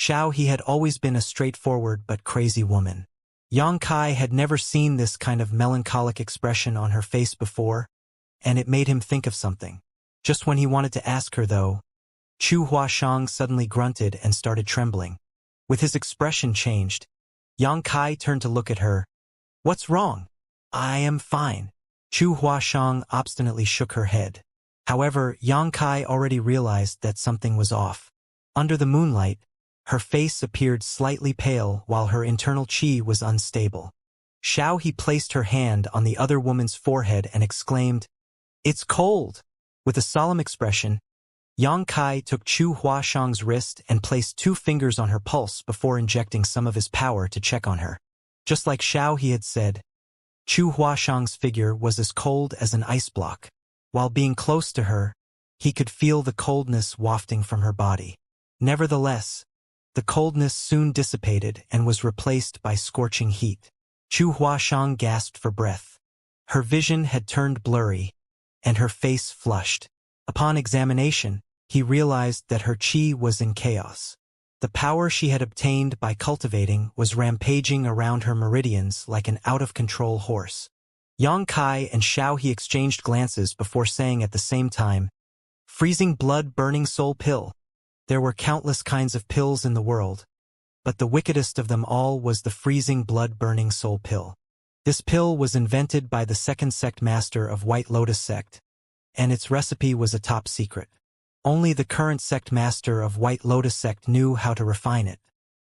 Xiao he had always been a straightforward but crazy woman. Yang Kai had never seen this kind of melancholic expression on her face before, and it made him think of something. Just when he wanted to ask her though, Chu Huashang suddenly grunted and started trembling. With his expression changed, Yang Kai turned to look at her. "What's wrong?" "I am fine." Chu Huashang obstinately shook her head. However, Yang Kai already realized that something was off. Under the moonlight, her face appeared slightly pale while her internal qi was unstable. Xiao he placed her hand on the other woman's forehead and exclaimed, "It's cold!" With a solemn expression, Yang Kai took Chu Huashang's wrist and placed 2 fingers on her pulse before injecting some of his power to check on her. Just like Xiao he had said, Chu Huashang's figure was as cold as an ice block. While being close to her, he could feel the coldness wafting from her body. Nevertheless, the coldness soon dissipated and was replaced by scorching heat. Chu Huashang gasped for breath. Her vision had turned blurry, and her face flushed. Upon examination, he realized that her qi was in chaos. The power she had obtained by cultivating was rampaging around her meridians like an out-of-control horse. Yang Kai and Xiao he exchanged glances before saying at the same time, "Freezing blood-burning soul pill." There were countless kinds of pills in the world, but the wickedest of them all was the freezing blood-burning soul pill. This pill was invented by the second sect master of White Lotus sect, and its recipe was a top secret. Only the current sect master of White Lotus sect knew how to refine it.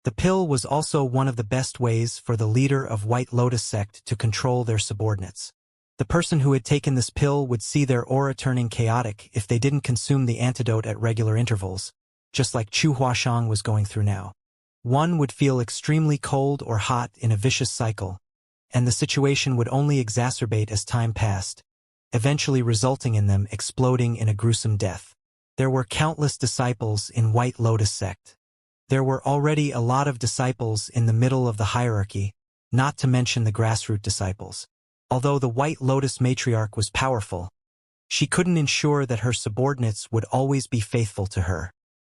The pill was also one of the best ways for the leader of White Lotus sect to control their subordinates. The person who had taken this pill would see their aura turning chaotic if they didn't consume the antidote at regular intervals, just like Chu Huashang was going through now. One would feel extremely cold or hot in a vicious cycle, and the situation would only exacerbate as time passed, eventually resulting in them exploding in a gruesome death. There were countless disciples in White Lotus sect. There were already a lot of disciples in the middle of the hierarchy, not to mention the grassroots disciples. Although the White Lotus matriarch was powerful, she couldn't ensure that her subordinates would always be faithful to her.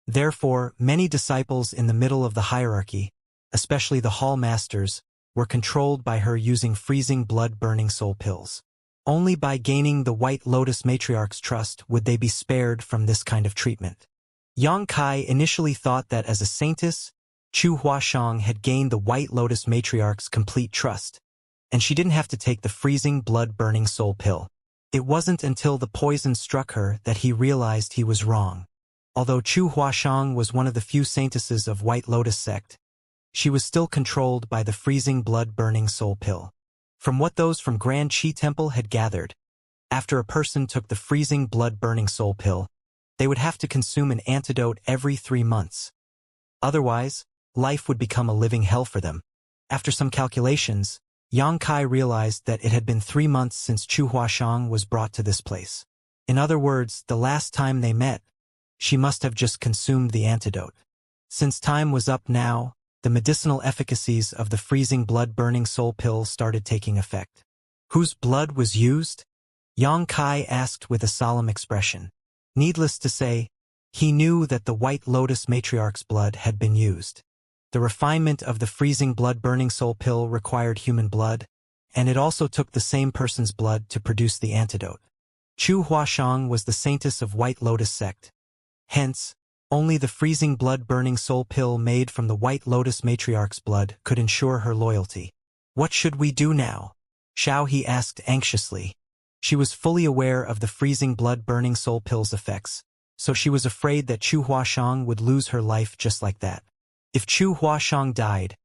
Therefore, many disciples in the middle of the hierarchy, especially the hall masters, were controlled by her using freezing blood-burning soul pills. Only by gaining the White Lotus matriarch's trust would they be spared from this kind of treatment. Yang Kai initially thought that as a saintess, Chu Huashang had gained the White Lotus matriarch's complete trust, and she didn't have to take the freezing blood-burning soul pill. It wasn't until the poison struck her that he realized he was wrong. Although Chu Huashang was one of the few saintesses of White Lotus sect, she was still controlled by the freezing blood-burning soul pill. From what those from Grand Qi Temple had gathered, after a person took the freezing blood-burning soul pill, they would have to consume an antidote every 3 months. Otherwise, life would become a living hell for them. After some calculations, Yang Kai realized that it had been 3 months since Chu Huashang was brought to this place. In other words, the last time they met, she must have just consumed the antidote. Since time was up now, the medicinal efficacies of the freezing blood-burning soul pill started taking effect. Whose blood was used? Yang Kai asked with a solemn expression. Needless to say, he knew that the White Lotus matriarch's blood had been used. The refinement of the freezing blood-burning soul pill required human blood, and it also took the same person's blood to produce the antidote. Chu Huashang was the saintess of White Lotus sect. Hence, only the freezing blood-burning soul pill made from the White Lotus matriarch's blood could ensure her loyalty. What should we do now? Xiao he asked anxiously. She was fully aware of the freezing blood-burning soul pill's effects, so she was afraid that Chu Huashang would lose her life just like that. If Chu Huashang died,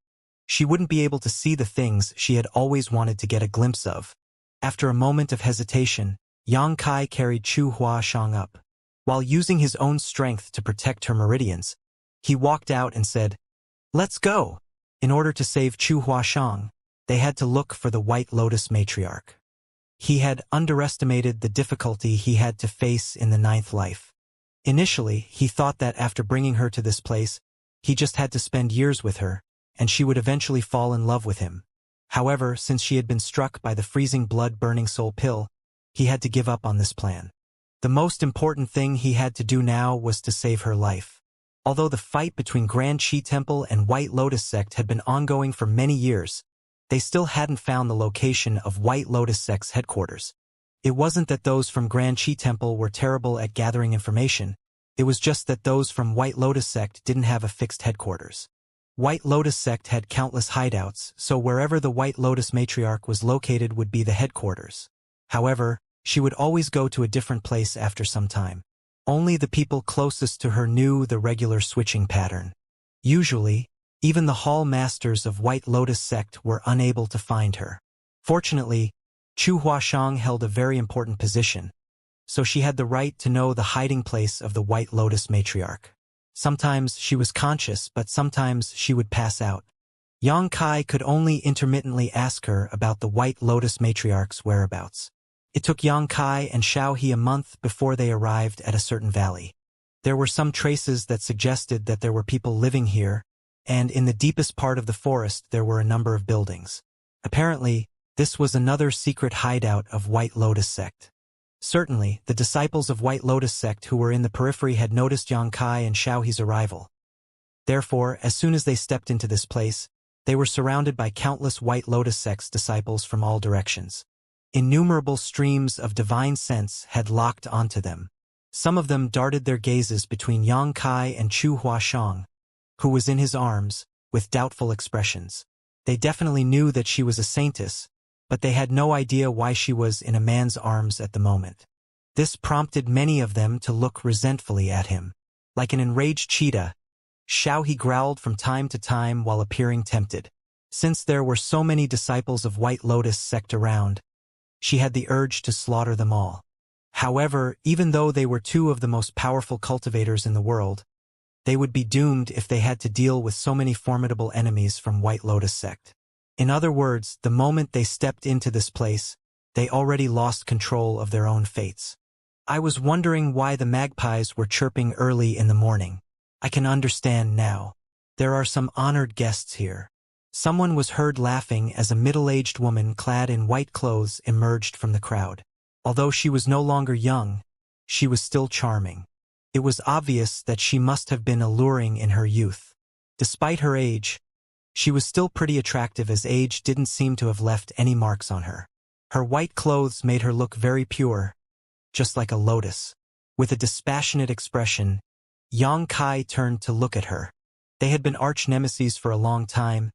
she wouldn't be able to see the things she had always wanted to get a glimpse of. After a moment of hesitation, Yang Kai carried Chu Huashang up. While using his own strength to protect her meridians, he walked out and said, "Let's go." In order to save Chu Huashang, they had to look for the White Lotus matriarch. He had underestimated the difficulty he had to face in the 9th life. Initially, he thought that after bringing her to this place, he just had to spend years with her, and she would eventually fall in love with him. However, since she had been struck by the freezing blood-burning soul pill, he had to give up on this plan. The most important thing he had to do now was to save her life. Although the fight between Grand Qi Temple and White Lotus Sect had been ongoing for many years, they still hadn't found the location of White Lotus Sect's headquarters. It wasn't that those from Grand Qi Temple were terrible at gathering information, it was just that those from White Lotus Sect didn't have a fixed headquarters. White Lotus Sect had countless hideouts, so wherever the White Lotus matriarch was located would be the headquarters. However, she would always go to a different place after some time. Only the people closest to her knew the regular switching pattern. Usually, even the hall masters of White Lotus Sect were unable to find her. Fortunately, Chu Huashang held a very important position, so she had the right to know the hiding place of the White Lotus matriarch. Sometimes she was conscious, but sometimes she would pass out. Yang Kai could only intermittently ask her about the White Lotus matriarch's whereabouts. It took Yang Kai and Xiaohe a month before they arrived at a certain valley. There were some traces that suggested that there were people living here, and in the deepest part of the forest there were a number of buildings. Apparently, this was another secret hideout of White Lotus Sect. Certainly, the disciples of White Lotus Sect who were in the periphery had noticed Yang Kai and Xiaohe's arrival. Therefore, as soon as they stepped into this place, they were surrounded by countless White Lotus Sect's disciples from all directions. Innumerable streams of divine sense had locked onto them. Some of them darted their gazes between Yang Kai and Chu Huashang, who was in his arms, with doubtful expressions. They definitely knew that she was a saintess, but they had no idea why she was in a man's arms at the moment. This prompted many of them to look resentfully at him. Like an enraged cheetah, Xiaohe growled from time to time while appearing tempted. Since there were so many disciples of White Lotus Sect around, she had the urge to slaughter them all. However, even though they were two of the most powerful cultivators in the world, they would be doomed if they had to deal with so many formidable enemies from White Lotus Sect. In other words, the moment they stepped into this place, they already lost control of their own fates. I was wondering why the magpies were chirping early in the morning. I can understand now. There are some honored guests here. Someone was heard laughing as a middle-aged woman clad in white clothes emerged from the crowd. Although she was no longer young, she was still charming. It was obvious that she must have been alluring in her youth. Despite her age, she was still pretty attractive as age didn't seem to have left any marks on her. Her white clothes made her look very pure, just like a lotus. With a dispassionate expression, Yang Kai turned to look at her. They had been arch-nemeses for a long time,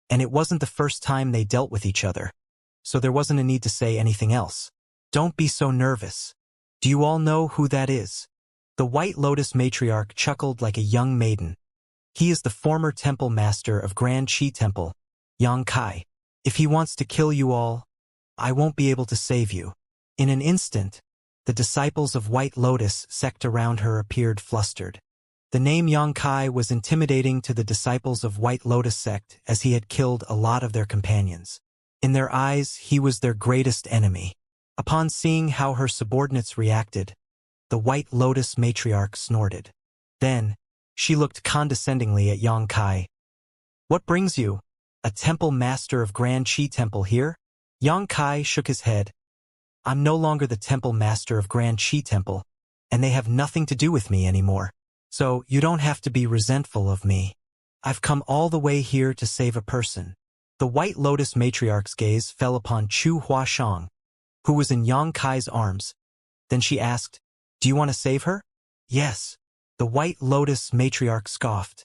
and it wasn't the first time they dealt with each other, so there wasn't a need to say anything else. Don't be so nervous. Do you all know who that is? The White Lotus matriarch chuckled like a young maiden. He is the former temple master of Grand Qi Temple, Yang Kai. If he wants to kill you all, I won't be able to save you. In an instant, the disciples of White Lotus Sect around her appeared flustered. The name Yang Kai was intimidating to the disciples of White Lotus Sect as he had killed a lot of their companions. In their eyes, he was their greatest enemy. Upon seeing how her subordinates reacted, the White Lotus matriarch snorted. Then, she looked condescendingly at Yang Kai. What brings you, a temple master of Grand Qi Temple here? Yang Kai shook his head. I'm no longer the temple master of Grand Qi Temple, and they have nothing to do with me anymore. So you don't have to be resentful of me. I've come all the way here to save a person. The White Lotus matriarch's gaze fell upon Chu Huashang, who was in Yang Kai's arms. Then she asked, Do you want to save her? Yes. The White Lotus matriarch scoffed.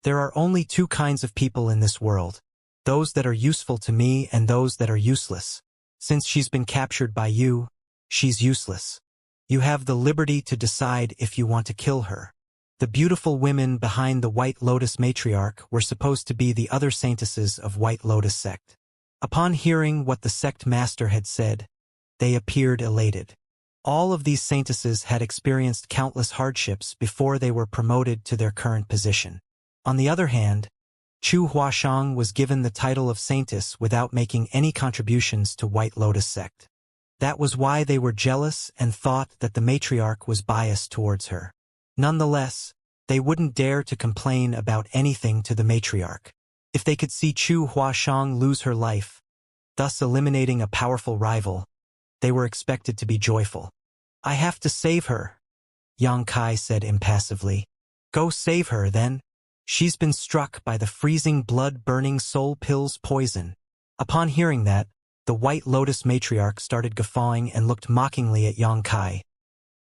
There are only two kinds of people in this world, those that are useful to me and those that are useless. Since she's been captured by you, she's useless. You have the liberty to decide if you want to kill her. The beautiful women behind the White Lotus matriarch were supposed to be the other saintesses of White Lotus Sect. Upon hearing what the sect master had said, they appeared elated. All of these saintesses had experienced countless hardships before they were promoted to their current position. On the other hand, Chu Huashang was given the title of saintess without making any contributions to White Lotus Sect. That was why they were jealous and thought that the matriarch was biased towards her. Nonetheless, they wouldn't dare to complain about anything to the matriarch. If they could see Chu Huashang lose her life, thus eliminating a powerful rival, they were expected to be joyful. I have to save her, Yang Kai said impassively. Go save her, then. She's been struck by the freezing blood-burning soul pill's poison. Upon hearing that, the White Lotus matriarch started guffawing and looked mockingly at Xianxia.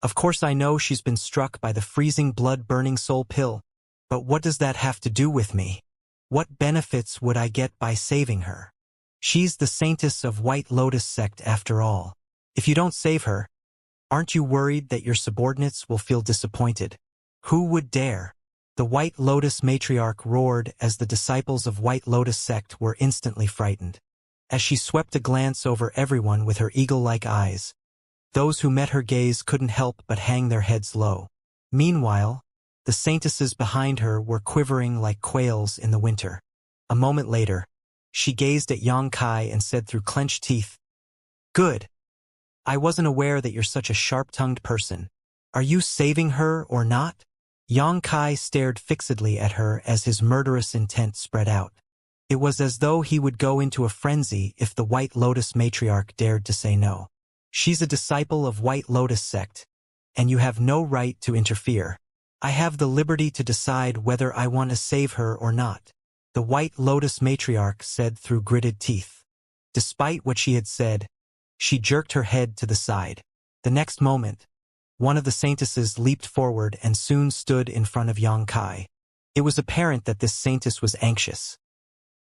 Of course I know she's been struck by the freezing blood-burning soul pill, but what does that have to do with me? What benefits would I get by saving her? She's the saintess of White Lotus sect after all. If you don't save her, aren't you worried that your subordinates will feel disappointed? Who would dare? The White Lotus matriarch roared as the disciples of White Lotus sect were instantly frightened. As she swept a glance over everyone with her eagle-like eyes, those who met her gaze couldn't help but hang their heads low. Meanwhile, the saintesses behind her were quivering like quails in the winter. A moment later, she gazed at Xianxia and said through clenched teeth, "Good. I wasn't aware that you're such a sharp-tongued person. Are you saving her or not?" Xianxia stared fixedly at her as his murderous intent spread out. It was as though he would go into a frenzy if the White Lotus matriarch dared to say no. She's a disciple of White Lotus sect, and you have no right to interfere. I have the liberty to decide whether I want to save her or not, the White Lotus matriarch said through gritted teeth. Despite what she had said, she jerked her head to the side. The next moment, one of the saintesses leaped forward and soon stood in front of Xianxia. It was apparent that this saintess was anxious.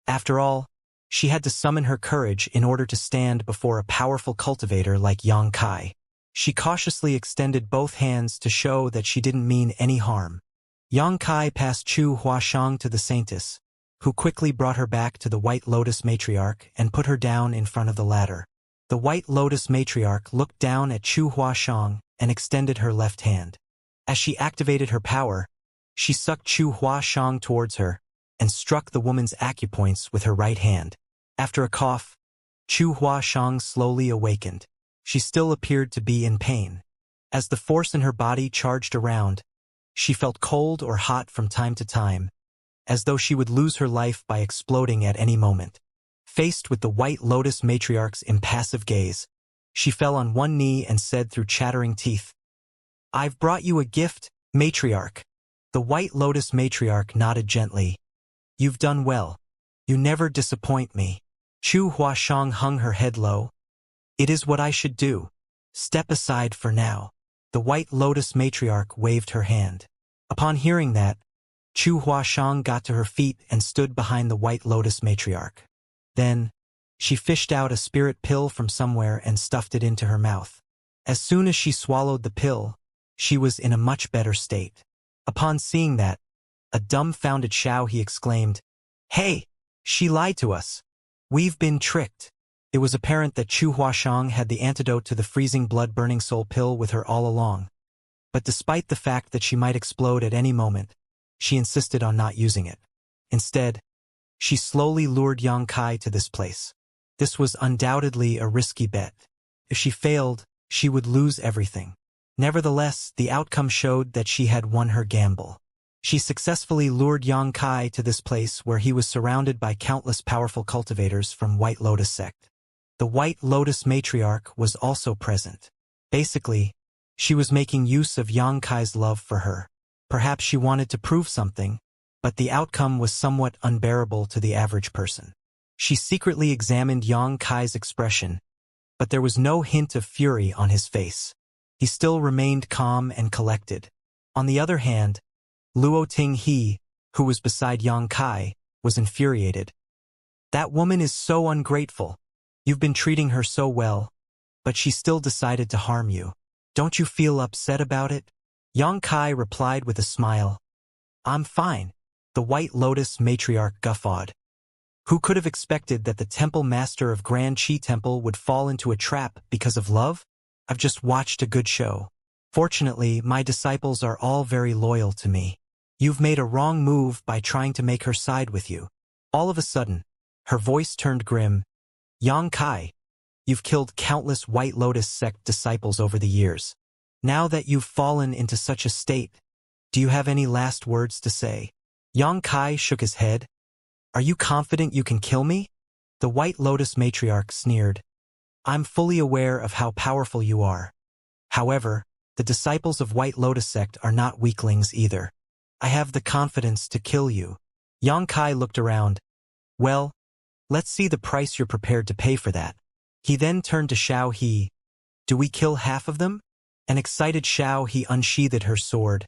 After all, she had to summon her courage in order to stand before a powerful cultivator like Xianxia. She cautiously extended both hands to show that she didn't mean any harm. Xianxia passed Chu Huashang to the saintess, who quickly brought her back to the White Lotus matriarch and put her down in front of the ladder. The White Lotus matriarch looked down at Chu Huashang and extended her left hand. As she activated her power, she sucked Chu Huashang towards her and struck the woman's acupoints with her right hand. After a cough, Chu Huashang slowly awakened. She still appeared to be in pain. As the force in her body charged around, she felt cold or hot from time to time, as though she would lose her life by exploding at any moment. Faced with the White Lotus matriarch's impassive gaze, she fell on one knee and said through chattering teeth, "I've brought you a gift, matriarch." The White Lotus matriarch nodded gently. "You've done well. You never disappoint me." Chu Huashang hung her head low. "It is what I should do. Step aside for now." The White Lotus matriarch waved her hand. Upon hearing that, Chu Huashang got to her feet and stood behind the White Lotus matriarch. Then, she fished out a spirit pill from somewhere and stuffed it into her mouth. As soon as she swallowed the pill, she was in a much better state. Upon seeing that, a dumbfounded Xiao exclaimed, "Hey! She lied to us. We've been tricked." It was apparent that Chu Huashang had the antidote to the freezing blood-burning soul pill with her all along. But despite the fact that she might explode at any moment, she insisted on not using it. Instead, she slowly lured Xianxia to this place. This was undoubtedly a risky bet. If she failed, she would lose everything. Nevertheless, the outcome showed that she had won her gamble. She successfully lured Xianxia to this place where he was surrounded by countless powerful cultivators from White Lotus sect. The White Lotus matriarch was also present. Basically, she was making use of Xianxia's love for her. Perhaps she wanted to prove something, but the outcome was somewhat unbearable to the average person. She secretly examined Xianxia's expression, but there was no hint of fury on his face. He still remained calm and collected. On the other hand, Luo Tinghe, who was beside Xianxia, was infuriated. "That woman is so ungrateful. You've been treating her so well, but she still decided to harm you. Don't you feel upset about it?" Xianxia replied with a smile. "I'm fine." The White Lotus matriarch guffawed. Who could have expected that the temple master of Grand Qi Temple would fall into a trap because of love? I've just watched a good show. Fortunately, my disciples are all very loyal to me. You've made a wrong move by trying to make her side with you. All of a sudden, her voice turned grim. "Xianxia, you've killed countless White Lotus sect disciples over the years. Now that you've fallen into such a state, do you have any last words to say?" Xianxia shook his head. "Are you confident you can kill me?" The White Lotus matriarch sneered. "I'm fully aware of how powerful you are. However, the disciples of White Lotus sect are not weaklings either. I have the confidence to kill you. Xianxia looked around. Well, let's see the price you're prepared to pay for that. He then turned to Xiao He. Do we kill half of them? An excited Xiao He unsheathed her sword.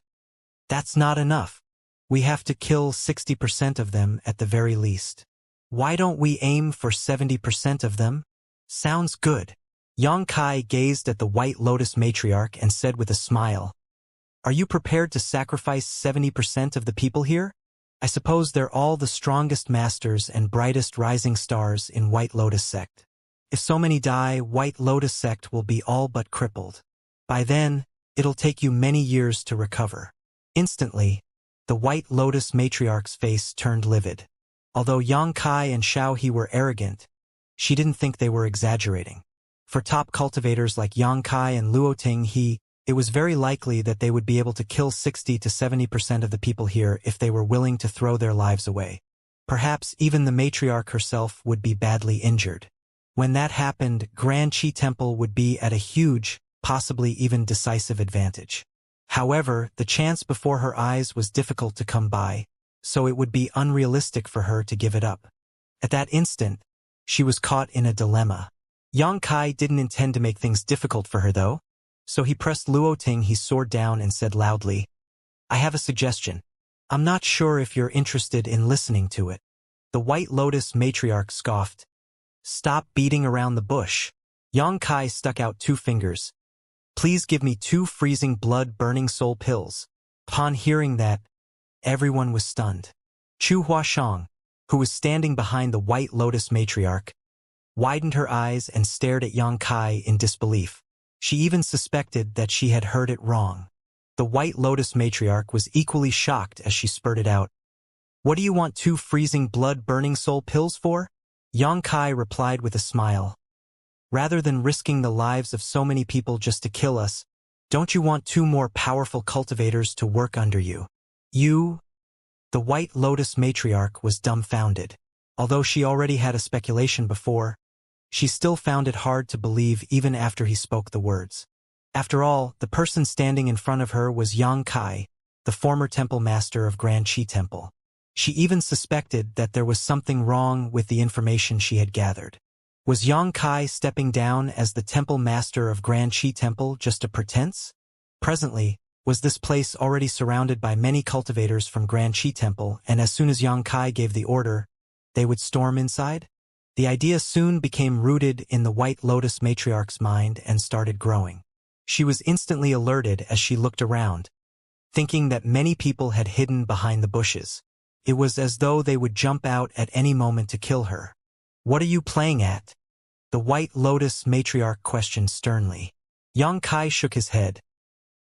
That's not enough. We have to kill 60% of them at the very least. Why don't we aim for 70% of them? Sounds good. Xianxia gazed at the White Lotus matriarch and said with a smile, Are you prepared to sacrifice 70% of the people here? I suppose they're all the strongest masters and brightest rising stars in White Lotus sect. If so many die, White Lotus sect will be all but crippled. By then, it'll take you many years to recover. Instantly, the White Lotus matriarch's face turned livid. Although Xianxia and Xiao He were arrogant, she didn't think they were exaggerating. For top cultivators like Xianxia and Luoting He, it was very likely that they would be able to kill 60 to 70% of the people here if they were willing to throw their lives away. Perhaps even the matriarch herself would be badly injured. When that happened, Grand Qi Temple would be at a huge, possibly even decisive advantage. However, the chance before her eyes was difficult to come by, so it would be unrealistic for her to give it up. At that instant, she was caught in a dilemma. Xianxia didn't intend to make things difficult for her though, so he pressed Luoting He's sword down and said loudly, I have a suggestion. I'm not sure if you're interested in listening to it. The White Lotus matriarch scoffed. Stop beating around the bush. Xianxia stuck out 2 fingers. Please give me 2 freezing blood-burning soul pills. Upon hearing that, everyone was stunned. Chu Huashang, who was standing behind the White Lotus matriarch, widened her eyes and stared at Xianxia in disbelief. She even suspected that she had heard it wrong. The White Lotus matriarch was equally shocked as she spurted out. What do you want 2 freezing blood-burning soul pills for? Xianxia replied with a smile. Rather than risking the lives of so many people just to kill us, don't you want 2 more powerful cultivators to work under you? You? The White Lotus matriarch was dumbfounded. Although she already had a speculation before, she still found it hard to believe even after he spoke the words. After all, the person standing in front of her was Xianxia, the former temple master of Grand Qi Temple. She even suspected that there was something wrong with the information she had gathered. Was Xianxia stepping down as the temple master of Grand Qi Temple just a pretense? Presently, was this place already surrounded by many cultivators from Grand Qi Temple, and as soon as Xianxia gave the order, they would storm inside? The idea soon became rooted in the White Lotus matriarch's mind and started growing. She was instantly alerted as she looked around, thinking that many people had hidden behind the bushes. It was as though they would jump out at any moment to kill her. What are you playing at? The White Lotus matriarch questioned sternly. Xianxia shook his head.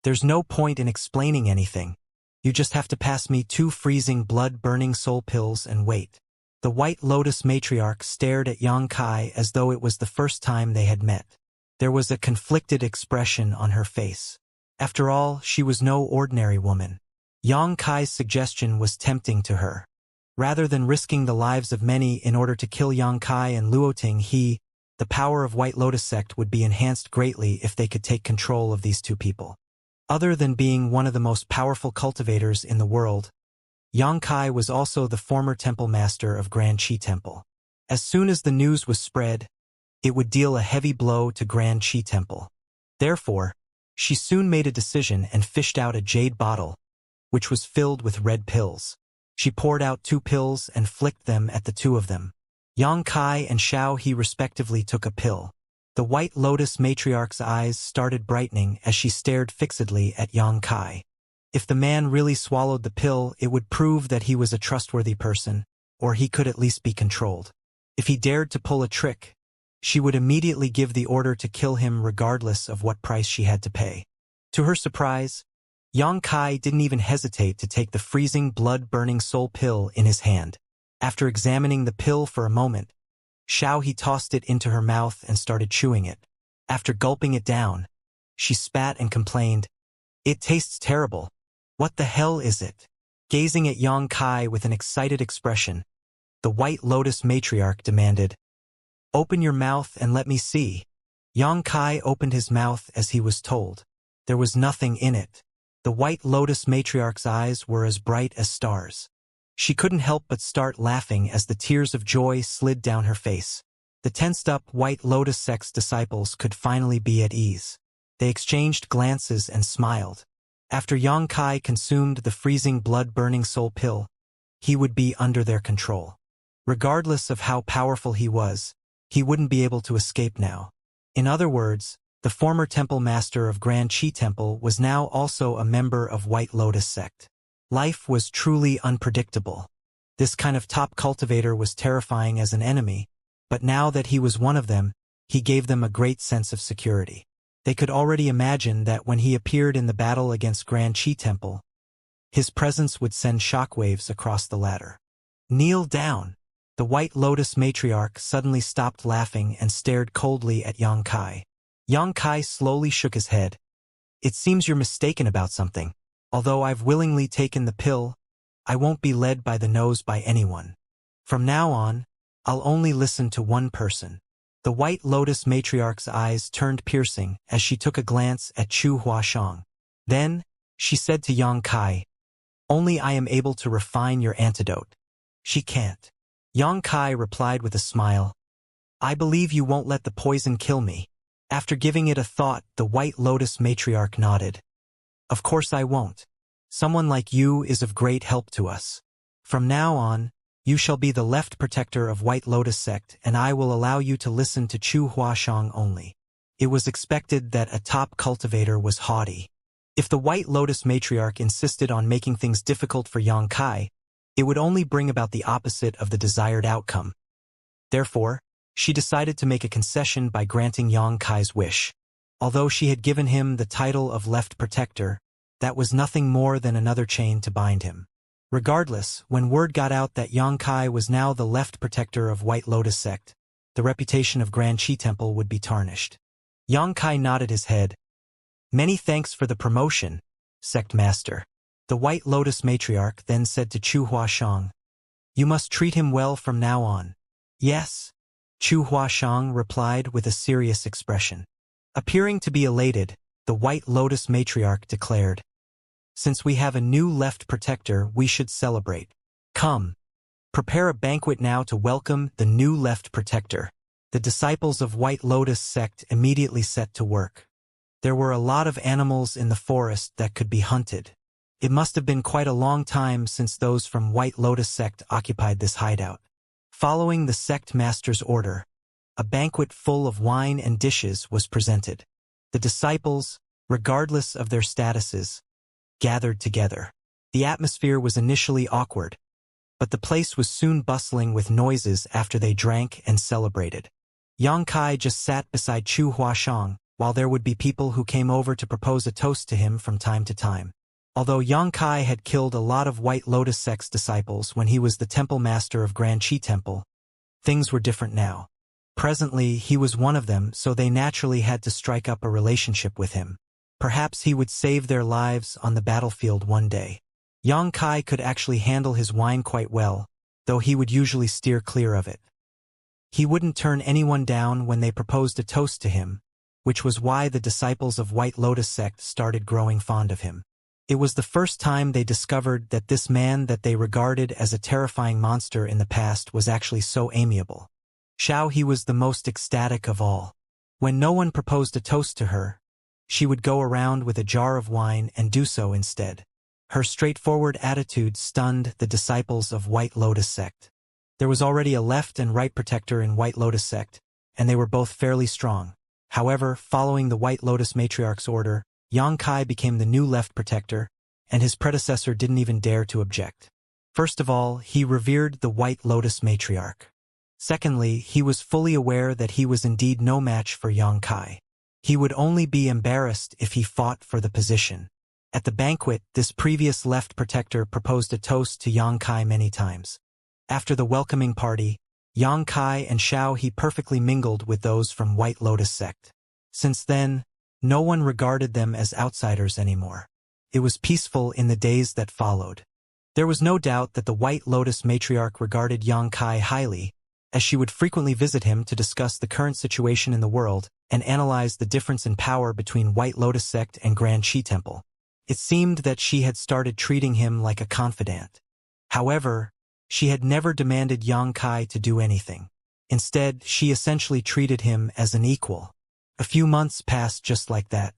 There's no point in explaining anything. You just have to pass me 2 freezing blood-burning soul pills and wait. The White Lotus matriarch stared at Xianxia as though it was the first time they had met. There was a conflicted expression on her face. After all, she was no ordinary woman. Xianxia's suggestion was tempting to her. Rather than risking the lives of many in order to kill Xianxia and Luoting He, the power of White Lotus sect would be enhanced greatly if they could take control of these 2 people. Other than being one of the most powerful cultivators in the world, Xianxia was also the former temple master of Grand Qi Temple. As soon as the news was spread, it would deal a heavy blow to Grand Qi Temple. Therefore, she soon made a decision and fished out a jade bottle, which was filled with red pills. She poured out 2 pills and flicked them at the 2 of them. Xianxia and Xiao He respectively took a pill. The White Lotus matriarch's eyes started brightening as she stared fixedly at Xianxia. If the man really swallowed the pill, it would prove that he was a trustworthy person, or he could at least be controlled. If he dared to pull a trick, she would immediately give the order to kill him regardless of what price she had to pay. To her surprise, Xianxia didn't even hesitate to take the freezing blood-burning soul pill in his hand. After examining the pill for a moment, Xiao He tossed it into her mouth and started chewing it. After gulping it down, she spat and complained, "It tastes terrible. What the hell is it?" Gazing at Xianxia with an excited expression, the White Lotus matriarch demanded, "Open your mouth and let me see." Xianxia opened his mouth as he was told. There was nothing in it. The White Lotus matriarch's eyes were as bright as stars. She couldn't help but start laughing as the tears of joy slid down her face. The tensed-up White Lotus sect's disciples could finally be at ease. They exchanged glances and smiled. After Xianxia consumed the freezing blood-burning soul pill, he would be under their control. Regardless of how powerful he was, he wouldn't be able to escape now. In other words, the former temple master of Grand Qi Temple was now also a member of White Lotus sect. Life was truly unpredictable. This kind of top cultivator was terrifying as an enemy, but now that he was one of them, he gave them a great sense of security. They could already imagine that when he appeared in the battle against Grand Qi Temple, his presence would send shockwaves across the ladder. Kneel down. The White Lotus matriarch suddenly stopped laughing and stared coldly at Xianxia. Xianxia slowly shook his head. It seems you're mistaken about something. Although I've willingly taken the pill, I won't be led by the nose by anyone. From now on, I'll only listen to one person. The White Lotus matriarch's eyes turned piercing as she took a glance at Chu Huashang. Then, she said to Xianxia, "Only I am able to refine your antidote. She can't." Xianxia replied with a smile, "I believe you won't let the poison kill me." After giving it a thought, the White Lotus matriarch nodded. "Of course I won't. Someone like you is of great help to us. From now on, you shall be the left protector of White Lotus sect, and I will allow you to listen to Chu Huashang only." It was expected that a top cultivator was haughty. If the White Lotus matriarch insisted on making things difficult for Xianxia, it would only bring about the opposite of the desired outcome. Therefore, she decided to make a concession by granting Xianxia's wish. Although she had given him the title of left protector, that was nothing more than another chain to bind him. Regardless, when word got out that Xianxia was now the left protector of White Lotus sect, the reputation of Grand Qi Temple would be tarnished. Xianxia nodded his head. "Many thanks for the promotion, sect master." The White Lotus matriarch then said to Chu Huashang, "You must treat him well from now on." "Yes," Chu Huashang replied with a serious expression. Appearing to be elated, the White Lotus matriarch declared, "Since we have a new left protector, we should celebrate. Come, prepare a banquet now to welcome the new left protector." The disciples of White Lotus sect immediately set to work. There were a lot of animals in the forest that could be hunted. It must have been quite a long time since those from White Lotus sect occupied this hideout. Following the sect master's order, a banquet full of wine and dishes was presented. The disciples, regardless of their statuses, gathered together. The atmosphere was initially awkward, but the place was soon bustling with noises after they drank and celebrated. Xianxia just sat beside Chu Huashang, while there would be people who came over to propose a toast to him from time to time. Although Xianxia had killed a lot of White Lotus sect's disciples when he was the temple master of Grand Qi Temple, things were different now. Presently, he was one of them, so they naturally had to strike up a relationship with him. Perhaps he would save their lives on the battlefield one day. Xianxia could actually handle his wine quite well, though he would usually steer clear of it. He wouldn't turn anyone down when they proposed a toast to him, which was why the disciples of White Lotus sect started growing fond of him. It was the first time they discovered that this man that they regarded as a terrifying monster in the past was actually so amiable. He was the most ecstatic of all. When no one proposed a toast to her, she would go around with a jar of wine and do so instead. Her straightforward attitude stunned the disciples of White Lotus sect. There was already a left and right protector in White Lotus sect, and they were both fairly strong. However, following the White Lotus matriarch's order, Xianxia became the new left protector, and his predecessor didn't even dare to object. First of all, he revered the White Lotus matriarch. Secondly, he was fully aware that he was indeed no match for Xianxia. He would only be embarrassed if he fought for the position. At the banquet, this previous left protector proposed a toast to Xianxia many times. After the welcoming party, Xianxia and He perfectly mingled with those from White Lotus sect. Since then, no one regarded them as outsiders anymore. It was peaceful in the days that followed. There was no doubt that the White Lotus matriarch regarded Xianxia highly, as she would frequently visit him to discuss the current situation in the world and analyze the difference in power between White Lotus sect and Grand Qi Temple. It seemed that she had started treating him like a confidant. However, she had never demanded Yang Kai to do anything. Instead, she essentially treated him as an equal. A few months passed just like that.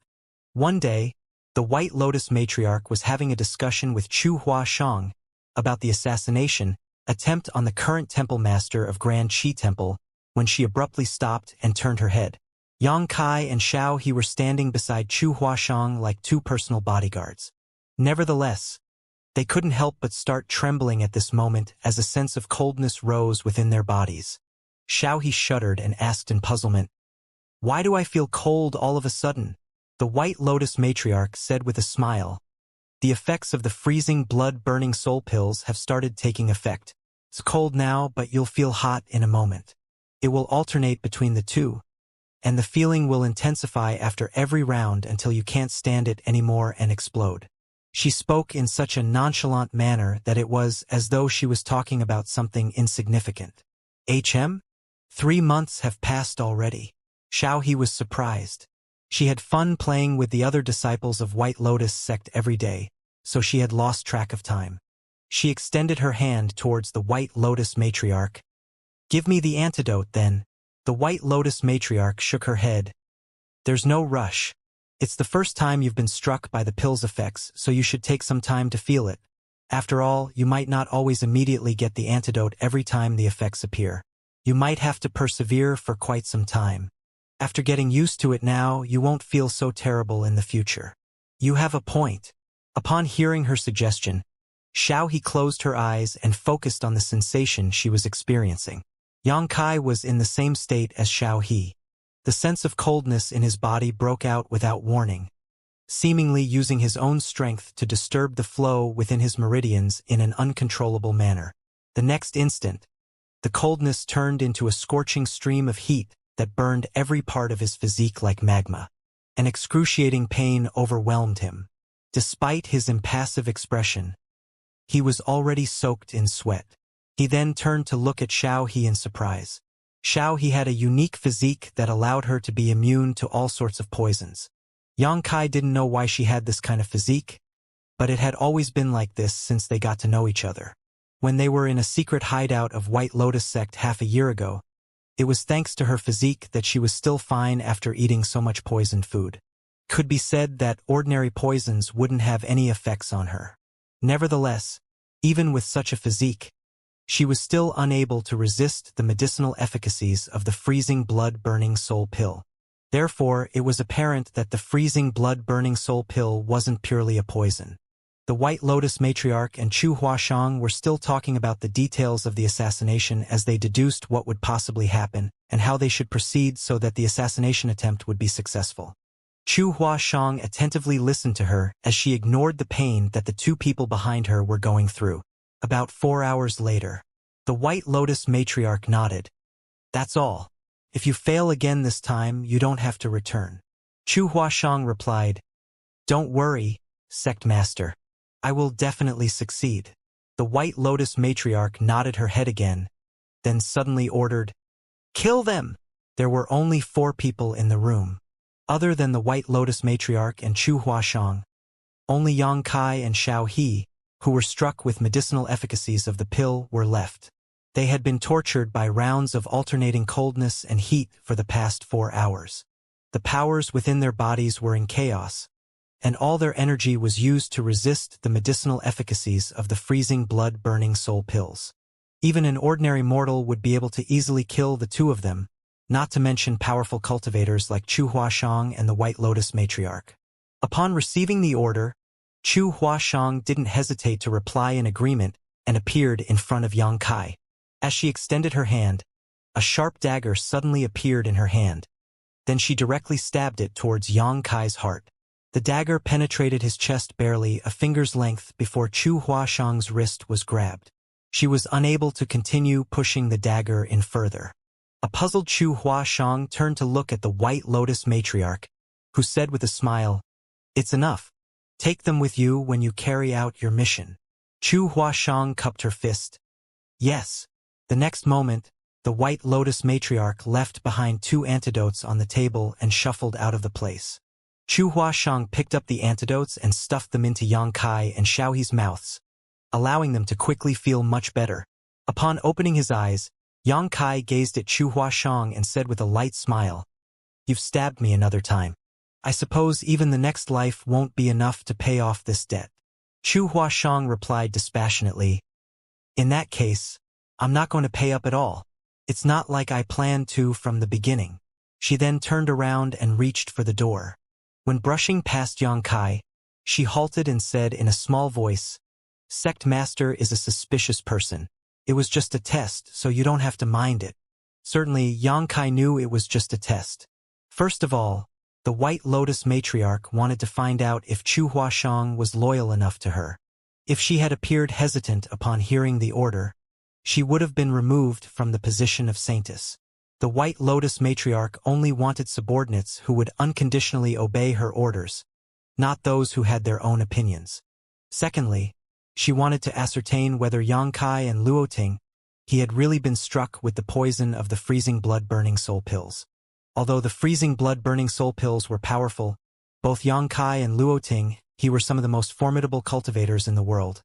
One day, the White Lotus matriarch was having a discussion with Chu Huashang about the assassination attempt on the current temple master of Grand Qi Temple when she abruptly stopped and turned her head. Yang Kai and Xiao He were standing beside Chu Huashang like two personal bodyguards. Nevertheless, they couldn't help but start trembling at this moment as a sense of coldness rose within their bodies. Xiao He shuddered and asked in puzzlement, "Why do I feel cold all of a sudden?" The White Lotus matriarch said with a smile, "The effects of the freezing blood-burning soul pills have started taking effect. It's cold now, but you'll feel hot in a moment. It will alternate between the two, and the feeling will intensify after every round until you can't stand it anymore and explode." She spoke in such a nonchalant manner that it was as though she was talking about something insignificant. 3 months have passed already. Xiao He was surprised. She had fun playing with the other disciples of White Lotus sect every day, so she had lost track of time. She extended her hand towards the White Lotus matriarch. "Give me the antidote, then." The White Lotus matriarch shook her head. "There's no rush. It's the first time you've been struck by the pill's effects, so you should take some time to feel it. After all, you might not always immediately get the antidote every time the effects appear. You might have to persevere for quite some time. After getting used to it now, you won't feel so terrible in the future." "You have a point." Upon hearing her suggestion, Xiao He closed her eyes and focused on the sensation she was experiencing. Yang Kai was in the same state as Xiao He. The sense of coldness in his body broke out without warning, seemingly using his own strength to disturb the flow within his meridians in an uncontrollable manner. The next instant, the coldness turned into a scorching stream of heat that burned every part of his physique like magma. An excruciating pain overwhelmed him. Despite his impassive expression, he was already soaked in sweat. He then turned to look at Xiao He in surprise. Xiao He had a unique physique that allowed her to be immune to all sorts of poisons. Yang Kai didn't know why she had this kind of physique, but it had always been like this since they got to know each other. When they were in a secret hideout of White Lotus sect half a year ago, it was thanks to her physique that she was still fine after eating so much poisoned food. Could be said that ordinary poisons wouldn't have any effects on her. Nevertheless, even with such a physique, she was still unable to resist the medicinal efficacies of the freezing blood-burning soul pill. Therefore, it was apparent that the freezing blood-burning soul pill wasn't purely a poison. The White Lotus matriarch and Chu Huashang were still talking about the details of the assassination as they deduced what would possibly happen and how they should proceed so that the assassination attempt would be successful. Chu Huashang attentively listened to her as she ignored the pain that the two people behind her were going through. About 4 hours later, the White Lotus matriarch nodded. "That's all. If you fail again this time, you don't have to return." Chu Huashang replied, "Don't worry, sect master. I will definitely succeed." The White Lotus matriarch nodded her head again, then suddenly ordered, "Kill them!" There were only 4 people in the room. Other than the White Lotus matriarch and Chu Huashang, only Yang Kai and Xiao He, who were struck with medicinal efficacies of the pill, were left. They had been tortured by rounds of alternating coldness and heat for the past 4 hours. The powers within their bodies were in chaos, and all their energy was used to resist the medicinal efficacies of the freezing blood-burning soul pills. Even an ordinary mortal would be able to easily kill the 2 of them, not to mention powerful cultivators like Chu Huashang and the White Lotus matriarch. Upon receiving the order, Chu Huashang didn't hesitate to reply in agreement and appeared in front of Yang Kai. As she extended her hand, a sharp dagger suddenly appeared in her hand. Then she directly stabbed it towards Yang Kai's heart. The dagger penetrated his chest barely a finger's length before Chu Huashang's wrist was grabbed. She was unable to continue pushing the dagger in further. A puzzled Chu Huashang turned to look at the White Lotus matriarch, who said with a smile, "It's enough. Take them with you when you carry out your mission." Chu Huashang cupped her fist. "Yes." The next moment, the White Lotus matriarch left behind 2 antidotes on the table and shuffled out of the place. Chu Huashang picked up the antidotes and stuffed them into Yang Kai and Xiaohe's mouths, allowing them to quickly feel much better. Upon opening his eyes, Yang Kai gazed at Chu Huashang and said with a light smile, "You've stabbed me another time. I suppose even the next life won't be enough to pay off this debt." Chu Huashang replied dispassionately, "In that case, I'm not going to pay up at all. It's not like I planned to from the beginning." She then turned around and reached for the door. When brushing past Yang Kai, she halted and said in a small voice, "Sect Master is a suspicious person. It was just a test, so you don't have to mind it." Certainly, Yang Kai knew it was just a test. First of all, the White Lotus matriarch wanted to find out if Chu Huashang was loyal enough to her. If she had appeared hesitant upon hearing the order, she would have been removed from the position of saintess. The White Lotus matriarch only wanted subordinates who would unconditionally obey her orders, not those who had their own opinions. Secondly, she wanted to ascertain whether Yang Kai and Luoting, he had really been struck with the poison of the freezing blood-burning soul pills. Although the freezing blood-burning soul pills were powerful, both Yang Kai and Luoting, he were some of the most formidable cultivators in the world.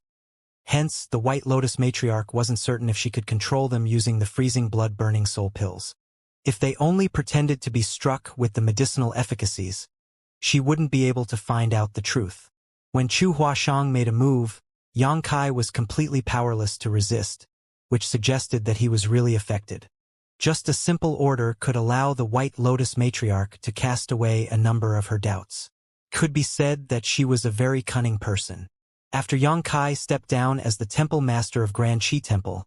Hence, the White Lotus matriarch wasn't certain if she could control them using the freezing blood-burning soul pills. If they only pretended to be struck with the medicinal efficacies, she wouldn't be able to find out the truth. When Chu Huashang made a move, Yang Kai was completely powerless to resist, which suggested that he was really affected. Just a simple order could allow the White Lotus matriarch to cast away a number of her doubts. Could be said that she was a very cunning person. After Yang Kai stepped down as the Temple Master of Grand Qi Temple,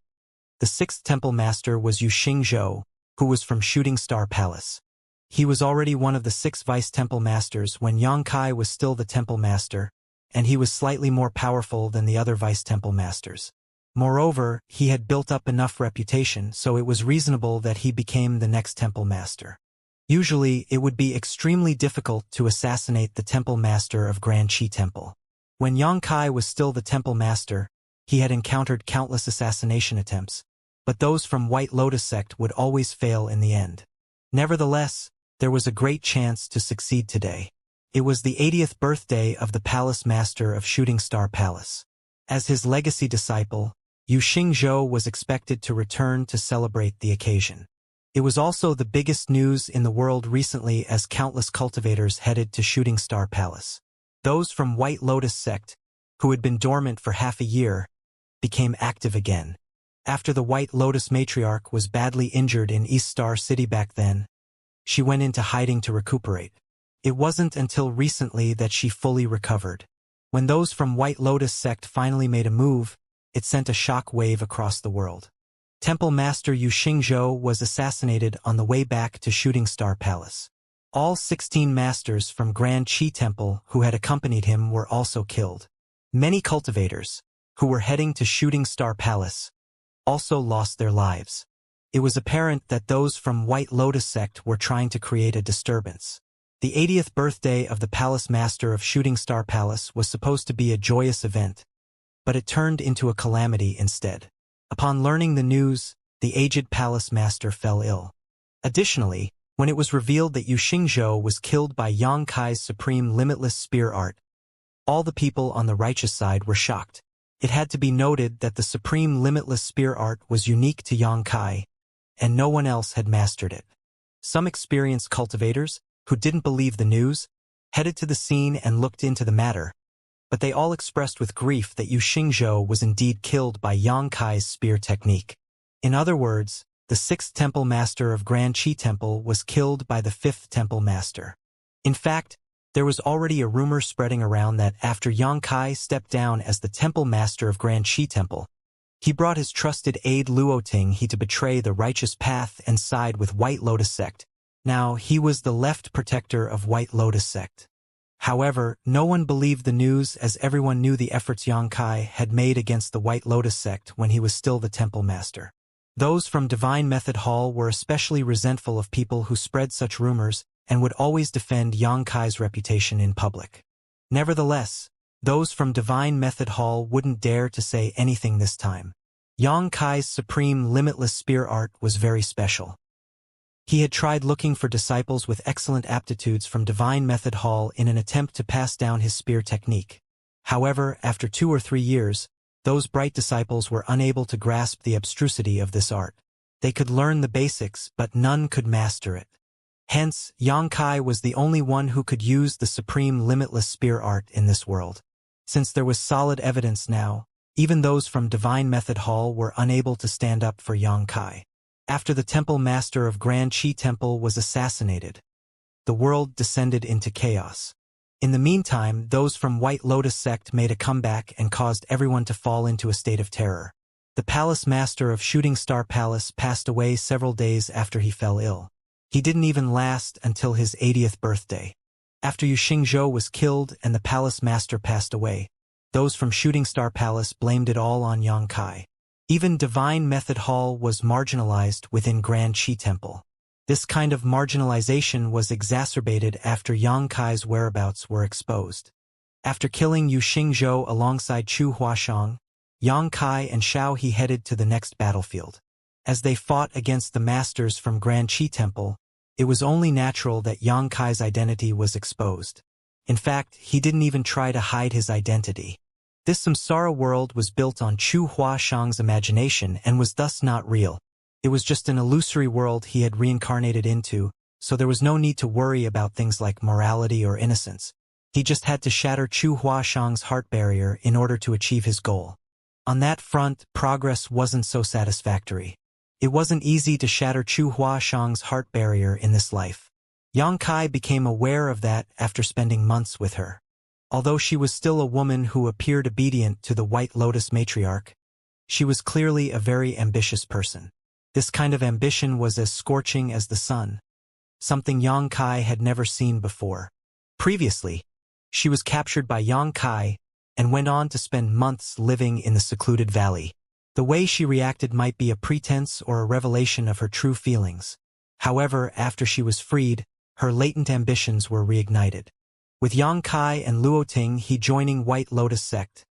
the sixth Temple Master was Xingzhou, who was from Shooting Star Palace. He was already one of the 6 Vice Temple Masters when Yang Kai was still the Temple Master, and he was slightly more powerful than the other Vice Temple Masters. Moreover, he had built up enough reputation, so it was reasonable that he became the next Temple Master. Usually, it would be extremely difficult to assassinate the Temple Master of Grand Qi Temple. When Yang Kai was still the Temple Master, he had encountered countless assassination attempts, but those from White Lotus sect would always fail in the end. Nevertheless, there was a great chance to succeed today. It was the 80th birthday of the Palace Master of Shooting Star Palace. As his legacy disciple, Xingzhou was expected to return to celebrate the occasion. It was also the biggest news in the world recently as countless cultivators headed to Shooting Star Palace. Those from White Lotus sect, who had been dormant for half a year, became active again. After the White Lotus matriarch was badly injured in East Star City back then, she went into hiding to recuperate. It wasn't until recently that she fully recovered. When those from White Lotus sect finally made a move, it sent a shock wave across the world. Temple Master Xingzhou was assassinated on the way back to Shooting Star Palace. All 16 masters from Grand Qi Temple who had accompanied him were also killed. Many cultivators, who were heading to Shooting Star Palace, also lost their lives. It was apparent that those from White Lotus sect were trying to create a disturbance. The 80th birthday of the Palace Master of Shooting Star Palace was supposed to be a joyous event, but it turned into a calamity instead. Upon learning the news, the aged Palace Master fell ill. Additionally, when it was revealed that Xingzhou was killed by Yang Kai's supreme limitless spear art, all the people on the righteous side were shocked. It had to be noted that the supreme limitless spear art was unique to Yang Kai, and no one else had mastered it. Some experienced cultivators, who didn't believe the news, headed to the scene and looked into the matter, but they all expressed with grief that Xingzhou was indeed killed by Yang Kai's spear technique. In other words, the 6th Temple Master of Grand Qi Temple was killed by the 5th Temple Master. In fact, there was already a rumor spreading around that after Yang Kai stepped down as the Temple Master of Grand Qi Temple, he brought his trusted aide Luoting to betray the righteous path and side with White Lotus sect. Now, he was the left protector of White Lotus sect. However, no one believed the news as everyone knew the efforts Yang Kai had made against the White Lotus sect when he was still the Temple Master. Those from Divine Method Hall were especially resentful of people who spread such rumors and would always defend Yang Kai's reputation in public. Nevertheless, those from Divine Method Hall wouldn't dare to say anything this time. Yang Kai's supreme limitless spear art was very special. He had tried looking for disciples with excellent aptitudes from Divine Method Hall in an attempt to pass down his spear technique. However, after 2 or 3 years, those bright disciples were unable to grasp the abstrusity of this art. They could learn the basics, but none could master it. Hence, Xianxia was the only one who could use the supreme limitless spear art in this world. Since there was solid evidence now, even those from Divine Method Hall were unable to stand up for Xianxia. After the temple master of Grand Qi Temple was assassinated, the world descended into chaos. In the meantime, those from White Lotus sect made a comeback and caused everyone to fall into a state of terror. The palace master of Shooting Star Palace passed away several days after he fell ill. He didn't even last until his 80th birthday. After Yu Xingzhou was killed and the palace master passed away, those from Shooting Star Palace blamed it all on Xianxia. Even Divine Method Hall was marginalized within Grand Qi Temple. This kind of marginalization was exacerbated after Xianxia's whereabouts were exposed. After killing Yu Xingzhou alongside Chu Huashang, Xianxia and Xiao He headed to the next battlefield. As they fought against the masters from Grand Qi Temple, it was only natural that Xianxia's identity was exposed. In fact, he didn't even try to hide his identity. This samsara world was built on Chu Huashang's imagination and was thus not real. It was just an illusory world he had reincarnated into, so there was no need to worry about things like morality or innocence. He just had to shatter Chu Huashang's heart barrier in order to achieve his goal. On that front, progress wasn't so satisfactory. It wasn't easy to shatter Chu Huashang's heart barrier in this life. Xianxia became aware of that after spending months with her. Although she was still a woman who appeared obedient to the White Lotus matriarch, she was clearly a very ambitious person. This kind of ambition was as scorching as the sun, something Xianxia had never seen before. Previously, she was captured by Xianxia and went on to spend months living in the secluded valley. The way she reacted might be a pretense or a revelation of her true feelings. However, after she was freed, her latent ambitions were reignited. With Xianxia and Luoting he joining White Lotus sect,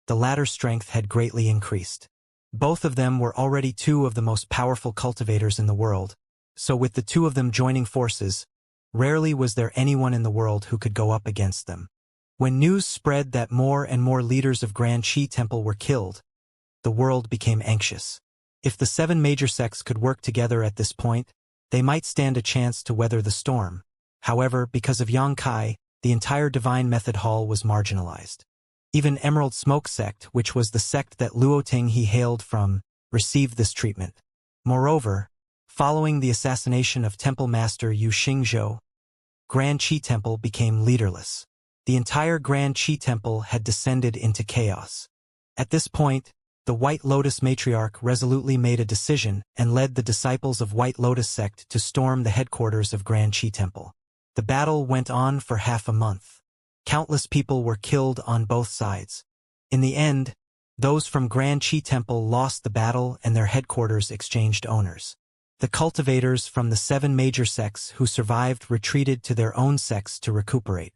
the latter's strength had greatly increased. Both of them were already 2 of the most powerful cultivators in the world, so with the 2 of them joining forces, rarely was there anyone in the world who could go up against them. When news spread that more and more leaders of Grand Qi Temple were killed, the world became anxious. If the 7 major sects could work together at this point, they might stand a chance to weather the storm. However, because of Xianxia, the entire Divine Method Hall was marginalized. Even Emerald Smoke sect, which was the sect that Luoting he hailed from, received this treatment. Moreover, following the assassination of Temple Master Yu Xingzhou, Grand Qi Temple became leaderless. The entire Grand Qi Temple had descended into chaos. At this point, the White Lotus matriarch resolutely made a decision and led the disciples of White Lotus sect to storm the headquarters of Grand Qi Temple. The battle went on for half a month. Countless people were killed on both sides. In the end, those from Grand Qi Temple lost the battle and their headquarters exchanged owners. The cultivators from the 7 major sects who survived retreated to their own sects to recuperate.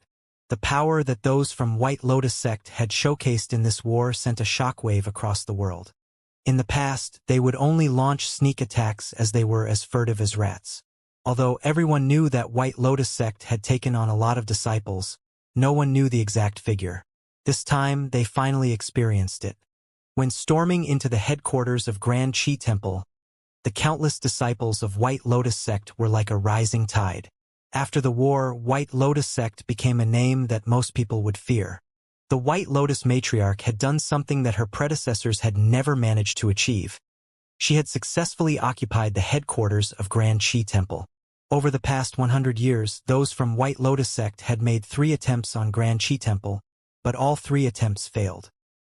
The power that those from White Lotus sect had showcased in this war sent a shockwave across the world. In the past, they would only launch sneak attacks as they were as furtive as rats. Although everyone knew that White Lotus sect had taken on a lot of disciples, no one knew the exact figure. This time, they finally experienced it. When storming into the headquarters of Grand Qi Temple, the countless disciples of White Lotus sect were like a rising tide. After the war, White Lotus sect became a name that most people would fear. The White Lotus matriarch had done something that her predecessors had never managed to achieve. She had successfully occupied the headquarters of Grand Qi Temple. Over the past 100 years, those from White Lotus sect had made 3 attempts on Grand Qi Temple, but all 3 attempts failed.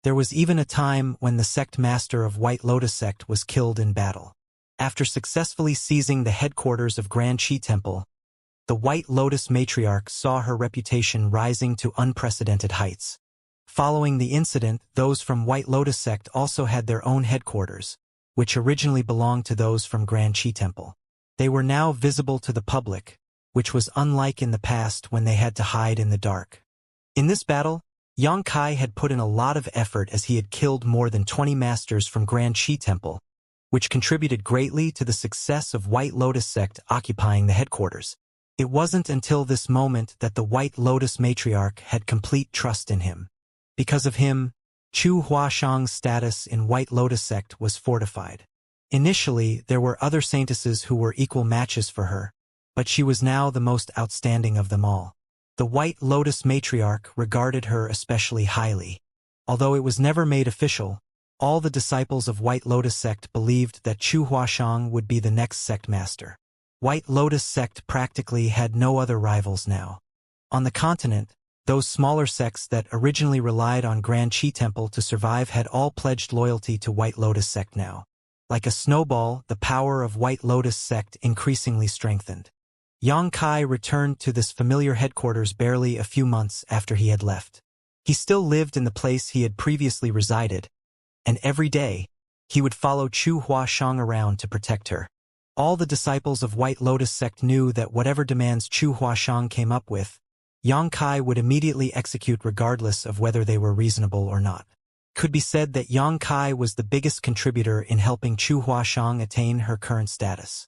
There was even a time when the sect master of White Lotus sect was killed in battle. After successfully seizing the headquarters of Grand Qi Temple, the White Lotus matriarch saw her reputation rising to unprecedented heights. Following the incident, those from White Lotus sect also had their own headquarters, which originally belonged to those from Grand Qi Temple. They were now visible to the public, which was unlike in the past when they had to hide in the dark. In this battle, Xianxia had put in a lot of effort as he had killed more than 20 masters from Grand Qi Temple, which contributed greatly to the success of White Lotus sect occupying the headquarters. It wasn't until this moment that the White Lotus matriarch had complete trust in him. Because of him, Chu Huashang's status in White Lotus sect was fortified. Initially, there were other saintesses who were equal matches for her, but she was now the most outstanding of them all. The White Lotus matriarch regarded her especially highly. Although it was never made official, all the disciples of White Lotus sect believed that Chu Huashang would be the next sect master. White Lotus sect practically had no other rivals now. On the continent, those smaller sects that originally relied on Grand Qi Temple to survive had all pledged loyalty to White Lotus sect now. Like a snowball, the power of White Lotus sect increasingly strengthened. Yang Kai returned to this familiar headquarters barely a few months after he had left. He still lived in the place he had previously resided, and every day, he would follow Chu Huashang around to protect her. All the disciples of White Lotus sect knew that whatever demands Chu Huashang came up with, Yang Kai would immediately execute regardless of whether they were reasonable or not. Could be said that Yang Kai was the biggest contributor in helping Chu Huashang attain her current status.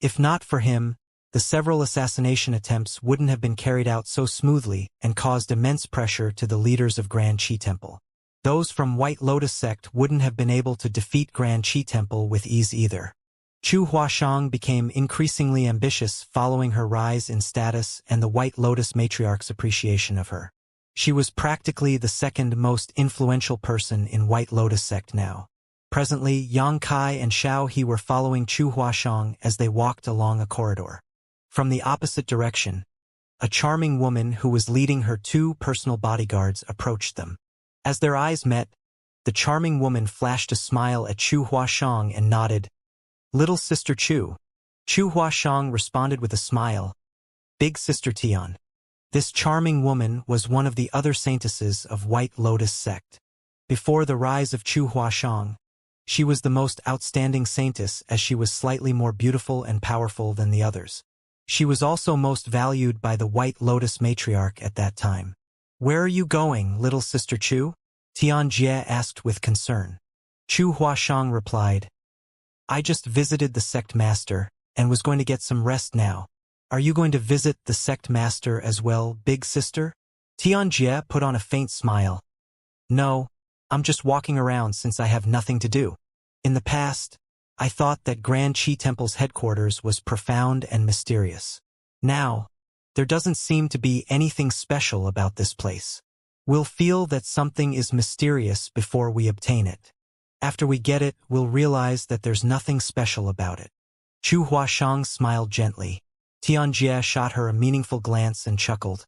If not for him, the several assassination attempts wouldn't have been carried out so smoothly and caused immense pressure to the leaders of Grand Qi Temple. Those from White Lotus sect wouldn't have been able to defeat Grand Qi Temple with ease either. Chu Huashang became increasingly ambitious following her rise in status and the White Lotus matriarch's appreciation of her. She was practically the second most influential person in White Lotus sect now. Presently, Yang Kai and Xiao He were following Chu Huashang as they walked along a corridor. From the opposite direction, a charming woman who was leading her two personal bodyguards approached them. As their eyes met, the charming woman flashed a smile at Chu Huashang and nodded, "Little Sister Chu." Chu Huashang responded with a smile, "Big Sister Tian." This charming woman was one of the other saintesses of White Lotus sect. Before the rise of Chu Huashang, she was the most outstanding saintess as she was slightly more beautiful and powerful than the others. She was also most valued by the White Lotus matriarch at that time. "Where are you going, little Sister Chu?" Tian Jie asked with concern. Chu Huashang replied, "I just visited the sect master and was going to get some rest now. Are you going to visit the sect master as well, big sister?" Tian Jie put on a faint smile. "No, I'm just walking around since I have nothing to do. In the past, I thought that Grand Qi Temple's headquarters was profound and mysterious. Now, there doesn't seem to be anything special about this place. We'll feel that something is mysterious before we obtain it. After we get it, we'll realize that there's nothing special about it." Chu Huashang smiled gently. Tian Jie shot her a meaningful glance and chuckled.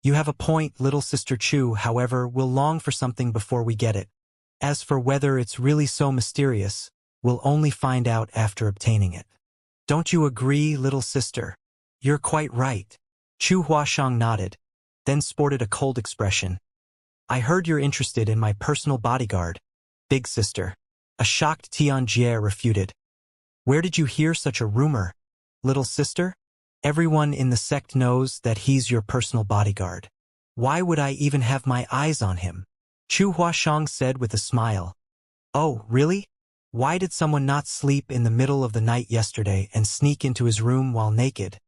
"You have a point, little Sister Chu, however, we'll long for something before we get it. As for whether it's really so mysterious, we'll only find out after obtaining it. Don't you agree, little sister?" "You're quite right." Chu Huashang nodded, then sported a cold expression. "I heard you're interested in my personal bodyguard, big sister." A shocked Tian Jie refuted. "Where did you hear such a rumor, little sister? Everyone in the sect knows that he's your personal bodyguard. Why would I even have my eyes on him?" Chu Huashang said with a smile. "Oh, really? Why did someone not sleep in the middle of the night yesterday and sneak into his room while naked?"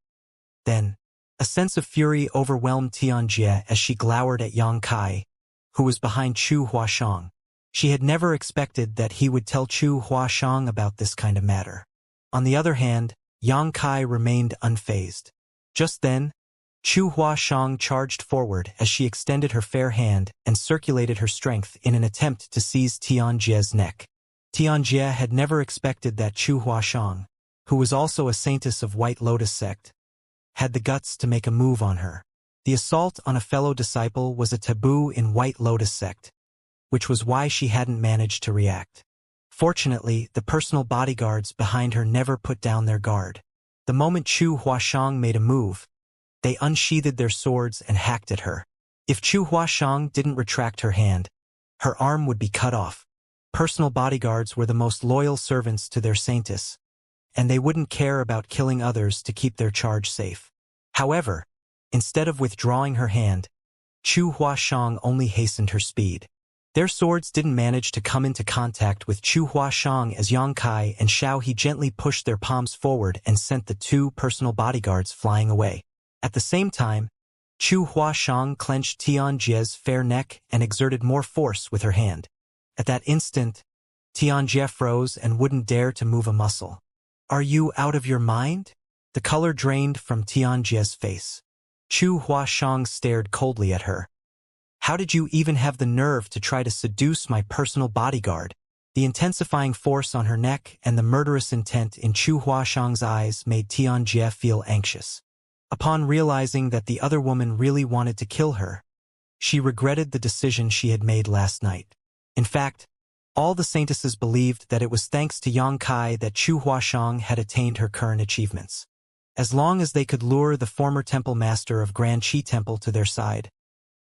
Then, a sense of fury overwhelmed Tian Jie as she glowered at Yang Kai, who was behind Chu Huashang. She had never expected that he would tell Chu Huashang about this kind of matter. On the other hand, Yang Kai remained unfazed. Just then, Chu Huashang charged forward as she extended her fair hand and circulated her strength in an attempt to seize Tian Jie's neck. Tian Jie had never expected that Chu Huashang, who was also a saintess of White Lotus sect, had the guts to make a move on her. The assault on a fellow disciple was a taboo in White Lotus sect, which was why she hadn't managed to react. Fortunately, the personal bodyguards behind her never put down their guard. The moment Chu Huashang made a move, they unsheathed their swords and hacked at her. If Chu Huashang didn't retract her hand, her arm would be cut off. Personal bodyguards were the most loyal servants to their saintess, and they wouldn't care about killing others to keep their charge safe. However, instead of withdrawing her hand, Chu Huashang only hastened her speed. Their swords didn't manage to come into contact with Chu Huashang as Yang Kai and Xiao He gently pushed their palms forward and sent the two personal bodyguards flying away. At the same time, Chu Huashang clenched Tianjie's fair neck and exerted more force with her hand. At that instant, Tianjie froze and wouldn't dare to move a muscle. "Are you out of your mind?" The color drained from Tianjie's face. Chu Huashang stared coldly at her. "How did you even have the nerve to try to seduce my personal bodyguard?" The intensifying force on her neck and the murderous intent in Chu Huashang's eyes made Tianjie feel anxious. Upon realizing that the other woman really wanted to kill her, she regretted the decision she had made last night. In fact, all the saintesses believed that it was thanks to Yang Kai that Chu Huashang had attained her current achievements. As long as they could lure the former temple master of Grand Qi Temple to their side,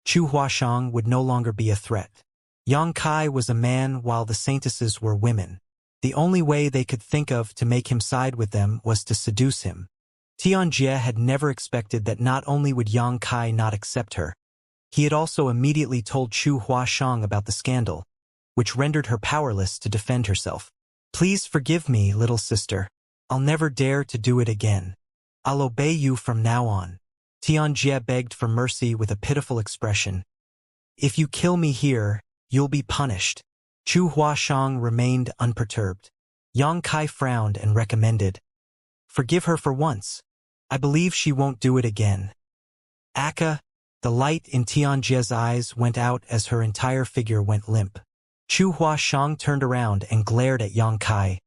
Chu Huashang would no longer be a threat. Yang Kai was a man while the saintesses were women. The only way they could think of to make him side with them was to seduce him. Tianjie had never expected that not only would Yang Kai not accept her, he had also immediately told Chu Huashang about the scandal, which rendered her powerless to defend herself. "Please forgive me, little sister. I'll never dare to do it again. I'll obey you from now on." Tianjie begged for mercy with a pitiful expression. "If you kill me here, you'll be punished." Chu Huashang remained unperturbed. Yang Kai frowned and recommended, "Forgive her for once. I believe she won't do it again." "Aka," the light in Tianjie's eyes went out as her entire figure went limp. Chu Huashang turned around and glared at Yang Kai.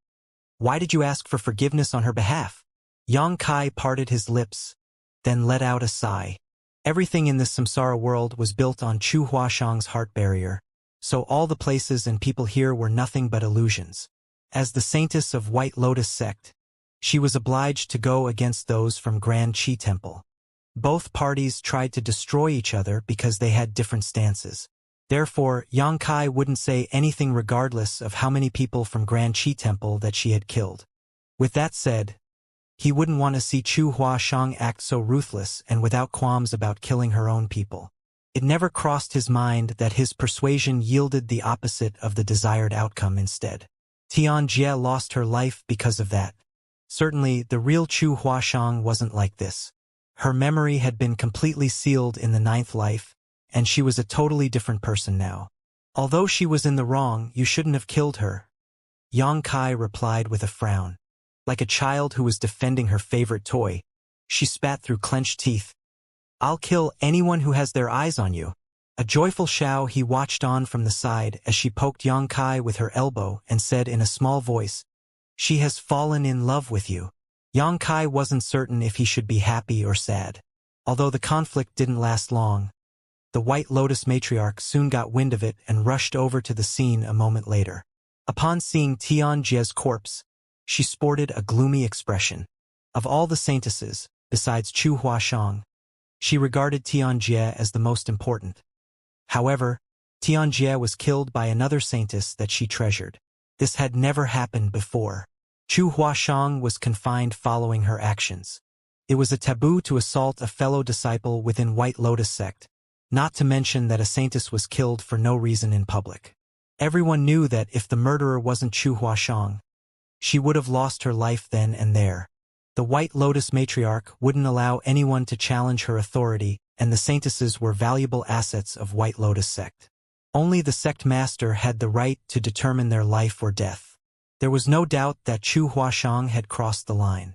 "Why did you ask for forgiveness on her behalf?" Yang Kai parted his lips, then let out a sigh. Everything in this samsara world was built on Chu Huashang's heart barrier, so all the places and people here were nothing but illusions. As the saintess of White Lotus sect, she was obliged to go against those from Grand Qi Temple. Both parties tried to destroy each other because they had different stances. Therefore, Yang Kai wouldn't say anything regardless of how many people from Grand Qi Temple that she had killed. With that said, he wouldn't want to see Chu Huashang act so ruthless and without qualms about killing her own people. It never crossed his mind that his persuasion yielded the opposite of the desired outcome instead. Tianjie lost her life because of that. Certainly, the real Chu Huashang wasn't like this. Her memory had been completely sealed in the ninth life, and she was a totally different person now. "Although she was in the wrong, you shouldn't have killed her," Yang Kai replied with a frown. Like a child who was defending her favorite toy, she spat through clenched teeth. "I'll kill anyone who has their eyes on you." A joyful Xiao He watched on from the side as she poked Yang Kai with her elbow and said in a small voice, "She has fallen in love with you." Yang Kai wasn't certain if he should be happy or sad. Although the conflict didn't last long, the White Lotus matriarch soon got wind of it and rushed over to the scene a moment later. Upon seeing Tianjie's corpse, she sported a gloomy expression. Of all the saintesses, besides Chu Huashang, she regarded Tianjie as the most important. However, Tianjie was killed by another saintess that she treasured. This had never happened before. Chu Huashang was confined following her actions. It was a taboo to assault a fellow disciple within White Lotus sect, not to mention that a saintess was killed for no reason in public. Everyone knew that if the murderer wasn't Chu Huashang, she would have lost her life then and there. The White Lotus matriarch wouldn't allow anyone to challenge her authority, and the saintesses were valuable assets of White Lotus sect. Only the sect master had the right to determine their life or death. There was no doubt that Chu Huashang had crossed the line.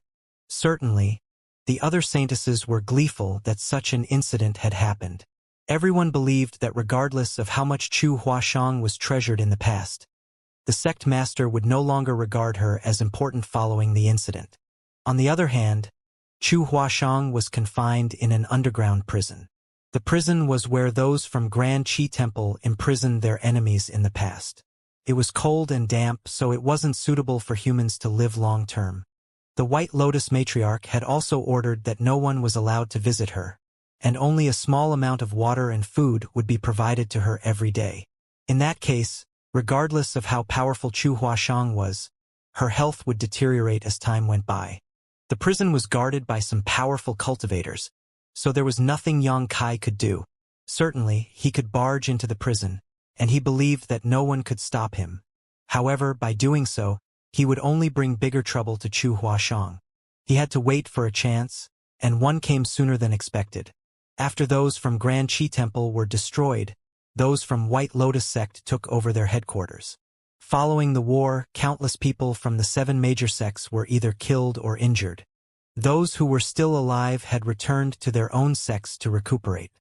Certainly, the other saintesses were gleeful that such an incident had happened. Everyone believed that regardless of how much Chu Huashang was treasured in the past, the sect master would no longer regard her as important following the incident. On the other hand, Chu Huashang was confined in an underground prison. The prison was where those from Grand Qi Temple imprisoned their enemies in the past. It was cold and damp, so it wasn't suitable for humans to live long term. The White Lotus matriarch had also ordered that no one was allowed to visit her, and only a small amount of water and food would be provided to her every day. In that case, regardless of how powerful Chu Huashang was, her health would deteriorate as time went by. The prison was guarded by some powerful cultivators, so there was nothing Yang Kai could do. Certainly, he could barge into the prison, and he believed that no one could stop him. However, by doing so, he would only bring bigger trouble to Chu Huashang. He had to wait for a chance, and one came sooner than expected. After those from Grand Qi Temple were destroyed, those from White Lotus sect took over their headquarters. Following the war, countless people from the 7 major sects were either killed or injured. Those who were still alive had returned to their own sects to recuperate.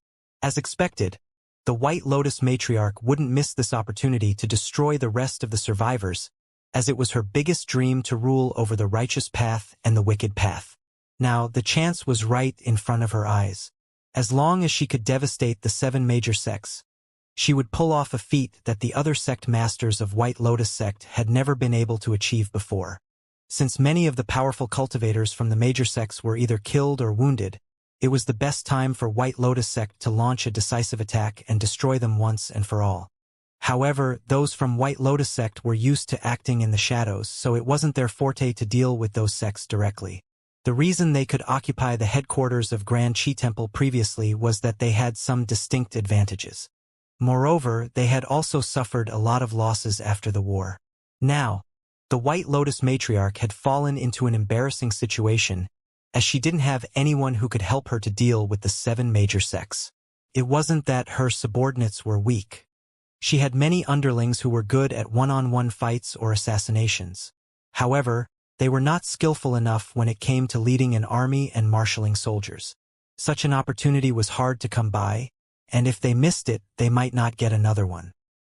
As expected, the White Lotus matriarch wouldn't miss this opportunity to destroy the rest of the survivors, as it was her biggest dream to rule over the righteous path and the wicked path. Now, the chance was right in front of her eyes. As long as she could devastate the 7 major sects, she would pull off a feat that the other sect masters of White Lotus sect had never been able to achieve before. Since many of the powerful cultivators from the major sects were either killed or wounded, it was the best time for White Lotus sect to launch a decisive attack and destroy them once and for all. However, those from White Lotus sect were used to acting in the shadows, so it wasn't their forte to deal with those sects directly. The reason they could occupy the headquarters of Grand Qi Temple previously was that they had some distinct advantages. Moreover, they had also suffered a lot of losses after the war. Now, the White Lotus matriarch had fallen into an embarrassing situation, as she didn't have anyone who could help her to deal with the 7 major sects. It wasn't that her subordinates were weak. She had many underlings who were good at one-on-one fights or assassinations. However, they were not skillful enough when it came to leading an army and marshalling soldiers. Such an opportunity was hard to come by, and if they missed it, they might not get another one.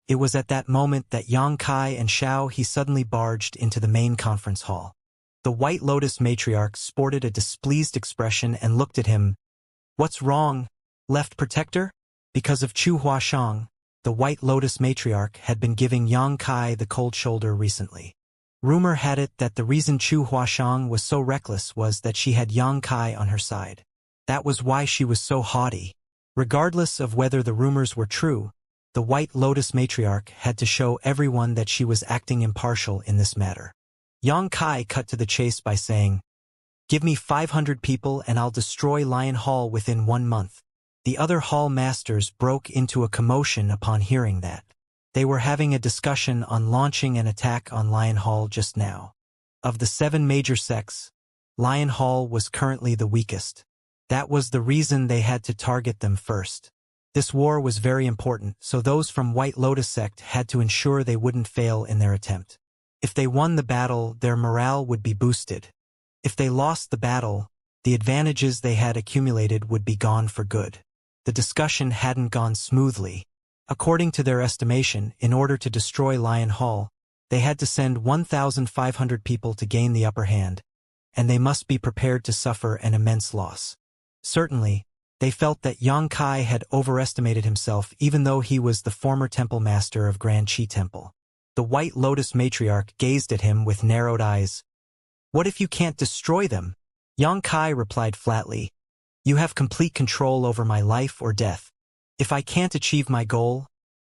It was at that moment that Yang Kai and Xiao He suddenly barged into the main conference hall. The White Lotus matriarch sported a displeased expression and looked at him. "What's wrong, left protector?" Because of Chu Huashang, the White Lotus matriarch had been giving Yang Kai the cold shoulder recently. Rumor had it that the reason Chu Huashang was so reckless was that she had Yang Kai on her side. That was why she was so haughty. Regardless of whether the rumors were true, the White Lotus matriarch had to show everyone that she was acting impartial in this matter. Yang Kai cut to the chase by saying, "Give me 500 people and I'll destroy Lion Hall within 1 month." The other hall masters broke into a commotion upon hearing that. They were having a discussion on launching an attack on Lion Hall just now. Of the 7 major sects, Lion Hall was currently the weakest. That was the reason they had to target them first. This war was very important, so those from White Lotus sect had to ensure they wouldn't fail in their attempt. If they won the battle, their morale would be boosted. If they lost the battle, the advantages they had accumulated would be gone for good. The discussion hadn't gone smoothly. According to their estimation, in order to destroy Lion Hall, they had to send 1,500 people to gain the upper hand, and they must be prepared to suffer an immense loss. Certainly, they felt that Yang Kai had overestimated himself even though he was the former temple master of Grand Qi Temple. The White Lotus matriarch gazed at him with narrowed eyes. "What if you can't destroy them?" Yang Kai replied flatly, "You have complete control over my life or death. If I can't achieve my goal,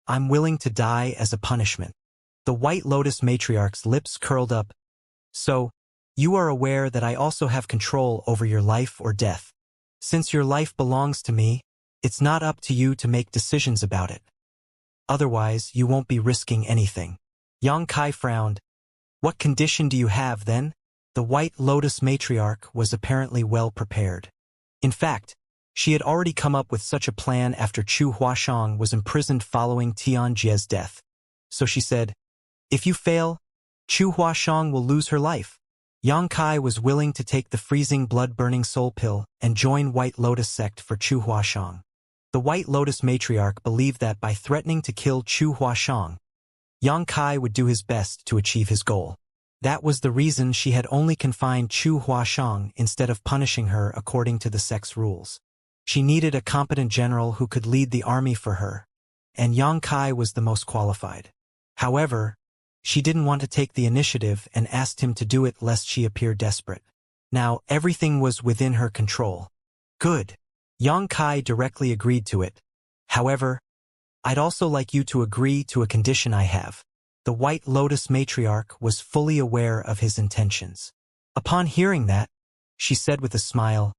I'm willing to die as a punishment." The White Lotus matriarch's lips curled up. "So, you are aware that I also have control over your life or death. Since your life belongs to me, it's not up to you to make decisions about it. Otherwise, you won't be risking anything." Yang Kai frowned. "What condition do you have, then?" The White Lotus matriarch was apparently well prepared. In fact, she had already come up with such a plan after Chu Huashang was imprisoned following Tian Jie's death. So she said, "If you fail, Chu Huashang will lose her life." Yang Kai was willing to take the freezing blood-burning soul pill and join White Lotus sect for Chu Huashang. The White Lotus matriarch believed that by threatening to kill Chu Huashang, Yang Kai would do his best to achieve his goal. That was the reason she had only confined Chu Huashang instead of punishing her according to the sect's rules. She needed a competent general who could lead the army for her, and Yang Kai was the most qualified. However, she didn't want to take the initiative and asked him to do it lest she appear desperate. Now, everything was within her control. Good. Yang Kai directly agreed to it. "However, I'd also like you to agree to a condition I have." The White Lotus matriarch was fully aware of his intentions. Upon hearing that, she said with a smile,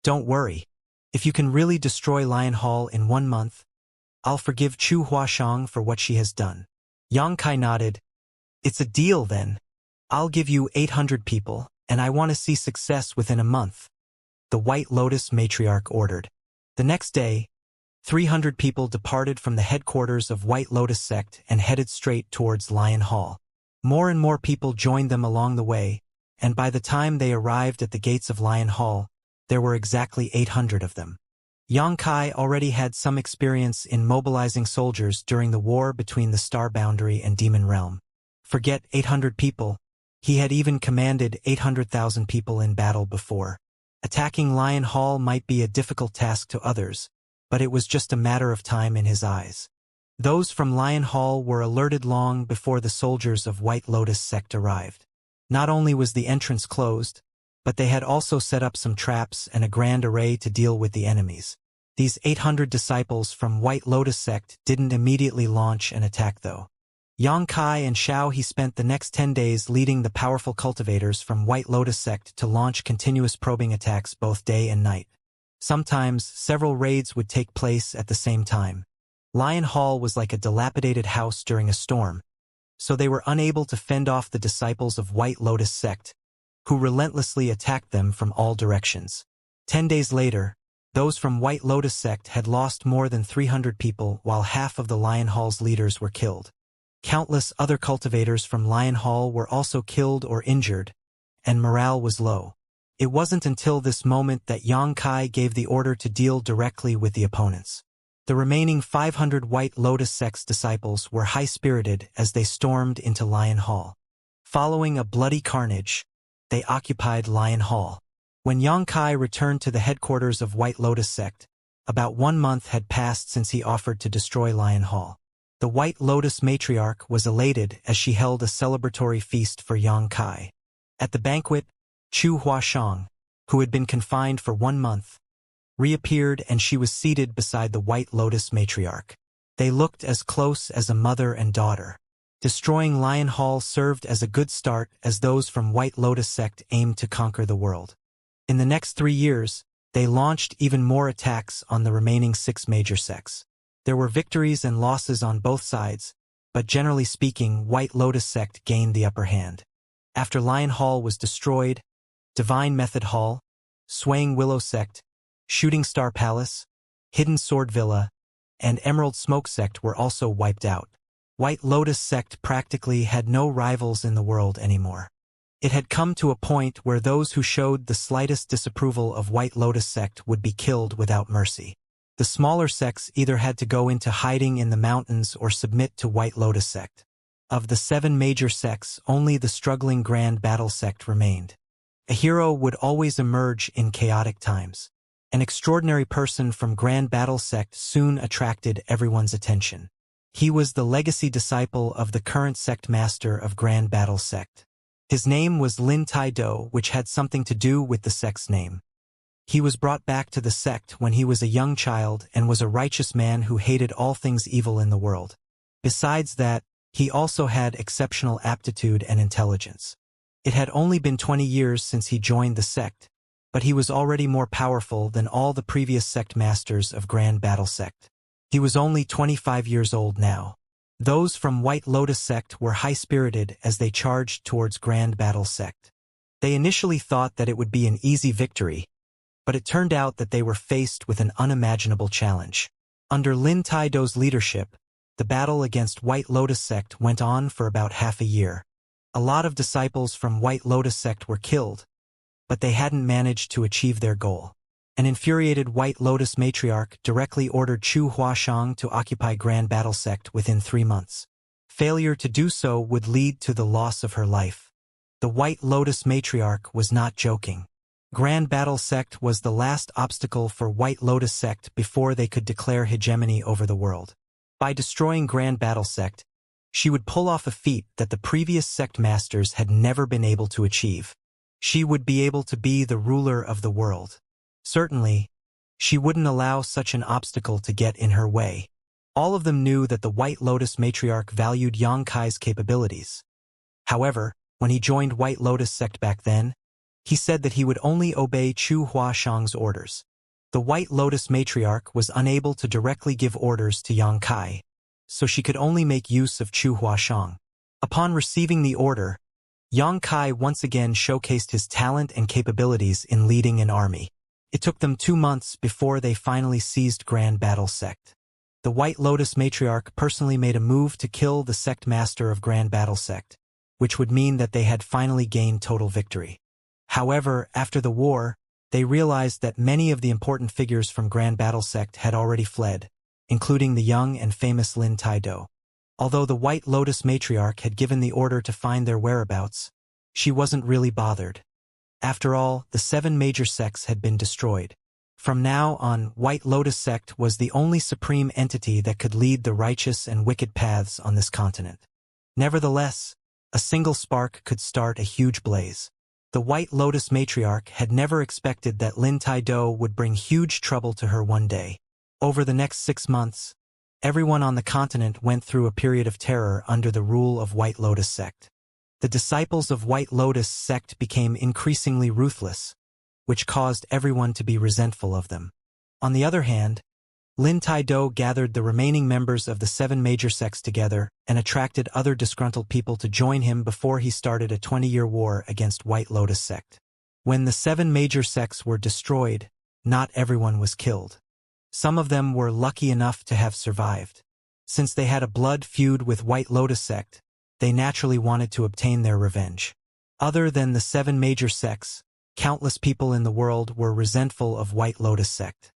"Don't worry. If you can really destroy Lion Hall in 1 month, I'll forgive Chu Huashang for what she has done. Yang Kai nodded. It's a deal then. I'll give you 800 people, and I want to see success within a month. The White Lotus matriarch ordered. The next day, 300 people departed from the headquarters of White Lotus sect and headed straight towards Lion Hall. More and more people joined them along the way, and by the time they arrived at the gates of Lion Hall, there were exactly 800 of them. Yang Kai already had some experience in mobilizing soldiers during the war between the Star Boundary and Demon Realm. Forget 800 people, he had even commanded 800,000 people in battle before. Attacking Lion Hall might be a difficult task to others, but it was just a matter of time in his eyes. Those from Lion Hall were alerted long before the soldiers of White Lotus sect arrived. Not only was the entrance closed, but they had also set up some traps and a grand array to deal with the enemies. These 800 disciples from White Lotus sect didn't immediately launch an attack though. Yang Kai and Xiao He spent the next 10 days leading the powerful cultivators from White Lotus sect to launch continuous probing attacks both day and night. Sometimes, several raids would take place at the same time. Lion Hall was like a dilapidated house during a storm, so they were unable to fend off the disciples of White Lotus sect, who relentlessly attacked them from all directions. 10 days later, those from White Lotus sect had lost more than 300 people while half of the Lion Hall's leaders were killed. Countless other cultivators from Lion Hall were also killed or injured, and morale was low. It wasn't until this moment that Yang Kai gave the order to deal directly with the opponents. The remaining 500 White Lotus sect disciples were high-spirited as they stormed into Lion Hall. Following a bloody carnage, they occupied Lion Hall. When Yang Kai returned to the headquarters of White Lotus sect, about 1 month had passed since he offered to destroy Lion Hall. The White Lotus matriarch was elated as she held a celebratory feast for Yang Kai. At the banquet, Chu Huashang, who had been confined for 1 month, reappeared and she was seated beside the White Lotus matriarch. They looked as close as a mother and daughter. Destroying Lion Hall served as a good start as those from White Lotus sect aimed to conquer the world. In the next 3 years, they launched even more attacks on the remaining 6 major sects. There were victories and losses on both sides, but generally speaking, White Lotus sect gained the upper hand. After Lion Hall was destroyed, Divine Method Hall, Swaying Willow sect, Shooting Star Palace, Hidden Sword Villa, and Emerald Smoke sect were also wiped out. White Lotus sect practically had no rivals in the world anymore. It had come to a point where those who showed the slightest disapproval of White Lotus sect would be killed without mercy. The smaller sects either had to go into hiding in the mountains or submit to White Lotus sect. Of the 7 major sects, only the struggling Grand Battle sect remained. A hero would always emerge in chaotic times. An extraordinary person from Grand Battle sect soon attracted everyone's attention. He was the legacy disciple of the current sect master of Grand Battle sect. His name was Lin Tai Do, which had something to do with the sect's name. He was brought back to the sect when he was a young child and was a righteous man who hated all things evil in the world. Besides that, he also had exceptional aptitude and intelligence. It had only been 20 years since he joined the sect, but he was already more powerful than all the previous sect masters of Grand Battle sect. He was only 25 years old now. Those from White Lotus sect were high-spirited as they charged towards Grand Battle sect. They initially thought that it would be an easy victory, but it turned out that they were faced with an unimaginable challenge. Under Lin Tai Do's leadership, the battle against White Lotus sect went on for about half a year. A lot of disciples from White Lotus sect were killed, but they hadn't managed to achieve their goal. An infuriated White Lotus matriarch directly ordered Chu Huashang to occupy Grand Battle sect within 3 months. Failure to do so would lead to the loss of her life. The White Lotus matriarch was not joking. Grand Battle sect was the last obstacle for White Lotus sect before they could declare hegemony over the world. By destroying Grand Battle sect, she would pull off a feat that the previous sect masters had never been able to achieve. She would be able to be the ruler of the world. Certainly, she wouldn't allow such an obstacle to get in her way. All of them knew that the White Lotus matriarch valued Yang Kai's capabilities. However, when he joined White Lotus sect back then, he said that he would only obey Chu Huashang's orders. The White Lotus matriarch was unable to directly give orders to Yang Kai, so she could only make use of Chu Huashang. Upon receiving the order, Yang Kai once again showcased his talent and capabilities in leading an army. It took them 2 months before they finally seized Grand Battle Sect. The White Lotus matriarch personally made a move to kill the sect master of Grand Battle Sect, which would mean that they had finally gained total victory. However, after the war, they realized that many of the important figures from Grand Battle Sect had already fled, including the young and famous Lin Taido. Although the White Lotus matriarch had given the order to find their whereabouts, she wasn't really bothered. After all, the 7 major sects had been destroyed. From now on, White Lotus sect was the only supreme entity that could lead the righteous and wicked paths on this continent. Nevertheless, a single spark could start a huge blaze. The White Lotus matriarch had never expected that Lin Taido would bring huge trouble to her one day. Over the next 6 months, everyone on the continent went through a period of terror under the rule of White Lotus sect. The disciples of White Lotus sect became increasingly ruthless, which caused everyone to be resentful of them. On the other hand, Lin Taido gathered the remaining members of the 7 major sects together and attracted other disgruntled people to join him before he started a 20-year war against White Lotus sect. When the 7 major sects were destroyed, not everyone was killed. Some of them were lucky enough to have survived. Since they had a blood feud with White Lotus sect, they naturally wanted to obtain their revenge. Other than the 7 major sects, countless people in the world were resentful of White Lotus sect.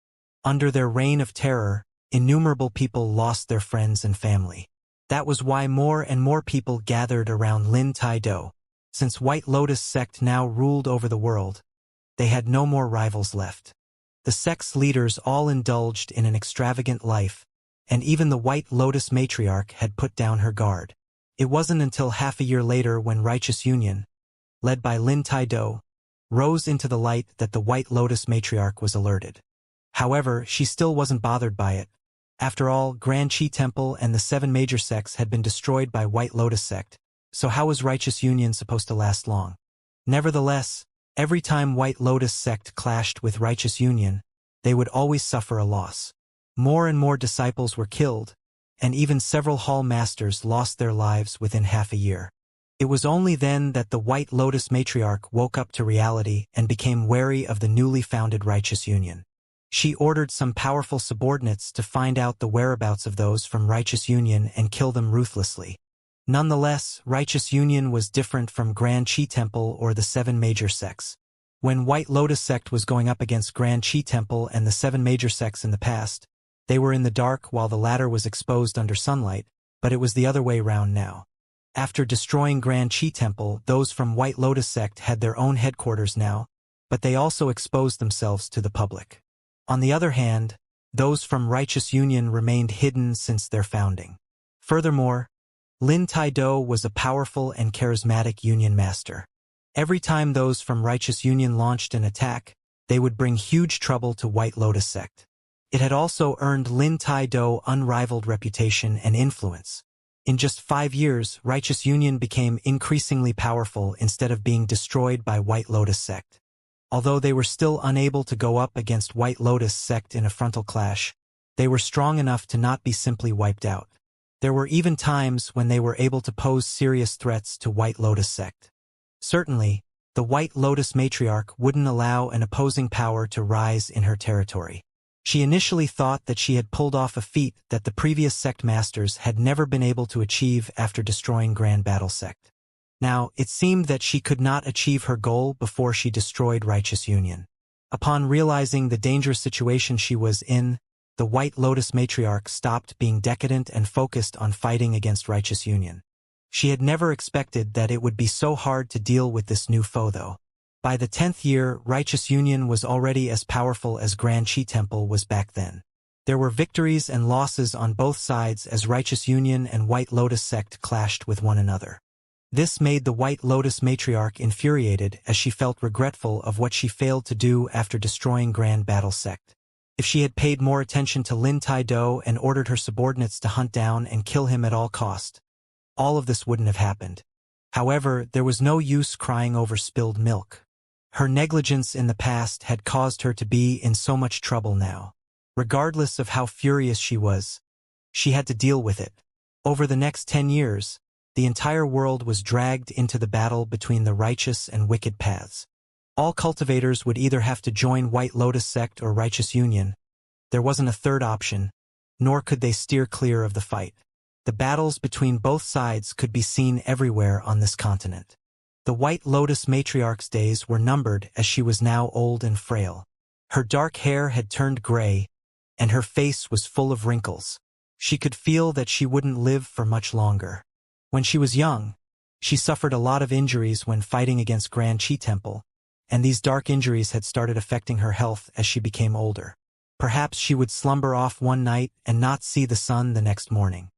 Under their reign of terror, innumerable people lost their friends and family. That was why more and more people gathered around Lin Taido. Since White Lotus sect now ruled over the world, they had no more rivals left. The sect's leaders all indulged in an extravagant life, and even the White Lotus matriarch had put down her guard. It wasn't until half a year later when Righteous Union, led by Lin Taido, rose into the light that the White Lotus matriarch was alerted. However, she still wasn't bothered by it. After all, Grand Chi Temple and the 7 major sects had been destroyed by White Lotus sect, so how was Righteous Union supposed to last long? Nevertheless, every time White Lotus sect clashed with Righteous Union, they would always suffer a loss. More and more disciples were killed, and even several hall masters lost their lives within half a year. It was only then that the White Lotus matriarch woke up to reality and became wary of the newly founded Righteous Union. She ordered some powerful subordinates to find out the whereabouts of those from Righteous Union and kill them ruthlessly. Nonetheless, Righteous Union was different from Grand Chi Temple or the 7 major sects. When White Lotus sect was going up against Grand Chi Temple and the 7 major sects in the past, they were in the dark while the latter was exposed under sunlight, but it was the other way round now. After destroying Grand Chi Temple, those from White Lotus sect had their own headquarters now, but they also exposed themselves to the public. On the other hand, those from Righteous Union remained hidden since their founding. Furthermore, Lin Taido was a powerful and charismatic Union master. Every time those from Righteous Union launched an attack, they would bring huge trouble to White Lotus sect. It had also earned Lin Taido unrivaled reputation and influence. In just 5 years, Righteous Union became increasingly powerful instead of being destroyed by White Lotus sect. Although they were still unable to go up against White Lotus sect in a frontal clash, they were strong enough to not be simply wiped out. There were even times when they were able to pose serious threats to White Lotus sect. Certainly, the White Lotus matriarch wouldn't allow an opposing power to rise in her territory. She initially thought that she had pulled off a feat that the previous sect masters had never been able to achieve after destroying Grand Battle sect. Now, it seemed that she could not achieve her goal before she destroyed Righteous Union. Upon realizing the dangerous situation she was in, the White Lotus matriarch stopped being decadent and focused on fighting against Righteous Union. She had never expected that it would be so hard to deal with this new foe though. By the 10th year, Righteous Union was already as powerful as Grand Chi Temple was back then. There were victories and losses on both sides as Righteous Union and White Lotus sect clashed with one another. This made the White Lotus matriarch infuriated as she felt regretful of what she failed to do after destroying Grand Battle sect. If she had paid more attention to Lin Taido and ordered her subordinates to hunt down and kill him at all cost, all of this wouldn't have happened. However, there was no use crying over spilled milk. Her negligence in the past had caused her to be in so much trouble now. Regardless of how furious she was, she had to deal with it. Over the next 10 years, the entire world was dragged into the battle between the righteous and wicked paths. All cultivators would either have to join White Lotus sect or Righteous Union. There wasn't a third option, nor could they steer clear of the fight. The battles between both sides could be seen everywhere on this continent. The White Lotus matriarch's days were numbered as she was now old and frail. Her dark hair had turned gray, and her face was full of wrinkles. She could feel that she wouldn't live for much longer. When she was young, she suffered a lot of injuries when fighting against Grand Chi Temple, and these dark injuries had started affecting her health as she became older. Perhaps she would slumber off one night and not see the sun the next morning.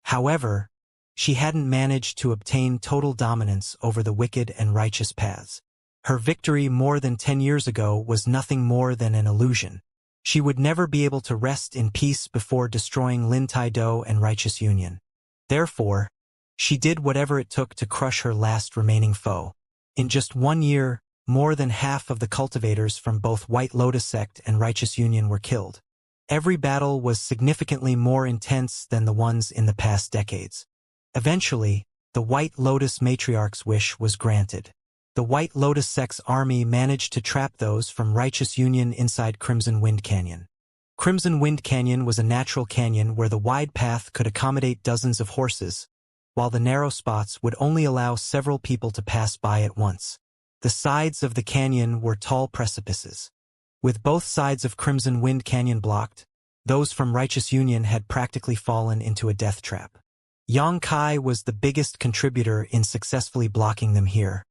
However, she hadn't managed to obtain total dominance over the wicked and righteous paths. Her victory more than 10 years ago was nothing more than an illusion. She would never be able to rest in peace before destroying Lin Tai-do and Righteous Union. Therefore, she did whatever it took to crush her last remaining foe. In just 1 year, more than half of the cultivators from both White Lotus sect and Righteous Union were killed. Every battle was significantly more intense than the ones in the past decades. Eventually, the White Lotus matriarch's wish was granted. The White Lotus sect's army managed to trap those from Righteous Union inside Crimson Wind Canyon. Crimson Wind Canyon was a natural canyon where the wide path could accommodate dozens of horses, while the narrow spots would only allow several people to pass by at once. The sides of the canyon were tall precipices. With both sides of Crimson Wind Canyon blocked, those from Righteous Union had practically fallen into a death trap. Xianxia was the biggest contributor in successfully blocking them here.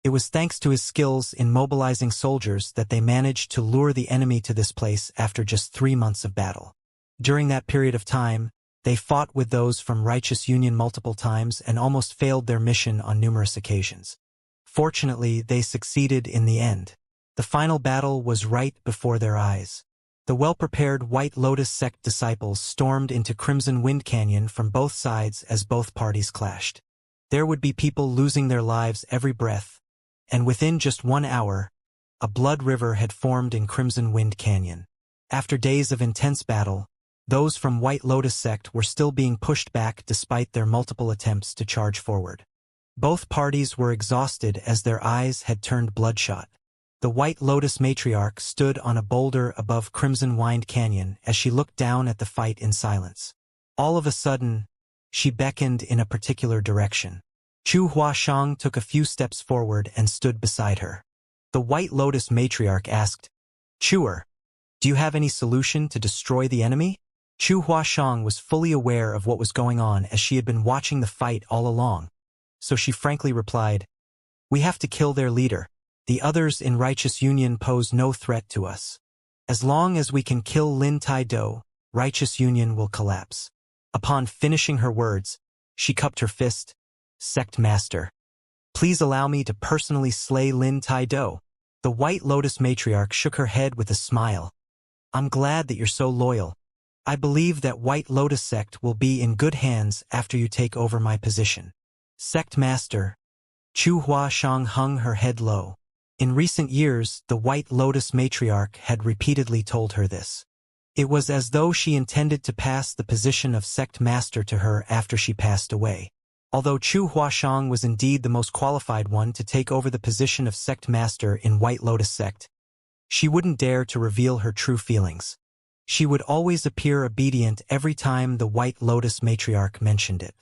It was thanks to his skills in mobilizing soldiers that they managed to lure the enemy to this place after just 3 months of battle. During that period of time, they fought with those from Righteous Union multiple times and almost failed their mission on numerous occasions. Fortunately, they succeeded in the end. The final battle was right before their eyes. The well-prepared White Lotus sect disciples stormed into Crimson Wind Canyon from both sides as both parties clashed. There would be people losing their lives every breath, and within just 1 hour, a blood river had formed in Crimson Wind Canyon. After days of intense battle, those from White Lotus sect were still being pushed back despite their multiple attempts to charge forward. Both parties were exhausted as their eyes had turned bloodshot. The White Lotus matriarch stood on a boulder above Crimson Wind Canyon as she looked down at the fight in silence. All of a sudden, she beckoned in a particular direction. Chu Huashang took a few steps forward and stood beside her. The White Lotus matriarch asked, "Chuer, do you have any solution to destroy the enemy?" Chu Huashang was fully aware of what was going on as she had been watching the fight all along, so she frankly replied, "We have to kill their leader. The others in Righteous Union pose no threat to us. As long as we can kill Lin Tai-do, Righteous Union will collapse." Upon finishing her words, she cupped her fist. "Sect Master, please allow me to personally slay Lin Tai-do." The White Lotus matriarch shook her head with a smile. "I'm glad that you're so loyal. I believe that White Lotus sect will be in good hands after you take over my position." "Sect Master." Chu Huashang hung her head low. In recent years, the White Lotus matriarch had repeatedly told her this. It was as though she intended to pass the position of sect master to her after she passed away. Although Chu Huashang was indeed the most qualified one to take over the position of sect master in White Lotus sect, she wouldn't dare to reveal her true feelings. She would always appear obedient every time the White Lotus matriarch mentioned it.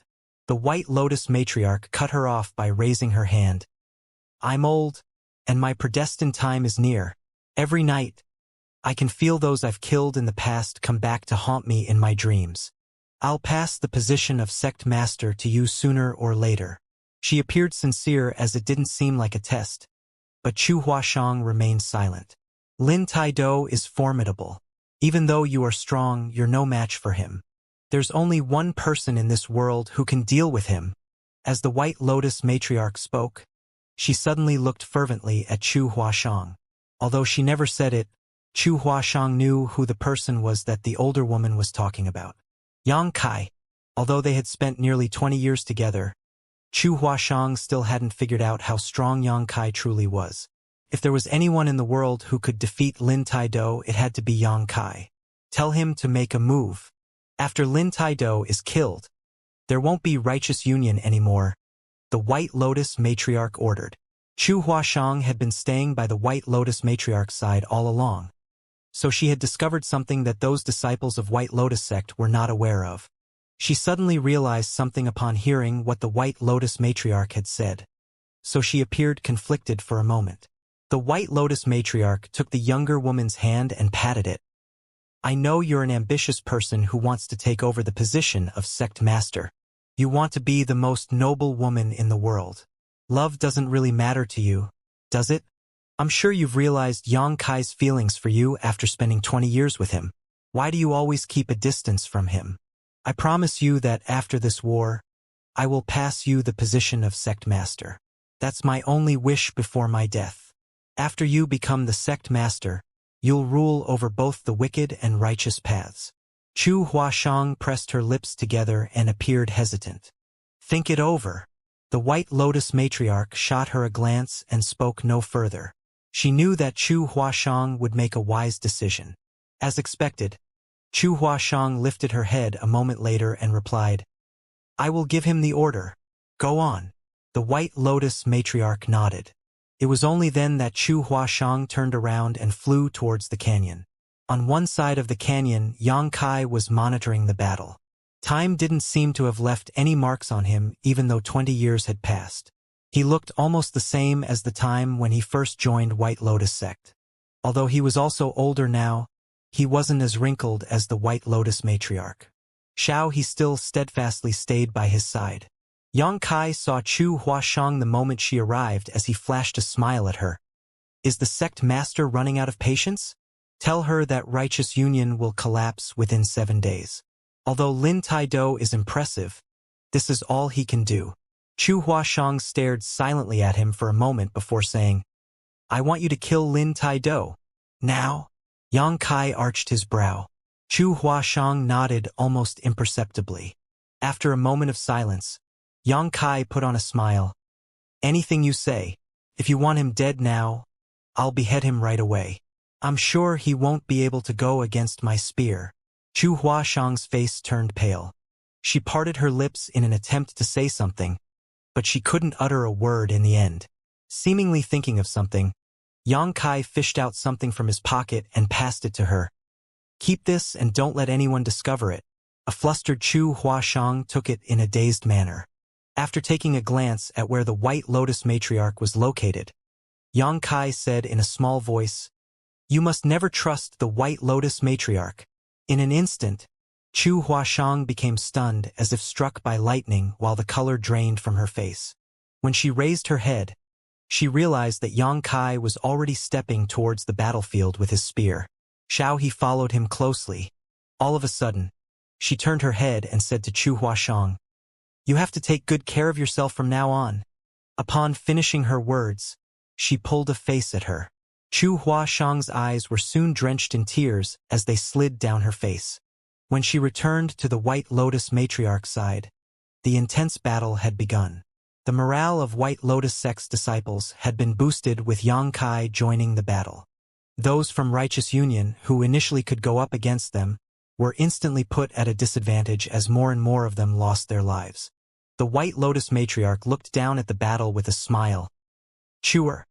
The White Lotus matriarch cut her off by raising her hand. "I'm old, and my predestined time is near. Every night, I can feel those I've killed in the past come back to haunt me in my dreams. I'll pass the position of sect master to you sooner or later." She appeared sincere as it didn't seem like a test, but Chu Huashang remained silent. "Lin Tai-do is formidable. Even though you are strong, you're no match for him. There's only one person in this world who can deal with him." As the White Lotus matriarch spoke, she suddenly looked fervently at Chu Huashang. Although she never said it, Chu Huashang knew who the person was that the older woman was talking about. Xianxia. Although they had spent nearly 20 years together, Chu Huashang still hadn't figured out how strong Xianxia truly was. If there was anyone in the world who could defeat Lin Taido, it had to be Yang Kai. Tell him to make a move. After Lin Taido is killed, there won't be righteous union anymore, the White Lotus matriarch ordered. Chu Huashang had been staying by the White Lotus matriarch's side all along, so she had discovered something that those disciples of White Lotus sect were not aware of. She suddenly realized something upon hearing what the White Lotus matriarch had said, so she appeared conflicted for a moment. The White Lotus matriarch took the younger woman's hand and patted it. I know you're an ambitious person who wants to take over the position of sect master. You want to be the most noble woman in the world. Love doesn't really matter to you, does it? I'm sure you've realized Yang Kai's feelings for you after spending 20 years with him. Why do you always keep a distance from him? I promise you that after this war, I will pass you the position of sect master. That's my only wish before my death. After you become the sect master, you'll rule over both the wicked and righteous paths. Chu Huashang pressed her lips together and appeared hesitant. Think it over. The White Lotus matriarch shot her a glance and spoke no further. She knew that Chu Huashang would make a wise decision. As expected, Chu Huashang lifted her head a moment later and replied, I will give him the order. Go on. The White Lotus matriarch nodded. It was only then that Chu Huashang turned around and flew towards the canyon. On one side of the canyon, Yang Kai was monitoring the battle. Time didn't seem to have left any marks on him even though 20 years had passed. He looked almost the same as the time when he first joined White Lotus sect. Although he was also older now, he wasn't as wrinkled as the White Lotus matriarch. Xiao he still steadfastly stayed by his side. Yang Kai saw Chu Huashang the moment she arrived as he flashed a smile at her. Is the sect master running out of patience? Tell her that righteous union will collapse within 7 days. Although Lin Taido is impressive, this is all he can do. Chu Huashang stared silently at him for a moment before saying, I want you to kill Lin Taido. Now? Yang Kai arched his brow. Chu Huashang nodded almost imperceptibly. After a moment of silence, Yang Kai put on a smile. Anything you say. If you want him dead now, I'll behead him right away. I'm sure he won't be able to go against my spear. Chu Huashang's face turned pale. She parted her lips in an attempt to say something, but she couldn't utter a word in the end. Seemingly thinking of something, Yang Kai fished out something from his pocket and passed it to her. Keep this and don't let anyone discover it. A flustered Chu Huashang took it in a dazed manner. After taking a glance at where the White Lotus matriarch was located, Yang Kai said in a small voice, You must never trust the White Lotus matriarch. In an instant, Chu Huashang became stunned as if struck by lightning while the color drained from her face. When she raised her head, she realized that Yang Kai was already stepping towards the battlefield with his spear. Xiao he followed him closely. All of a sudden, she turned her head and said to Chu Huashang, You have to take good care of yourself from now on. Upon finishing her words, she pulled a face at her. Chu Huashang's eyes were soon drenched in tears as they slid down her face. When she returned to the White Lotus matriarch's side, the intense battle had begun. The morale of White Lotus sect's disciples had been boosted with Yang Kai joining the battle. Those from Righteous Union, who initially could go up against them, were instantly put at a disadvantage as more and more of them lost their lives. The White Lotus matriarch looked down at the battle with a smile. Chuer,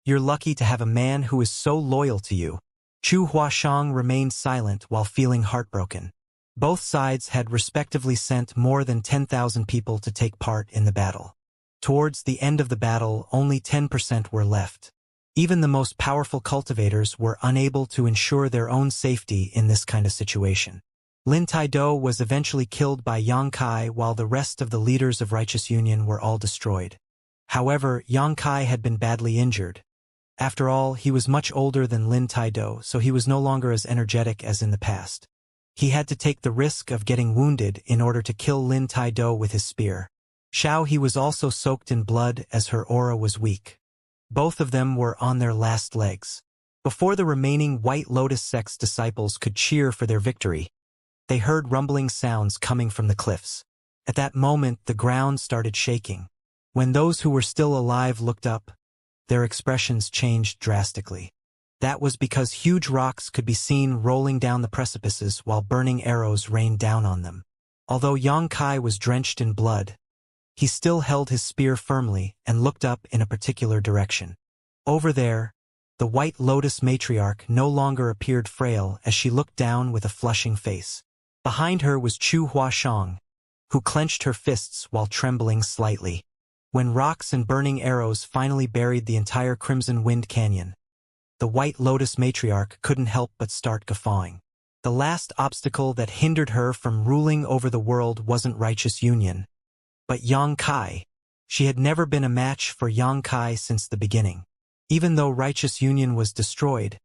you're lucky to have a man who is so loyal to you. Chu Huashang remained silent while feeling heartbroken. Both sides had respectively sent more than 10,000 people to take part in the battle. Towards the end of the battle, only 10% were left. Even the most powerful cultivators were unable to ensure their own safety in this kind of situation. Lin Taido was eventually killed by Yang Kai while the rest of the leaders of Righteous Union were all destroyed. However, Yang Kai had been badly injured. After all, he was much older than Lin Taido, so he was no longer as energetic as in the past. He had to take the risk of getting wounded in order to kill Lin Taido with his spear. Xiao he was also soaked in blood as her aura was weak. Both of them were on their last legs. Before the remaining White Lotus sect's disciples could cheer for their victory, they heard rumbling sounds coming from the cliffs. At that moment, the ground started shaking. When those who were still alive looked up, their expressions changed drastically. That was because huge rocks could be seen rolling down the precipices while burning arrows rained down on them. Although Xianxia was drenched in blood, he still held his spear firmly and looked up in a particular direction. Over there, the White Lotus matriarch no longer appeared frail as she looked down with a flushing face. Behind her was Chu Huashang, who clenched her fists while trembling slightly. When rocks and burning arrows finally buried the entire Crimson Wind Canyon, the White Lotus matriarch couldn't help but start guffawing. The last obstacle that hindered her from ruling over the world wasn't righteous union, but Xianxia. She had never been a match for Xianxia since the beginning. Even though righteous union was destroyed,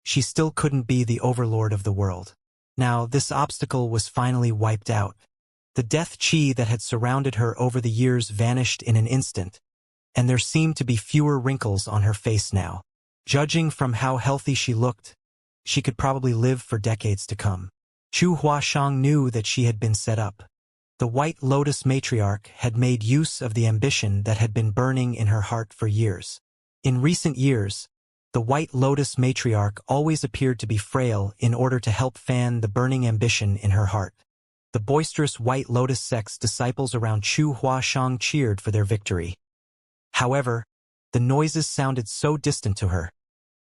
she still couldn't be the overlord of the world. Now, this obstacle was finally wiped out. The death chi that had surrounded her over the years vanished in an instant, and there seemed to be fewer wrinkles on her face now. Judging from how healthy she looked, she could probably live for decades to come. Chu Huashang knew that she had been set up. The White Lotus matriarch had made use of the ambition that had been burning in her heart for years. In recent years, the White Lotus matriarch always appeared to be frail in order to help fan the burning ambition in her heart. The boisterous White Lotus sect's disciples around Chu Huashang cheered for their victory. However, the noises sounded so distant to her,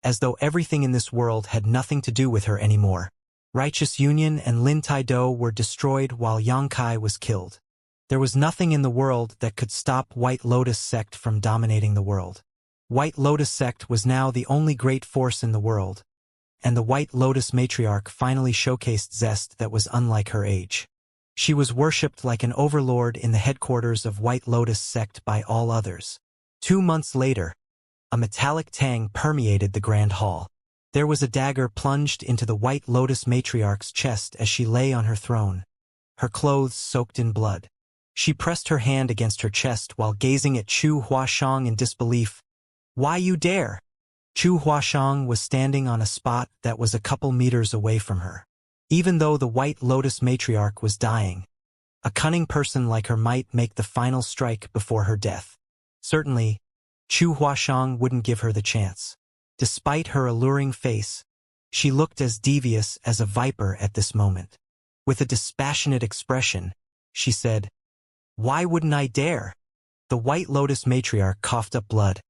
as though everything in this world had nothing to do with her anymore. Righteous Union and Lin Taido were destroyed while Xianxia was killed. There was nothing in the world that could stop White Lotus sect from dominating the world. White Lotus sect was now the only great force in the world, and the White Lotus matriarch finally showcased zest that was unlike her age. She was worshipped like an overlord in the headquarters of White Lotus sect by all others. 2 months later, a metallic tang permeated the grand hall. There was a dagger plunged into the White Lotus matriarch's chest as she lay on her throne, her clothes soaked in blood. She pressed her hand against her chest while gazing at Chu Huashang in disbelief. "Why you dare?" Chu Huashang was standing on a spot that was a couple meters away from her. Even though the White Lotus matriarch was dying, a cunning person like her might make the final strike before her death. Certainly, Chu Huashang wouldn't give her the chance. Despite her alluring face, she looked as devious as a viper at this moment. With a dispassionate expression, she said, "Why wouldn't I dare?" The White Lotus matriarch coughed up blood.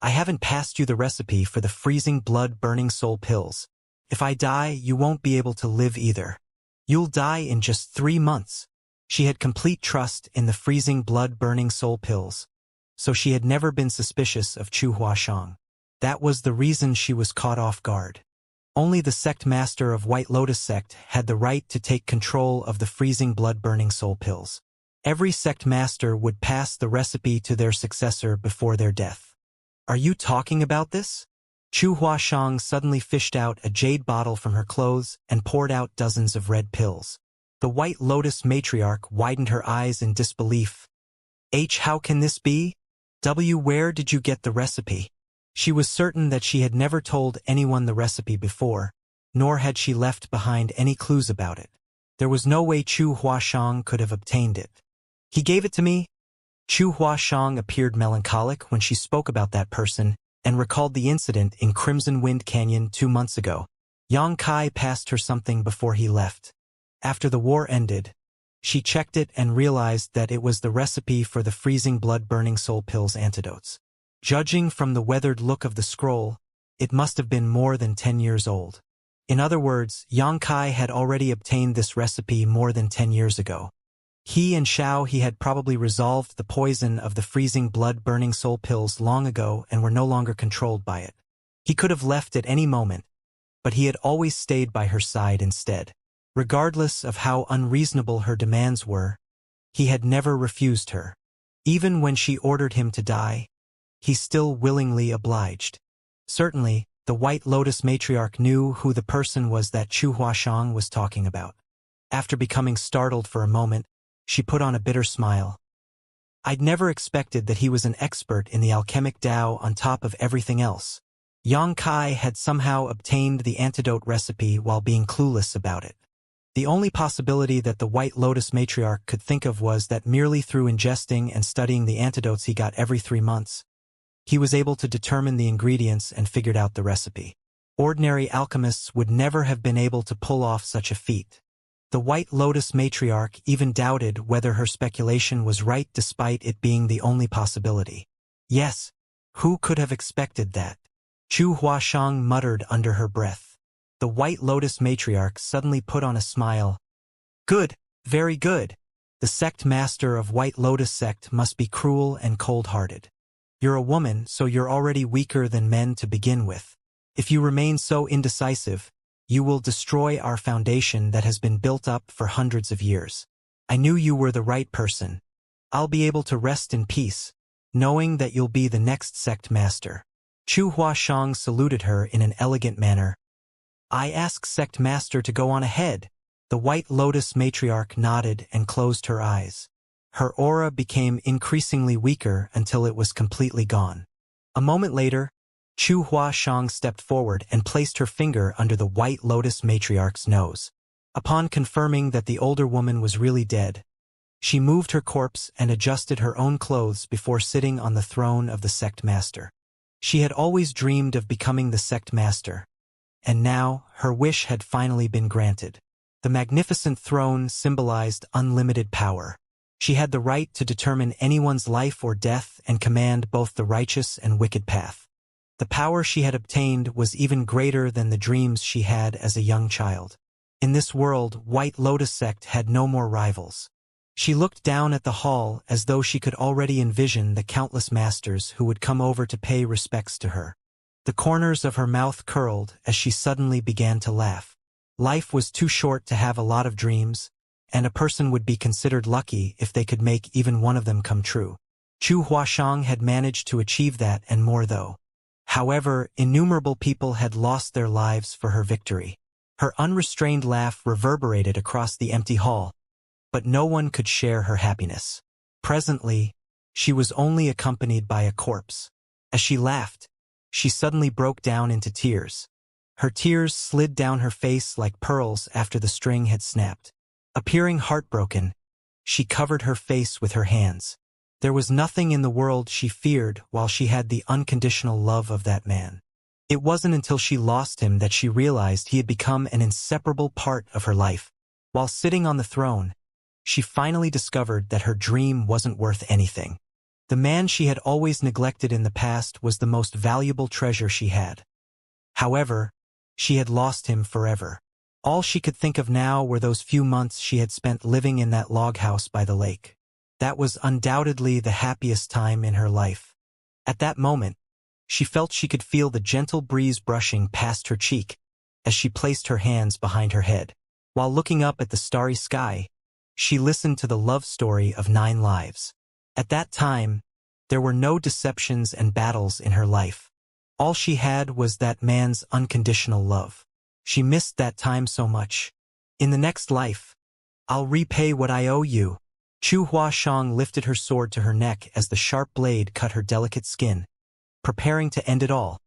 "I haven't passed you the recipe for the freezing blood-burning soul pills. If I die, you won't be able to live either. You'll die in just 3 months." She had complete trust in the freezing blood-burning soul pills, so she had never been suspicious of Chu Huashang. That was the reason she was caught off guard. Only the sect master of White Lotus sect had the right to take control of the freezing blood-burning soul pills. Every sect master would pass the recipe to their successor before their death. "Are you talking about this?" Chu Huashang suddenly fished out a jade bottle from her clothes and poured out dozens of red pills. The White Lotus matriarch widened her eyes in disbelief. How can this be? Where did you get the recipe?" She was certain that she had never told anyone the recipe before, nor had she left behind any clues about it. There was no way Chu Huashang could have obtained it. "He gave it to me." Chu Huashang appeared melancholic when she spoke about that person and recalled the incident in Crimson Wind Canyon 2 months ago. Xianxia passed her something before he left. After the war ended, she checked it and realized that it was the recipe for the freezing blood-burning soul pills antidotes. Judging from the weathered look of the scroll, it must have been more than 10 years old. In other words, Xianxia had already obtained this recipe more than 10 years ago. He had probably resolved the poison of the freezing blood-burning soul pills long ago and were no longer controlled by it. He could have left at any moment, but he had always stayed by her side instead. Regardless of how unreasonable her demands were, he had never refused her. Even when she ordered him to die, he still willingly obliged. Certainly, the White Lotus matriarch knew who the person was that Chu Huashang was talking about. After becoming startled for a moment, she put on a bitter smile. "I'd never expected that he was an expert in the alchemic Tao on top of everything else." Xianxia had somehow obtained the antidote recipe while being clueless about it. The only possibility that the White Lotus matriarch could think of was that merely through ingesting and studying the antidotes he got every 3 months, He was able to determine the ingredients and figured out the recipe. Ordinary alchemists would never have been able to pull off such a feat. The White Lotus matriarch even doubted whether her speculation was right despite it being the only possibility. Yes, who could have expected that? Chu Huashang muttered under her breath. The White Lotus matriarch suddenly put on a smile. Good, very good. The sect master of White Lotus sect must be cruel and cold-hearted. You're a woman, so you're already weaker than men to begin with. If you remain so indecisive, you will destroy our foundation that has been built up for hundreds of years. I knew you were the right person. I'll be able to rest in peace, knowing that you'll be the next sect master. Chu Huashang saluted her in an elegant manner. I ask sect master to go on ahead. The White Lotus matriarch nodded and closed her eyes. Her aura became increasingly weaker until it was completely gone. A moment later, Chu Huashang stepped forward and placed her finger under the White Lotus matriarch's nose. Upon confirming that the older woman was really dead, she moved her corpse and adjusted her own clothes before sitting on the throne of the sect master. She had always dreamed of becoming the sect master, and now her wish had finally been granted. The magnificent throne symbolized unlimited power. She had the right to determine anyone's life or death and command both the righteous and wicked path. The power she had obtained was even greater than the dreams she had as a young child. In this world, White Lotus sect had no more rivals. She looked down at the hall as though she could already envision the countless masters who would come over to pay respects to her. The corners of her mouth curled as she suddenly began to laugh. Life was too short to have a lot of dreams, and a person would be considered lucky if they could make even one of them come true. Chu Huashang had managed to achieve that and more though. However, innumerable people had lost their lives for her victory. Her unrestrained laugh reverberated across the empty hall, but no one could share her happiness. Presently, she was only accompanied by a corpse. As she laughed, she suddenly broke down into tears. Her tears slid down her face like pearls after the string had snapped. Appearing heartbroken, she covered her face with her hands. There was nothing in the world she feared while she had the unconditional love of that man. It wasn't until she lost him that she realized he had become an inseparable part of her life. While sitting on the throne, she finally discovered that her dream wasn't worth anything. The man she had always neglected in the past was the most valuable treasure she had. However, she had lost him forever. All she could think of now were those few months she had spent living in that log house by the lake. That was undoubtedly the happiest time in her life. At that moment, she felt she could feel the gentle breeze brushing past her cheek as she placed her hands behind her head. While looking up at the starry sky, she listened to the love story of 9 lives. At that time, there were no deceptions and battles in her life. All she had was that man's unconditional love. She missed that time so much. In the next life, I'll repay what I owe you. Chu Huashang lifted her sword to her neck as the sharp blade cut her delicate skin, preparing to end it all.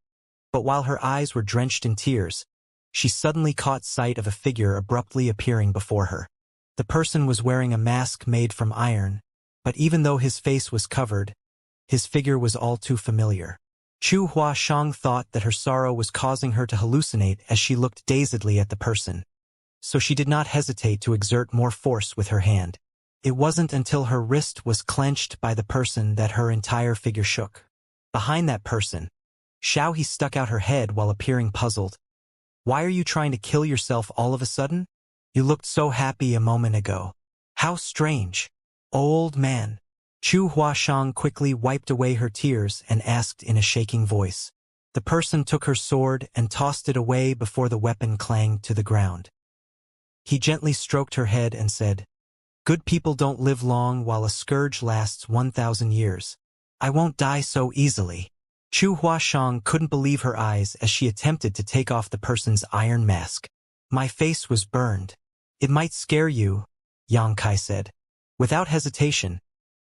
But while her eyes were drenched in tears, she suddenly caught sight of a figure abruptly appearing before her. The person was wearing a mask made from iron, but even though his face was covered, his figure was all too familiar. Chu Huashang thought that her sorrow was causing her to hallucinate as she looked dazedly at the person. So she did not hesitate to exert more force with her hand. It wasn't until her wrist was clenched by the person that her entire figure shook. Behind that person, Xiaohe stuck out her head while appearing puzzled. Why are you trying to kill yourself all of a sudden? You looked so happy a moment ago. How strange. Old man. Chu Huashang quickly wiped away her tears and asked in a shaking voice. The person took her sword and tossed it away before the weapon clanged to the ground. He gently stroked her head and said, Good people don't live long while a scourge lasts 1,000 years. I won't die so easily. Chu Huashang couldn't believe her eyes as she attempted to take off the person's iron mask. My face was burned. It might scare you, Xianxia said. Without hesitation,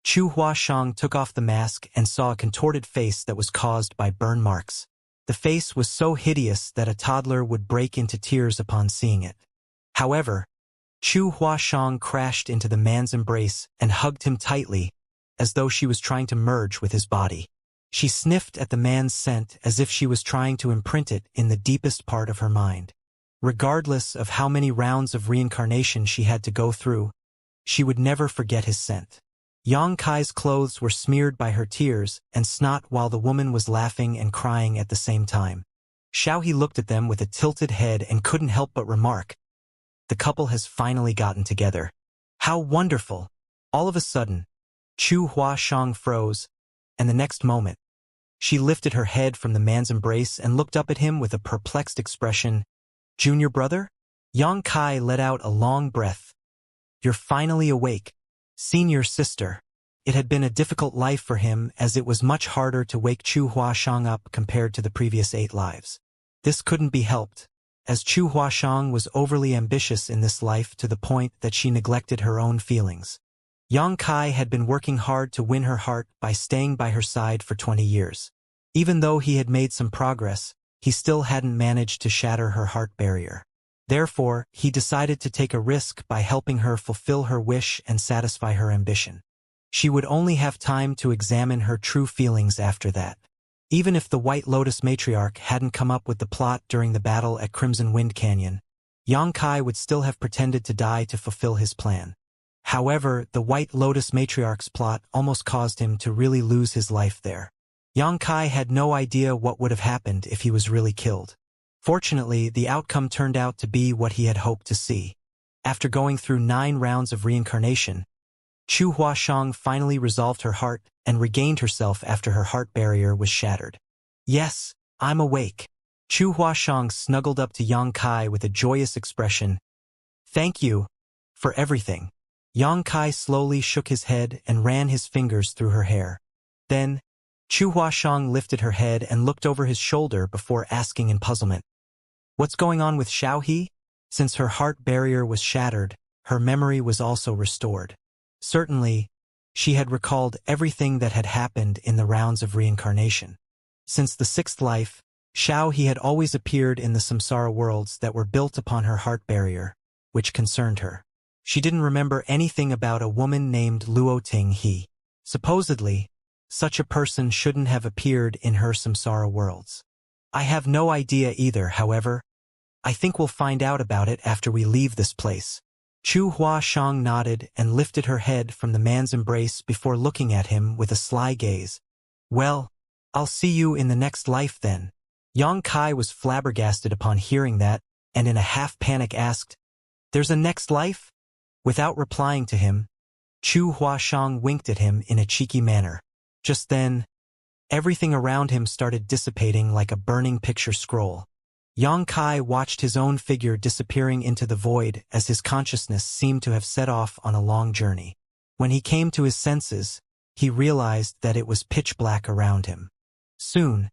Chu Huashang took off the mask and saw a contorted face that was caused by burn marks. The face was so hideous that a toddler would break into tears upon seeing it. However, Chu Huashang crashed into the man's embrace and hugged him tightly, as though she was trying to merge with his body. She sniffed at the man's scent as if she was trying to imprint it in the deepest part of her mind. Regardless of how many rounds of reincarnation she had to go through, she would never forget his scent. Yang Kai's clothes were smeared by her tears and snot while the woman was laughing and crying at the same time. Xiaohe looked at them with a tilted head and couldn't help but remark, "The couple has finally gotten together. How wonderful!" All of a sudden, Chu Huashang froze, and the next moment, she lifted her head from the man's embrace and looked up at him with a perplexed expression. "Junior brother?" Yang Kai let out a long breath. "You're finally awake, senior sister." It had been a difficult life for him, as it was much harder to wake Chu Huashang up compared to the previous 8 lives. This couldn't be helped, as Chu Huashang was overly ambitious in this life to the point that she neglected her own feelings. Yang Kai had been working hard to win her heart by staying by her side for 20 years. Even though he had made some progress, he still hadn't managed to shatter her heart barrier. Therefore, he decided to take a risk by helping her fulfill her wish and satisfy her ambition. She would only have time to examine her true feelings after that. Even if the White Lotus matriarch hadn't come up with the plot during the battle at Crimson Wind Canyon, Yang Kai would still have pretended to die to fulfill his plan. However, the White Lotus matriarch's plot almost caused him to really lose his life there. Yang Kai had no idea what would have happened if he was really killed. Fortunately, the outcome turned out to be what he had hoped to see. After going through 9 rounds of reincarnation, Chu Huashang finally resolved her heart and regained herself after her heart barrier was shattered. "Yes, I'm awake." Chu Huashang snuggled up to Yang Kai with a joyous expression. "Thank you for everything." Yang Kai slowly shook his head and ran his fingers through her hair. Then, Chu Huashang lifted her head and looked over his shoulder before asking in puzzlement, "What's going on with Xiaohe?" Since her heart barrier was shattered, her memory was also restored. Certainly, she had recalled everything that had happened in the rounds of reincarnation. Since the 6th life, Xiaohe had always appeared in the samsara worlds that were built upon her heart barrier, which concerned her. She didn't remember anything about a woman named Luo Ting He. Supposedly, such a person shouldn't have appeared in her samsara worlds. I have no idea either, however. I think we'll find out about it after we leave this place. Chu Huashang nodded and lifted her head from the man's embrace before looking at him with a sly gaze. "Well, I'll see you in the next life then." Yang Kai was flabbergasted upon hearing that, and in a half-panic asked, "There's a next life?" Without replying to him, Chu Huashang winked at him in a cheeky manner. Just then, everything around him started dissipating like a burning picture scroll. Yang Kai watched his own figure disappearing into the void as his consciousness seemed to have set off on a long journey. When he came to his senses, he realized that it was pitch black around him. Soon,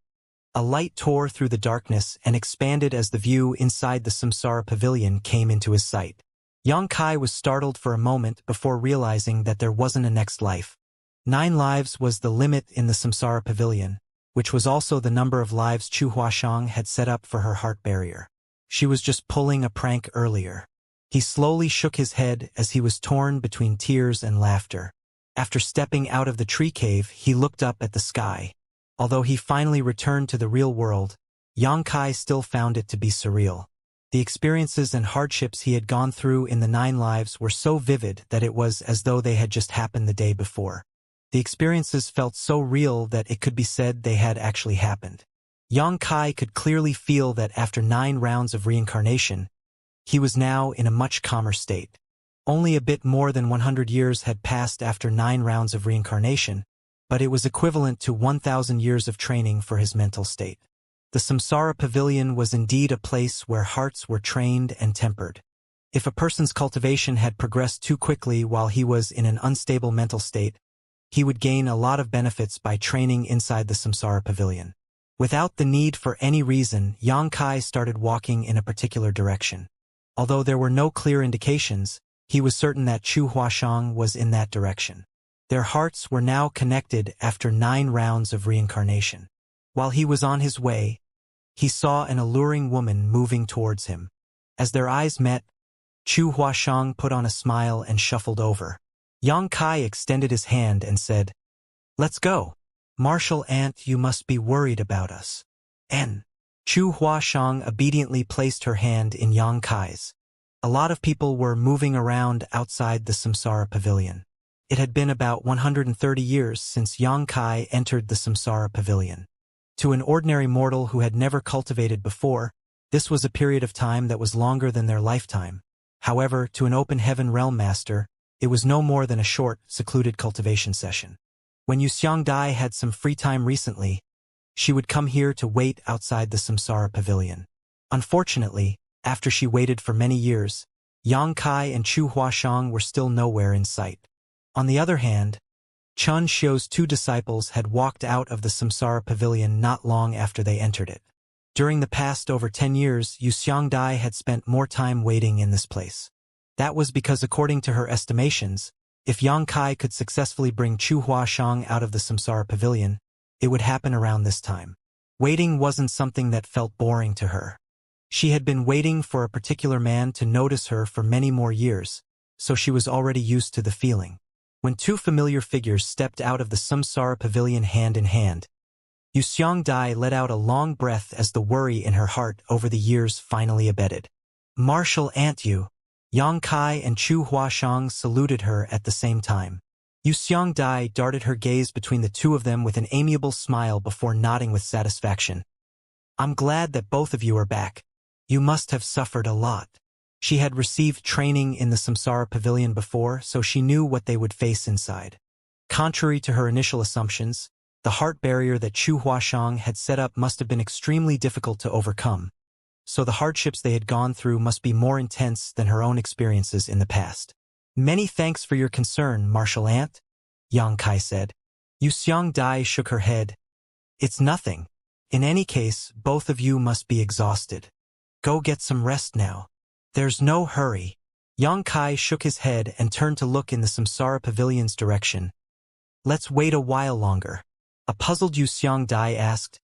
a light tore through the darkness and expanded as the view inside the samsara pavilion came into his sight. Yang Kai was startled for a moment before realizing that there wasn't a next life. 9 lives was the limit in the samsara pavilion, which was also the number of lives Chu Huashang had set up for her heart barrier. She was just pulling a prank earlier. He slowly shook his head as he was torn between tears and laughter. After stepping out of the tree cave, he looked up at the sky. Although he finally returned to the real world, Yang Kai still found it to be surreal. The experiences and hardships he had gone through in the 9 lives were so vivid that it was as though they had just happened the day before. The experiences felt so real that it could be said they had actually happened. Yang Kai could clearly feel that after 9 rounds of reincarnation, he was now in a much calmer state. Only a bit more than 100 years had passed after 9 rounds of reincarnation, but it was equivalent to 1,000 years of training for his mental state. The samsara pavilion was indeed a place where hearts were trained and tempered. If a person's cultivation had progressed too quickly while he was in an unstable mental state, he would gain a lot of benefits by training inside the samsara pavilion. Without the need for any reason, Yang Kai started walking in a particular direction. Although there were no clear indications, he was certain that Chu Huashang was in that direction. Their hearts were now connected after 9 rounds of reincarnation. While he was on his way, he saw an alluring woman moving towards him. As their eyes met, Chu Huashang put on a smile and shuffled over. Yang Kai extended his hand and said, "Let's go." Martial Ant, you must be worried about us. N. Chu Huashang obediently placed her hand in Yang Kai's. A lot of people were moving around outside the Samsara Pavilion. It had been about 130 years since Yang Kai entered the Samsara Pavilion. To an ordinary mortal who had never cultivated before, this was a period of time that was longer than their lifetime. However, to an open heaven realm master, it was no more than a short, secluded cultivation session. When Xianxia had some free time recently, she would come here to wait outside the Samsara Pavilion. Unfortunately, after she waited for many years, Yang Kai and Chu Huashang were still nowhere in sight. On the other hand, Chun Xiu's 2 disciples had walked out of the Samsara Pavilion not long after they entered it. During the past over 10 years, Xianxia had spent more time waiting in this place. That was because, according to her estimations, if Yang Kai could successfully bring Chu Huashang out of the Samsara Pavilion, it would happen around this time. Waiting wasn't something that felt boring to her. She had been waiting for a particular man to notice her for many more years, so she was already used to the feeling. When 2 familiar figures stepped out of the Samsara Pavilion hand in hand, Xianxia let out a long breath as the worry in her heart over the years finally abated. Martial Ant, you. Yang Kai and Chu Huashang saluted her at the same time. Xianxia darted her gaze between the 2 of them with an amiable smile before nodding with satisfaction. I'm glad that both of you are back. You must have suffered a lot. She had received training in the Samsara Pavilion before, so she knew what they would face inside. Contrary to her initial assumptions, the heart barrier that Chu Huashang had set up must have been extremely difficult to overcome, so the hardships they had gone through must be more intense than her own experiences in the past. Many thanks for your concern, Martial Ant, Yang Kai said. Xianxia shook her head. It's nothing. In any case, both of you must be exhausted. Go get some rest now. There's no hurry. Yang Kai shook his head and turned to look in the Samsara Pavilion's direction. Let's wait a while longer. A puzzled Xianxia asked,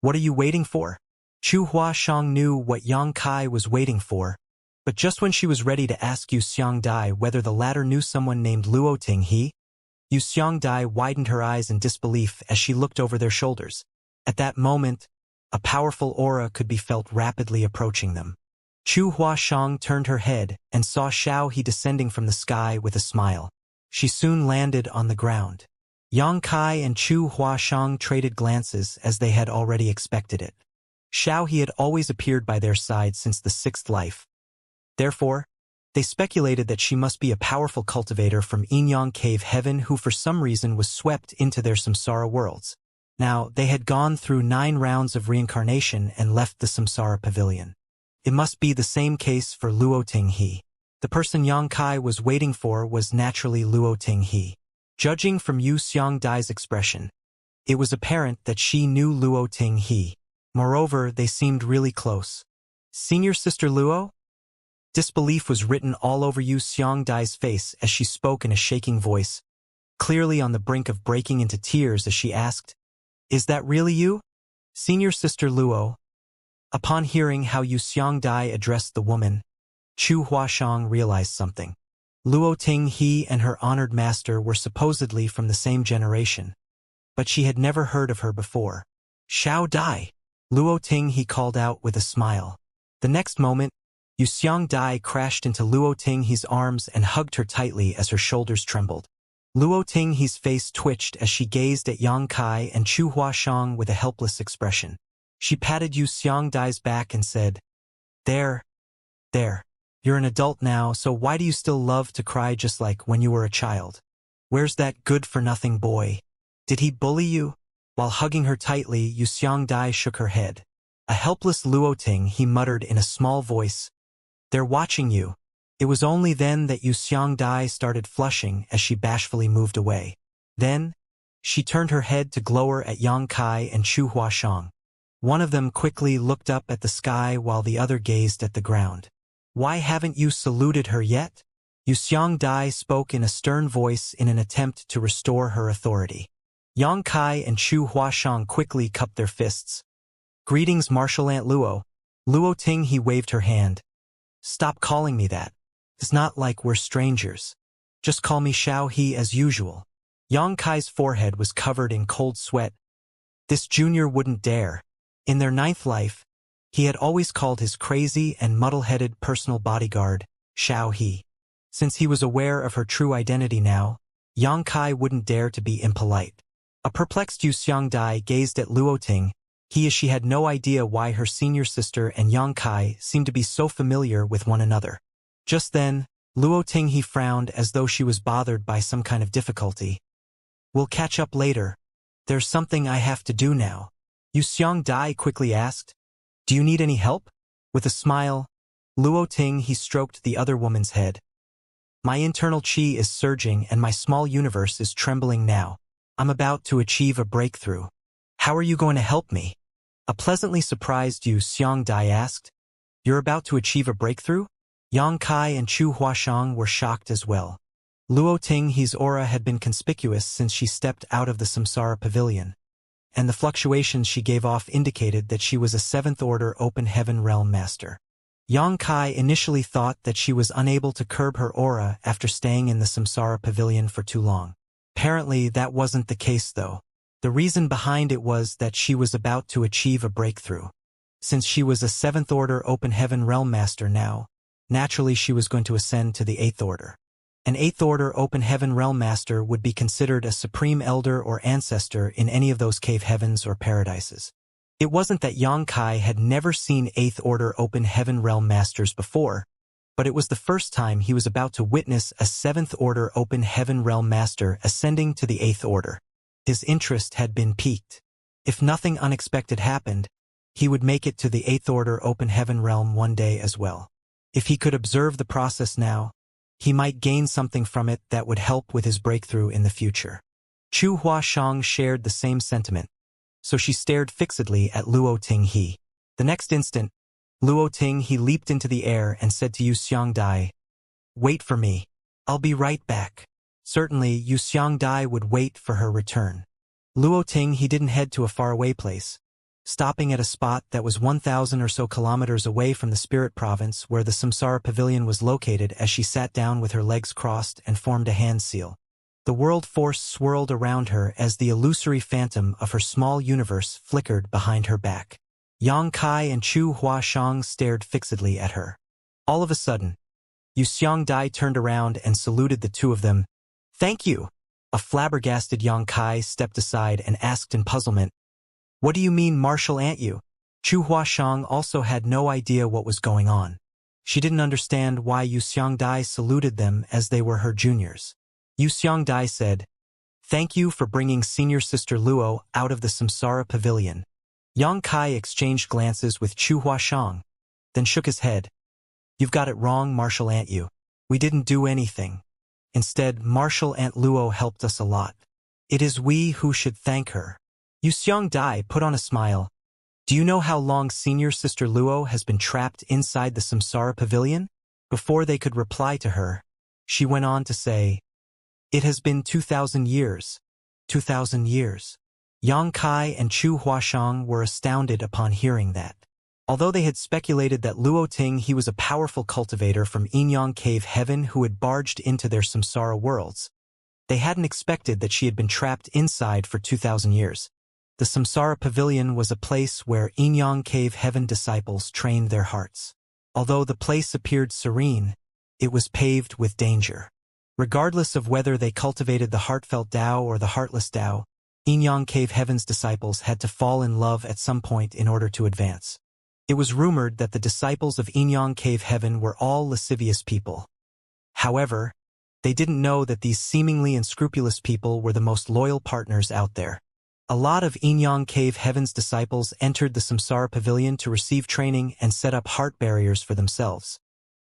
What are you waiting for? Chu Huashang knew what Yang Kai was waiting for, but just when she was ready to ask Xianxia whether the latter knew someone named Luoting, Xianxia widened her eyes in disbelief as she looked over their shoulders. At that moment, a powerful aura could be felt rapidly approaching them. Chu Huashang turned her head and saw Xiaohe descending from the sky with a smile. She soon landed on the ground. Yang Kai and Chu Huashang traded glances as they had already expected it. Xiaohe had always appeared by their side since the 6th life. Therefore, they speculated that she must be a powerful cultivator from Inyang Cave Heaven who for some reason was swept into their samsara worlds. Now, they had gone through 9 rounds of reincarnation and left the Samsara Pavilion. It must be the same case for Luoting. The person Yang Kai was waiting for was naturally Luoting. Judging from Xianxia's expression, it was apparent that she knew Luoting. Moreover, they seemed really close. Senior Sister Luo? Disbelief was written all over Xianxia's face as she spoke in a shaking voice, clearly on the brink of breaking into tears as she asked, Is that really you? Senior Sister Luo. Upon hearing how Xianxia addressed the woman, Chu Huashang realized something. Luoting and her honored master were supposedly from the same generation, but she had never heard of her before. Xiao Dai! Luoting called out with a smile. The next moment, Xianxia crashed into Luoting's arms and hugged her tightly as her shoulders trembled. Luoting's face twitched as she gazed at Yang Kai and Chu Huashang with a helpless expression. She patted Xianxia's back and said, There. You're an adult now, so why do you still love to cry just like when you were a child? Where's that good-for-nothing boy? Did he bully you? While hugging her tightly, Xianxia shook her head. A helpless Luoting, he muttered in a small voice. They're watching you. It was only then that Xianxia started flushing as she bashfully moved away. Then, she turned her head to glower at Yang Kai and Chu Huashang. One of them quickly looked up at the sky while the other gazed at the ground. Why haven't you saluted her yet? Xianxia spoke in a stern voice in an attempt to restore her authority. Yang Kai and Chu Huashang quickly cupped their fists. Greetings, Martial Ant Luo. Luoting, he waved her hand. Stop calling me that. It's not like we're strangers. Just call me Xiaohe as usual. Yang Kai's forehead was covered in cold sweat. This junior wouldn't dare. In their ninth life, he had always called his crazy and muddle-headed personal bodyguard, Xiao He. Since he was aware of her true identity now, Yang Kai wouldn't dare to be impolite. A perplexed Yu Xiangdai gazed at Luoting. She had no idea why her senior sister and Yang Kai seemed to be so familiar with one another. Just then, Luoting he frowned as though she was bothered by some kind of difficulty. "We'll catch up later. There's something I have to do now." Yu Xiangdai quickly asked, "Do you need any help?" With a smile, Luoting he stroked the other woman's head. "My internal qi is surging and my small universe is trembling now. I'm about to achieve a breakthrough. How are you going to help me?" A pleasantly surprised Yu Xiangdai asked. "You're about to achieve a breakthrough?" Yang Kai and Chu Huashang were shocked as well. Luoting he's aura had been conspicuous since she stepped out of the Samsara Pavilion, and the fluctuations she gave off indicated that she was a seventh-order open heaven realm master. Yang Kai initially thought that she was unable to curb her aura after staying in the Samsara Pavilion for too long. Apparently that wasn't the case though. The reason behind it was that she was about to achieve a breakthrough. Since she was a seventh-order open heaven realm master now, naturally she was going to ascend to the eighth order. An eighth-order open heaven realm master would be considered a supreme elder or ancestor in any of those cave heavens or paradises. It wasn't that Yang Kai had never seen eighth-order open heaven realm masters before, but it was the first time he was about to witness a seventh-order open heaven realm master ascending to the eighth order. His interest had been piqued. If nothing unexpected happened, he would make it to the eighth-order open heaven realm one day as well. If he could observe the process now, he might gain something from it that would help with his breakthrough in the future. Chu Huashang shared the same sentiment, so she stared fixedly at Luoting he. The next instant, Luoting he leaped into the air and said to Yu Xiangdai, "Wait for me. I'll be right back." Certainly, Yu Xiangdai would wait for her return. Luoting he didn't head to a faraway place, stopping at a spot that was 1,000 or so kilometers away from the spirit province where the Samsara Pavilion was located as she sat down with her legs crossed and formed a hand seal. The world force swirled around her as the illusory phantom of her small universe flickered behind her back. Yang Kai and Chu Huashang stared fixedly at her. All of a sudden, Yu Xiangdai turned around and saluted the two of them. "Thank you." A flabbergasted Yang Kai stepped aside and asked in puzzlement, "What do you mean, Martial Ant you?" Chu Huashang also had no idea what was going on. She didn't understand why Yu Xiangdai saluted them as they were her juniors. Yu Xiangdai said, "Thank you for bringing senior sister Luo out of the Samsara Pavilion." Yang Kai exchanged glances with Chu Huashang, then shook his head. "You've got it wrong, Martial Ant you. We didn't do anything. Instead, Martial Ant Luo helped us a lot. It is we who should thank her." Yu Xiangdai put on a smile. "Do you know how long senior sister Luo has been trapped inside the Samsara Pavilion?" Before they could reply to her, she went on to say, "It has been 2,000 years. 2,000 years. Yang Kai and Chu Huashang were astounded upon hearing that. Although they had speculated that Luoting he was a powerful cultivator from Inyang Cave Heaven who had barged into their samsara worlds, they hadn't expected that she had been trapped inside for 2,000 years. The Samsara Pavilion was a place where Inyang Cave Heaven disciples trained their hearts. Although the place appeared serene, it was paved with danger. Regardless of whether they cultivated the heartfelt Tao or the heartless Tao, Inyang Cave Heaven's disciples had to fall in love at some point in order to advance. It was rumored that the disciples of Inyang Cave Heaven were all lascivious people. However, they didn't know that these seemingly unscrupulous people were the most loyal partners out there. A lot of Inyang Cave Heaven's disciples entered the Samsara Pavilion to receive training and set up heart barriers for themselves.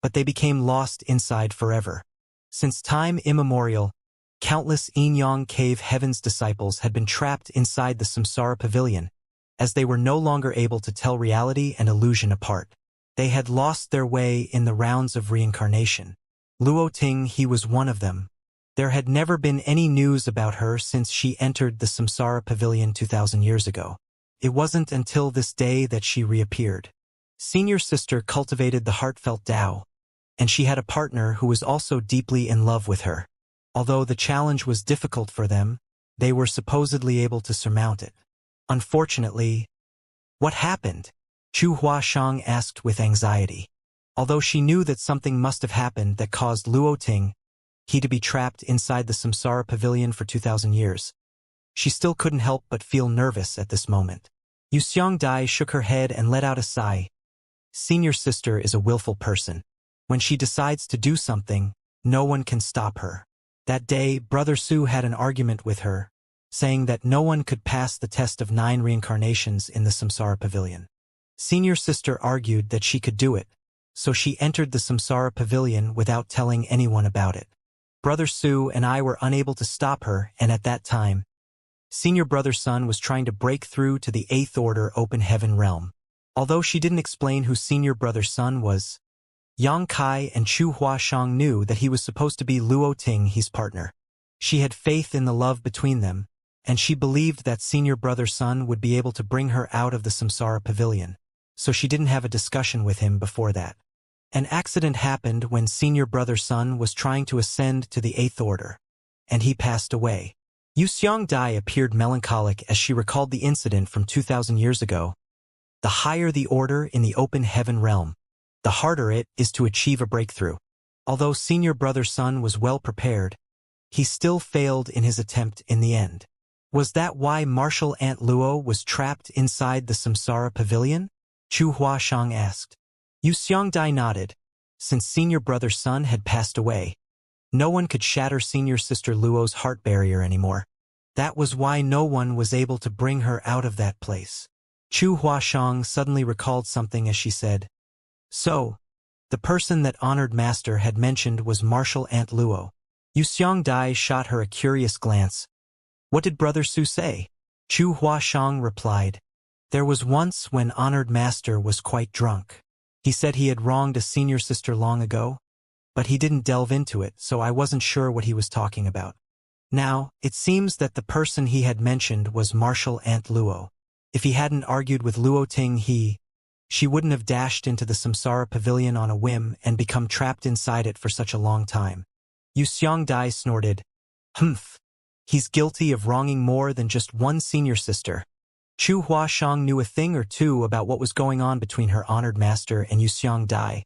But they became lost inside forever. Since time immemorial, countless Inyang Cave Heaven's disciples had been trapped inside the Samsara Pavilion, as they were no longer able to tell reality and illusion apart. They had lost their way in the rounds of reincarnation. Luoting he was one of them. There had never been any news about her since she entered the Samsara Pavilion 2,000 years ago. It wasn't until this day that she reappeared. Senior sister cultivated the heartfelt Tao, and she had a partner who was also deeply in love with her. Although the challenge was difficult for them, they were supposedly able to surmount it. Unfortunately, what happened? Chu Huashang asked with anxiety. Although she knew that something must have happened that caused Luo Ting, he to be trapped inside the Samsara Pavilion for 2,000 years, she still couldn't help but feel nervous at this moment. Yu Xiangdai shook her head and let out a sigh. Senior sister is a willful person. When she decides to do something, no one can stop her. That day, Brother Su had an argument with her, saying that no one could pass the test of 9 reincarnations in the Samsara Pavilion. Senior sister argued that she could do it, so she entered the Samsara Pavilion without telling anyone about it. Brother Su and I were unable to stop her, and at that time, Senior Brother Sun was trying to break through to the 8th Order Open Heaven realm. Although she didn't explain who Senior Brother Sun was, Yang Kai and Chu Huashang knew that he was supposed to be Luo Ting, his partner. She had faith in the love between them, and she believed that Senior Brother Sun would be able to bring her out of the Samsara Pavilion, so she didn't have a discussion with him before that. An accident happened when Senior Brother Sun was trying to ascend to the 8th Order, and he passed away. Yu Xiangdai appeared melancholic as she recalled the incident from 2,000 years ago. The higher the order in the open heaven realm, the harder it is to achieve a breakthrough. Although Senior Brother Sun was well prepared, he still failed in his attempt in the end. Was that why Martial Ant Luo was trapped inside the Samsara Pavilion? Chu Huashang asked. Yu Xiangdai nodded. Since Senior Brother Sun had passed away, no one could shatter Senior Sister Luo's heart barrier anymore. That was why no one was able to bring her out of that place. Chu Huashang suddenly recalled something as she said, "So, the person that Honored Master had mentioned was Martial Ant Luo." Yu Xiangdai shot her a curious glance. What did Brother Su say? Chu Huashang replied, "There was once when Honored Master was quite drunk. He said he had wronged a senior sister long ago, but he didn't delve into it, so I wasn't sure what he was talking about. Now, it seems that the person he had mentioned was Martial Ant Luo. If he hadn't argued with Luo Ting, she wouldn't have dashed into the Samsara Pavilion on a whim and become trapped inside it for such a long time." Yu Xiangdai snorted. "Humph. He's guilty of wronging more than just one senior sister." Chu Huashang knew a thing or two about what was going on between her Honored Master and Yu Xiangdai,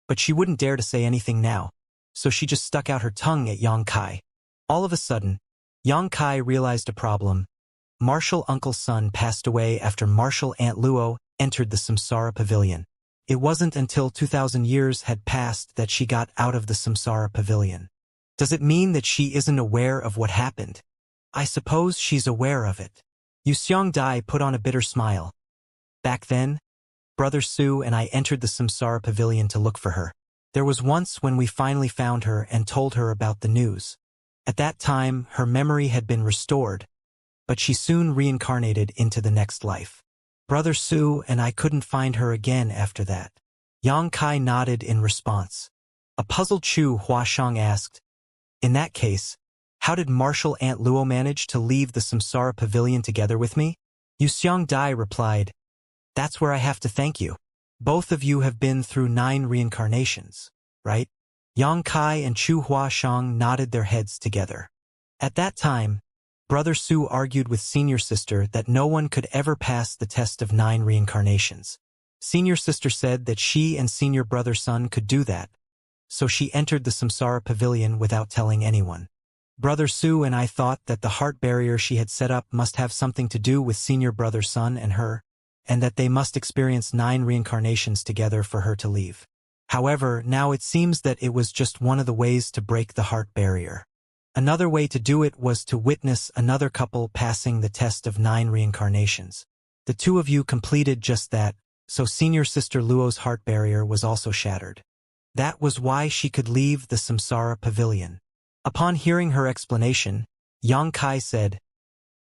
but she wouldn't dare to say anything now, so she just stuck out her tongue at Yang Kai. All of a sudden, Yang Kai realized a problem. Martial Uncle Sun passed away after Martial Aunt Luo entered the Samsara Pavilion. It wasn't until 2,000 years had passed that she got out of the Samsara Pavilion. Does it mean that she isn't aware of what happened? I suppose she's aware of it. Yu Xiangdai put on a bitter smile. Back then, Brother Su and I entered the Samsara Pavilion to look for her. There was once when we finally found her and told her about the news. At that time, her memory had been restored, but she soon reincarnated into the next life. Brother Su and I couldn't find her again after that. Yang Kai nodded in response. A puzzled Chu Huashang asked, "In that case, how did Martial Aunt Luo manage to leave the Samsara Pavilion together with me?" Yu Xiangdai replied, "That's where I have to thank you. Both of you have been through 9 reincarnations, right?" Yang Kai and Chu Huashang nodded their heads together. At that time, Brother Su argued with Senior Sister that no one could ever pass the test of 9 reincarnations. Senior Sister said that she and Senior Brother Sun could do that, so she entered the Samsara Pavilion without telling anyone. Brother Su and I thought that the heart barrier she had set up must have something to do with Senior Brother Sun and her, and that they must experience 9 reincarnations together for her to leave. However, now it seems that it was just one of the ways to break the heart barrier. Another way to do it was to witness another couple passing the test of 9 reincarnations. The two of you completed just that, so Senior Sister Luo's heart barrier was also shattered. That was why she could leave the Samsara Pavilion. Upon hearing her explanation, Yang Kai said,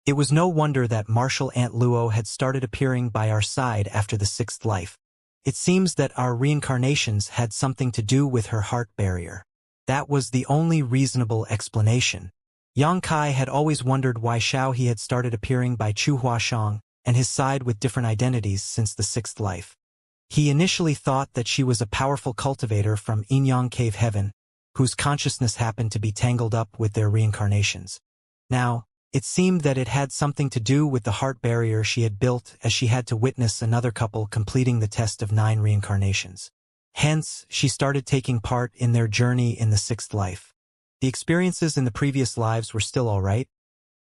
"It was no wonder that Martial Aunt Luo had started appearing by our side after the 6th life. It seems that our reincarnations had something to do with her heart barrier. That was the only reasonable explanation." Yang Kai had always wondered why Xiao He had started appearing by Chu Huashang and his side with different identities since the 6th life. He initially thought that she was a powerful cultivator from Inyang Cave Heaven, whose consciousness happened to be tangled up with their reincarnations. Now, it seemed that it had something to do with the heart barrier she had built as she had to witness another couple completing the test of 9 reincarnations. Hence, she started taking part in their journey in the 6th life. The experiences in the previous lives were still all right,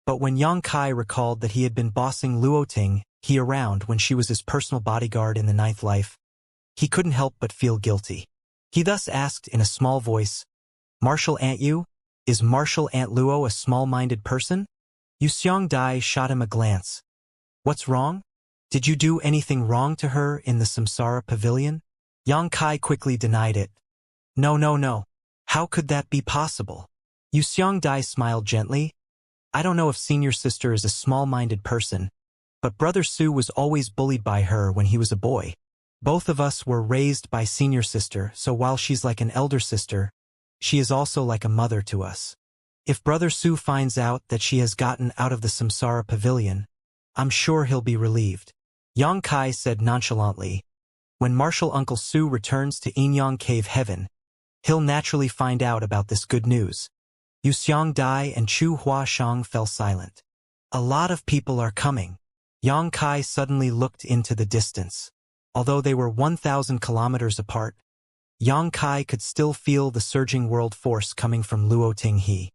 but when Yang Kai recalled that he had been bossing Luo Ting he around when she was his personal bodyguard in the 9th life, he couldn't help but feel guilty. He thus asked in a small voice, "Martial Aunt Yu? Is Martial Aunt Luo a small-minded person?" Yu Xiangdai shot him a glance. "What's wrong? Did you do anything wrong to her in the Samsara Pavilion?" Yang Kai quickly denied it. No. How could that be possible?" Yu Xiangdai smiled gently. "I don't know if senior sister is a small-minded person, but brother Su was always bullied by her when he was a boy. Both of us were raised by senior sister, so while she's like an elder sister, she is also like a mother to us. If brother Su finds out that she has gotten out of the Samsara Pavilion, I'm sure he'll be relieved." Yang Kai said nonchalantly, "When Martial Uncle Su returns to Inyang Cave Heaven, he'll naturally find out about this good news." Yu Xiangdai and Chu Huashang fell silent. "A lot of people are coming." Yang Kai suddenly looked into the distance. Although they were 1,000 kilometers apart, Yang Kai could still feel the surging world force coming from Luo Ting He.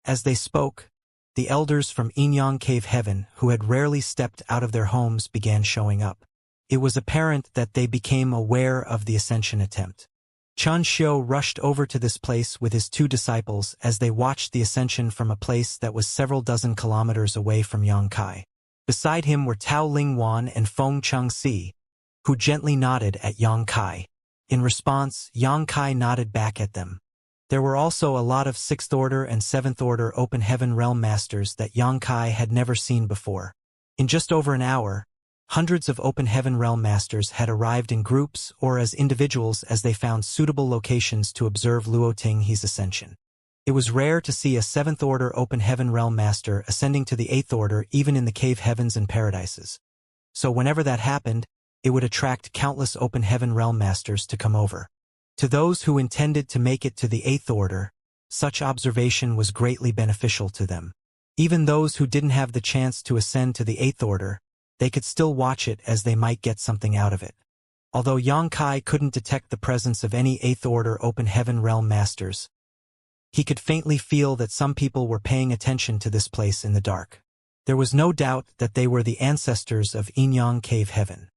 As they spoke, the elders from Inyang Cave Heaven, who had rarely stepped out of their homes, began showing up. It was apparent that they became aware of the Ascension attempt. Chen Xiu rushed over to this place with his 2 disciples as they watched the Ascension from a place that was several dozen kilometers away from Yang Kai. Beside him were Tao Lingwan and Feng Chengxi, who gently nodded at Yang Kai. In response, Yang Kai nodded back at them. There were also a lot of 6th Order and 7th Order Open Heaven Realm Masters that Yang Kai had never seen before. In just over an hour, hundreds of Open Heaven Realm Masters had arrived in groups or as individuals as they found suitable locations to observe Luo Ting He's ascension. It was rare to see a 7th Order Open Heaven Realm Master ascending to the 8th Order even in the Cave Heavens and Paradises. So whenever that happened, it would attract countless Open Heaven Realm Masters to come over. To those who intended to make it to the 8th Order, such observation was greatly beneficial to them. Even those who didn't have the chance to ascend to the 8th Order, they could still watch it as they might get something out of it. Although Yang Kai couldn't detect the presence of any 8th Order Open Heaven Realm Masters, he could faintly feel that some people were paying attention to this place in the dark. There was no doubt that they were the ancestors of Inyang Cave Heaven.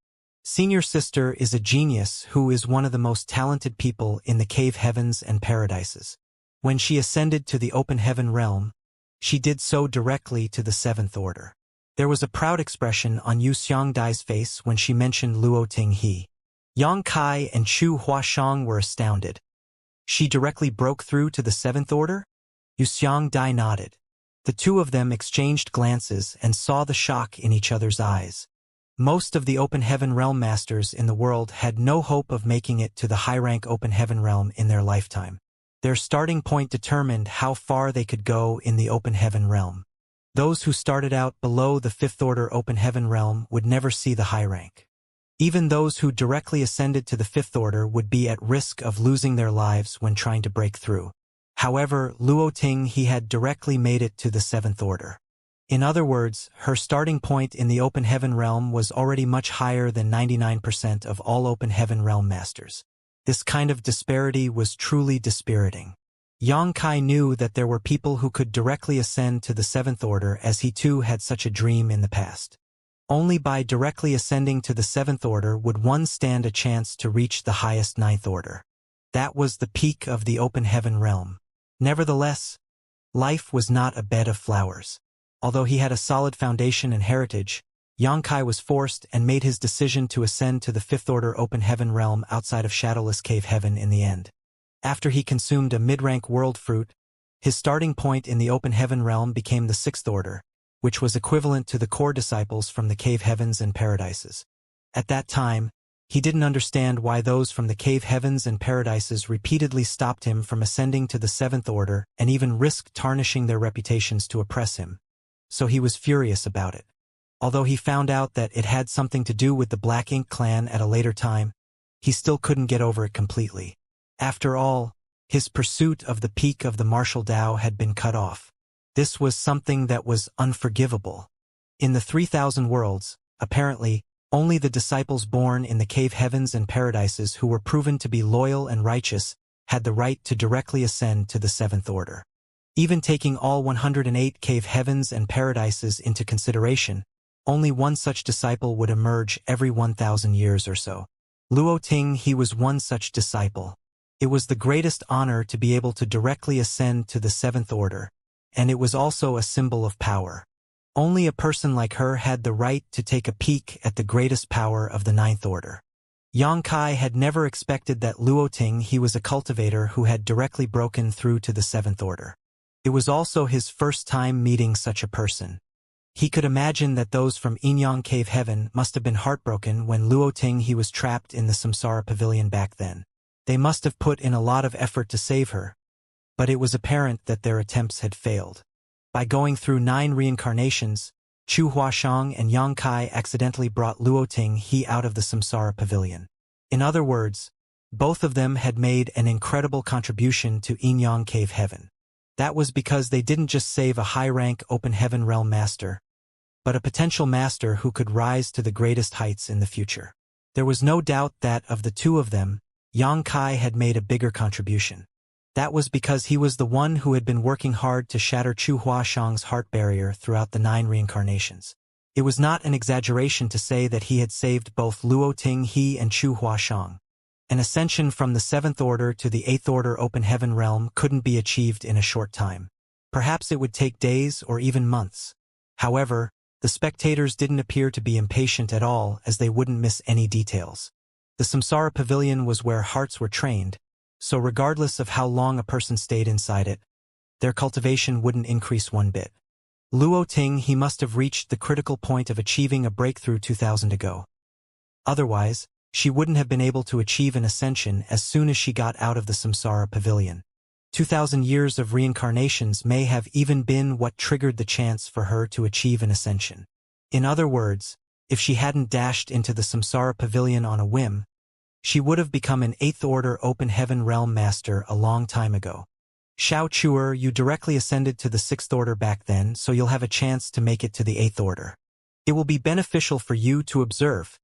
Senior Sister is a genius who is one of the most talented people in the Cave Heavens and Paradises. When she ascended to the Open Heaven Realm, she did so directly to the 7th Order. There was a proud expression on Yu Xiangdai's face when she mentioned Luo Ting He. Yang Kai and Chu Huashang were astounded. "She directly broke through to the 7th Order?" Yu Xiangdai nodded. The 2 of them exchanged glances and saw the shock in each other's eyes. Most of the Open Heaven Realm Masters in the world had no hope of making it to the high-rank Open Heaven Realm in their lifetime. Their starting point determined how far they could go in the Open Heaven Realm. Those who started out below the 5th Order Open Heaven Realm would never see the high rank. Even those who directly ascended to the 5th Order would be at risk of losing their lives when trying to break through. However, Luo Ting He had directly made it to the 7th Order. In other words, her starting point in the Open Heaven Realm was already much higher than 99% of all Open Heaven Realm Masters. This kind of disparity was truly dispiriting. Yang Kai knew that there were people who could directly ascend to the 7th Order, as he too had such a dream in the past. Only by directly ascending to the 7th Order would one stand a chance to reach the highest 9th Order. That was the peak of the Open Heaven Realm. Nevertheless, life was not a bed of flowers. Although he had a solid foundation and heritage, Yang Kai was forced and made his decision to ascend to the 5th Order Open Heaven Realm outside of Shadowless Cave Heaven in the end. After he consumed a mid-rank world fruit, his starting point in the Open Heaven Realm became the 6th Order, which was equivalent to the core disciples from the Cave Heavens and Paradises. At that time, he didn't understand why those from the Cave Heavens and Paradises repeatedly stopped him from ascending to the 7th Order and even risked tarnishing their reputations to oppress him. So he was furious about it. Although he found out that it had something to do with the Black Ink clan at a later time, he still couldn't get over it completely. After all, His pursuit of the peak of the martial Tao had been cut off. This was something that was unforgivable. In the 3,000 worlds, apparently, only the disciples born in the cave heavens and paradises who were proven to be loyal and righteous had the right to directly ascend to the seventh order. Even taking all 108 cave heavens and paradises into consideration, only one such disciple would emerge every 1,000 years or so. Luo Ting, he was one such disciple. It was the greatest honor to be able to directly ascend to the seventh order, and it was also a symbol of power. Only a person like her had the right to take a peek at the greatest power of the ninth order. Xianxia had never expected that Luo Ting, he was a cultivator who had directly broken through to the seventh order. It was also his first time meeting such a person. He could imagine that those from Inyang Cave Heaven must have been heartbroken when Luo Ting he was trapped in the Samsara Pavilion back then. They must have put in a lot of effort to save her, but it was apparent that their attempts had failed. By going through 9 reincarnations, Chu Huashang and Xianxia accidentally brought Luo Ting he out of the Samsara Pavilion. In other words, both of them had made an incredible contribution to Inyang Cave Heaven. That was because they didn't just save a high-rank open heaven realm master, but a potential master who could rise to the greatest heights in the future. There was no doubt that, of the two of them, Xianxia had made a bigger contribution. That was because he was the one who had been working hard to shatter Chu Huashang's heart barrier throughout the 9 reincarnations. It was not an exaggeration to say that he had saved both Luo Ting he and Chu Huashang. An ascension from the 7th order to the 8th order open heaven realm couldn't be achieved in a short time. Perhaps it would take days or even months. However, the spectators didn't appear to be impatient at all, as they wouldn't miss any details. The Samsara Pavilion was where hearts were trained, so regardless of how long a person stayed inside it, their cultivation wouldn't increase one bit. Luo Ting, he must have reached the critical point of achieving a breakthrough 2,000 ago. Otherwise, she wouldn't have been able to achieve an ascension as soon as she got out of the Samsara Pavilion. 2,000 years of reincarnations may have even been what triggered the chance for her to achieve an ascension. In other words, if she hadn't dashed into the Samsara Pavilion on a whim, she would have become an 8th order open heaven realm master a long time ago. Xiao Chuer, you directly ascended to the 6th order back then, so you'll have a chance to make it to the 8th order. It will be beneficial for you to observe,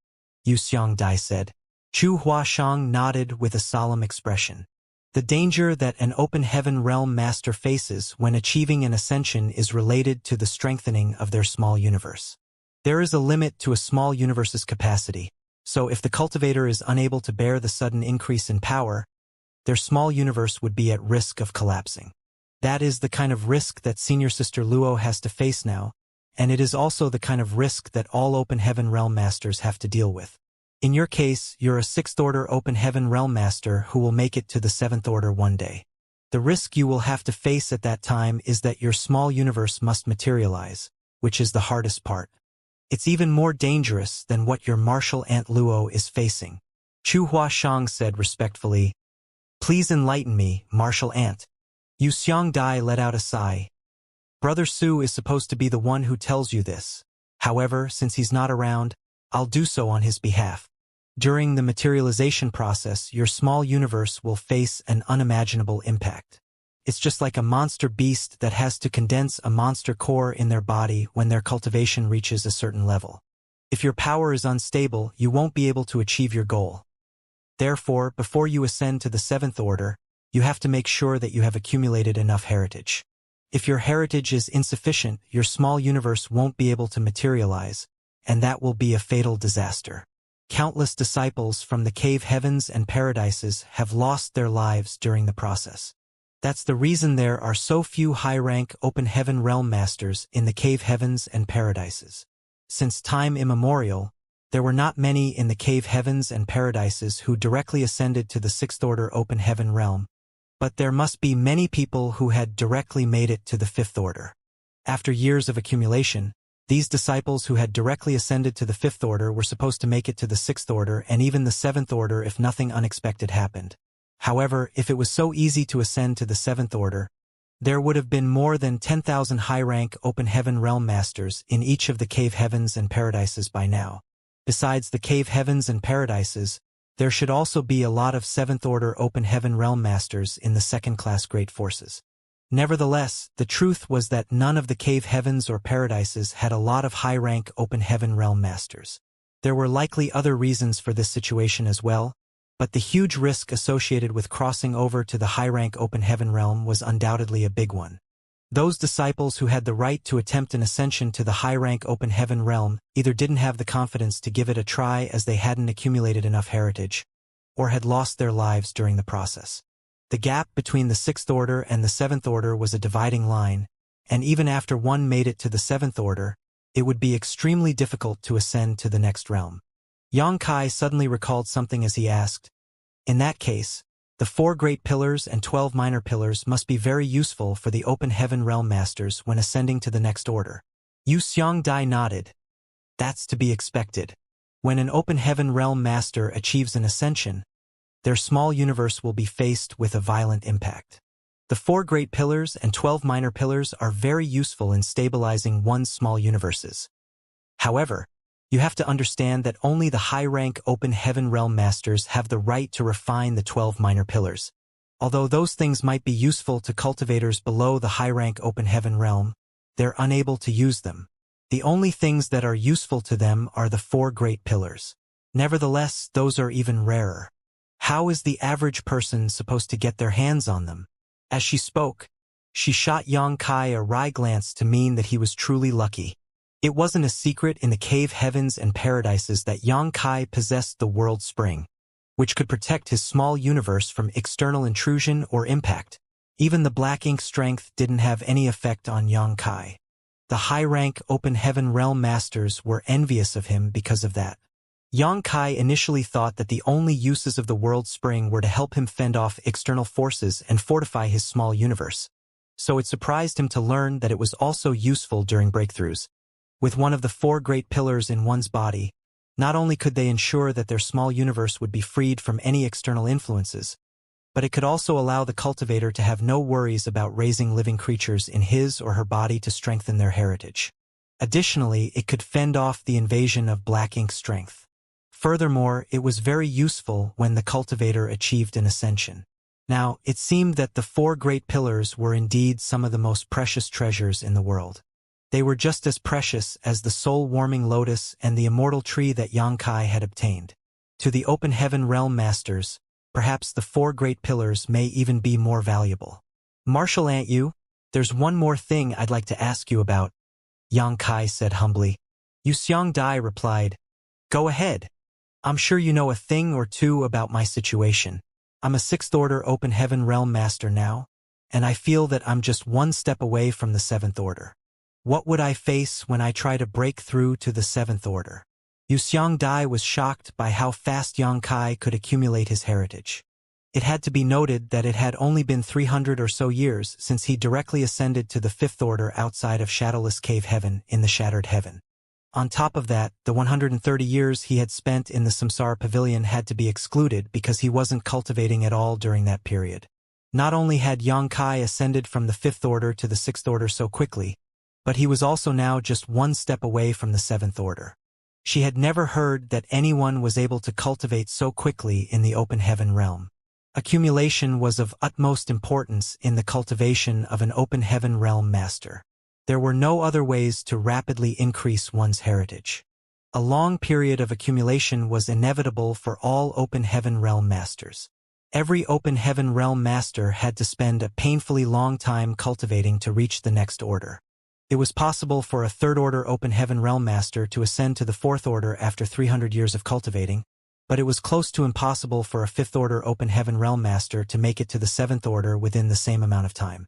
Yu Xiangdai said. Chu Huashang nodded with a solemn expression. The danger that an open heaven realm master faces when achieving an ascension is related to the strengthening of their small universe. There is a limit to a small universe's capacity, so if the cultivator is unable to bear the sudden increase in power, their small universe would be at risk of collapsing. That is the kind of risk that Senior Sister Luo has to face now, and it is also the kind of risk that all open heaven realm masters have to deal with. In your case, you're a 6th order open heaven realm master who will make it to the 7th order one day. The risk you will have to face at that time is that your small universe must materialize, which is the hardest part. It's even more dangerous than what your martial aunt Luo is facing. Chu Huashang said respectfully, "Please enlighten me, martial aunt." Yu Xiangdai let out a sigh. Brother Su is supposed to be the one who tells you this. However, since he's not around, I'll do so on his behalf. During the materialization process, your small universe will face an unimaginable impact. It's just like a monster beast that has to condense a monster core in their body when their cultivation reaches a certain level. If your power is unstable, you won't be able to achieve your goal. Therefore, before you ascend to the 7th order, you have to make sure that you have accumulated enough heritage. If your heritage is insufficient, your small universe won't be able to materialize, and that will be a fatal disaster. Countless disciples from the cave heavens and paradises have lost their lives during the process. That's the reason there are so few high-rank open heaven realm masters in the cave heavens and paradises. Since time immemorial, there were not many in the cave heavens and paradises who directly ascended to the 6th order open heaven realm, but there must be many people who had directly made it to the 5th order. After years of accumulation, these disciples who had directly ascended to the 5th order were supposed to make it to the 6th order and even the 7th order if nothing unexpected happened. However, if it was so easy to ascend to the 7th order, there would have been more than 10,000 high-rank open heaven realm masters in each of the cave heavens and paradises by now. Besides the cave heavens and paradises, there should also be a lot of 7th-order open heaven realm masters in the second-class great forces. Nevertheless, the truth was that none of the cave heavens or paradises had a lot of high-rank open heaven realm masters. There were likely other reasons for this situation as well, but the huge risk associated with crossing over to the high-rank open heaven realm was undoubtedly a big one. Those disciples who had the right to attempt an ascension to the high-rank open heaven realm either didn't have the confidence to give it a try as they hadn't accumulated enough heritage, or had lost their lives during the process. The gap between the 6th order and the 7th order was a dividing line, and even after one made it to the 7th order, it would be extremely difficult to ascend to the next realm. Xianxia suddenly recalled something as he asked, "In that case, the 4 great pillars and 12 minor pillars must be very useful for the open heaven realm masters when ascending to the next order." Xianxia nodded. That's to be expected. When an open heaven realm master achieves an ascension, their small universe will be faced with a violent impact. The 4 great pillars and 12 minor pillars are very useful in stabilizing one's small universes. However, you have to understand that only the high-rank open heaven realm masters have the right to refine the 12 minor pillars. Although those things might be useful to cultivators below the high-rank open heaven realm, they're unable to use them. The only things that are useful to them are the 4 great pillars. Nevertheless, those are even rarer. How is the average person supposed to get their hands on them? As she spoke, she shot Xianxia a wry glance to mean that he was truly lucky. It wasn't a secret in the cave heavens and paradises that Xianxia possessed the world spring, which could protect his small universe from external intrusion or impact. Even the black ink strength didn't have any effect on Xianxia. The high-rank open heaven realm masters were envious of him because of that. Xianxia initially thought that the only uses of the world spring were to help him fend off external forces and fortify his small universe. So it surprised him to learn that it was also useful during breakthroughs. With one of the 4 great pillars in one's body, not only could they ensure that their small universe would be freed from any external influences, but it could also allow the cultivator to have no worries about raising living creatures in his or her body to strengthen their heritage. Additionally, it could fend off the invasion of black ink strength. Furthermore, it was very useful when the cultivator achieved an ascension. Now, it seemed that the 4 great pillars were indeed some of the most precious treasures in the world. They were just as precious as the soul-warming lotus and the immortal tree that Xianxia had obtained. To the open heaven realm masters, perhaps the 4 great pillars may even be more valuable. "Marshal Aunt Yu, there's one more thing I'd like to ask you about," Xianxia said humbly. Xianxia replied, "Go ahead. I'm sure you know a thing or two about my situation. I'm a 6th-order open heaven realm master now, and I feel that I'm just one step away from the 7th order. What would I face when I try to break through to the 7th order?" Xianxia was shocked by how fast Xianxia could accumulate his heritage. It had to be noted that it had only been 300 or so years since he directly ascended to the 5th order outside of Shadowless Cave Heaven in the Shattered Heaven. On top of that, the 130 years he had spent in the Samsara Pavilion had to be excluded because he wasn't cultivating at all during that period. Not only had Xianxia ascended from the 5th order to the 6th order so quickly, but he was also now just one step away from the 7th order. She had never heard that anyone was able to cultivate so quickly in the open heaven realm. Accumulation was of utmost importance in the cultivation of an open heaven realm master. There were no other ways to rapidly increase one's heritage. A long period of accumulation was inevitable for all open heaven realm masters. Every open heaven realm master had to spend a painfully long time cultivating to reach the next order. It was possible for a 3rd-order open heaven realm master to ascend to the 4th order after 300 years of cultivating, but it was close to impossible for a 5th-order open heaven realm master to make it to the 7th order within the same amount of time.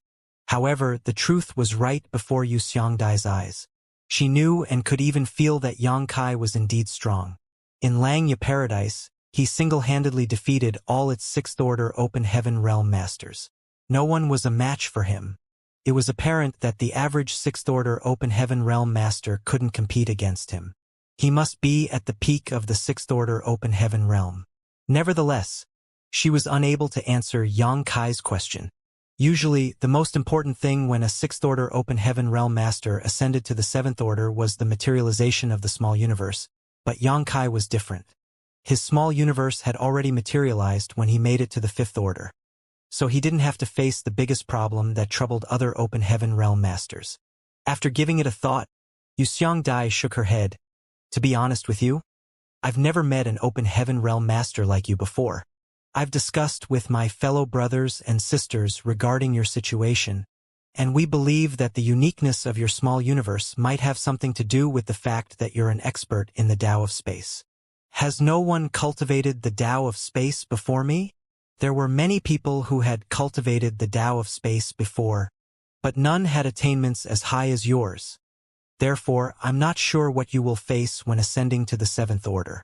However, the truth was right before Xianxia's eyes. She knew and could even feel that Xianxia was indeed strong. In Langya Paradise, he single-handedly defeated all its 6th-order open heaven realm masters. No one was a match for him. It was apparent that the average 6th-order open heaven realm master couldn't compete against him. He must be at the peak of the 6th-order open heaven realm. Nevertheless, she was unable to answer Xianxia's question. Usually, the most important thing when a 6th-order open heaven realm master ascended to the 7th order was the materialization of the small universe, but Xianxia was different. His small universe had already materialized when he made it to the Fifth Order. So he didn't have to face the biggest problem that troubled other open heaven realm masters. After giving it a thought, Xianxia shook her head. To be honest with you, I've never met an open heaven realm master like you before. I've discussed with my fellow brothers and sisters regarding your situation, and we believe that the uniqueness of your small universe might have something to do with the fact that you're an expert in the Tao of space. Has no one cultivated the Tao of space before me? There were many people who had cultivated the Tao of space before, but none had attainments as high as yours. Therefore, I'm not sure what you will face when ascending to the Seventh Order.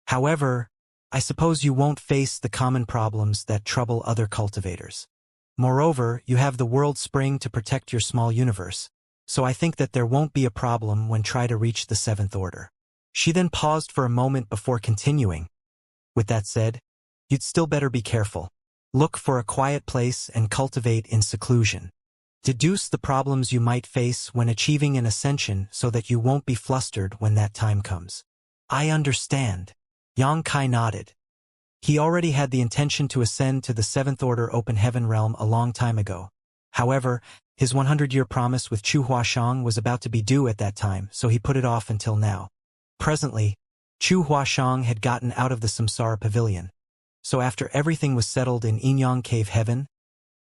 However, I suppose you won't face the common problems that trouble other cultivators. Moreover, you have the World Spring to protect your small universe, so I think that there won't be a problem when try to reach the Seventh Order. She then paused for a moment before continuing. With that said, you'd still better be careful. Look for a quiet place and cultivate in seclusion. Deduce the problems you might face when achieving an ascension so that you won't be flustered when that time comes. I understand. Xianxia nodded. He already had the intention to ascend to the Seventh Order Open Heaven realm a long time ago. However, his 100-year promise with Chu Huashang was about to be due at that time, so he put it off until now. Presently, Chu Huashang had gotten out of the Samsara Pavilion. So after everything was settled in Inyang Cave Heaven,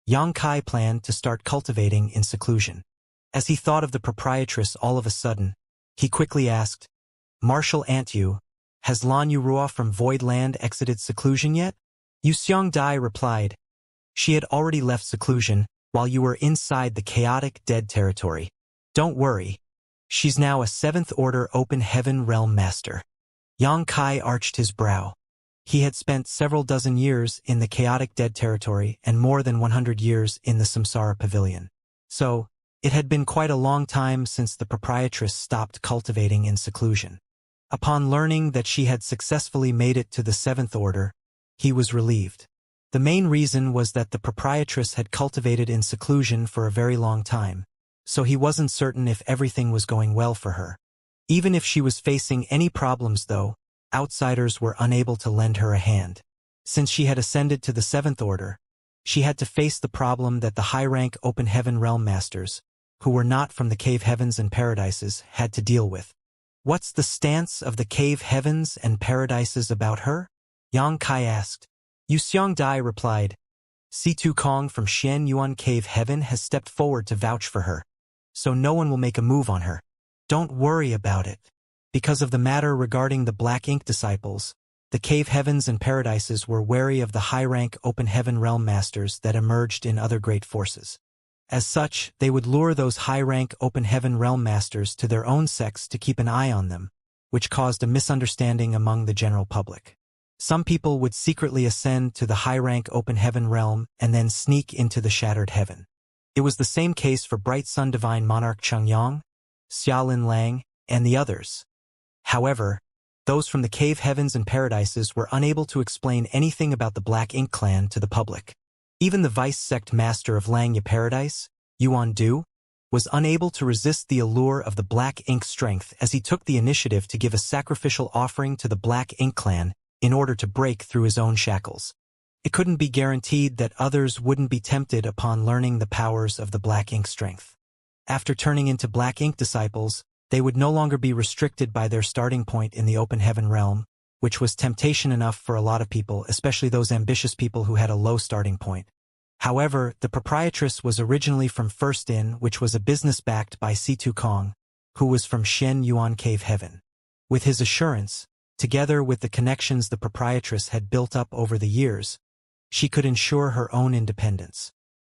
Xianxia planned to start cultivating in seclusion. As he thought of the proprietress all of a sudden, he quickly asked, Marshal Antyu, has Lan Yurua from Void Land exited seclusion yet? Xianxia replied, she had already left seclusion while you were inside the chaotic dead territory. Don't worry. She's now a Seventh Order Open Heaven Realm Master. Xianxia arched his brow. He had spent several dozen years in the chaotic dead territory and more than 100 years in the Samsara Pavilion. So, it had been quite a long time since the proprietress stopped cultivating in seclusion. Upon learning that she had successfully made it to the Seventh Order, he was relieved. The main reason was that the proprietress had cultivated in seclusion for a very long time, so he wasn't certain if everything was going well for her. Even if she was facing any problems though, outsiders were unable to lend her a hand. Since she had ascended to the Seventh Order, she had to face the problem that the high-rank Open Heaven Realm Masters, who were not from the Cave Heavens and Paradises, had to deal with. What's the stance of the Cave Heavens and Paradises about her? Xianxia asked. Xianxia replied, C2 Kong from Xian Yuan Cave Heaven has stepped forward to vouch for her, so no one will make a move on her. Don't worry about it. Because of the matter regarding the Black Ink disciples, the Cave Heavens and Paradises were wary of the high-rank Open Heaven Realm Masters that emerged in other great forces. As such, they would lure those high-rank Open Heaven Realm Masters to their own sects to keep an eye on them, which caused a misunderstanding among the general public. Some people would secretly ascend to the high-rank Open Heaven Realm and then sneak into the Shattered Heaven. It was the same case for Bright Sun Divine Monarch Chengyang, Xiaolin Lang, and the others. However, those from the Cave Heavens and Paradises were unable to explain anything about the Black Ink clan to the public. Even the vice-sect master of Langya Paradise, Yuan Du, was unable to resist the allure of the Black Ink strength as he took the initiative to give a sacrificial offering to the Black Ink clan in order to break through his own shackles. It couldn't be guaranteed that others wouldn't be tempted upon learning the powers of the Black Ink strength. After turning into Black Ink disciples, they would no longer be restricted by their starting point in the Open Heaven realm, which was temptation enough for a lot of people, especially those ambitious people who had a low starting point. However, the proprietress was originally from First Inn, which was a business backed by C2 Kong, who was from Shen Yuan Cave Heaven. With his assurance, together with the connections the proprietress had built up over the years, she could ensure her own independence.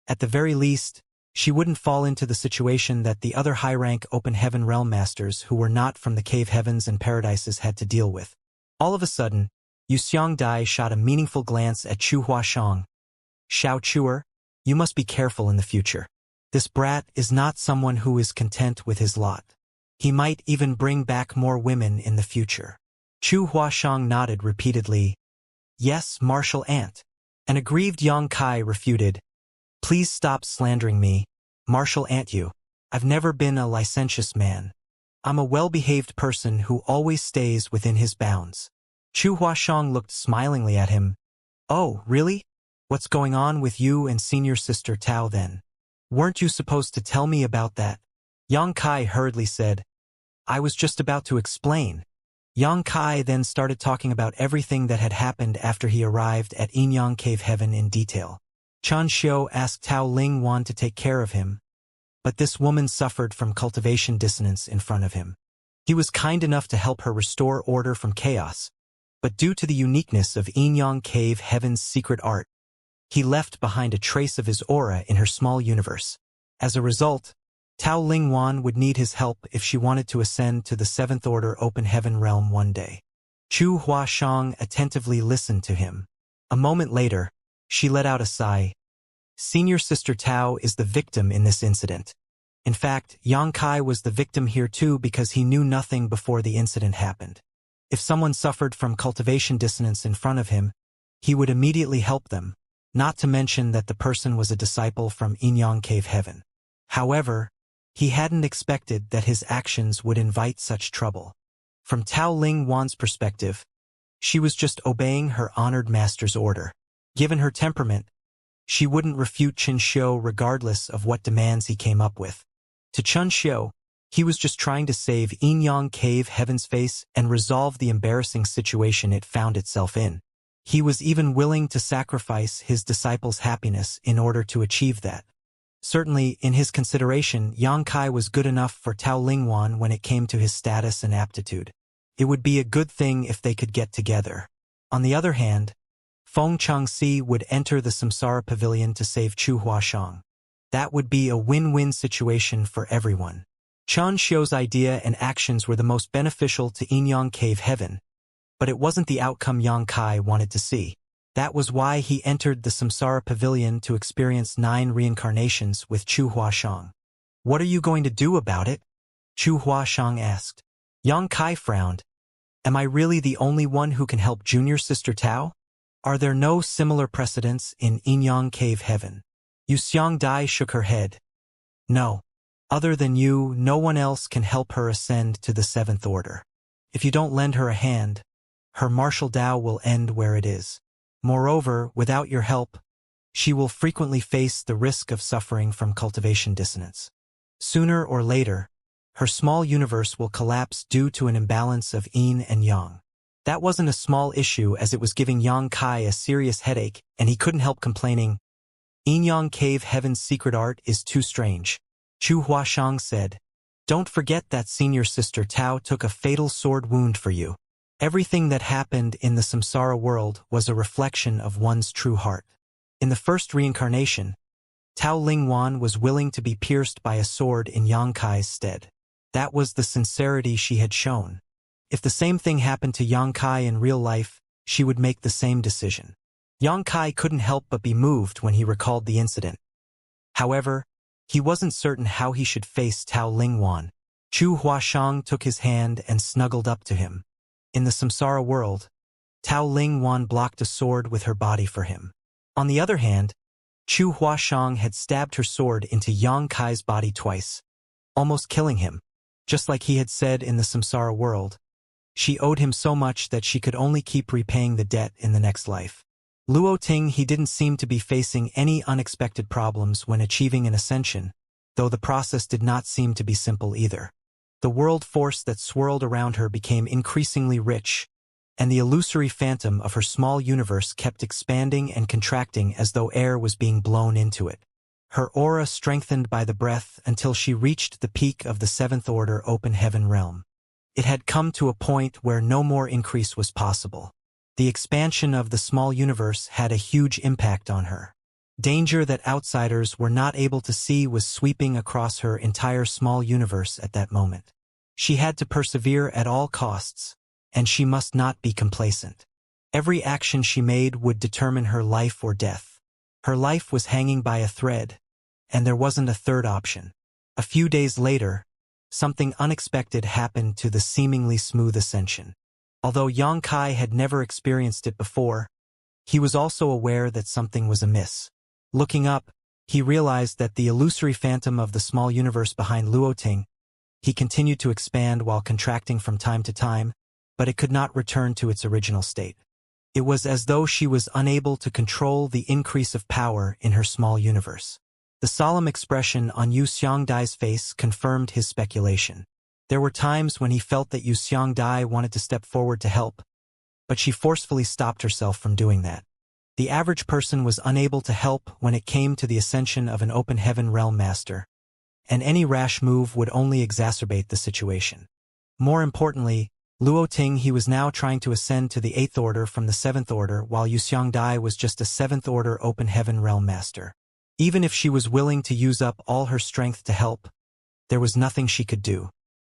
At the very least, she wouldn't fall into the situation that the other high-rank Open Heaven Realm Masters who were not from the Cave Heavens and Paradises had to deal with. All of a sudden, Xianxia shot a meaningful glance at Chu Huashang. Xiao Chuer, you must be careful in the future. This brat is not someone who is content with his lot. He might even bring back more women in the future. Chu Huashang nodded repeatedly. Yes, Marshal Ant. An aggrieved Xianxia refuted. Please stop slandering me, Marshal Antyu. I've never been a licentious man. I'm a well-behaved person who always stays within his bounds. Chu Huashang looked smilingly at him. Oh, really? What's going on with you and senior sister Tao then? Weren't you supposed to tell me about that? Yang Kai hurriedly said, I was just about to explain. Yang Kai then started talking about everything that had happened after he arrived at Inyang Cave Heaven in detail. Chan Xiu asked Tao Ling Wan to take care of him, but this woman suffered from cultivation dissonance in front of him. He was kind enough to help her restore order from chaos, but due to the uniqueness of Inyang Cave Heaven's secret art, he left behind a trace of his aura in her small universe. As a result, Tao Ling Wan would need his help if she wanted to ascend to the Seventh Order Open Heaven realm one day. Chu Huashang attentively listened to him. A moment later, she let out a sigh. Senior Sister Tao is the victim in this incident. In fact, Yang Kai was the victim here too because he knew nothing before the incident happened. If someone suffered from cultivation dissonance in front of him, he would immediately help them, not to mention that the person was a disciple from Inyang Cave Heaven. However, he hadn't expected that his actions would invite such trouble. From Tao Ling Wan's perspective, she was just obeying her honored master's order. Given her temperament, she wouldn't refute Chen Xiu regardless of what demands he came up with. To Chen Xiu, he was just trying to save Inyang Cave Heaven's face and resolve the embarrassing situation it found itself in. He was even willing to sacrifice his disciples' happiness in order to achieve that. Certainly, in his consideration, Yang Kai was good enough for Tao Lingwan when it came to his status and aptitude. It would be a good thing if they could get together. On the other hand, Feng Changxi would enter the Samsara Pavilion to save Chu Huashang. That would be a win-win situation for everyone. Chan Xiu's idea and actions were the most beneficial to Inyang Cave Heaven, but it wasn't the outcome Yang Kai wanted to see. That was why he entered the Samsara Pavilion to experience 9 reincarnations with Chu Huashang. What are you going to do about it? Chu Huashang asked. Yang Kai frowned. Am I really the only one who can help junior sister Tao? Are there no similar precedents in Inyang Cave Heaven? Yu Xiangdai shook her head. No. Other than you, no one else can help her ascend to the 7th Order. If you don't lend her a hand, her martial Tao will end where it is. Moreover, without your help, she will frequently face the risk of suffering from cultivation dissonance. Sooner or later, her small universe will collapse due to an imbalance of yin and yang. That wasn't a small issue as it was giving Yang Kai a serious headache, and he couldn't help complaining. Inyang Cave Heaven's secret art is too strange. Chu Huashang said. Don't forget that senior sister Tao took a fatal sword wound for you. Everything that happened in the samsara world was a reflection of one's true heart. In the first reincarnation, Tao Lingwan was willing to be pierced by a sword in Yang Kai's stead. That was the sincerity she had shown. If the same thing happened to Yang Kai in real life, she would make the same decision. Yang Kai couldn't help but be moved when he recalled the incident. However, he wasn't certain how he should face Tao Lingwan. Chu Huashang took his hand and snuggled up to him. In the samsara world, Tao Lingwan blocked a sword with her body for him. On the other hand, Chu Huashang had stabbed her sword into Yang Kai's body twice, almost killing him. Just like he had said in the samsara world, she owed him so much that she could only keep repaying the debt in the next life. Luo Ting he didn't seem to be facing any unexpected problems when achieving an ascension, though the process did not seem to be simple either. The world force that swirled around her became increasingly rich, and the illusory phantom of her small universe kept expanding and contracting as though air was being blown into it. Her aura strengthened by the breath until she reached the peak of the 7th Order Open Heaven realm. It had come to a point where no more increase was possible. The expansion of the small universe had a huge impact on her. Danger that outsiders were not able to see was sweeping across her entire small universe at that moment. She had to persevere at all costs, and she must not be complacent. Every action she made would determine her life or death. Her life was hanging by a thread, and there wasn't a third option. A few days later, something unexpected happened to the seemingly smooth ascension. Although Yang Kai had never experienced it before, he was also aware that something was amiss. Looking up, he realized that the illusory phantom of the small universe behind Luoting, he continued to expand while contracting from time to time, but it could not return to its original state. It was as though she was unable to control the increase of power in her small universe. The solemn expression on Yu Xiangdai's face confirmed his speculation. There were times when he felt that Yu Xiangdai wanted to step forward to help, but she forcefully stopped herself from doing that. The average person was unable to help when it came to the ascension of an open heaven realm master, and any rash move would only exacerbate the situation. More importantly, Luo Ting he was now trying to ascend to the 8th order from the 7th order, while Yu Xiangdai was just a 7th order open heaven realm master. Even if she was willing to use up all her strength to help, there was nothing she could do.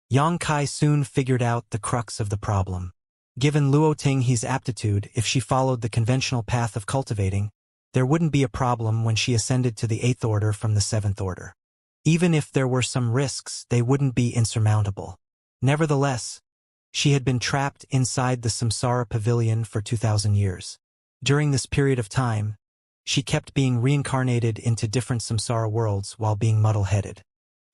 Yang Kai soon figured out the crux of the problem. Given Luo Ting he's aptitude, if she followed the conventional path of cultivating, there wouldn't be a problem when she ascended to the 8th order from the 7th order. Even if there were some risks, they wouldn't be insurmountable. Nevertheless, she had been trapped inside the samsara pavilion for 2,000 years. During this period of time, she kept being reincarnated into different samsara worlds while being muddle-headed.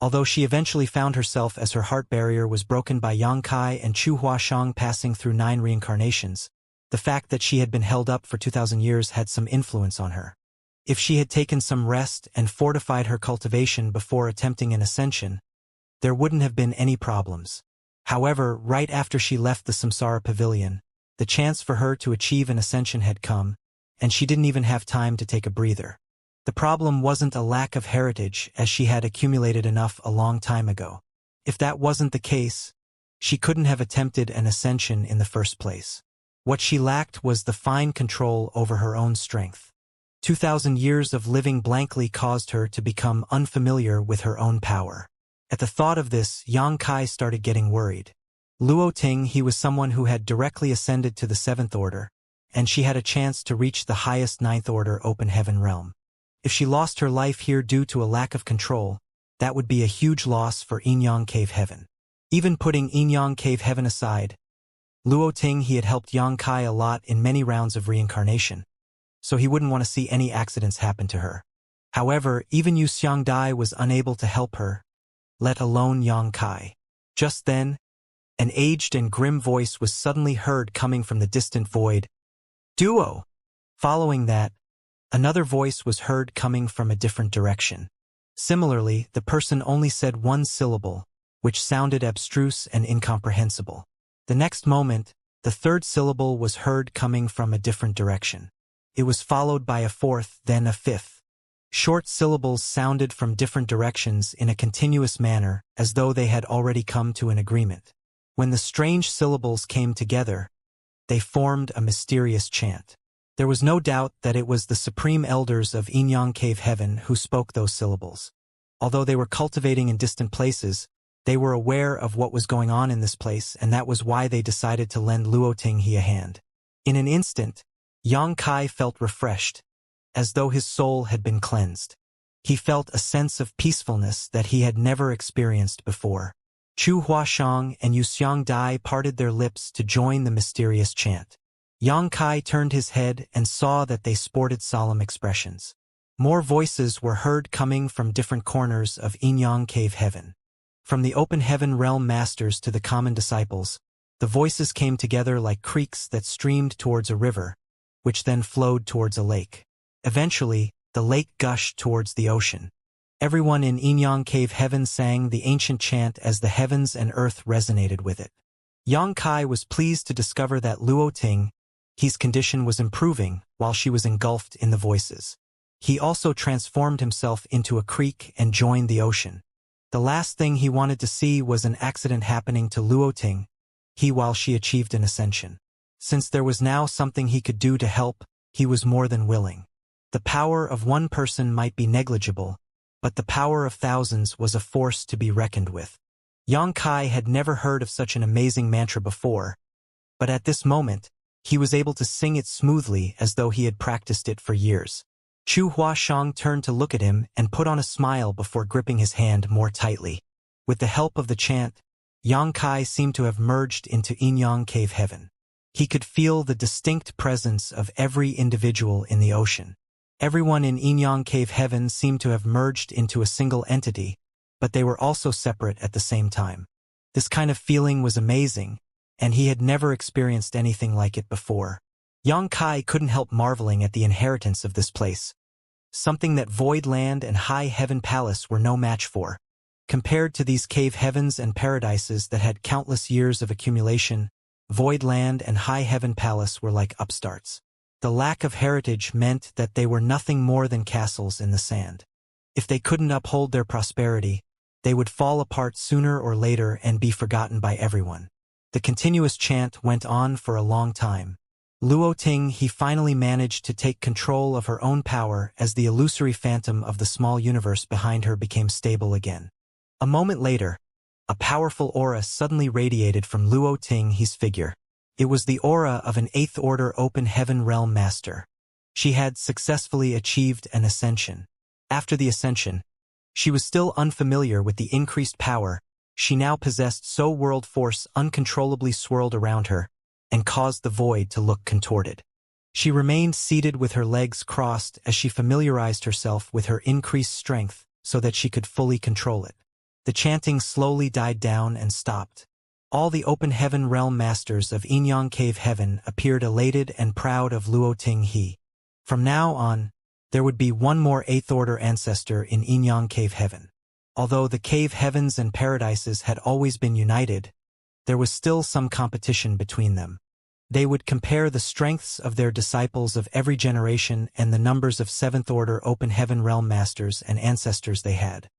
Although she eventually found herself as her heart barrier was broken by Yang Kai and Chu Huashang passing through 9 reincarnations, the fact that she had been held up for 2,000 years had some influence on her. If she had taken some rest and fortified her cultivation before attempting an ascension, there wouldn't have been any problems. However, right after she left the samsara pavilion, the chance for her to achieve an ascension had come, and she didn't even have time to take a breather. The problem wasn't a lack of heritage, as she had accumulated enough a long time ago. If that wasn't the case, she couldn't have attempted an ascension in the first place. What she lacked was the fine control over her own strength. 2,000 years of living blankly caused her to become unfamiliar with her own power. At the thought of this, Yang Kai started getting worried. Luo Ting he was someone who had directly ascended to the 7th order, and she had a chance to reach the highest 9th order open heaven realm. If she lost her life here due to a lack of control, that would be a huge loss for Inyang Cave Heaven. Even putting Inyang Cave Heaven aside, Luo Ting he had helped Yang Kai a lot in many rounds of reincarnation, so he wouldn't want to see any accidents happen to her. However, even Yu Xiangdai was unable to help her, let alone Yang Kai. Just then, an aged and grim voice was suddenly heard coming from the distant void. Duo! Following that, another voice was heard coming from a different direction. Similarly, the person only said one syllable, which sounded abstruse and incomprehensible. The next moment, the third syllable was heard coming from a different direction. It was followed by a fourth, then a fifth. Short syllables sounded from different directions in a continuous manner, as though they had already come to an agreement. When the strange syllables came together, they formed a mysterious chant. There was no doubt that it was the supreme elders of Inyang Cave Heaven who spoke those syllables. Although they were cultivating in distant places, they were aware of what was going on in this place, and that was why they decided to lend Luo Ting he a hand. In an instant, Yang Kai felt refreshed, as though his soul had been cleansed. He felt a sense of peacefulness that he had never experienced before. Chu Huashang and Yu Xiangdai parted their lips to join the mysterious chant. Yang Kai turned his head and saw that they sported solemn expressions. More voices were heard coming from different corners of Inyang Cave Heaven. From the open heaven realm masters to the common disciples, the voices came together like creeks that streamed towards a river, which then flowed towards a lake. Eventually, the lake gushed towards the ocean. Everyone in Inyang Cave Heaven sang the ancient chant as the heavens and earth resonated with it. Yang Kai was pleased to discover that Luo Ting he's condition was improving while she was engulfed in the voices. He also transformed himself into a creek and joined the ocean. The last thing he wanted to see was an accident happening to Luo Ting while she achieved an ascension. Since there was now something he could do to help, he was more than willing. The power of one person might be negligible, but the power of thousands was a force to be reckoned with. Yang Kai had never heard of such an amazing mantra before, but at this moment, he was able to sing it smoothly as though he had practiced it for years. Chu Huashang turned to look at him and put on a smile before gripping his hand more tightly. With the help of the chant, Yang Kai seemed to have merged into Inyang Cave Heaven. He could feel the distinct presence of every individual in the ocean. Everyone in Inyang Cave Heaven seemed to have merged into a single entity, but they were also separate at the same time. This kind of feeling was amazing, and he had never experienced anything like it before. Xianxia couldn't help marveling at the inheritance of this place, something that Void Land and High Heaven Palace were no match for. Compared to these cave heavens and paradises that had countless years of accumulation, Void Land and High Heaven Palace were like upstarts. The lack of heritage meant that they were nothing more than castles in the sand. If they couldn't uphold their prosperity, they would fall apart sooner or later and be forgotten by everyone. The continuous chant went on for a long time. Luoting he finally managed to take control of her own power as the illusory phantom of the small universe behind her became stable again. A moment later, a powerful aura suddenly radiated from Luoting he's figure. It was the aura of an 8th Order Open Heaven Realm Master. She had successfully achieved an ascension. After the ascension, she was still unfamiliar with the increased power she now possessed, so world force uncontrollably swirled around her and caused the void to look contorted. She remained seated with her legs crossed as she familiarized herself with her increased strength so that she could fully control it. The chanting slowly died down and stopped. All the Open Heaven Realm Masters of Inyang Cave Heaven appeared elated and proud of Luoting he. From now on, there would be one more 8th Order ancestor in Inyang Cave Heaven. Although the cave heavens and paradises had always been united, there was still some competition between them. They would compare the strengths of their disciples of every generation and the numbers of 7th Order Open Heaven Realm Masters and ancestors they had.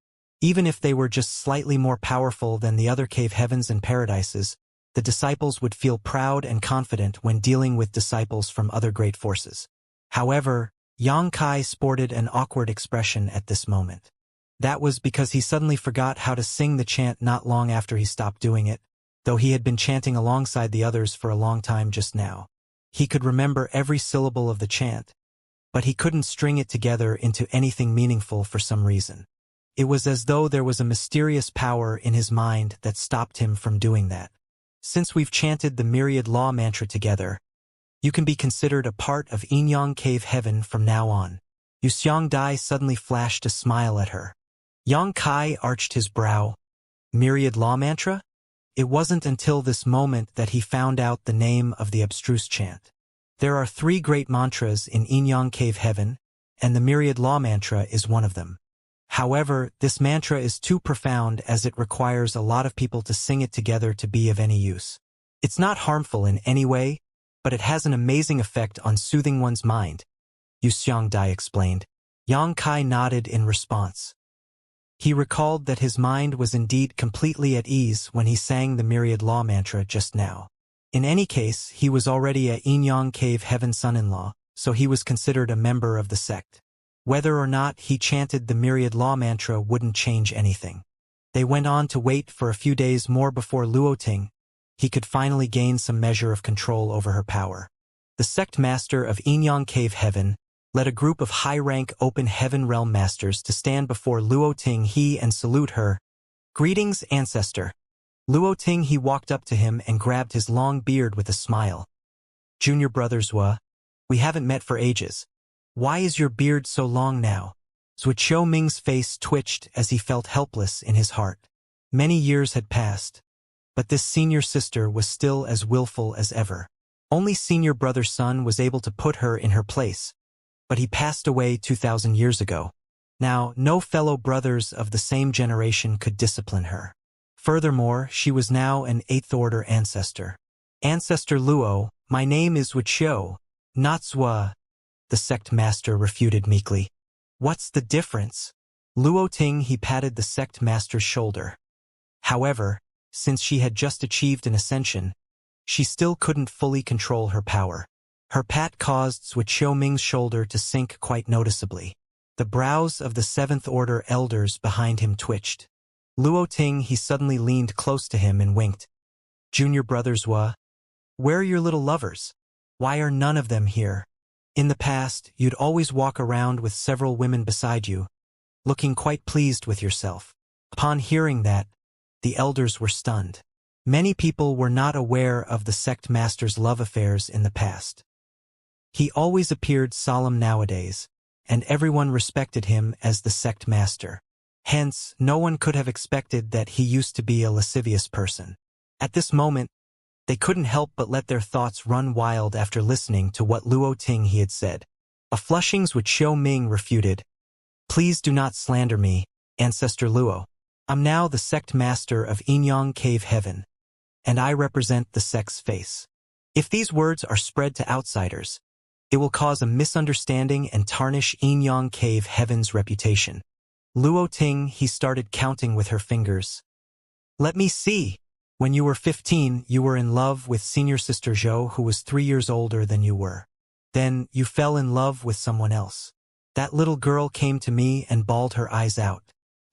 Even if they were just slightly more powerful than the other cave heavens and paradises, the disciples would feel proud and confident when dealing with disciples from other great forces. However, Xianxia sported an awkward expression at this moment. That was because he suddenly forgot how to sing the chant not long after he stopped doing it, though he had been chanting alongside the others for a long time just now. He could remember every syllable of the chant, but he couldn't string it together into anything meaningful for some reason. It was as though there was a mysterious power in his mind that stopped him from doing that. Since we've chanted the myriad law mantra together, you can be considered a part of Inyang Cave Heaven from now on. Xianxia suddenly flashed a smile at her. Xianxia arched his brow. Myriad law mantra? It wasn't until this moment that he found out the name of the abstruse chant. There are 3 great mantras in Inyang Cave Heaven, and the myriad law mantra is one of them. However, this mantra is too profound as it requires a lot of people to sing it together to be of any use. It's not harmful in any way, but it has an amazing effect on soothing one's mind, Xianxia explained. Xianxia nodded in response. He recalled that his mind was indeed completely at ease when he sang the myriad law mantra just now. In any case, he was already a Inyang Cave Heaven son-in-law, so he was considered a member of the sect. Whether or not he chanted the myriad law mantra wouldn't change anything. They went on to wait for a few days more before Luoting he could finally gain some measure of control over her power. The sect master of Inyang Cave Heaven led a group of high-rank Open Heaven Realm Masters to stand before Luoting he and salute her. Greetings, ancestor. Luoting he walked up to him and grabbed his long beard with a smile. Junior brother Zhua, we haven't met for ages. Why is your beard so long now? Zhuo Ming's face twitched as he felt helpless in his heart. Many years had passed, but this senior sister was still as willful as ever. Only senior brother's son was able to put her in her place, but he passed away 2,000 years ago. Now, no fellow brothers of the same generation could discipline her. Furthermore, she was now an 8th Order ancestor. Ancestor Luo, my name is Wuxia, not Zhua, the sect master refuted meekly. What's the difference? Luoting he patted the sect master's shoulder. However, since she had just achieved an ascension, she still couldn't fully control her power. Her pat caused Zhuo Ming's shoulder to sink quite noticeably. The brows of the 7th Order elders behind him twitched. Luoting he suddenly leaned close to him and winked. Junior brother Zhua, where are your little lovers? Why are none of them here? In the past, you'd always walk around with several women beside you, looking quite pleased with yourself. Upon hearing that, the elders were stunned. Many people were not aware of the sect master's love affairs in the past. He always appeared solemn nowadays, and everyone respected him as the sect master. Hence, no one could have expected that he used to be a lascivious person. At this moment, They couldn't help but let their thoughts run wild after listening to what Luo Ting he had said. A flushings which Xiao Ming refuted. Please do not slander me, Ancestor Luo. I'm now the sect master of Inyang Cave Heaven, and I represent the sect's face. If these words are spread to outsiders, it will cause a misunderstanding and tarnish Inyang Cave Heaven's reputation. Luo Ting he started counting with her fingers. Let me see. When you were 15, you were in love with senior sister Zhou, who was 3 years older than you were. Then you fell in love with someone else. That little girl came to me and bawled her eyes out.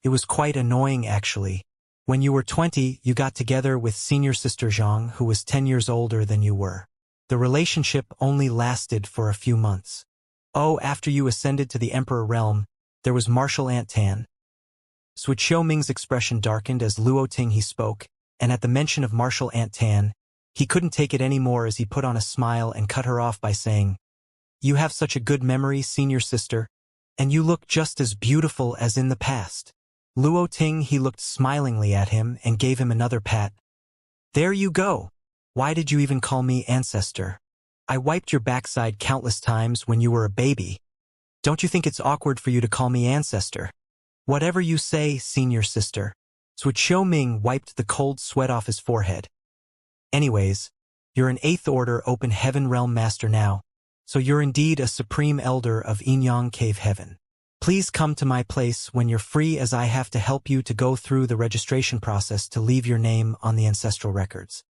It was quite annoying, actually. When you were 20, you got together with senior sister Zhang, who was 10 years older than you were. The relationship only lasted for a few months. Oh, after you ascended to the Emperor realm, there was Martial Aunt Tan. Sui Xiaoming's expression darkened as Luo Ting he spoke, and at the mention of Martial Aunt Tan, he couldn't take it anymore as he put on a smile and cut her off by saying, You have such a good memory, senior sister, and you look just as beautiful as in the past. Luo Ting he looked smilingly at him and gave him another pat. There you go. Why did you even call me ancestor? I wiped your backside countless times when you were a baby. Don't you think it's awkward for you to call me ancestor? Whatever you say, senior sister. Sui Xiaoming wiped the cold sweat off his forehead. Anyways, you're an 8th Order Open Heaven Realm Master now, so you're indeed a Supreme Elder of Inyang Cave Heaven. Please come to my place when you're free, as I have to help you to go through the registration process to leave your name on the ancestral records.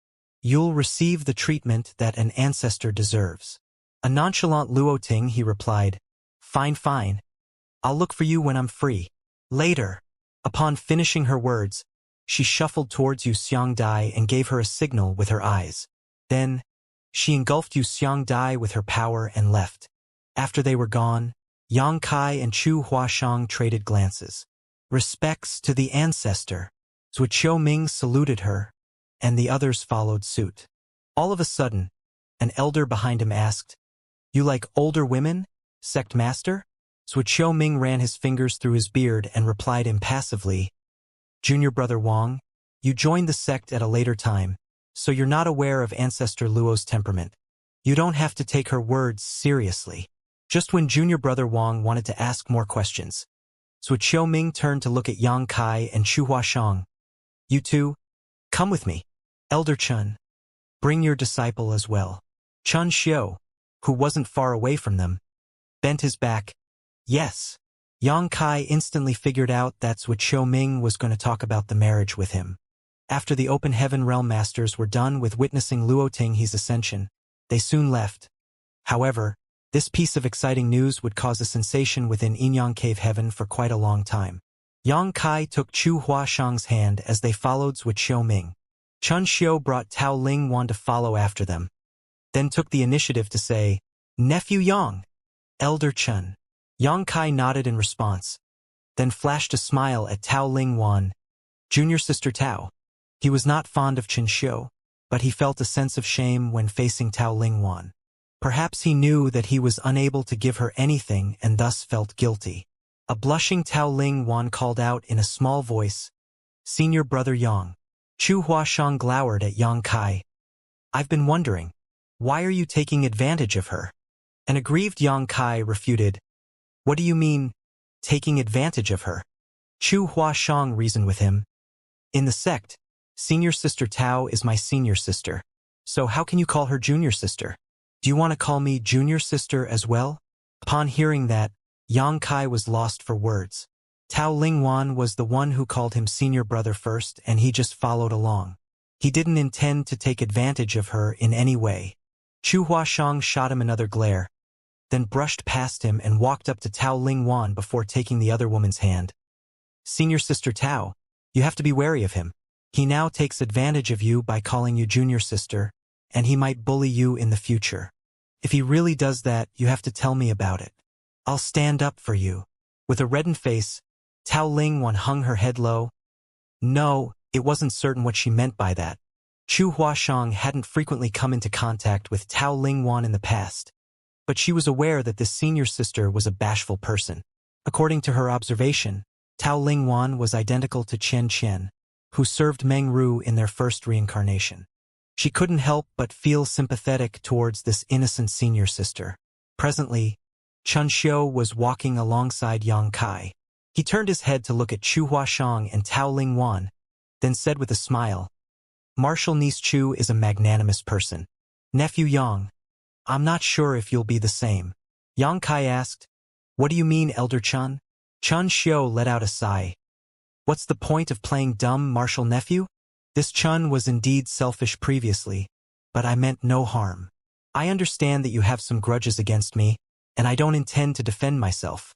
You'll receive the treatment that an ancestor deserves. A nonchalant Luo Ting he replied, Fine, fine. I'll look for you when I'm free. Later. Upon finishing her words, she shuffled towards Yu Xiangdai and gave her a signal with her eyes. Then, she engulfed Yu Xiangdai with her power and left. After they were gone, Yang Kai and Chu Huashang traded glances. Respects to the ancestor. Sui Xiaoming saluted her, and the others followed suit. All of a sudden, an elder behind him asked, You like older women, sect master? Sui Xiaoming ran his fingers through his beard and replied impassively, Junior brother Wang, you joined the sect at a later time, so you're not aware of Ancestor Luo's temperament. You don't have to take her words seriously. Just when junior brother Wang wanted to ask more questions, Sui Xiaoming turned to look at Yang Kai and Chu Huashang. You two, come with me. Elder Chun, bring your disciple as well. Chun Xiao, who wasn't far away from them, bent his back. Yes. Yang Kai instantly figured out that Sui Xiaoming was going to talk about the marriage with him. After the Open Heaven Realm Masters were done with witnessing Luo Ting he's ascension, they soon left. However, this piece of exciting news would cause a sensation within Inyang Cave Heaven for quite a long time. Yang Kai took Chu Huashang's hand as they followed Sui Xiaoming. Chun Xiao brought Tao Ling Wan to follow after them, then took the initiative to say, Nephew Yang, Elder Chun. Yang Kai nodded in response, then flashed a smile at Tao Ling Wan, Junior Sister Tao. He was not fond of Chen Xiu, but he felt a sense of shame when facing Tao Ling Wan. Perhaps he knew that he was unable to give her anything and thus felt guilty. A blushing Tao Ling Wan called out in a small voice, Senior brother Yang. Chu Huashang glowered at Yang Kai. I've been wondering, why are you taking advantage of her? An aggrieved Yang Kai refuted, What do you mean, taking advantage of her? Chu Huashang reasoned with him. In the sect, senior sister Tao is my senior sister. So how can you call her junior sister? Do you want to call me junior sister as well? Upon hearing that, Yang Kai was lost for words. Tao Lingwan was the one who called him senior brother first, and he just followed along. He didn't intend to take advantage of her in any way. Chu Huashang shot him another glare, then brushed past him and walked up to Tao Lingwan before taking the other woman's hand. Senior sister Tao, you have to be wary of him. He now takes advantage of you by calling you junior sister, and he might bully you in the future. If he really does that, you have to tell me about it. I'll stand up for you. With a reddened face, Tao Lingwan hung her head low. No, it wasn't certain what she meant by that. Chu Huashang hadn't frequently come into contact with Tao Lingwan in the past, but she was aware that this senior sister was a bashful person. According to her observation, Tao Lingwan was identical to Chen Qian, who served Meng Ru in their first reincarnation. She couldn't help but feel sympathetic towards this innocent senior sister. Presently, Chun Xiu was walking alongside Yang Kai. He turned his head to look at Chu Huashang and Tao Ling Wan, then said with a smile, "Marshal Niece Chu is a magnanimous person. Nephew Yang, I'm not sure if you'll be the same." Yang Kai asked, "What do you mean, Elder Chun?" Chun Xiu let out a sigh. "What's the point of playing dumb, Marshal Nephew? This Chun was indeed selfish previously, but I meant no harm. I understand that you have some grudges against me, and I don't intend to defend myself.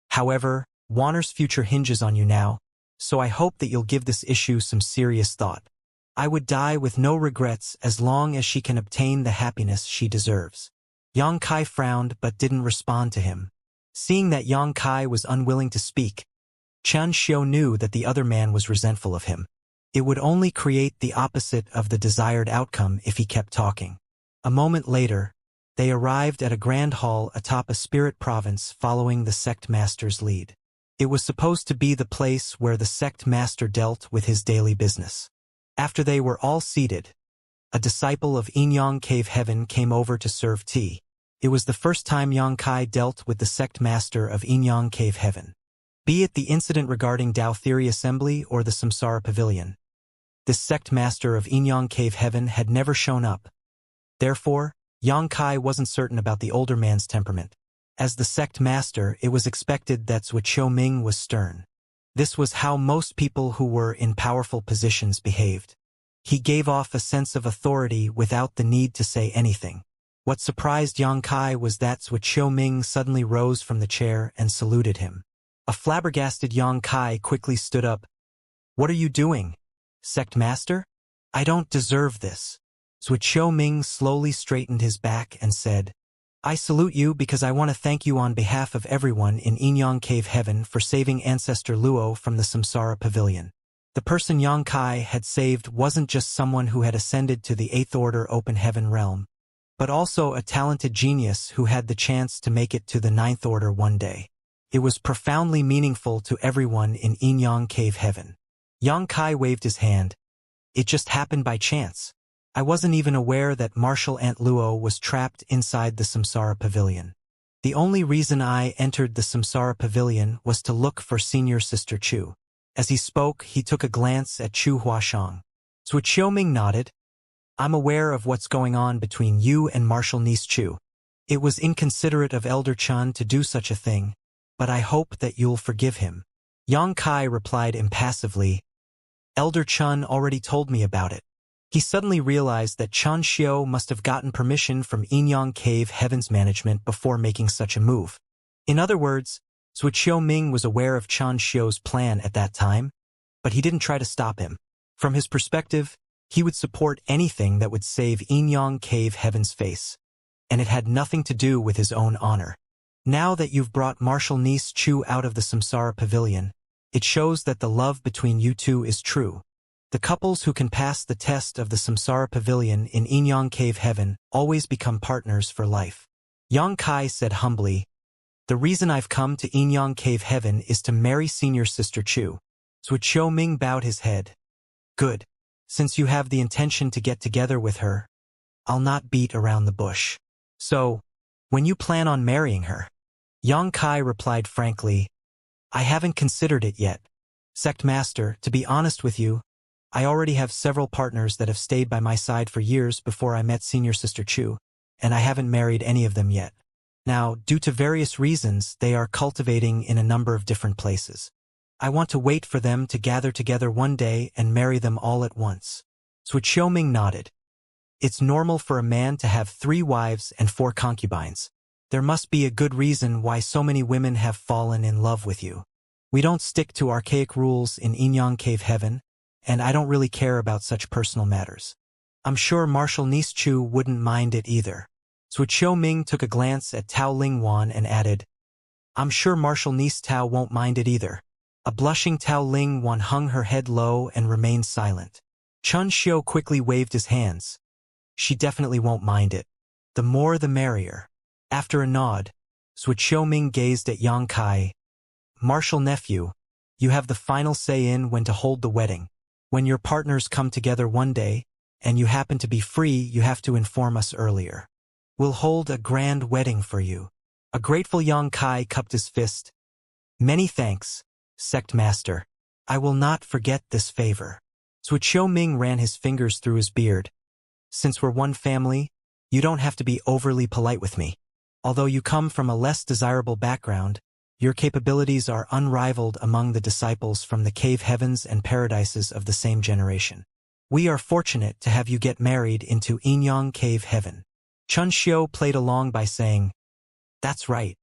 However, Wanner's future hinges on you now, so I hope that you'll give this issue some serious thought. I would die with no regrets as long as she can obtain the happiness she deserves." Yang Kai frowned but didn't respond to him. Seeing that Yang Kai was unwilling to speak, Chun Xiu knew that the other man was resentful of him. It would only create the opposite of the desired outcome if he kept talking. A moment later, they arrived at a grand hall atop a spirit province following the sect master's lead. It was supposed to be the place where the sect master dealt with his daily business. After they were all seated, a disciple of Inyang Cave Heaven came over to serve tea. It was the first time Yang Kai dealt with the sect master of Inyang Cave Heaven, be it the incident regarding Dao Theory Assembly or the Samsara Pavilion. This sect master of Inyang Cave Heaven had never shown up. Therefore, Yang Kai wasn't certain about the older man's temperament. As the sect master, it was expected that Zhuo Qiuming was stern. This was how most people who were in powerful positions behaved. He gave off a sense of authority without the need to say anything. What surprised Yang Kai was that Zhuo Qiuming suddenly rose from the chair and saluted him. A flabbergasted Yang Kai quickly stood up. "What are you doing, sect master? I don't deserve this." Zhuo Qiuming slowly straightened his back and said, "I salute you because I want to thank you on behalf of everyone in Inyang Cave Heaven for saving Ancestor Luo from the Samsara Pavilion." The person Yang Kai had saved wasn't just someone who had ascended to the 8th Order Open Heaven realm, but also a talented genius who had the chance to make it to the 9th Order one day. It was profoundly meaningful to everyone in Inyang Cave Heaven. Yang Kai waved his hand. "It just happened by chance. I wasn't even aware that Marshal Aunt Luo was trapped inside the Samsara Pavilion. The only reason I entered the Samsara Pavilion was to look for Senior Sister Chu." As he spoke, he took a glance at Chu Huashang. Zhuo Qiuming nodded. "I'm aware of what's going on between you and Marshal Niece Chu. It was inconsiderate of Elder Chun to do such a thing, but I hope that you'll forgive him." Yang Kai replied impassively, "Elder Chun already told me about it." He suddenly realized that Chun Xiu must have gotten permission from Inyang Cave Heaven's management before making such a move. In other words, Zhuo Qiuming was aware of Chun Xiu's plan at that time, but he didn't try to stop him. From his perspective, he would support anything that would save Inyang Cave Heaven's face, and it had nothing to do with his own honor. "Now that you've brought Marshal Niece Chu out of the Samsara Pavilion, it shows that the love between you two is true. The couples who can pass the test of the Samsara Pavilion in Inyang Cave Heaven always become partners for life." Yang Kai said humbly, "The reason I've come to Inyang Cave Heaven is to marry Senior Sister Chu." Zhuo Qiuming bowed his head. "Good. Since you have the intention to get together with her, I'll not beat around the bush. So, when you plan on marrying her?" Yang Kai replied frankly, "I haven't considered it yet. Sect Master, to be honest with you, I already have several partners that have stayed by my side for years before I met Senior Sister Chu, and I haven't married any of them yet. Now, due to various reasons, they are cultivating in a number of different places. I want to wait for them to gather together one day and marry them all at once." Zhuo Qiuming nodded. "It's normal for a man to have 3 wives and 4 concubines. There must be a good reason why so many women have fallen in love with you. We don't stick to archaic rules in Inyang Cave Heaven, and I don't really care about such personal matters. I'm sure Marshal Niece Chu wouldn't mind it either." Zhuo Qiuming took a glance at Tao Ling Wan and added, "I'm sure Marshal Niece Tao won't mind it either." A blushing Tao Ling Wan hung her head low and remained silent. Chun Xiu quickly waved his hands. "She definitely won't mind it. The more the merrier." After a nod, Zhuo Qiuming gazed at Yang Kai. "Marshal Nephew, you have the final say in when to hold the wedding. When your partners come together one day, and you happen to be free, you have to inform us earlier. We'll hold a grand wedding for you. A grateful Yongkai cupped his fist. Many thanks, sect master. I will not forget this favor. Suqiu Ming ran his fingers through his beard. Since we're one family, you don't have to be overly polite with me. Although you come from a less desirable background, your capabilities are unrivaled among the disciples from the cave heavens and paradises of the same generation. We are fortunate to have you get married into Inyang Cave Heaven. Chun Xiu played along by saying, That's right.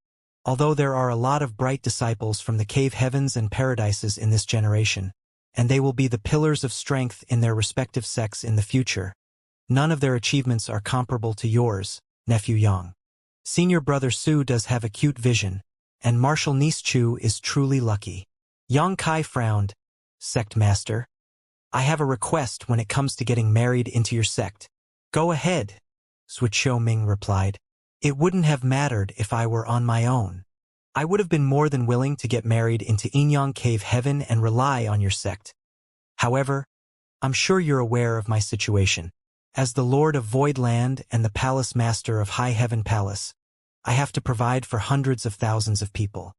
Although there are a lot of bright disciples from the cave heavens and paradises in this generation, and they will be the pillars of strength in their respective sects in the future, none of their achievements are comparable to yours, nephew Yang. Senior brother Su does have acute vision, and martial niece Chu is truly lucky. Yang Kai frowned. Sect master, I have a request when it comes to getting married into your sect. Go ahead, Suqiu Ming replied. It wouldn't have mattered if I were on my own. I would have been more than willing to get married into Inyang Cave Heaven and rely on your sect. However, I'm sure you're aware of my situation. As the Lord of Voidland and the Palace Master of High Heaven Palace, I have to provide for hundreds of thousands of people.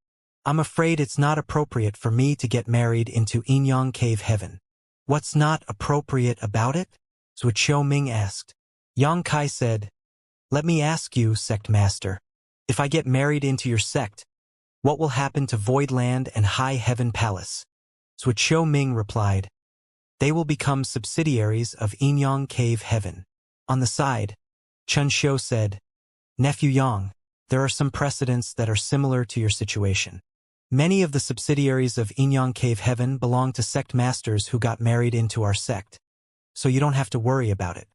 I'm afraid it's not appropriate for me to get married into Inyang Cave Heaven. What's not appropriate about it? Suqiu Ming asked. Yang Kai said, Let me ask you, sect master. If I get married into your sect, what will happen to Voidland and High Heaven Palace? Suqiu Ming replied, They will become subsidiaries of Inyang Cave Heaven. On the side, Chun Xiu said, Nephew Yang, there are some precedents that are similar to your situation. Many of the subsidiaries of Inyang Cave Heaven belong to sect masters who got married into our sect, so you don't have to worry about it.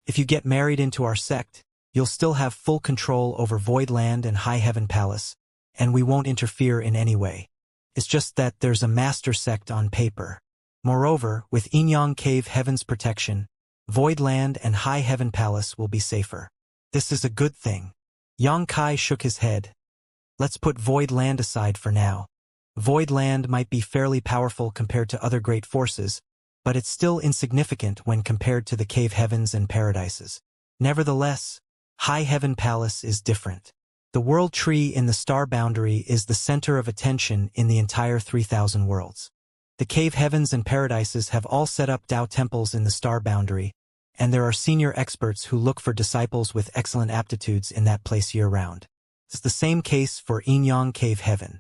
If you get married into our sect, you'll still have full control over Voidland and High Heaven Palace, and we won't interfere in any way. It's just that there's a master sect on paper. Moreover, with Inyang Cave Heaven's protection, Voidland and High Heaven Palace will be safer. This is a good thing. Yang Kai shook his head. Let's put Voidland aside for now. Voidland might be fairly powerful compared to other great forces, but it's still insignificant when compared to the cave heavens and paradises. Nevertheless, High Heaven Palace is different. The world tree in the star boundary is the center of attention in the entire 3,000 worlds. The cave heavens and paradises have all set up Tao temples in the star boundary, and there are senior experts who look for disciples with excellent aptitudes in that place year-round. It's the same case for Inyang Cave Heaven.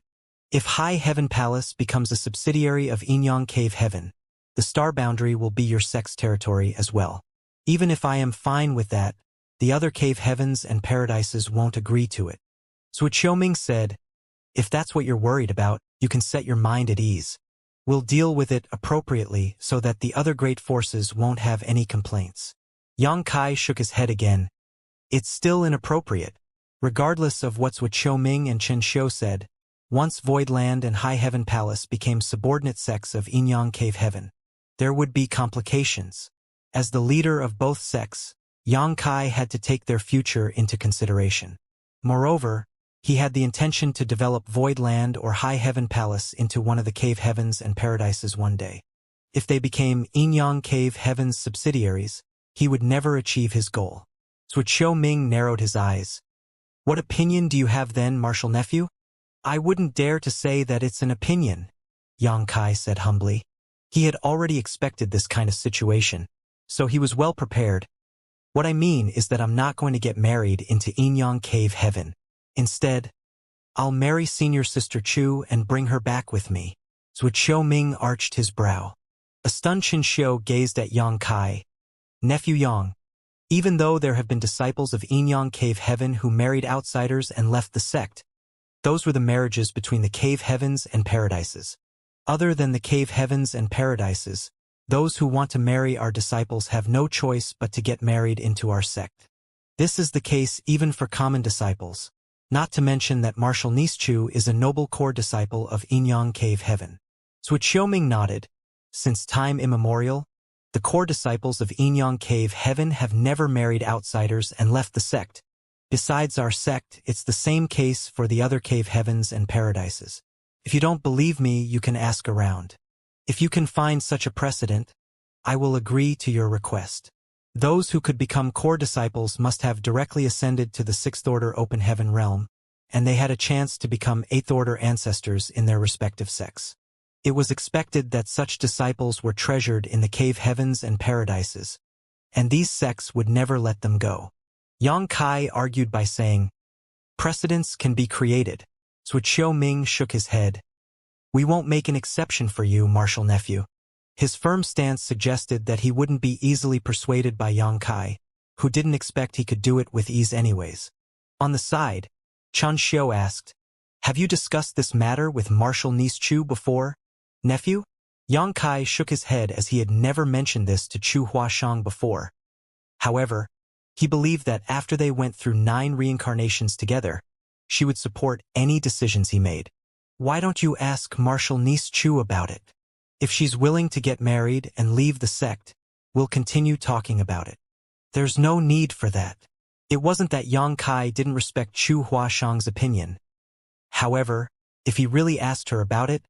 If High Heaven Palace becomes a subsidiary of Inyang Cave Heaven, the star boundary will be your sect's territory as well. Even if I am fine with that, the other cave heavens and paradises won't agree to it. Suqiu Ming said, If that's what you're worried about, you can set your mind at ease. We'll deal with it appropriately so that the other great forces won't have any complaints. Yang Kai shook his head again. It's still inappropriate. Regardless of what Suqiu Ming and Chen Xiu said, once Voidland and High Heaven Palace became subordinate sects of Inyang Cave Heaven, there would be complications. As the leader of both sects, Yang Kai had to take their future into consideration. Moreover, he had the intention to develop Voidland or High Heaven Palace into one of the cave heavens and paradises one day. If they became Inyang Cave Heaven's subsidiaries, he would never achieve his goal. Suqiu Ming narrowed his eyes. What opinion do you have then, martial nephew? I wouldn't dare to say that it's an opinion, Yang Kai said humbly. He had already expected this kind of situation, so he was well prepared. What I mean is that I'm not going to get married into Inyang Cave Heaven. Instead, I'll marry senior sister Chu and bring her back with me. Suqiu Ming arched his brow. A stunned Chen Xiu gazed at Yang Kai. Nephew Yang, even though there have been disciples of Inyang Cave Heaven who married outsiders and left the sect, those were the marriages between the cave heavens and paradises. Other than the cave heavens and paradises, those who want to marry our disciples have no choice but to get married into our sect. This is the case even for common disciples, not to mention that martial niece Chu is a noble core disciple of Inyang Cave Heaven. Suqiu Ming nodded. Since time immemorial, the core disciples of Inyang Cave Heaven have never married outsiders and left the sect. Besides our sect, it's the same case for the other cave heavens and paradises. If you don't believe me, you can ask around. If you can find such a precedent, I will agree to your request. Those who could become core disciples must have directly ascended to the sixth-order open heaven realm, and they had a chance to become eighth-order ancestors in their respective sects. It was expected that such disciples were treasured in the cave heavens and paradises, and these sects would never let them go. Yang Kai argued by saying, "Precedents can be created." Zhuo Ming shook his head. "We won't make an exception for you, martial nephew." His firm stance suggested that he wouldn't be easily persuaded by Yang Kai, who didn't expect he could do it with ease anyways. On the side, Chen Xiu asked, "Have you discussed this matter with Marshal Nischu before, nephew?" Yang Kai shook his head as he had never mentioned this to Chu Huashang before. However, he believed that after they went through 9 reincarnations together, she would support any decisions he made. "Why don't you ask Marshal Nischu about it? If she's willing to get married and leave the sect, we'll continue talking about it." "There's no need for that." It wasn't that Yang Kai didn't respect Chu Huashang's opinion. However, if he really asked her about it,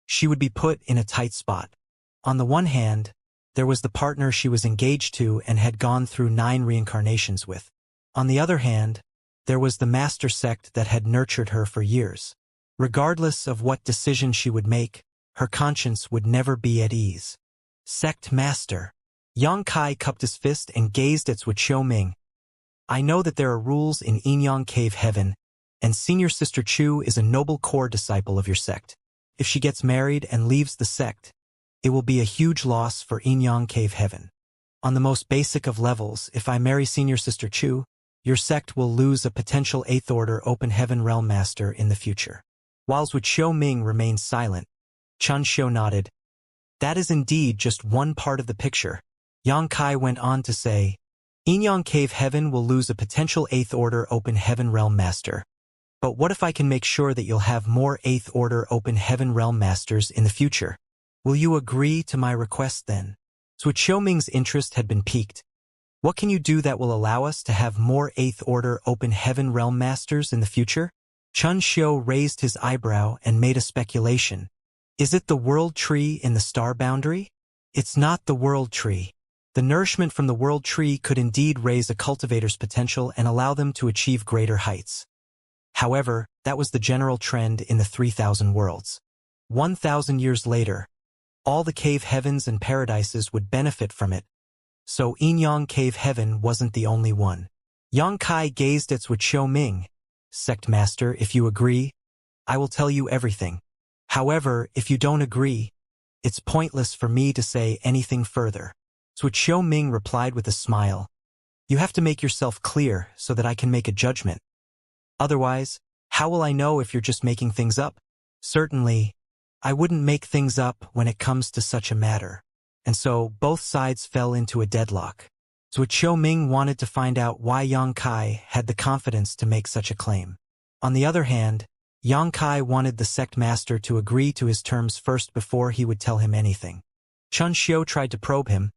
she would be put in a tight spot. On the one hand, there was the partner she was engaged to and had gone through 9 reincarnations with. On the other hand, there was the master sect that had nurtured her for years. Regardless of what decision she would make, her conscience would never be at ease. Sect master. Yang Kai cupped his fist and gazed at Zhuo Ming. "I know that there are rules in Inyang Cave Heaven, and Senior Sister Chu is a noble core disciple of your sect. If she gets married and leaves the sect, it will be a huge loss for Inyang Cave Heaven. On the most basic of levels, if I marry Senior Sister Chu, your sect will lose a potential 8th Order Open Heaven Realm Master in the future." While Zhuo Ming remained silent, Chen Xiu nodded. "That is indeed just one part of the picture." Yang Kai went on to say, "Inyang Cave Heaven will lose a potential 8th Order Open Heaven Realm Master. But what if I can make sure that you'll have more 8th Order Open Heaven Realm Masters in the future? Will you agree to my request then?" Zhuo Ming's interest had been piqued. "What can you do that will allow us to have more 8th Order Open Heaven Realm Masters in the future?" Chen Xiu raised his eyebrow and made a speculation. "Is it the world tree in the star boundary?" "It's not the world tree. The nourishment from the world tree could indeed raise a cultivator's potential and allow them to achieve greater heights. However, that was the general trend in the 3,000 worlds. 1,000 years later, all the cave heavens and paradises would benefit from it, so Inyang Cave Heaven wasn't the only one." Yang Kai gazed at Zhuo Ming. "Sect Master, if you agree, I will tell you everything. However, if you don't agree, it's pointless for me to say anything further." Zhuo Ming replied with a smile. "You have to make yourself clear so that I can make a judgment. Otherwise, how will I know if you're just making things up?" "Certainly, I wouldn't make things up when it comes to such a matter." And so both sides fell into a deadlock. Zhuo Ming wanted to find out why Yang Kai had the confidence to make such a claim. On the other hand, Yang Kai wanted the sect master to agree to his terms first before he would tell him anything. Chen Xiu tried to probe him,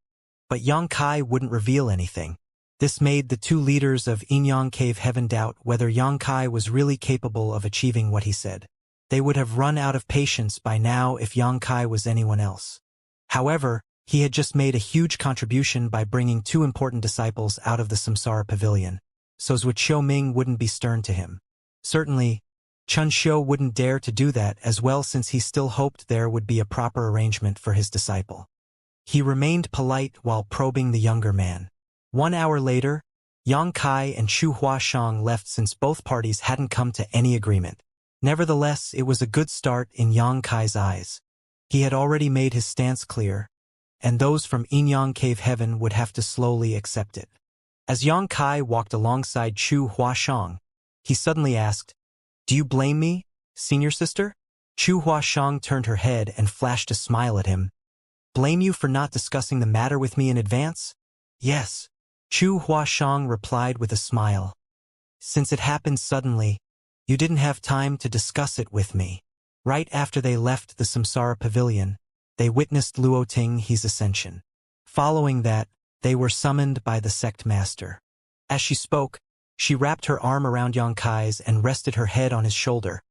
but Yang Kai wouldn't reveal anything. This made the two leaders of Inyang Cave Heaven doubt whether Yang Kai was really capable of achieving what he said. They would have run out of patience by now if Yang Kai was anyone else. However, he had just made a huge contribution by bringing 2 important disciples out of the Samsara Pavilion, so Zhuo Ming wouldn't be stern to him. Certainly, Chen Xiu wouldn't dare to do that as well since he still hoped there would be a proper arrangement for his disciple. He remained polite while probing the younger man. 1 hour later, Yang Kai and Chu Huashang left since both parties hadn't come to any agreement. Nevertheless, it was a good start in Yang Kai's eyes. He had already made his stance clear, and those from Inyang Cave Heaven would have to slowly accept it. As Yang Kai walked alongside Chu Huashang, he suddenly asked, "Do you blame me, senior sister?" Chu Huashang turned her head and flashed a smile at him. "Blame you for not discussing the matter with me in advance?" "Yes," Chu Huashang replied with a smile. "Since it happened suddenly, you didn't have time to discuss it with me." Right after they left the Samsara Pavilion, they witnessed Luoting He's ascension. Following that, they were summoned by the sect master. As she spoke, she wrapped her arm around Yang Kai's and rested her head on his shoulder.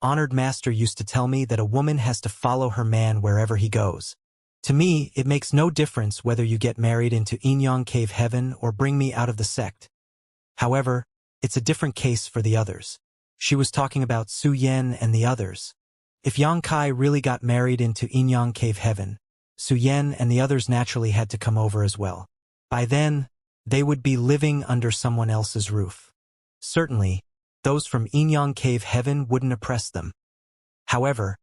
"Honored master used to tell me that a woman has to follow her man wherever he goes. To me, it makes no difference whether you get married into Inyang Cave Heaven or bring me out of the sect. However, it's a different case for the others. She was talking about Su Yen and the others. If Yang Kai really got married into Inyang Cave Heaven, Su Yen and the others naturally had to come over as well. By then, they would be living under someone else's roof. Certainly, those from Inyang Cave Heaven wouldn't oppress them. However,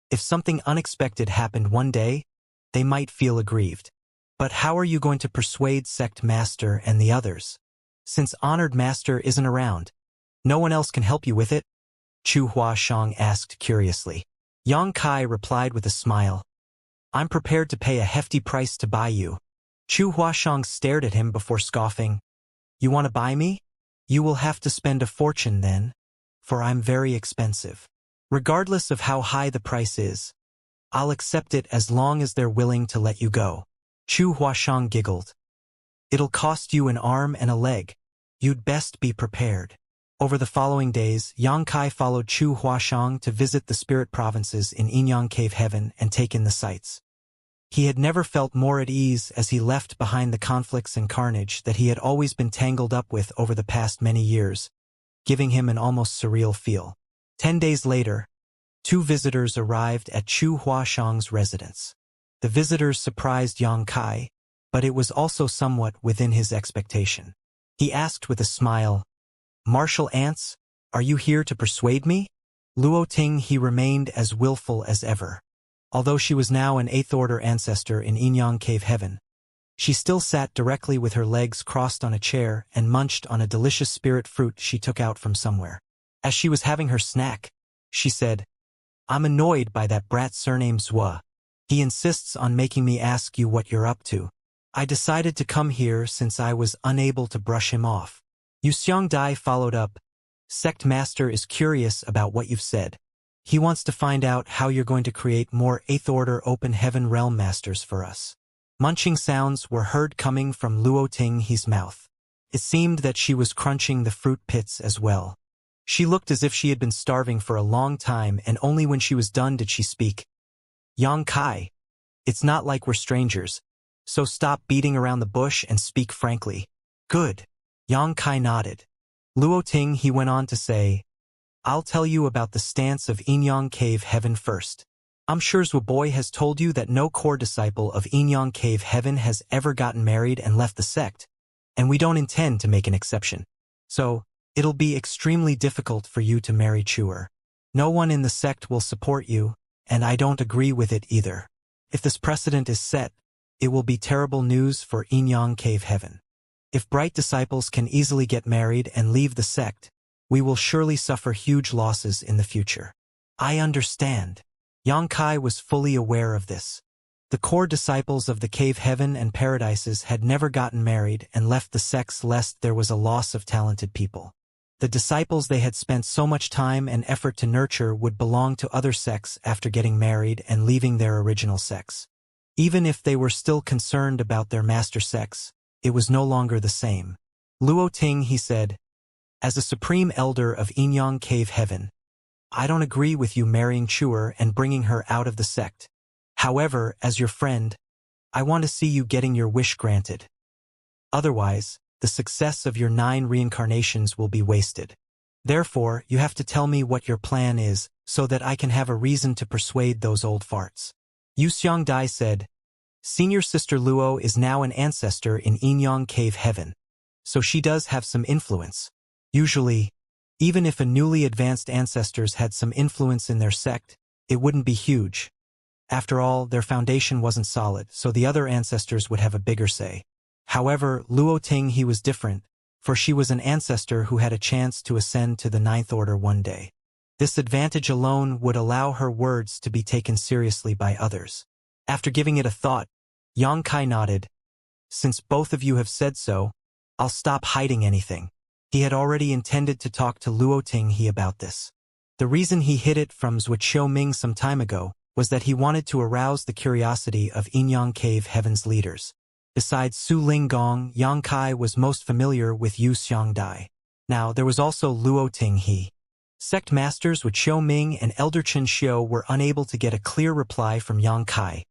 if something unexpected happened one day, they might feel aggrieved. But how are you going to persuade Sect Master and the others? Since Honored Master isn't around, no one else can help you with it? Chu Huashang asked curiously. Yang Kai replied with a smile. I'm prepared to pay a hefty price to buy you. Chu Huashang stared at him before scoffing. You want to buy me? You will have to spend a fortune then, for I'm very expensive. Regardless of how high the price is, I'll accept it as long as they're willing to let you go. Chu Huashang giggled. It'll cost you an arm and a leg. You'd best be prepared. Over the following days, Yang Kai followed Chu Huashang to visit the spirit provinces in Inyang Cave Heaven and take in the sights. He had never felt more at ease as he left behind the conflicts and carnage that he had always been tangled up with over the past many years, giving him an almost surreal feel. 10 days later, 2 visitors arrived at Chu Huashang's residence. The visitors surprised Yang Kai, but it was also somewhat within his expectation. He asked with a smile, Martial ants, are you here to persuade me? Luo Ting he remained as willful as ever. Although she was now an 8th-order ancestor in Inyang Cave Heaven, she still sat directly with her legs crossed on a chair and munched on a delicious spirit fruit she took out from somewhere. As she was having her snack, she said, I'm annoyed by that brat surnamed Zhua. He insists on making me ask you what you're up to. I decided to come here since I was unable to brush him off. Yu Xiangdai followed up. Sect Master is curious about what you've said. He wants to find out how you're going to create more 8th-order open heaven realm masters for us. Munching sounds were heard coming from Luo Tinghe's mouth. It seemed that she was crunching the fruit pits as well. She looked as if she had been starving for a long time, and only when she was done did she speak. Yang Kai, it's not like we're strangers, so stop beating around the bush and speak frankly. Good. Yang Kai nodded. Luo Tinghe went on to say, I'll tell you about the stance of Inyang Cave Heaven first. I'm sure Zhu Boy has told you that no core disciple of Inyang Cave Heaven has ever gotten married and left the sect, and we don't intend to make an exception. So, it'll be extremely difficult for you to marry Chuer. No one in the sect will support you, and I don't agree with it either. If this precedent is set, it will be terrible news for Inyang Cave Heaven. If bright disciples can easily get married and leave the sect, we will surely suffer huge losses in the future. I understand. Yang Kai was fully aware of this. The core disciples of the Cave Heaven and Paradises had never gotten married and left the sects lest there was a loss of talented people. The disciples they had spent so much time and effort to nurture would belong to other sects after getting married and leaving their original sects. Even if they were still concerned about their master sects, it was no longer the same. Luo Tinghe said, As a supreme elder of Inyang Cave Heaven, I don't agree with you marrying Chuer and bringing her out of the sect. However, as your friend, I want to see you getting your wish granted. Otherwise, the success of your 9 reincarnations will be wasted. Therefore, you have to tell me what your plan is, so that I can have a reason to persuade those old farts. Yu Xiangdai said, Senior Sister Luo is now an ancestor in Inyang Cave Heaven, so she does have some influence. Usually, even if a newly advanced ancestors had some influence in their sect, it wouldn't be huge. After all, their foundation wasn't solid, so the other ancestors would have a bigger say. However, Luo Tinghe was different, for she was an ancestor who had a chance to ascend to the 9th order one day. This advantage alone would allow her words to be taken seriously by others. After giving it a thought, Yang Kai nodded. Since both of you have said so, I'll stop hiding anything. He had already intended to talk to Luo Tinghe about this. The reason he hid it from Zhuo Ming some time ago was that he wanted to arouse the curiosity of Inyang Cave Heaven's leaders. Besides Su Linggong, Yang Kai was most familiar with Yu Xiangdai. Now, there was also Luo Tinghe. Sect masters Zhuo Ming and Elder Chen Xiu were unable to get a clear reply from Yang Kai,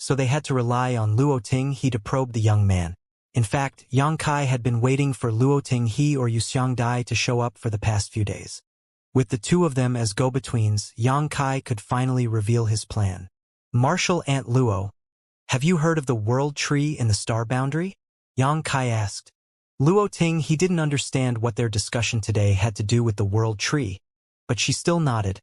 so they had to rely on Luo Tinghe to probe the young man. In fact, Yang Kai had been waiting for Luo Tinghe or Xianxia to show up for the past few days. With the two of them as go-betweens, Yang Kai could finally reveal his plan. Martial Ant Luo, have you heard of the world tree in the star boundary? Yang Kai asked. Luo Tinghe didn't understand what their discussion today had to do with the world tree, but she still nodded.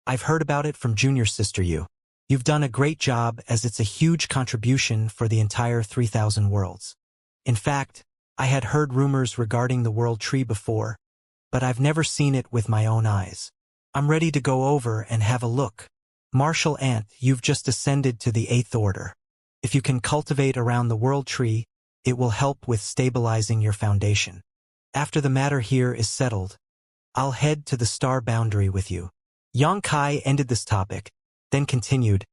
I've heard about it from junior sister Yu. You've done a great job as it's a huge contribution for the entire 3,000 worlds. In fact, I had heard rumors regarding the world tree before, but I've never seen it with my own eyes. I'm ready to go over and have a look. Martial Ant, you've just ascended to the 8th order. If you can cultivate around the world tree, it will help with stabilizing your foundation. After the matter here is settled, I'll head to the star boundary with you. Yang Kai ended this topic, then continued,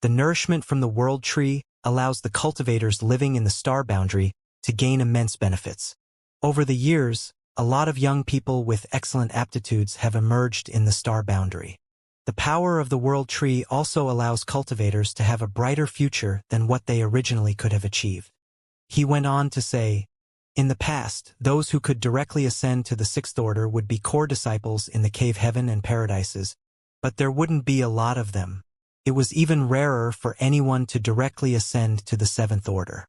the nourishment from the world tree allows the cultivators living in the star boundary to gain immense benefits. Over the years, a lot of young people with excellent aptitudes have emerged in the star boundary. The power of the world tree also allows cultivators to have a brighter future than what they originally could have achieved. He went on to say, in the past, those who could directly ascend to the 6th order would be core disciples in the cave heaven and paradises, but there wouldn't be a lot of them. It was even rarer for anyone to directly ascend to the 7th order.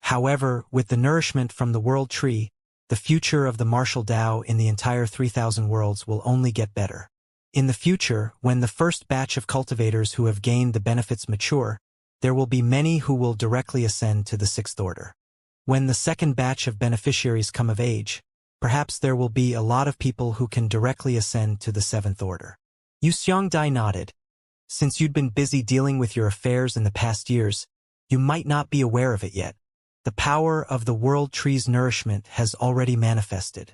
However, with the nourishment from the world tree, the future of the martial Tao in the entire 3,000 worlds will only get better. In the future, when the first batch of cultivators who have gained the benefits mature, there will be many who will directly ascend to the 6th order. When the second batch of beneficiaries come of age, perhaps there will be a lot of people who can directly ascend to the 7th order. Yu Xianxia nodded. Since you'd been busy dealing with your affairs in the past years, you might not be aware of it yet. The power of the world tree's nourishment has already manifested.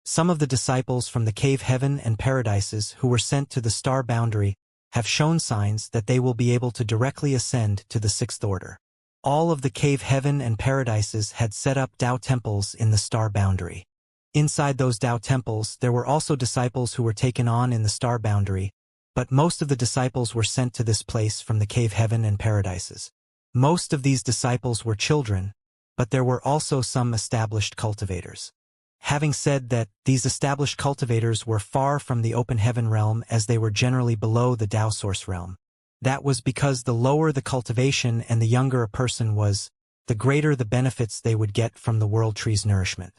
Some of the disciples from the cave heaven and paradises who were sent to the star boundary have shown signs that they will be able to directly ascend to the 6th order. All of the cave heaven and paradises had set up Tao temples in the star boundary. Inside those Tao temples, there were also disciples who were taken on in the star boundary, but most of the disciples were sent to this place from the cave heaven and paradises. Most of these disciples were children, but there were also some established cultivators. Having said that, these established cultivators were far from the open heaven realm as they were generally below the Tao source realm. That was because the lower the cultivation and the younger a person was, the greater the benefits they would get from the world tree's nourishment.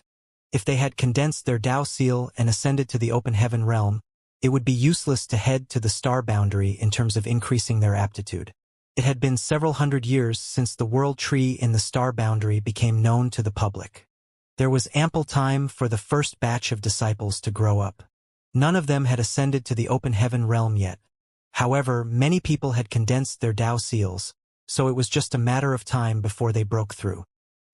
If they had condensed their Tao seal and ascended to the open heaven realm, it would be useless to head to the star boundary in terms of increasing their aptitude. It had been several hundred years since the world tree in the star boundary became known to the public. There was ample time for the first batch of disciples to grow up. None of them had ascended to the open heaven realm yet. However, many people had condensed their Tao seals, so it was just a matter of time before they broke through.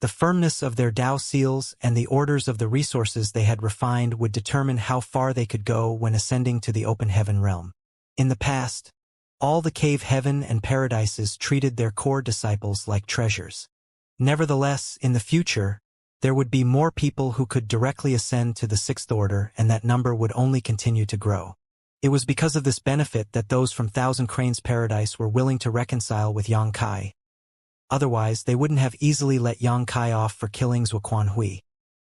The firmness of their Tao seals and the orders of the resources they had refined would determine how far they could go when ascending to the open heaven realm. In the past, all the cave heaven and paradises treated their core disciples like treasures. Nevertheless, in the future, there would be more people who could directly ascend to the 6th order, and that number would only continue to grow. It was because of this benefit that those from Thousand Cranes Paradise were willing to reconcile with Yang Kai. Otherwise, they wouldn't have easily let Yang Kai off for killing Zuoquan Hui.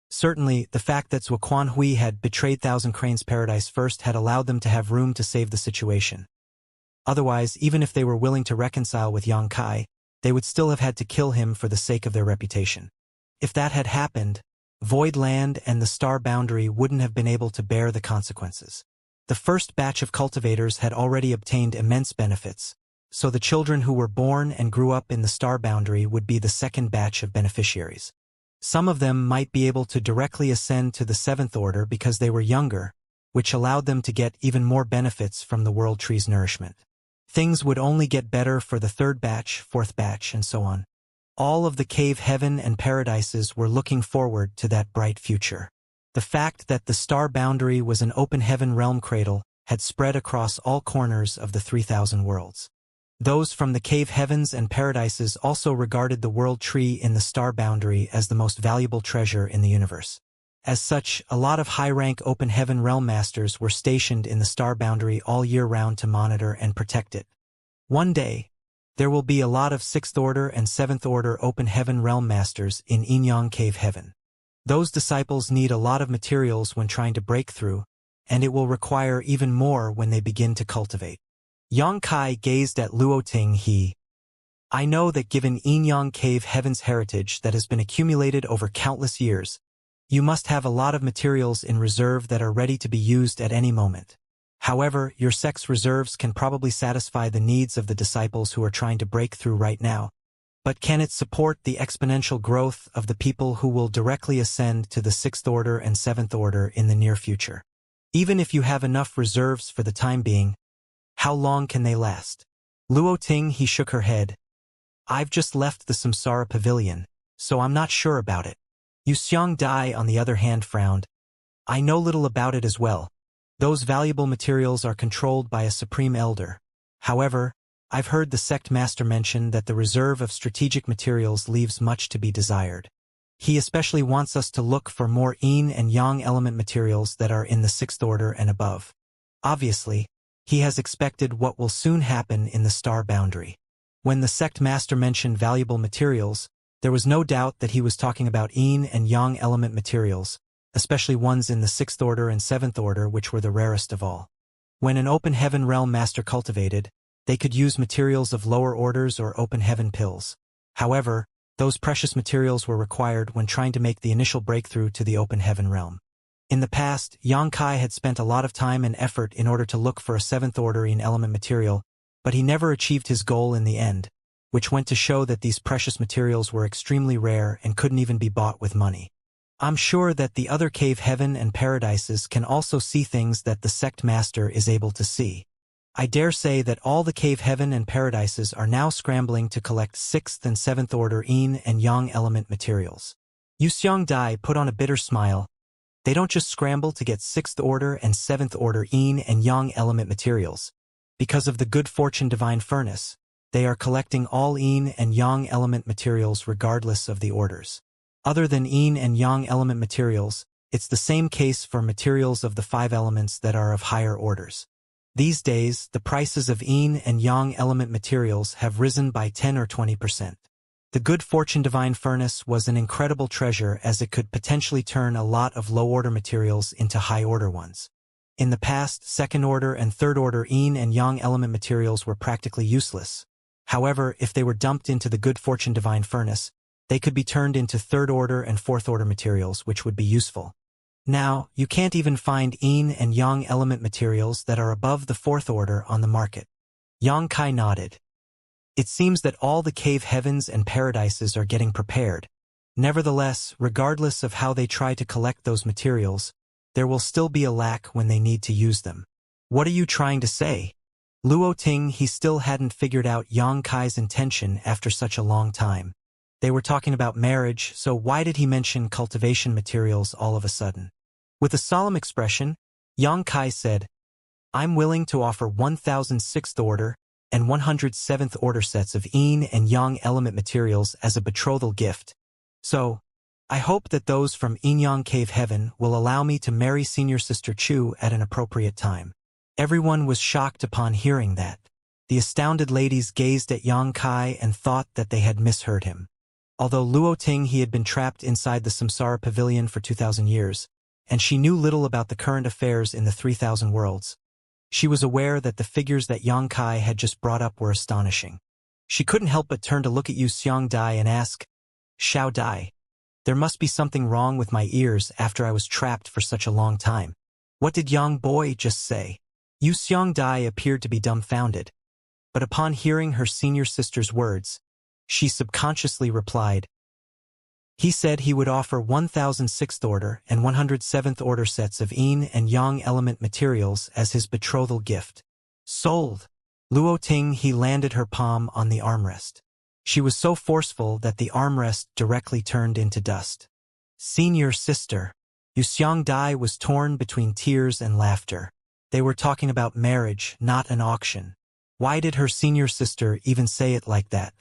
Certainly, the fact that Zuoquan Hui had betrayed Thousand Cranes Paradise first had allowed them to have room to save the situation. Otherwise, even if they were willing to reconcile with Yang Kai, they would still have had to kill him for the sake of their reputation. If that had happened, Void Land and the star boundary wouldn't have been able to bear the consequences. The first batch of cultivators had already obtained immense benefits, so the children who were born and grew up in the star boundary would be the second batch of beneficiaries. Some of them might be able to directly ascend to the 7th order because they were younger, which allowed them to get even more benefits from the world tree's nourishment. Things would only get better for the 3rd batch, 4th batch, and so on. All of the cave heaven and paradises were looking forward to that bright future. The fact that the star boundary was an open heaven realm cradle had spread across all corners of the 3,000 worlds. Those from the cave heavens and paradises also regarded the world tree in the star boundary as the most valuable treasure in the universe. As such, a lot of high-rank open heaven realm masters were stationed in the star boundary all year round to monitor and protect it. One day, There will be a lot of 6th order and 7th order open heaven realm masters in Inyang Cave Heaven. Those disciples need a lot of materials when trying to break through, and it will require even more when they begin to cultivate. Yang Kai gazed at Luo Ting. I know that given Inyang Cave Heaven's heritage that has been accumulated over countless years, you must have a lot of materials in reserve that are ready to be used at any moment. However, your sect's reserves can probably satisfy the needs of the disciples who are trying to break through right now, but can it support the exponential growth of the people who will directly ascend to the 6th order and 7th order in the near future? Even if you have enough reserves for the time being, how long can they last? Luo Ting shook her head. I've just left the Samsara Pavilion, so I'm not sure about it. Yu Xiang Dai, on the other hand, frowned. I know little about it as well. Those valuable materials are controlled by a supreme elder. However, I've heard the sect master mention that the reserve of strategic materials leaves much to be desired. He especially wants us to look for more yin and yang element materials that are in the 6th order and above. Obviously, he has expected what will soon happen in the star boundary. When the sect master mentioned valuable materials, there was no doubt that he was talking about yin and yang element materials, especially ones in the 6th order and 7th order, which were the rarest of all. When an open heaven realm master cultivated, they could use materials of lower orders or open heaven pills. However, those precious materials were required when trying to make the initial breakthrough to the open heaven realm. In the past, Yang Kai had spent a lot of time and effort in order to look for a 7th order yin element material, but he never achieved his goal in the end, which went to show that these precious materials were extremely rare and couldn't even be bought with money. I'm sure that the other cave heaven and paradises can also see things that the sect master is able to see. I dare say that all the cave heaven and paradises are now scrambling to collect 6th and 7th order yin and yang element materials. Yu Xiang Dai put on a bitter smile. They don't just scramble to get 6th order and 7th order yin and yang element materials. Because of the good fortune divine furnace, they are collecting all yin and yang element materials regardless of the orders. Other than yin and yang element materials, it's the same case for materials of the 5 elements that are of higher orders. These days, the prices of yin and yang element materials have risen by 10 or 20%. The good fortune divine furnace was an incredible treasure as it could potentially turn a lot of low-order materials into high-order ones. In the past, 2nd order and 3rd order yin and yang element materials were practically useless. However, if they were dumped into the good fortune divine furnace, they could be turned into 3rd order and 4th order materials, which would be useful. Now, you can't even find yin and yang element materials that are above the 4th order on the market. Yang Kai nodded. It seems that all the cave heavens and paradises are getting prepared. Nevertheless, regardless of how they try to collect those materials, there will still be a lack when they need to use them. What are you trying to say? Luo Ting still hadn't figured out Yang Kai's intention after such a long time. They were talking about marriage, so why did he mention cultivation materials all of a sudden? With a solemn expression, Yang Kai said, I'm willing to offer 1,000 6th order and 100 7th order sets of yin and yang element materials as a betrothal gift. So, I hope that those from Inyang Cave Heaven will allow me to marry senior sister Chu at an appropriate time. Everyone was shocked upon hearing that. The astounded ladies gazed at Yang Kai and thought that they had misheard him. Although Luo Ting had been trapped inside the Samsara Pavilion for 2,000 years, and she knew little about the current affairs in the 3,000 worlds, she was aware that the figures that Yang Kai had just brought up were astonishing. She couldn't help but turn to look at Yu Xiang Dai and ask, Xiao Dai, there must be something wrong with my ears after I was trapped for such a long time. What did Yang Boy just say? Yu Xiang Dai appeared to be dumbfounded, but upon hearing her senior sister's words, she subconsciously replied, he said he would offer 1,000 6th order and 100 7th order sets of yin and yang element materials as his betrothal gift. Sold. Luo Ting landed her palm on the armrest. She was so forceful that the armrest directly turned into dust. Senior sister. Yu Xiang Dai was torn between tears and laughter. They were talking about marriage, not an auction. Why did her senior sister even say it like that?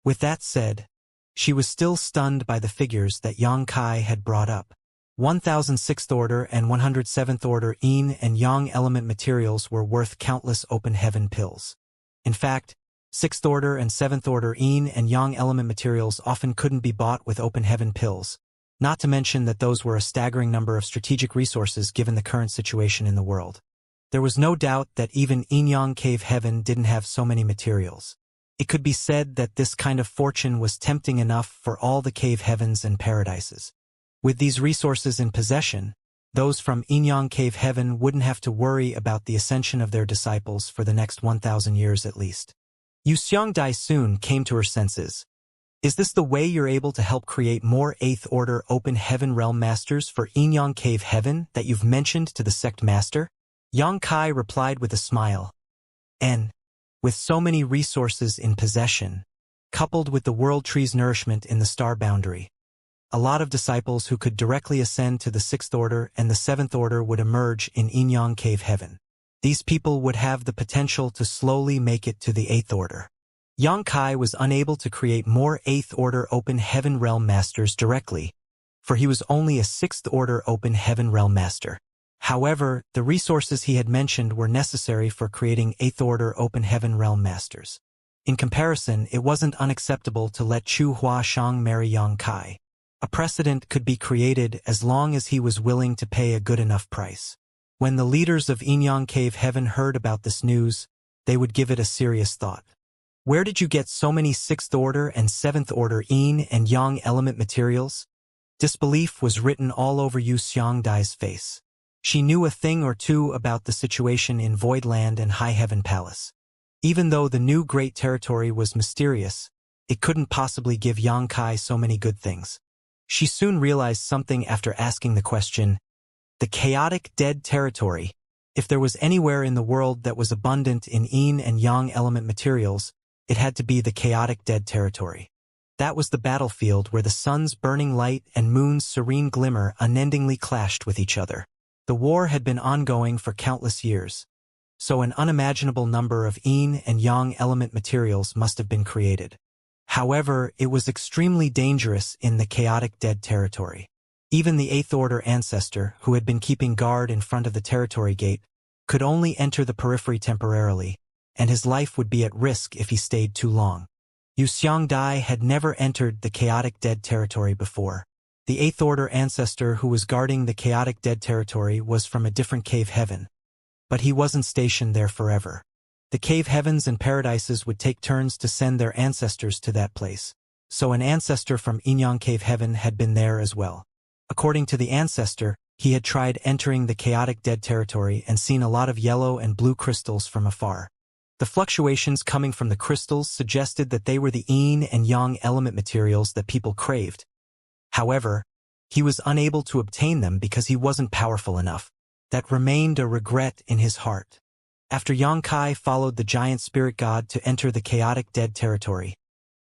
With that said, she was still stunned by the figures that Yang Kai had brought up. 1,000 6th order and 100 7th order yin and yang element materials were worth countless open heaven pills. In fact, Sixth order and seventh order yin and yang element materials often couldn't be bought with open heaven pills, not to mention that those were a staggering number of strategic resources given the current situation in the world. There was no doubt that even yin-yang cave heaven didn't have so many materials. It could be said that this kind of fortune was tempting enough for all the cave heavens and paradises. With these resources in possession, those from yin-yang cave heaven wouldn't have to worry about the ascension of their disciples for the next 1,000 years at least. Xianxia soon came to her senses. Is this the way you're able to help create more 8th order open heaven realm masters for yin-yang cave heaven that you've mentioned to the sect master? Yang Kai replied with a smile. And, with so many resources in possession, coupled with the world tree's nourishment in the star boundary, a lot of disciples who could directly ascend to the 6th order and the 7th order would emerge in yin-yang cave heaven. These people would have the potential to slowly make it to the 8th order. Yang Kai was unable to create more 8th order open heaven realm masters directly, for he was only a 6th order open heaven realm master. However, the resources he had mentioned were necessary for creating 8th order open heaven realm masters. In comparison, it wasn't unacceptable to let Chu Huashang marry Yang Kai. A precedent could be created as long as he was willing to pay a good enough price. When the leaders of yin-yang cave heaven heard about this news, they would give it a serious thought. Where did you get so many 6th order and 7th order yin and yang element materials? Disbelief was written all over Xianxia's face. She knew a thing or two about the situation in Voidland and High Heaven Palace. Even though the new great territory was mysterious, it couldn't possibly give Yang Kai so many good things. She soon realized something after asking the question, the chaotic dead territory. If there was anywhere in the world that was abundant in yin and yang element materials, it had to be the chaotic dead territory. That was the battlefield where the sun's burning light and moon's serene glimmer unendingly clashed with each other. The war had been ongoing for countless years, so an unimaginable number of yin and yang element materials must have been created. However, it was extremely dangerous in the chaotic dead territory. Even the 8th order ancestor, who had been keeping guard in front of the territory gate, could only enter the periphery temporarily, and his life would be at risk if he stayed too long. Xianxia had never entered the chaotic dead territory before. The 8th order ancestor who was guarding the chaotic dead territory was from a different cave heaven, but he wasn't stationed there forever. The cave heavens and paradises would take turns to send their ancestors to that place, so an ancestor from yin-yang cave heaven had been there as well. According to the ancestor, he had tried entering the chaotic dead territory and seen a lot of yellow and blue crystals from afar. The fluctuations coming from the crystals suggested that they were the yin and yang element materials that people craved. However, he was unable to obtain them because he wasn't powerful enough. That remained a regret in his heart. After Yang Kai followed the giant spirit god to enter the chaotic dead territory,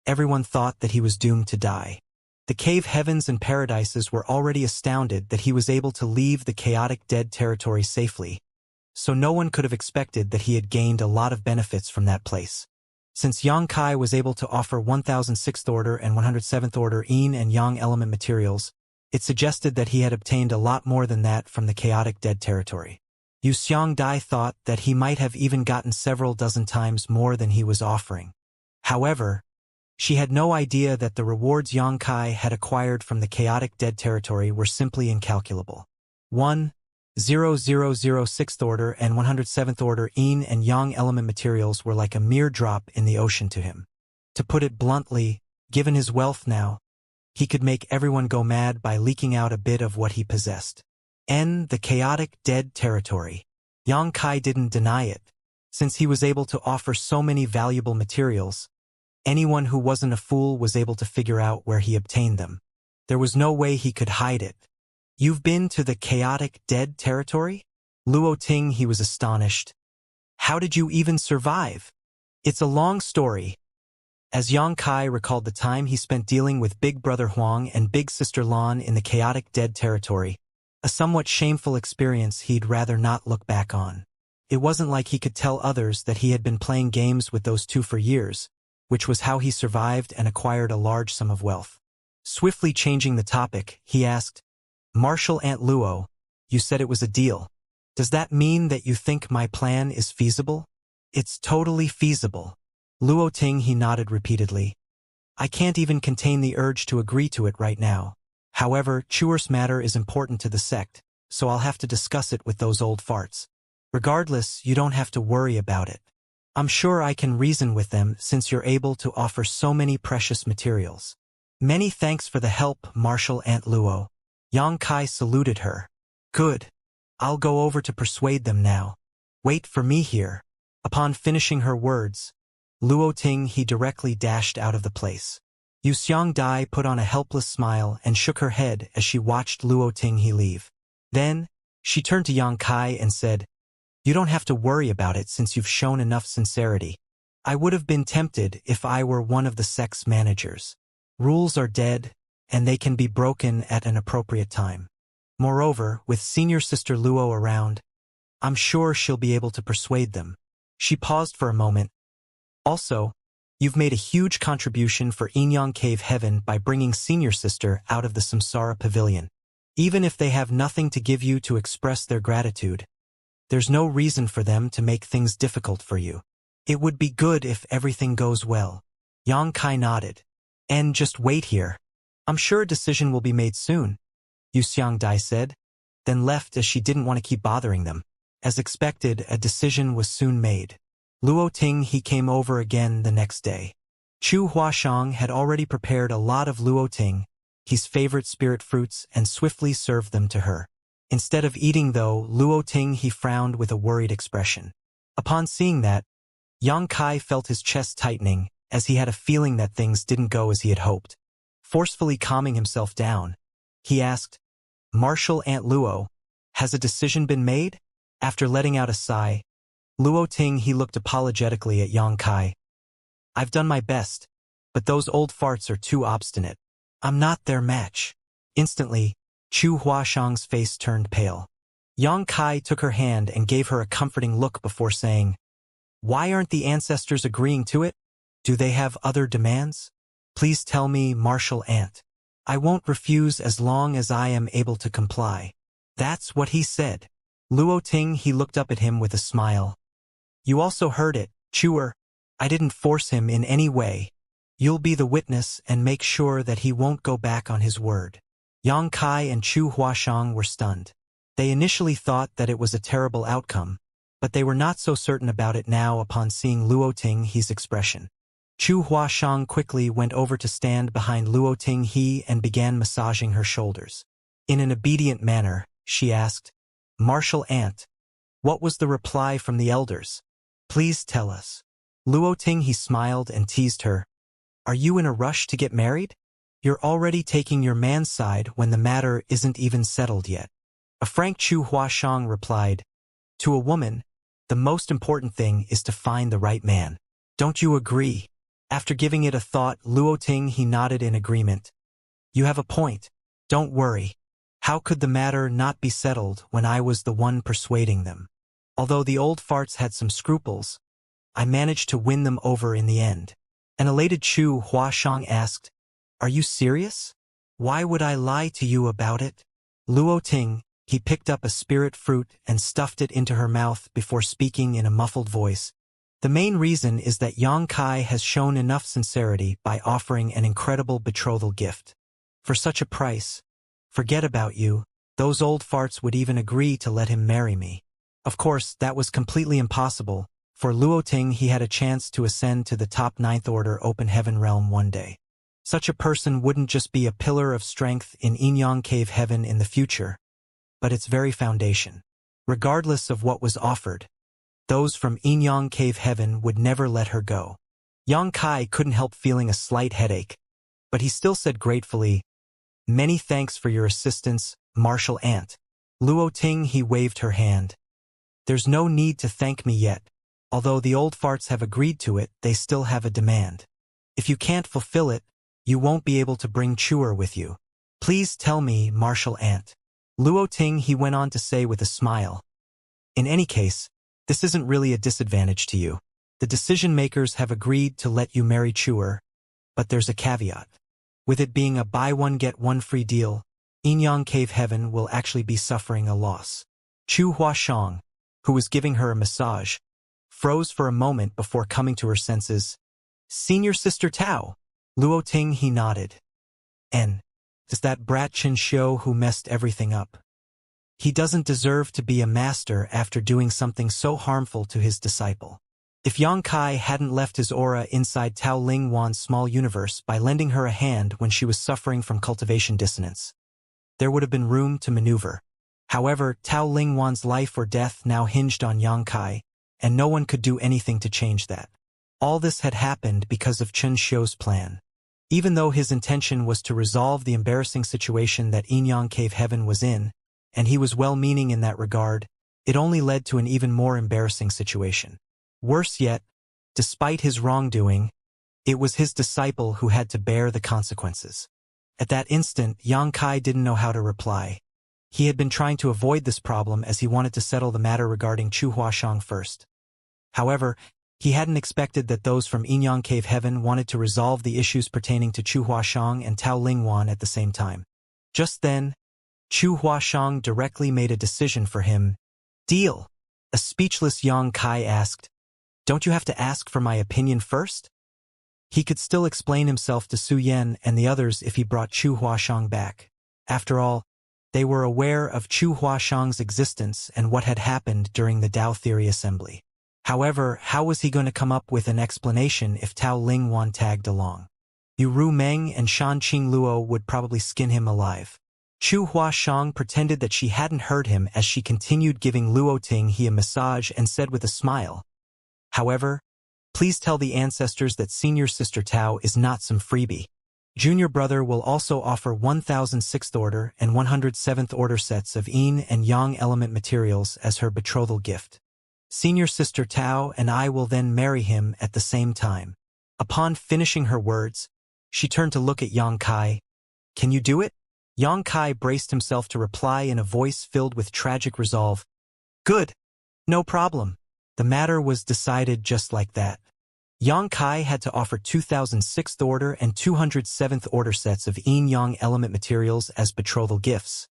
everyone thought that he was doomed to die. The cave heavens and paradises were already astounded that he was able to leave the chaotic dead territory safely, so no one could have expected that he had gained a lot of benefits from that place. Since Yang Kai was able to offer 1,006th order and 107th order yin and yang element materials, it suggested that he had obtained a lot more than that from the chaotic dead territory. Xianxia thought that he might have even gotten several dozen times more than he was offering. However, she had no idea that the rewards Yang Kai had acquired from the chaotic dead territory were simply incalculable. 1,006th order and 107th order yin and yang element materials were like a mere drop in the ocean to him. To put it bluntly, given his wealth now, he could make everyone go mad by leaking out a bit of what he possessed. The chaotic dead territory. Yang Kai didn't deny it. Since he was able to offer so many valuable materials, anyone who wasn't a fool was able to figure out where he obtained them. There was no way he could hide it. You've been to the chaotic dead territory? Luo Ting, he was astonished. How did you even survive? It's a long story. As Yang Kai recalled the time he spent dealing with Big Brother Huang and Big Sister Lan in the chaotic dead territory, a somewhat shameful experience he'd rather not look back on. It wasn't like he could tell others that he had been playing games with those two for years, which was how he survived and acquired a large sum of wealth. Swiftly changing the topic, he asked, Marshal Aunt Luo, you said it was a deal. Does that mean that you think my plan is feasible? It's totally feasible. Luo Ting he nodded repeatedly. I can't even contain the urge to agree to it right now. However, Chuer's matter is important to the sect, so I'll have to discuss it with those old farts. Regardless, you don't have to worry about it. I'm sure I can reason with them since you're able to offer so many precious materials. Many thanks for the help, Martial Aunt Luo. Yang Kai saluted her. Good. I'll go over to persuade them now. Wait for me here. Upon finishing her words, Luo Ting he directly dashed out of the place. Yu Xiangdai put on a helpless smile and shook her head as she watched Luo Ting he leave. Then, she turned to Yang Kai and said, You don't have to worry about it since you've shown enough sincerity. I would have been tempted if I were one of the sect's managers. Rules are dead, and they can be broken at an appropriate time. Moreover, with senior sister Luo around, I'm sure she'll be able to persuade them. She paused for a moment. Also, you've made a huge contribution for Inyang Cave Heaven by bringing senior sister out of the Samsara Pavilion. Even if they have nothing to give you to express their gratitude, there's no reason for them to make things difficult for you. It would be good if everything goes well. Yang Kai nodded. And just wait here. I'm sure a decision will be made soon, Yu Xiangdai said, then left as she didn't want to keep bothering them. As expected, a decision was soon made. Luo Ting he came over again the next day. Chu Huashang had already prepared a lot of Luo Ting, his favorite spirit fruits, and swiftly served them to her. Instead of eating though, Luo Ting he frowned with a worried expression. Upon seeing that, Yang Kai felt his chest tightening, as he had a feeling that things didn't go as he had hoped. Forcefully calming himself down, he asked, Martial Aunt Luo, has a decision been made? After letting out a sigh, Luo Ting he looked apologetically at Yang Kai. I've done my best, but those old farts are too obstinate. I'm not their match. Instantly, Chu Huashang's face turned pale. Yang Kai took her hand and gave her a comforting look before saying, Why aren't the ancestors agreeing to it? Do they have other demands? Please tell me, Martial Aunt. I won't refuse as long as I am able to comply. That's what he said. Luo Ting he looked up at him with a smile. You also heard it, Chuer. I didn't force him in any way. You'll be the witness and make sure that he won't go back on his word. Yang Kai and Chu Huashang were stunned. They initially thought that it was a terrible outcome, but they were not so certain about it now upon seeing Luo Ting he's expression. Chu Huashang quickly went over to stand behind Luo Ting he and began massaging her shoulders. In an obedient manner, she asked, Martial Aunt, what was the reply from the elders? Please tell us. Luo Ting he smiled and teased her. Are you in a rush to get married? You're already taking your man's side when the matter isn't even settled yet. A frank Chu Huashang replied, To a woman, the most important thing is to find the right man. Don't you agree? After giving it a thought, Luo Ting he nodded in agreement. You have a point. Don't worry. How could the matter not be settled when I was the one persuading them? Although the old farts had some scruples, I managed to win them over in the end. An elated Chu Huashang asked, Are you serious? Why would I lie to you about it? Luo Ting, he picked up a spirit fruit and stuffed it into her mouth before speaking in a muffled voice. The main reason is that Yang Kai has shown enough sincerity by offering an incredible betrothal gift. For such a price, forget about you, those old farts would even agree to let him marry me. Of course, that was completely impossible. For Luo Ting he had a chance to ascend to the top 9th Order Open Heaven realm one day. Such a person wouldn't just be a pillar of strength in Inyang Cave Heaven in the future, but its very foundation. Regardless of what was offered, those from Inyang Cave Heaven would never let her go. Yang Kai couldn't help feeling a slight headache, but he still said gratefully, Many thanks for your assistance, Martial Aunt. Luo Ting he waved her hand. There's no need to thank me yet. Although the old farts have agreed to it, they still have a demand. If you can't fulfill it, you won't be able to bring Chuer with you. Please tell me, Martial Aunt. Luo Ting he went on to say with a smile. In any case, this isn't really a disadvantage to you. The decision-makers have agreed to let you marry Chuer, but there's a caveat. With it being a buy-one-get-one-free deal, Inyang Cave Heaven will actually be suffering a loss. Chu Huashang, who was giving her a massage, froze for a moment before coming to her senses. Senior Sister Tao. Luo Ting, he nodded. And is that brat Xianxia who messed everything up? He doesn't deserve to be a master after doing something so harmful to his disciple. If Yang Kai hadn't left his aura inside Tao Ling Wan's small universe by lending her a hand when she was suffering from cultivation dissonance, there would have been room to maneuver. However, Tao Ling Wan's life or death now hinged on Yang Kai, and no one could do anything to change that. All this had happened because of Xianxia's plan. Even though his intention was to resolve the embarrassing situation that Inyang Cave Heaven was in, and he was well-meaning in that regard, it only led to an even more embarrassing situation. Worse yet, despite his wrongdoing, it was his disciple who had to bear the consequences. At that instant, Yang Kai didn't know how to reply. He had been trying to avoid this problem as he wanted to settle the matter regarding Chu Huashang first. However, he hadn't expected that those from Inyang Cave Heaven wanted to resolve the issues pertaining to Chu Huashang and Tao Lingwan at the same time. Just then, Chu Huashang directly made a decision for him. Deal. A speechless Yang Kai asked, "Don't you have to ask for my opinion first?" He could still explain himself to Su Yan and the others if he brought Chu Huashang back. After all, they were aware of Chu Huashang's existence and what had happened during the Tao Theory Assembly. However, how was he going to come up with an explanation if Tao Lingwan tagged along? Yu Ru Meng and Shan Qing Luo would probably skin him alive. Chu Huashang pretended that she hadn't heard him as she continued giving Luo Ting he a massage and said with a smile, "However, please tell the ancestors that Senior Sister Tao is not some freebie. Junior Brother will also offer 1006th Order and 107th Order sets of Yin and Yang element materials as her betrothal gift. Senior Sister Tao and I will then marry him at the same time." Upon finishing her words, she turned to look at Yang Kai. "Can you do it?" Yang Kai braced himself to reply in a voice filled with tragic resolve. "Good. No problem." The matter was decided just like that. Yang Kai had to offer 2006th Order and 207th Order sets of Yin-Yang element materials as betrothal gifts,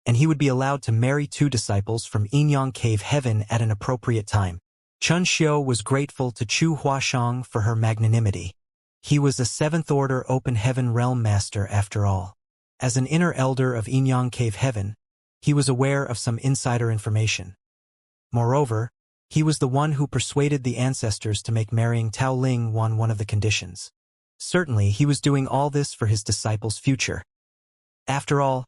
and he would be allowed to marry 2 disciples from Yin-Yang Cave Heaven at an appropriate time. Xianxia was grateful to Chu Huashang for her magnanimity. He was a 7th Order Open Heaven Realm Master after all. As an inner elder of Yin-Yang Cave Heaven, he was aware of some insider information. Moreover, he was the one who persuaded the ancestors to make marrying Tao Ling Wan one of the conditions. Certainly, he was doing all this for his disciples' future. After all,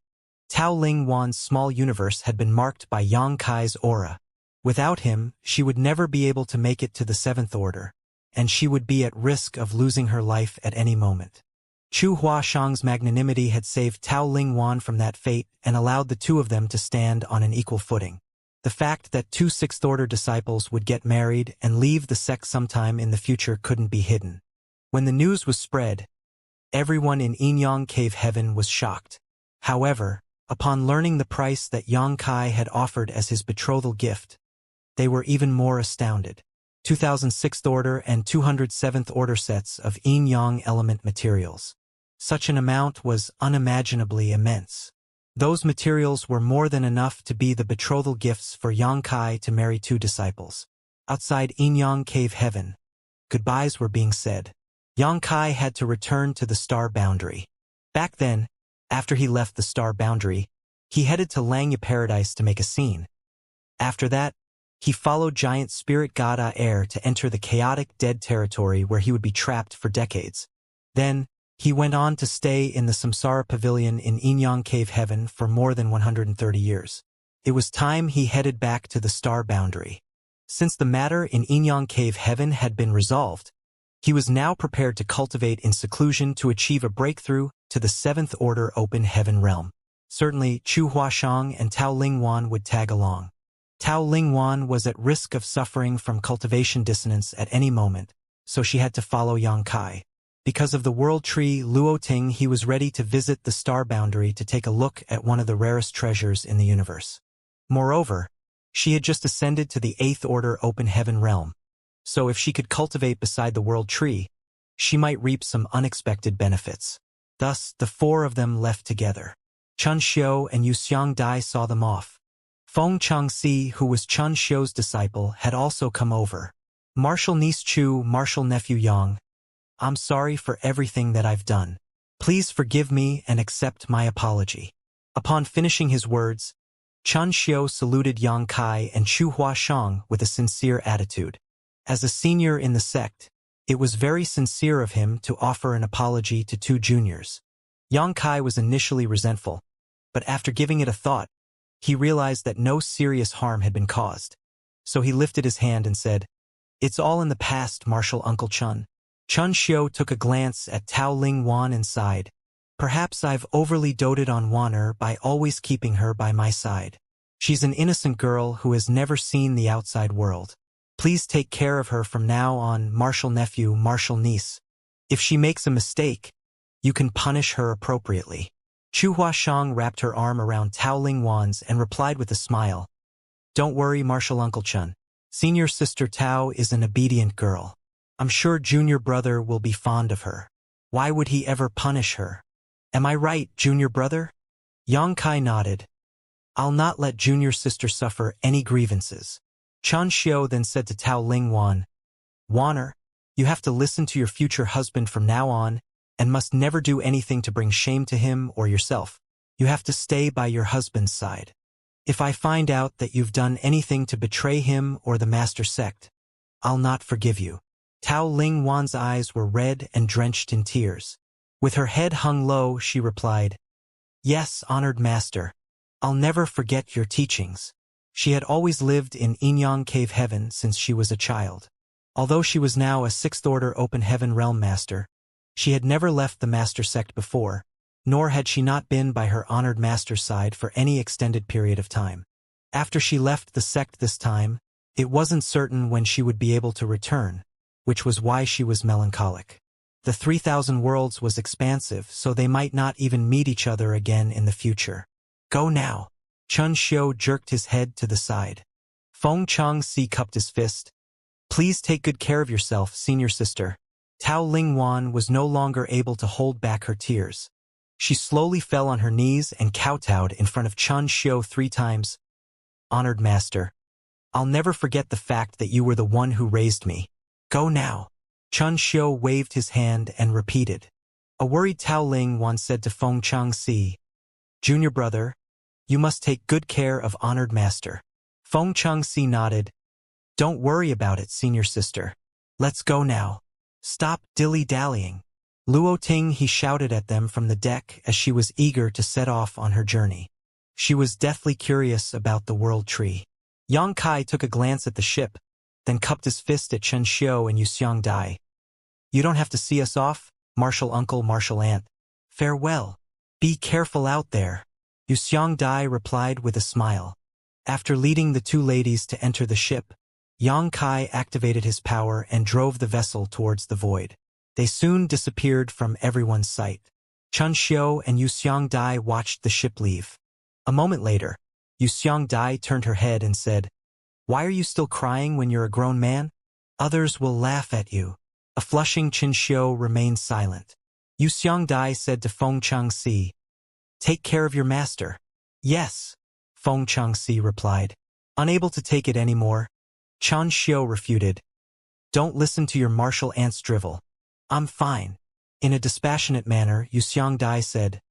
Tao Ling Wan's small universe had been marked by Yang Kai's aura. Without him, she would never be able to make it to the 7th Order, and she would be at risk of losing her life at any moment. Chu Huashang's magnanimity had saved Tao Ling Wan from that fate and allowed the 2 of them to stand on an equal footing. The fact that 2 6th Order disciples would get married and leave the sect sometime in the future couldn't be hidden. When the news was spread, everyone in Inyang Cave Heaven was shocked. However, upon learning the price that Yang Kai had offered as his betrothal gift, they were even more astounded. 2006th Order and 207th Order sets of Yin-Yang element materials. Such an amount was unimaginably immense. Those materials were more than enough to be the betrothal gifts for Yang Kai to marry 2 disciples. Outside Yin-Yang Cave Heaven, goodbyes were being said. Yang Kai had to return to the Star Boundary. Back then, after he left the Star Boundary, he headed to Langya Paradise to make a scene. After that, he followed giant spirit god Air to enter the chaotic dead territory where he would be trapped for decades. Then, he went on to stay in the Samsara Pavilion in Inyang Cave Heaven for more than 130 years. It was time he headed back to the Star Boundary. Since the matter in Inyang Cave Heaven had been resolved, he was now prepared to cultivate in seclusion to achieve a breakthrough to the 7th Order Open Heaven realm. Certainly, Chu Huashang and Tao Lingwan would tag along. Tao Lingwan was at risk of suffering from cultivation dissonance at any moment, so she had to follow Yang Kai. Because of the world tree Luo Ting, he was ready to visit the Star Boundary to take a look at one of the rarest treasures in the universe. Moreover, she had just ascended to the 8th Order Open Heaven realm, so if she could cultivate beside the world tree, she might reap some unexpected benefits. Thus, the 4 of them left together. Chun Xiu and Yu Xiangdai saw them off. Feng Changxi, who was Chun Xiu's disciple, had also come over. Martial niece Chu, martial nephew Yang, I'm sorry for everything that I've done. Please forgive me and accept my apology." Upon finishing his words, Chen Xiu saluted Yang Kai and Chu Huashang with a sincere attitude. As a senior in the sect, it was very sincere of him to offer an apology to two juniors. Yang Kai was initially resentful, but after giving it a thought, he realized that no serious harm had been caused. So he lifted his hand and said, "It's all in the past, Martial Uncle Chun." Chen Xiu took a glance at Tao Ling Wan and sighed. "Perhaps I've overly doted on Wanner by always keeping her by my side. She's an innocent girl who has never seen the outside world. Please take care of her from now on, Martial nephew, Martial niece. If she makes a mistake, you can punish her appropriately." Chu Huashang wrapped her arm around Tao Ling Wan's and replied with a smile, "Don't worry, Martial Uncle Chun. Senior sister Tao is an obedient girl. I'm sure junior brother will be fond of her. Why would he ever punish her? Am I right, junior brother?" Yang Kai nodded. "I'll not let junior sister suffer any grievances." Chen Xiu then said to Tao Ling Wan, "Wanner, you have to listen to your future husband from now on and must never do anything to bring shame to him or yourself. You have to stay by your husband's side. If I find out that you've done anything to betray him or the master sect, I'll not forgive you." Tao Ling Wan's eyes were red and drenched in tears. With her head hung low, she replied, "Yes, honored master. I'll never forget your teachings." She had always lived in Inyang Cave Heaven since she was a child. Although she was now a sixth-order Open Heaven Realm Master, she had never left the Master Sect before, nor had she not been by her honored master's side for any extended period of time. After she left the sect this time, it wasn't certain when she would be able to return, which was why she was melancholic. The 3,000 worlds was expansive, so they might not even meet each other again in the future. "Go now." Chen Xiu jerked his head to the side. Feng Changxi cupped his fist. "Please take good care of yourself, senior sister." Tao Ling Wan was no longer able to hold back her tears. She slowly fell on her knees and kowtowed in front of Chen Xiu 3 times. "Honored master, I'll never forget the fact that you were the one who raised me. Go now." Chen Xiu waved his hand and repeated. A worried Tao Ling Wan said to Feng Changxi, "Junior brother, you must take good care of honored master." Feng Changxi nodded. "Don't worry about it, senior sister. Let's go now. Stop dilly-dallying." Luo Ting, he shouted at them from the deck as she was eager to set off on her journey. She was deathly curious about the world tree. Yang Kai took a glance at the ship, then cupped his fist at Chen Xiu and Yuxiang Dai. "You don't have to see us off, Martial Uncle, Martial Aunt. Farewell. Be careful out there." Yuxiang Dai replied with a smile. After leading the two ladies to enter the ship, Yang Kai activated his power and drove the vessel towards the void. They soon disappeared from everyone's sight. Chen Xiu and Yuxiang Dai watched the ship leave. A moment later, Yuxiang Dai turned her head and said, "Why are you still crying when you're a grown man? Others will laugh at you." A flushing Chen Xiu remained silent. Yuxiang Dai said to Feng Changxi, "Take care of your master." "Yes," Feng Changxi replied. Unable to take it anymore, Chen Xiu refuted, "Don't listen to your martial aunt's drivel. I'm fine." In a dispassionate manner, Yuxiang Dai said,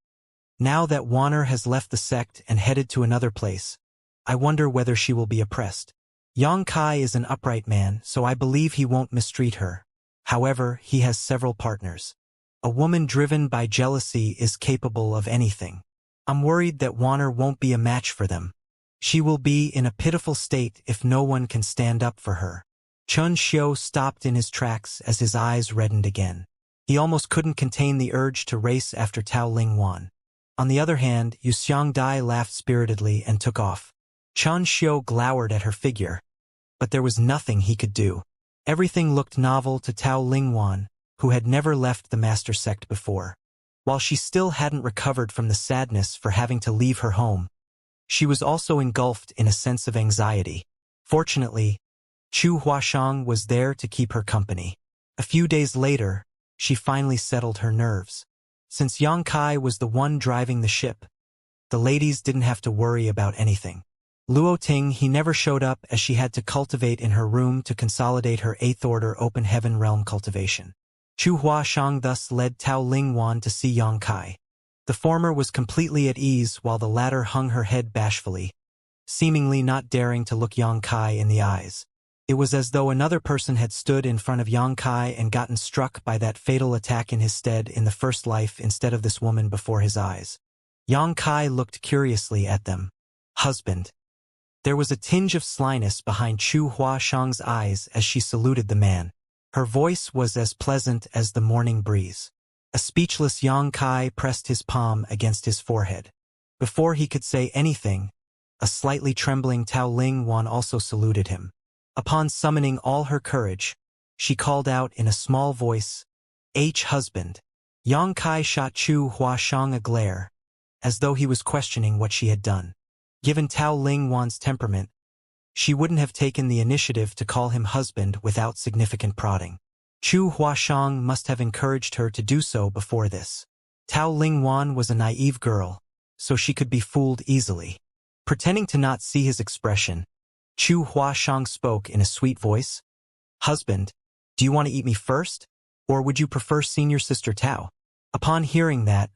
"Now that Wanner has left the sect and headed to another place, I wonder whether she will be oppressed. Yang Kai is an upright man, so I believe he won't mistreat her. However, he has several partners. A woman driven by jealousy is capable of anything. I'm worried that Wanner won't be a match for them. She will be in a pitiful state if no one can stand up for her." Chen Xiu stopped in his tracks as his eyes reddened again. He almost couldn't contain the urge to race after Tao Ling Wan. On the other hand, Yuxiang Dai laughed spiritedly and took off. Chen Xiu glowered at her figure, but there was nothing he could do. Everything looked novel to Tao Ling Wan, who had never left the master sect before. While she still hadn't recovered from the sadness for having to leave her home, she was also engulfed in a sense of anxiety. Fortunately, Chu Huashang was there to keep her company. A few days later, she finally settled her nerves. Since Yang Kai was the one driving the ship, the ladies didn't have to worry about anything. Luo Ting, he never showed up as she had to cultivate in her room to consolidate her 8th Order Open Heaven Realm cultivation. Chu Huashang thus led Tao Lingwan to see Yang Kai. The former was completely at ease while the latter hung her head bashfully, seemingly not daring to look Yang Kai in the eyes. It was as though another person had stood in front of Yang Kai and gotten struck by that fatal attack in his stead in the first life instead of this woman before his eyes. Yang Kai looked curiously at them. Husband. There was a tinge of slyness behind Chu Huashang's eyes as she saluted the man. Her voice was as pleasant as the morning breeze. A speechless Yang Kai pressed his palm against his forehead. Before he could say anything, a slightly trembling Tao Lingwan also saluted him. Upon summoning all her courage, she called out in a small voice, husband. Yang Kai shot Chu Huashang a glare, as though he was questioning what she had done. Given Tao Lingwan's temperament, she wouldn't have taken the initiative to call him husband without significant prodding. Chu Huashang must have encouraged her to do so before this. Tao Lingwan was a naive girl, so she could be fooled easily. Pretending to not see his expression, Chu Huashang spoke in a sweet voice. Husband, do you want to eat me first? Or would you prefer senior sister Tao? Upon hearing that,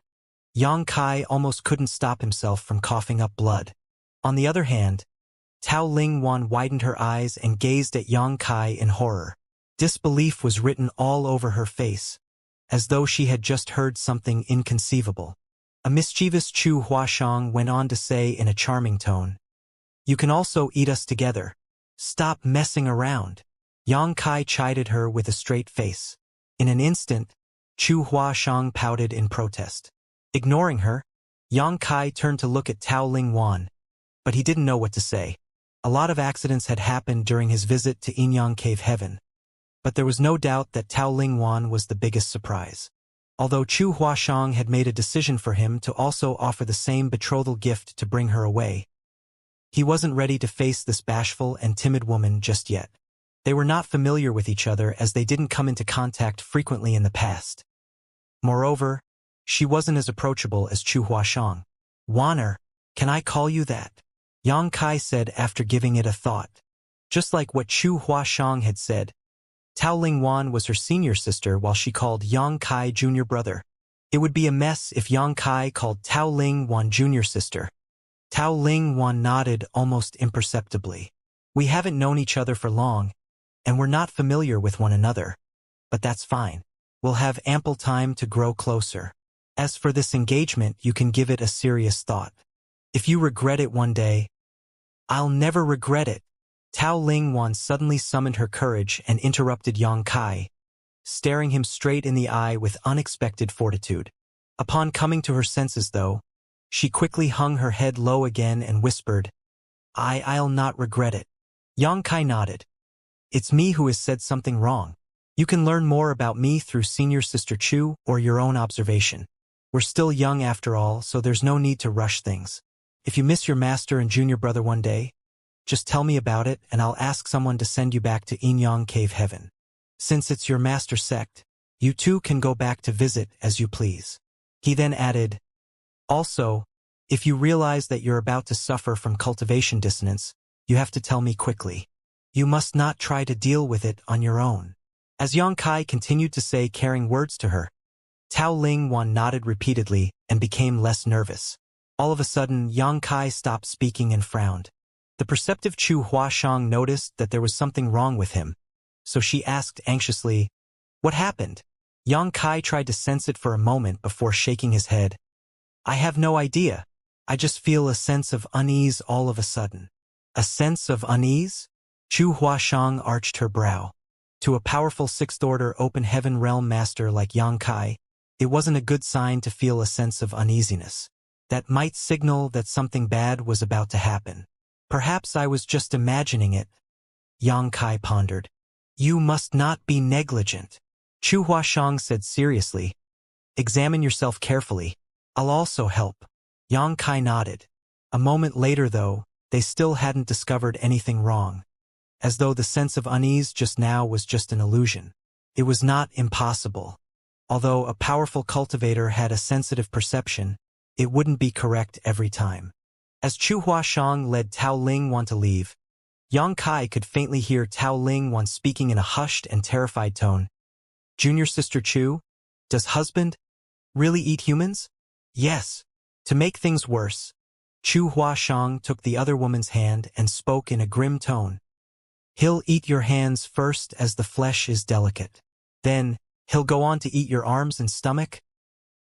Yang Kai almost couldn't stop himself from coughing up blood. On the other hand, Tao Lingwan widened her eyes and gazed at Yang Kai in horror. Disbelief was written all over her face, as though she had just heard something inconceivable. A mischievous Chu Huashang went on to say in a charming tone, "You can also eat us together. Stop messing around." Yang Kai chided her with a straight face. In an instant, Chu Huashang pouted in protest. Ignoring her, Yang Kai turned to look at Tao Lingwan, but he didn't know what to say. A lot of accidents had happened during his visit to Inyang Cave Heaven, but there was no doubt that Tao Lingwan was the biggest surprise. Although Chu Huashang had made a decision for him to also offer the same betrothal gift to bring her away, he wasn't ready to face this bashful and timid woman just yet. They were not familiar with each other as they didn't come into contact frequently in the past. Moreover, she wasn't as approachable as Chu Huashang. "Wanner, can I call you that?" Yang Kai said after giving it a thought. Just like what Chu Huashang had said, Tao Lingwan was her senior sister while she called Yang Kai junior brother. It would be a mess if Yang Kai called Tao Lingwan junior sister. Tao Lingwan nodded almost imperceptibly. "We haven't known each other for long, and we're not familiar with one another. But that's fine. We'll have ample time to grow closer. As for this engagement, you can give it a serious thought. If you regret it one day, I'll never regret it." Tao Lingwan suddenly summoned her courage and interrupted Yang Kai, staring him straight in the eye with unexpected fortitude. Upon coming to her senses, though, she quickly hung her head low again and whispered, I'll not regret it." Yang Kai nodded. "It's me who has said something wrong. You can learn more about me through senior sister Chu or your own observation. We're still young after all, so there's no need to rush things. If you miss your master and junior brother one day, just tell me about it and I'll ask someone to send you back to Inyang Cave Heaven. Since it's your master sect, you two can go back to visit as you please." He then added, "Also, if you realize that you're about to suffer from cultivation dissonance, you have to tell me quickly. You must not try to deal with it on your own." As Yang Kai continued to say caring words to her, Tao Lingwan nodded repeatedly and became less nervous. All of a sudden, Yang Kai stopped speaking and frowned. The perceptive Chu Huashang noticed that there was something wrong with him, so she asked anxiously, "What happened?" Yang Kai tried to sense it for a moment before shaking his head. "I have no idea. I just feel a sense of unease all of a sudden." "A sense of unease?" Chu Huashang arched her brow. To a powerful sixth-order open heaven realm master like Yang Kai, it wasn't a good sign to feel a sense of uneasiness. That might signal that something bad was about to happen. "Perhaps I was just imagining it," Yang Kai pondered. "You must not be negligent," Chu Huashang said seriously. "Examine yourself carefully. I'll also help." Yang Kai nodded. A moment later, though, they still hadn't discovered anything wrong. As though the sense of unease just now was just an illusion. It was not impossible. Although a powerful cultivator had a sensitive perception, it wouldn't be correct every time. As Chu Huashang led Tao Lingwan to leave, Yang Kai could faintly hear Tao Lingwan speaking in a hushed and terrified tone. Junior sister Chu? Does husband really eat humans? Yes. To make things worse, Chu Huashang took the other woman's hand and spoke in a grim tone. He'll eat your hands first as the flesh is delicate. Then, he'll go on to eat your arms and stomach?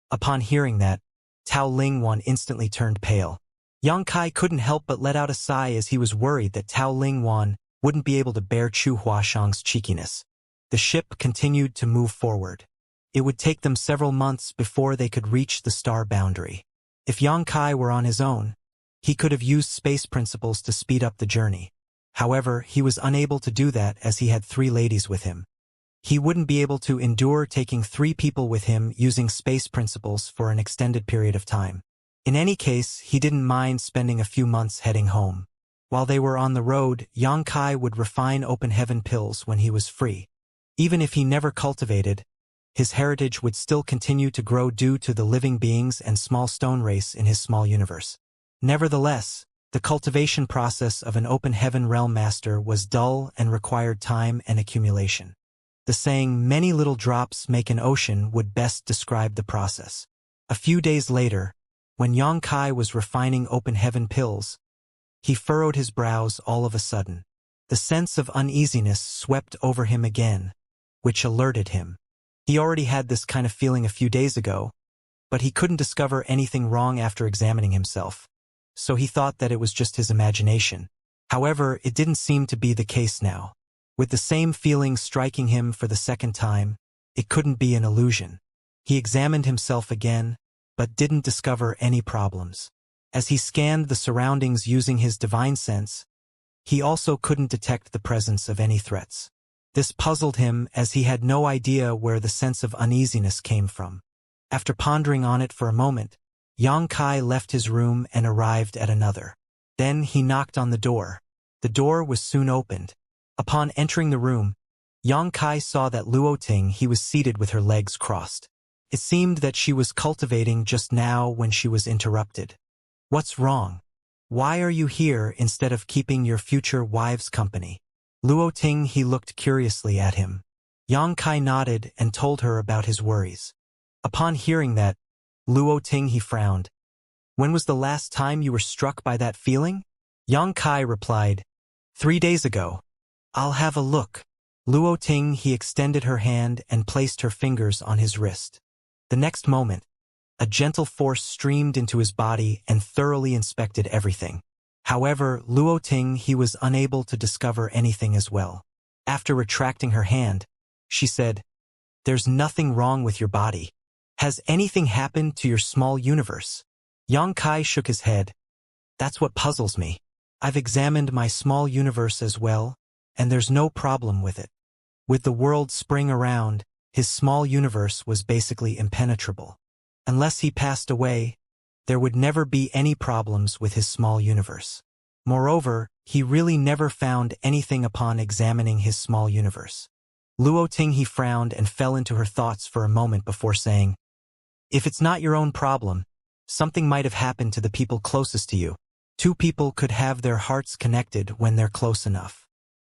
Upon hearing that, Tao Lingwan instantly turned pale. Yang Kai couldn't help but let out a sigh as he was worried that Tao Lingwan wouldn't be able to bear Chu Huashang's cheekiness. The ship continued to move forward. It would take them several months before they could reach the star boundary. If Yang Kai were on his own, he could have used space principles to speed up the journey. However, he was unable to do that as he had 3 ladies with him. He wouldn't be able to endure taking 3 people with him using space principles for an extended period of time. In any case, he didn't mind spending a few months heading home. While they were on the road, Yang Kai would refine open heaven pills when he was free. Even if he never cultivated, his heritage would still continue to grow due to the living beings and small stone race in his small universe. Nevertheless, the cultivation process of an open heaven realm master was dull and required time and accumulation. The saying, "many little drops make an ocean," would best describe the process. A few days later, when Yang Kai was refining open heaven pills, he furrowed his brows all of a sudden. The sense of uneasiness swept over him again, which alerted him. He already had this kind of feeling a few days ago, but he couldn't discover anything wrong after examining himself, so he thought that it was just his imagination. However, it didn't seem to be the case now. With the same feeling striking him for the second time, it couldn't be an illusion. He examined himself again, but didn't discover any problems. As he scanned the surroundings using his divine sense, he also couldn't detect the presence of any threats. This puzzled him as he had no idea where the sense of uneasiness came from. After pondering on it for a moment, Yang Kai left his room and arrived at another. Then he knocked on the door. The door was soon opened. Upon entering the room, Yang Kai saw that Luo Ting he was seated with her legs crossed. It seemed that she was cultivating just now when she was interrupted. "What's wrong? Why are you here instead of keeping your future wives company?" Luo Ting he looked curiously at him. Yang Kai nodded and told her about his worries. Upon hearing that, Luo Ting he frowned. "When was the last time you were struck by that feeling?" Yang Kai replied, 3 days ago. "I'll have a look." Luo Ting he extended her hand and placed her fingers on his wrist. The next moment, a gentle force streamed into his body and thoroughly inspected everything. However, Luo Ting he was unable to discover anything as well. After retracting her hand, she said, "There's nothing wrong with your body. Has anything happened to your small universe?" Yang Kai shook his head. "That's what puzzles me. I've examined my small universe as well, and there's no problem with it." With the world spring around, his small universe was basically impenetrable. Unless he passed away, there would never be any problems with his small universe. Moreover, he really never found anything upon examining his small universe. Luo Ting he frowned and fell into her thoughts for a moment before saying, "If it's not your own problem, something might have happened to the people closest to you. 2 people could have their hearts connected when they're close enough.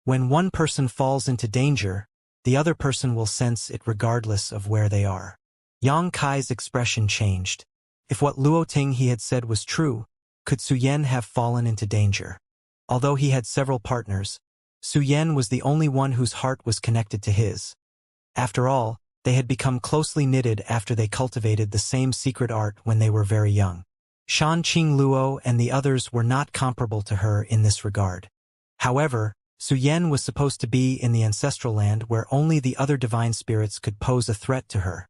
When one person falls into danger, the other person will sense it regardless of where they are." Yang Kai's expression changed. If what Luo Ting he had said was true, could Su Yen have fallen into danger? Although he had several partners, Su Yen was the only one whose heart was connected to his. After all, they had become closely knitted after they cultivated the same secret art when they were very young. Shan Qing Luo and the others were not comparable to her in this regard. However, Su Yen was supposed to be in the ancestral land where only the other divine spirits could pose a threat to her,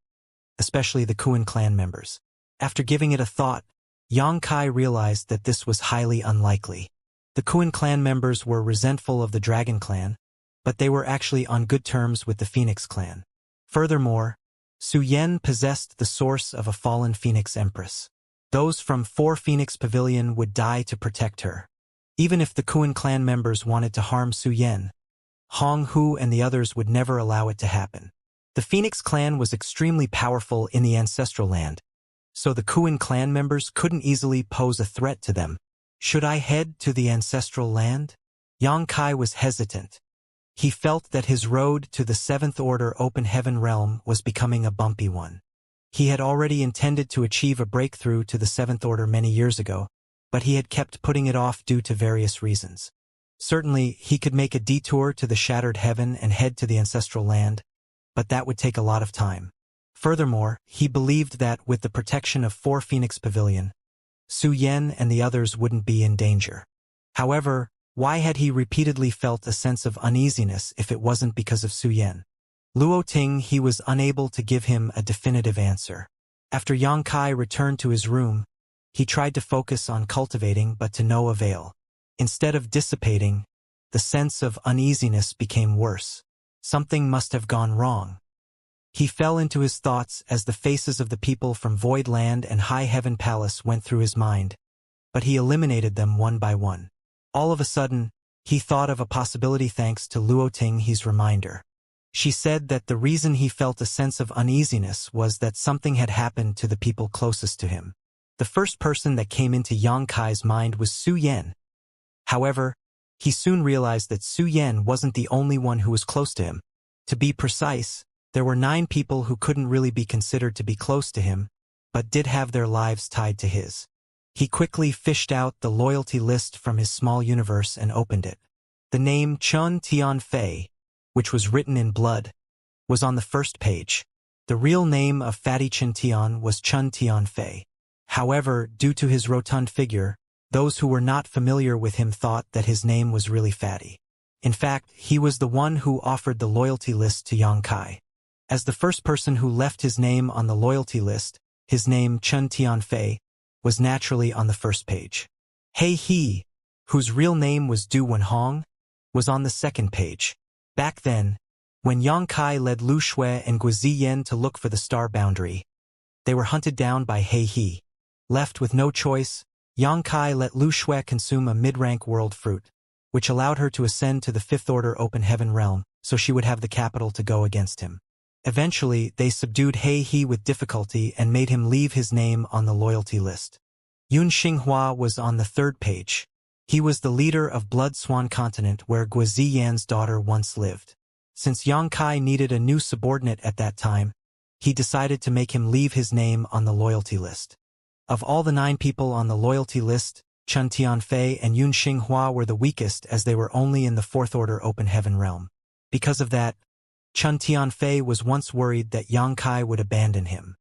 especially the Kuan clan members. After giving it a thought, Yang Kai realized that this was highly unlikely. The Kuan clan members were resentful of the Dragon clan, but they were actually on good terms with the Phoenix clan. Furthermore, Su Yen possessed the source of a fallen Phoenix Empress. Those from 4 Phoenix Pavilion would die to protect her. Even if the Kuan clan members wanted to harm Su Yen, Hong Hu and the others would never allow it to happen. The Phoenix clan was extremely powerful in the ancestral land, so the Kuan clan members couldn't easily pose a threat to them. Should I head to the ancestral land? Yang Kai was hesitant. He felt that his road to the Seventh Order Open Heaven realm was becoming a bumpy one. He had already intended to achieve a breakthrough to the Seventh Order many years ago, but he had kept putting it off due to various reasons. Certainly, he could make a detour to the Shattered Heaven and head to the Ancestral Land, but that would take a lot of time. Furthermore, he believed that, with the protection of 4 Phoenix Pavilion, Su Yen and the others wouldn't be in danger. However, why had he repeatedly felt a sense of uneasiness if it wasn't because of Su Yen? Luo Ting, he was unable to give him a definitive answer. After Yang Kai returned to his room, he tried to focus on cultivating but to no avail. Instead of dissipating, the sense of uneasiness became worse. Something must have gone wrong. He fell into his thoughts as the faces of the people from Void Land and High Heaven Palace went through his mind, but he eliminated them one by one. All of a sudden, he thought of a possibility thanks to Luo Ting He's reminder. She said that the reason he felt a sense of uneasiness was that something had happened to the people closest to him. The first person that came into Yang Kai's mind was Su Yen. However, he soon realized that Su Yen wasn't the only one who was close to him. To be precise, there were 9 people who couldn't really be considered to be close to him, but did have their lives tied to his. He quickly fished out the loyalty list from his small universe and opened it. The name Chun Tian Fei, which was written in blood, was on the first page. The real name of Fatty Chun Tian was Chun Tian Fei. However, due to his rotund figure, those who were not familiar with him thought that his name was really Fatty. In fact, he was the one who offered the loyalty list to Yang Kai. As the first person who left his name on the loyalty list, his name Chun Tian Fei was naturally on the first page. Hei He, whose real name was Du Wenhong, was on the second page. Back then, when Yang Kai led Lu Shui and Guo Yen to look for the star boundary, they were hunted down by Hei He. Left with no choice, Yang Kai let Lu Shui consume a mid-rank world fruit, which allowed her to ascend to the Fifth Order Open Heaven realm, so she would have the capital to go against him. Eventually, they subdued Hei He with difficulty and made him leave his name on the loyalty list. Yun Xinghua was on the third page. He was the leader of Blood Swan Continent where Guo Ziyan's daughter once lived. Since Yang Kai needed a new subordinate at that time, he decided to make him leave his name on the loyalty list. Of all the 9 people on the loyalty list, Chun Tianfei and Yun Xinghua were the weakest as they were only in the Fourth Order Open Heaven realm. Because of that, Chun Tianfei was once worried that Yang Kai would abandon him.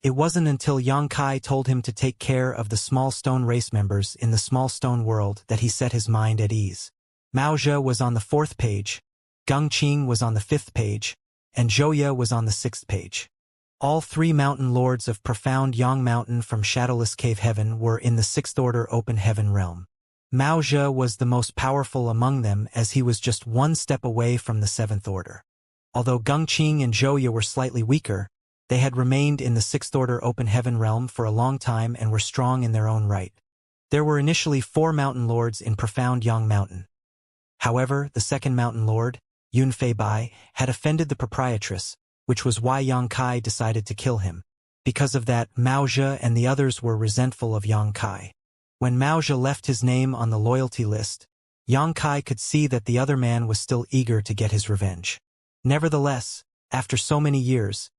It wasn't until Yang Kai told him to take care of the small stone race members in the small stone world that he set his mind at ease. Mao Zhe was on the 4th page, Gung Qing was on the 5th page, and Zhou Ye was on the 6th page. All 3 mountain lords of Profound Yang Mountain from Shadowless Cave Heaven were in the 6th Order Open Heaven realm. Mao Zhe was the most powerful among them as he was just 1 step away from the 7th Order. Although Gung Qing and Zhou Ye were slightly weaker, they had remained in the 6th Order Open Heaven realm for a long time and were strong in their own right. There were initially 4 mountain lords in Profound Yang Mountain. However, the second mountain lord, Yun Fei Bai, had offended the proprietress, which was why Yang Kai decided to kill him. Because of that, Mao Zhe and the others were resentful of Yang Kai. When Mao Zhe left his name on the loyalty list, Yang Kai could see that the other man was still eager to get his revenge. Nevertheless, after so many years,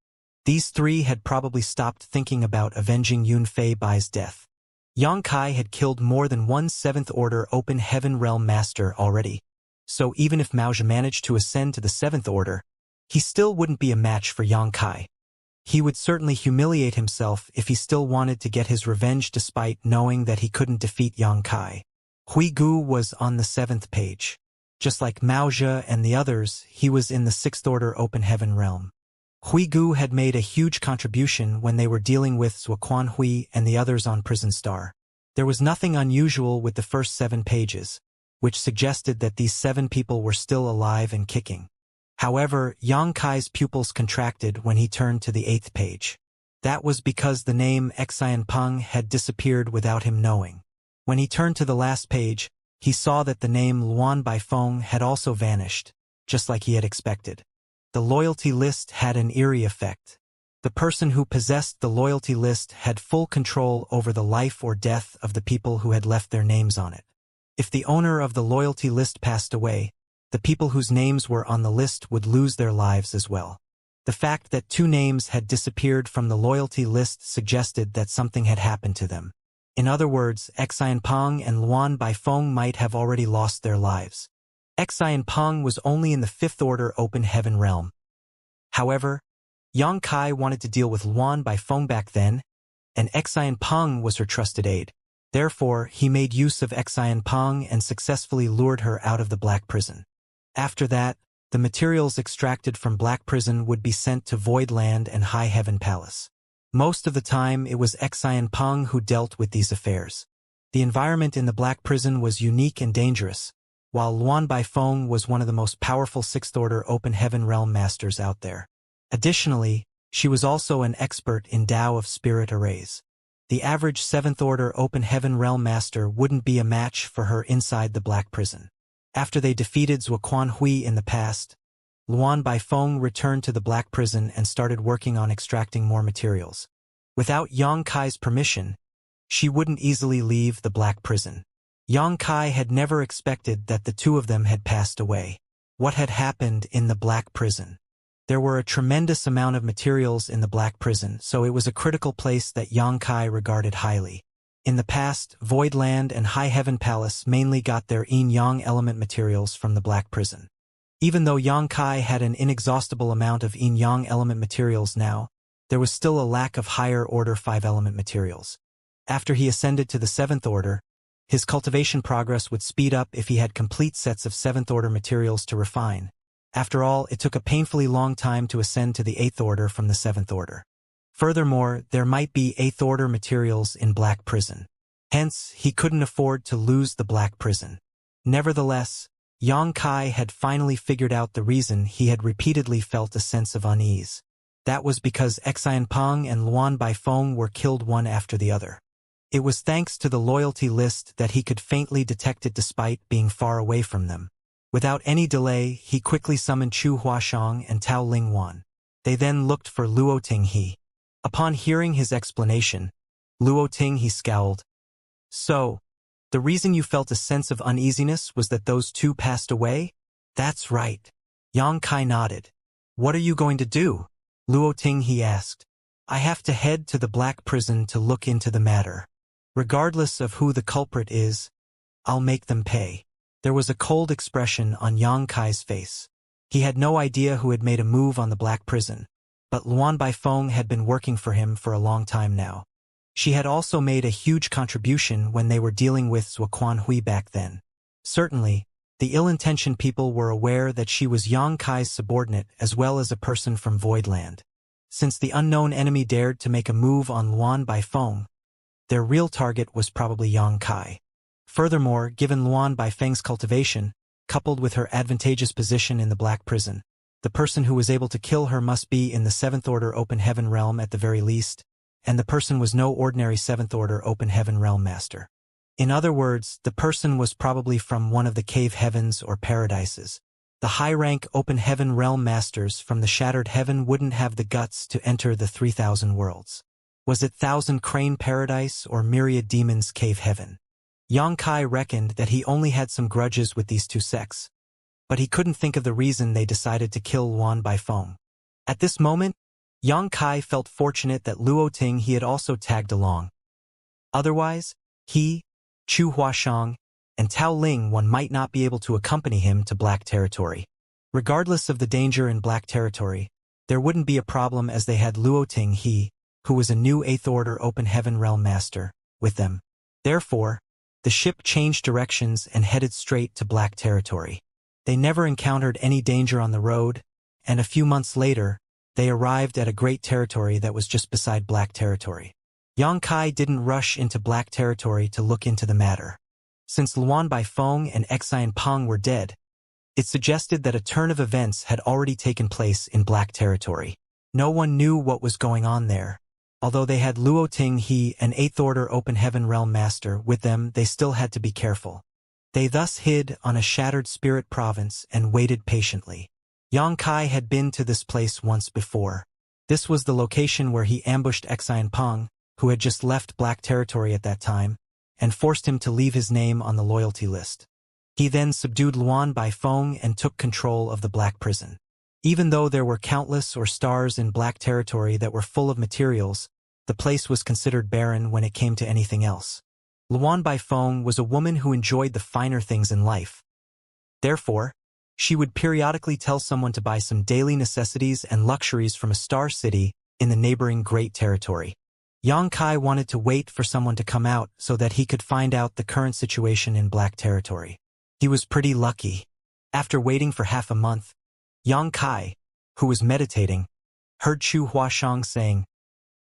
these 3 had probably stopped thinking about avenging Yun Fei Bai's death. Yang Kai had killed more than 1 7th Order Open Heaven Realm Master already, so even if Mao Zhe managed to ascend to the 7th Order, he still wouldn't be a match for Yang Kai. He would certainly humiliate himself if he still wanted to get his revenge despite knowing that he couldn't defeat Yang Kai. Hui Gu was on the 7th page. Just like Mao Zhe and the others, he was in the 6th Order Open Heaven Realm. Hui Gu had made a huge contribution when they were dealing with Zuoquan Hui and the others on Prison Star. There was nothing unusual with the first 7 pages, which suggested that these 7 people were still alive and kicking. However, Yang Kai's pupils contracted when he turned to the 8th page. That was because the name Xian Peng had disappeared without him knowing. When he turned to the last page, he saw that the name Luan Baifeng had also vanished, just like he had expected. The loyalty list had an eerie effect. The person who possessed the loyalty list had full control over the life or death of the people who had left their names on it. If the owner of the loyalty list passed away, the people whose names were on the list would lose their lives as well. The fact that 2 names had disappeared from the loyalty list suggested that something had happened to them. In other words, Xianpeng and Luan Baifeng might have already lost their lives. Xianpeng was only in the 5th Order Open Heaven realm. However, Yang Kai wanted to deal with Luan Baifeng back then, and Xianpeng was her trusted aide. Therefore, he made use of Xianpeng and successfully lured her out of the Black Prison. After that, the materials extracted from Black Prison would be sent to Void Land and High Heaven Palace. Most of the time, it was Xianpeng who dealt with these affairs. The environment in the Black Prison was unique and dangerous, while Luan Baifeng was one of the most powerful 6th Order Open Heaven Realm Masters out there. Additionally, she was also an expert in Tao of Spirit arrays. The average 7th Order Open Heaven Realm Master wouldn't be a match for her inside the Black Prison. After they defeated Zuoquan Hui in the past, Luan Baifeng returned to the Black Prison and started working on extracting more materials. Without Yang Kai's permission, she wouldn't easily leave the Black Prison. Yang Kai had never expected that the 2 of them had passed away. What had happened in the Black Prison? There were a tremendous amount of materials in the Black Prison, so it was a critical place that Yang Kai regarded highly. In the past, Void Land and High Heaven Palace mainly got their yin-yang element materials from the Black Prison. Even though Yang Kai had an inexhaustible amount of yin-yang element materials now, there was still a lack of higher order 5 element materials. After he ascended to the 7th Order, his cultivation progress would speed up if he had complete sets of 7th Order materials to refine. After all, it took a painfully long time to ascend to the 8th Order from the 7th Order. Furthermore, there might be 8th Order materials in Black Prison. Hence, he couldn't afford to lose the Black Prison. Nevertheless, Yang Kai had finally figured out the reason he had repeatedly felt a sense of unease. That was because Xianpeng and Luan Baifeng were killed one after the other. It was thanks to the loyalty list that he could faintly detect it despite being far away from them. Without any delay, he quickly summoned Chu Huashang and Tao Lingwan. They then looked for Luo Tinghe. Upon hearing his explanation, Luo Tinghe scowled. So, the reason you felt a sense of uneasiness was that those 2 passed away? That's right. Yang Kai nodded. What are you going to do? Luo Tinghe asked. I have to head to the Black Prison to look into the matter. Regardless of who the culprit is, I'll make them pay. There was a cold expression on Yang Kai's face. He had no idea who had made a move on the Black Prison, but Luan Baifeng had been working for him for a long time now. She had also made a huge contribution when they were dealing with Zuoquan Hui back then. Certainly, the ill-intentioned people were aware that she was Yang Kai's subordinate as well as a person from Voidland. Since the unknown enemy dared to make a move on Luan Baifeng, their real target was probably Yang Kai. Furthermore, given Luan Baifeng's cultivation, coupled with her advantageous position in the Black Prison, the person who was able to kill her must be in the 7th Order Open Heaven Realm at the very least, and the person was no ordinary 7th Order Open Heaven Realm Master. In other words, the person was probably from one of the cave heavens or paradises. The high-rank Open Heaven Realm Masters from the Shattered Heaven wouldn't have the guts to enter the 3,000 worlds. Was it Thousand Crane Paradise or Myriad Demons Cave Heaven? Yang Kai reckoned that he only had some grudges with these 2 sects, but he couldn't think of the reason they decided to kill Luan Baifeng. At this moment, Yang Kai felt fortunate that Luo Tinghe had also tagged along. Otherwise, he, Chu Huashang, and Tao Lingwan might not be able to accompany him to Black Territory. Regardless of the danger in Black Territory, there wouldn't be a problem as they had Luo Tinghe, who was a new 8th Order Open Heaven Realm Master, with them. Therefore, the ship changed directions and headed straight to Black Territory. They never encountered any danger on the road, and a few months later, they arrived at a great territory that was just beside Black Territory. Yang Kai didn't rush into Black Territory to look into the matter. Since Luan Baifeng and Xianpeng were dead, it suggested that a turn of events had already taken place in Black Territory. No one knew what was going on there. Although they had Luo Tinghe, an 8th Order Open Heaven Realm Master, with them, they still had to be careful. They thus hid on a shattered spirit province and waited patiently. Yang Kai had been to this place once before. This was the location where he ambushed Xianpeng, who had just left Black Territory at that time, and forced him to leave his name on the loyalty list. He then subdued Luan Baifeng and took control of the Black Prison. Even though there were countless stars in Black territory that were full of materials, the place was considered barren when it came to anything else. Luan Baifeng was a woman who enjoyed the finer things in life. Therefore, she would periodically tell someone to buy some daily necessities and luxuries from a star city in the neighboring Great Territory. Yang Kai wanted to wait for someone to come out so that he could find out the current situation in Black Territory. He was pretty lucky. After waiting for half a month, Yang Kai, who was meditating, heard Chu Huashang saying,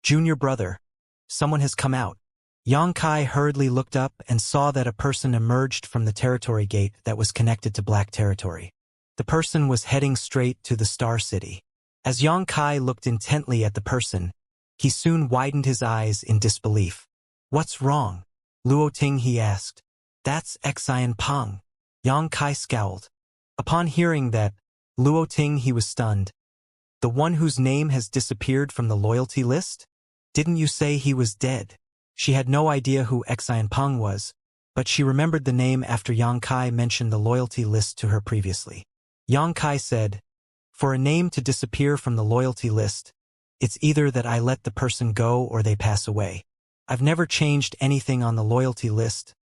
"Junior brother, someone has come out." Yang Kai hurriedly looked up and saw that a person emerged from the territory gate that was connected to Black Territory. The person was heading straight to the Star City. As Yang Kai looked intently at the person, he soon widened his eyes in disbelief. "What's wrong?" Luo Ting, he asked. "That's Xianpeng." Yang Kai scowled. Upon hearing that, Luo Ting, he was stunned. "The one whose name has disappeared from the loyalty list? Didn't you say he was dead?" She had no idea who Xianpeng was, but she remembered the name after Yang Kai mentioned the loyalty list to her previously. Yang Kai said, "For a name to disappear from the loyalty list, it's either that I let the person go or they pass away. I've never changed anything on the loyalty list,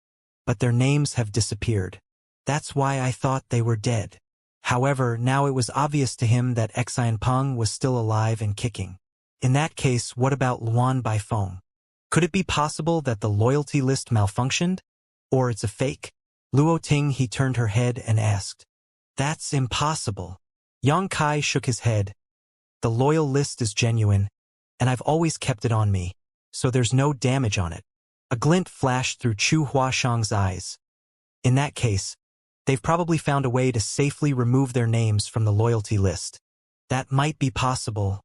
but their names have disappeared. That's why I thought they were dead." However, now it was obvious to him that Xianpeng was still alive and kicking. In that case, what about Luan Baifeng? Could it be possible that the loyalty list malfunctioned? Or it's a fake? Luo Ting, he turned her head and asked. "That's impossible." Yang Kai shook his head. "The loyal list is genuine, and I've always kept it on me, so there's no damage on it." A glint flashed through Chu Huashang's eyes. In that case, they've probably found a way to safely remove their names from the loyalty list. That might be possible,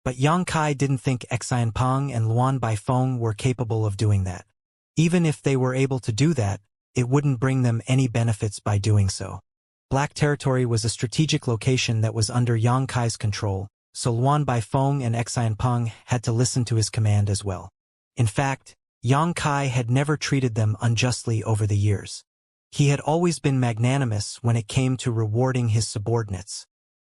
but Yang Kai didn't think Xianpeng and Luan Baifeng were capable of doing that. Even if they were able to do that, it wouldn't bring them any benefits by doing so. Black Territory was a strategic location that was under Yang Kai's control, so Luan Baifeng and Xianpeng had to listen to his command as well. In fact, Yang Kai had never treated them unjustly over the years. He had always been magnanimous when it came to rewarding his subordinates.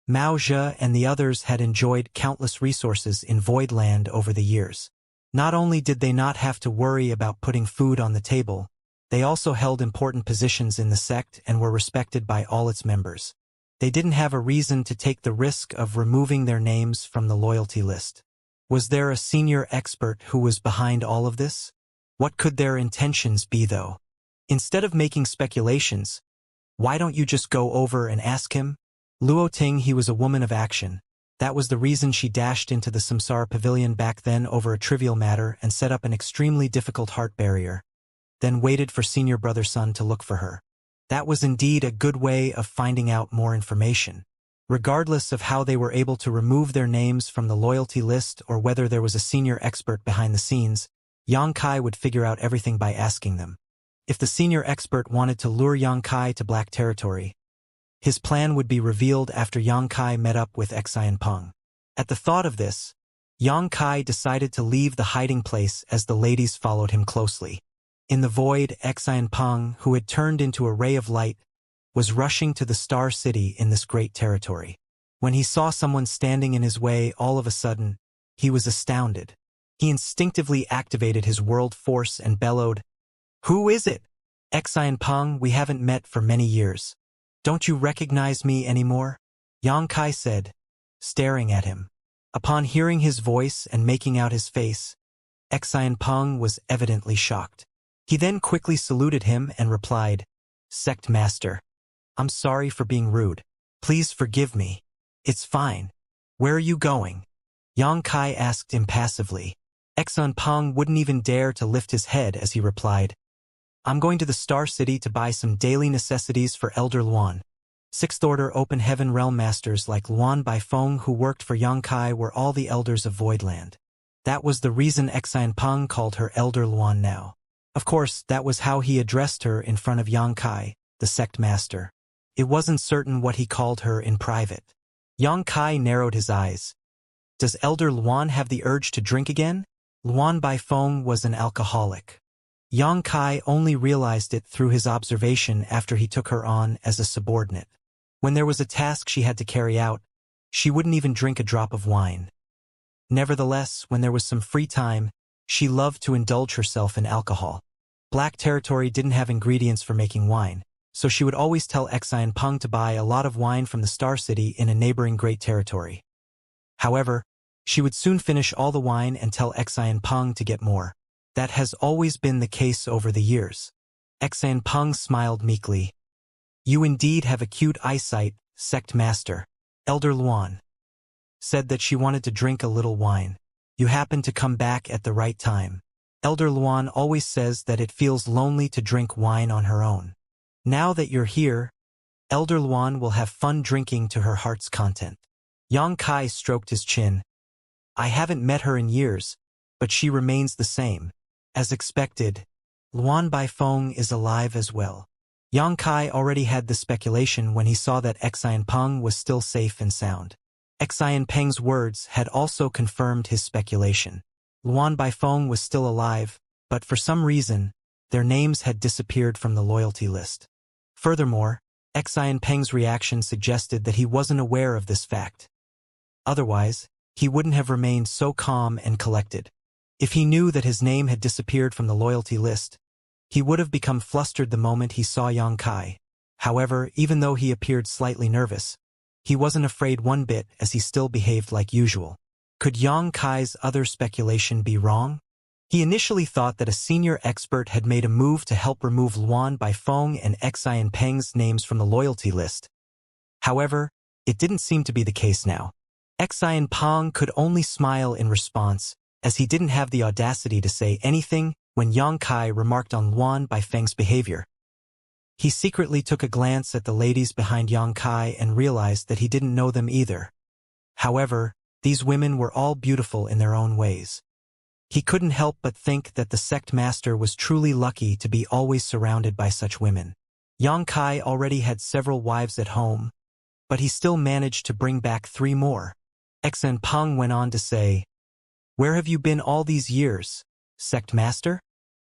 Mao Zhe and the others had enjoyed countless resources in Voidland over the years. Not only did they not have to worry about putting food on the table, they also held important positions in the sect and were respected by all its members. They didn't have a reason to take the risk of removing their names from the loyalty list. Was there a senior expert who was behind all of this? What could their intentions be, though? Instead of making speculations, why don't you just go over and ask him? Luo Ting, he was a woman of action. That was the reason she dashed into the Samsara Pavilion back then over a trivial matter and set up an extremely difficult heart barrier, then waited for Senior Brother Sun to look for her. That was indeed a good way of finding out more information. Regardless of how they were able to remove their names from the loyalty list or whether there was a senior expert behind the scenes, Yang Kai would figure out everything by asking them. If the senior expert wanted to lure Yang Kai to Black Territory, his plan would be revealed after Yang Kai met up with Xianpeng. At the thought of this, Yang Kai decided to leave the hiding place as the ladies followed him closely. In the void, Xianpeng, who had turned into a ray of light, was rushing to the Star City in this great territory. When he saw someone standing in his way, all of a sudden, he was astounded. He instinctively activated his world force and bellowed, "Who is it? Xianpeng, we haven't met for many years. Don't you recognize me anymore?" Yang Kai said, staring at him. Upon hearing his voice and making out his face, Xianpeng was evidently shocked. He then quickly saluted him and replied, "Sect Master, I'm sorry for being rude. Please forgive me." "It's fine. Where are you going?" Yang Kai asked impassively. Xianpeng wouldn't even dare to lift his head as he replied, "I'm going to the Star City to buy some daily necessities for Elder Luan." Sixth Order Open Heaven Realm Masters like Luan Baifeng who worked for Yang Kai were all the elders of Voidland. That was the reason Xianpeng called her Elder Luan now. Of course, that was how he addressed her in front of Yang Kai, the sect master. It wasn't certain what he called her in private. Yang Kai narrowed his eyes. Does Elder Luan have the urge to drink again? Luan Baifeng was an alcoholic. Yang Kai only realized it through his observation after he took her on as a subordinate. When there was a task she had to carry out, she wouldn't even drink a drop of wine. Nevertheless, when there was some free time, she loved to indulge herself in alcohol. Black territory didn't have ingredients for making wine, so she would always tell Xianpeng to buy a lot of wine from the Star City in a neighboring Great Territory. However, she would soon finish all the wine and tell Xianpeng to get more. That has always been the case over the years. Xianpeng smiled meekly. You indeed have acute eyesight, sect master. Elder Luan said that she wanted to drink a little wine. You happen to come back at the right time. Elder Luan always says that it feels lonely to drink wine on her own. Now that you're here, Elder Luan will have fun drinking to her heart's content. Yang Kai stroked his chin. I haven't met her in years, but she remains the same. As expected, Luan Baifeng is alive as well. Yang Kai already had the speculation when he saw that Xianpeng was still safe and sound. Xianpeng's words had also confirmed his speculation. Luan Baifeng was still alive, but for some reason, their names had disappeared from the loyalty list. Furthermore, Xianpeng's reaction suggested that he wasn't aware of this fact. Otherwise, he wouldn't have remained so calm and collected. If he knew that his name had disappeared from the loyalty list, he would have become flustered the moment he saw Yang Kai. However, even though he appeared slightly nervous, he wasn't afraid one bit as he still behaved like usual. Could Yang Kai's other speculation be wrong? He initially thought that a senior expert had made a move to help remove Luan Baifeng and Xianpeng's names from the loyalty list. However, it didn't seem to be the case now. Xianpeng could only smile in response, as he didn't have the audacity to say anything when Yang Kai remarked on Luan Baifeng's behavior. He secretly took a glance at the ladies behind Yang Kai and realized that he didn't know them either. However, these women were all beautiful in their own ways. He couldn't help but think that the sect master was truly lucky to be always surrounded by such women. Yang Kai already had several wives at home, but he still managed to bring back 3 more. Xianpeng went on to say, Where have you been all these years, sect master?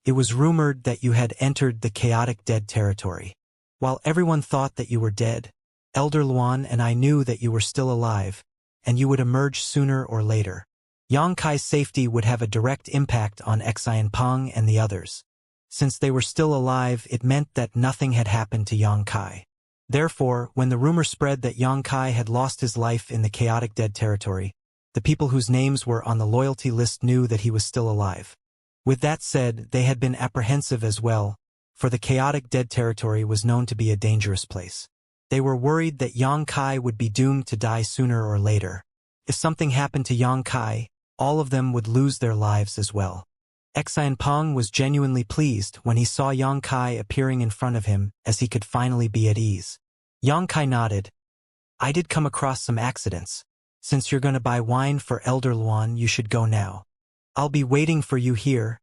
It was rumored that you had entered the chaotic dead territory. While everyone thought that you were dead, Elder Luan and I knew that you were still alive, and you would emerge sooner or later. Yang Kai's safety would have a direct impact on Xianpeng and the others. Since they were still alive, it meant that nothing had happened to Yang Kai. Therefore, when the rumor spread that Yang Kai had lost his life in the chaotic dead territory, the people whose names were on the loyalty list knew that he was still alive. With that said, they had been apprehensive as well, for the chaotic dead territory was known to be a dangerous place. They were worried that Yang Kai would be doomed to die sooner or later. If something happened to Yang Kai, all of them would lose their lives as well. Xianpeng was genuinely pleased when he saw Yang Kai appearing in front of him, as he could finally be at ease. Yang Kai nodded. I did come across some accidents. Since you're going to buy wine for Elder Luan, you should go now. I'll be waiting for you here,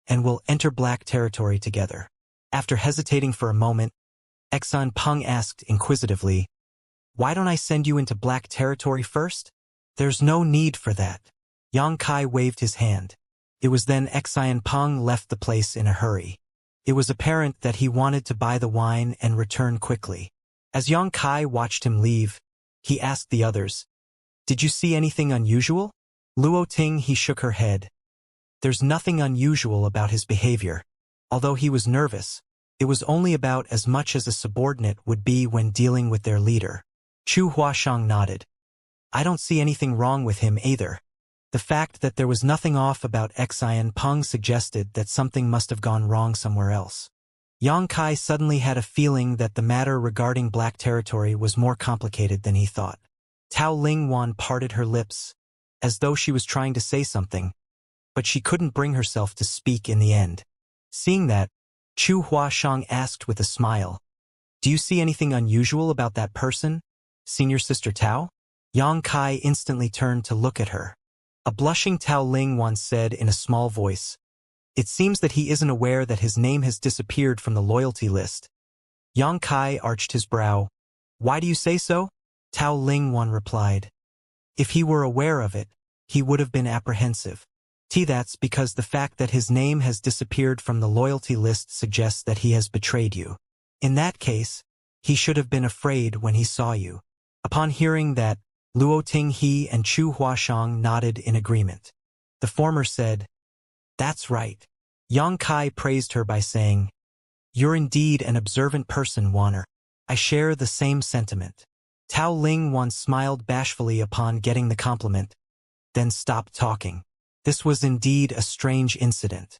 and we'll enter black territory together. After hesitating for a moment, Xianpeng asked inquisitively, Why don't I send you into black territory first? There's no need for that. Yang Kai waved his hand. It was then Xianpeng left the place in a hurry. It was apparent that he wanted to buy the wine and return quickly. As Yang Kai watched him leave, he asked the others, Did you see anything unusual? Luo Ting he shook her head. There's nothing unusual about his behavior. Although he was nervous, it was only about as much as a subordinate would be when dealing with their leader. Chu Huashang nodded. I don't see anything wrong with him either. The fact that there was nothing off about Xianpeng suggested that something must have gone wrong somewhere else. Yang Kai suddenly had a feeling that the matter regarding black territory was more complicated than he thought. Tao Lingwan parted her lips, as though she was trying to say something, but she couldn't bring herself to speak in the end. Seeing that, Chu Huashang asked with a smile, Do you see anything unusual about that person, Senior Sister Tao? Yang Kai instantly turned to look at her. A blushing Tao Lingwan said in a small voice, It seems that he isn't aware that his name has disappeared from the loyalty list. Yang Kai arched his brow. Why do you say so? Tao Lingwan replied. If he were aware of it, he would have been apprehensive. That's because the fact that his name has disappeared from the loyalty list suggests that he has betrayed you. In that case, he should have been afraid when he saw you. Upon hearing that, Luo Tinghe and Chu Huashang nodded in agreement. The former said, "That's right." Yang Kai praised her by saying, "You're indeed an observant person, Wanner. I share the same sentiment." Tao Ling once smiled bashfully upon getting the compliment, then stopped talking. This was indeed a strange incident.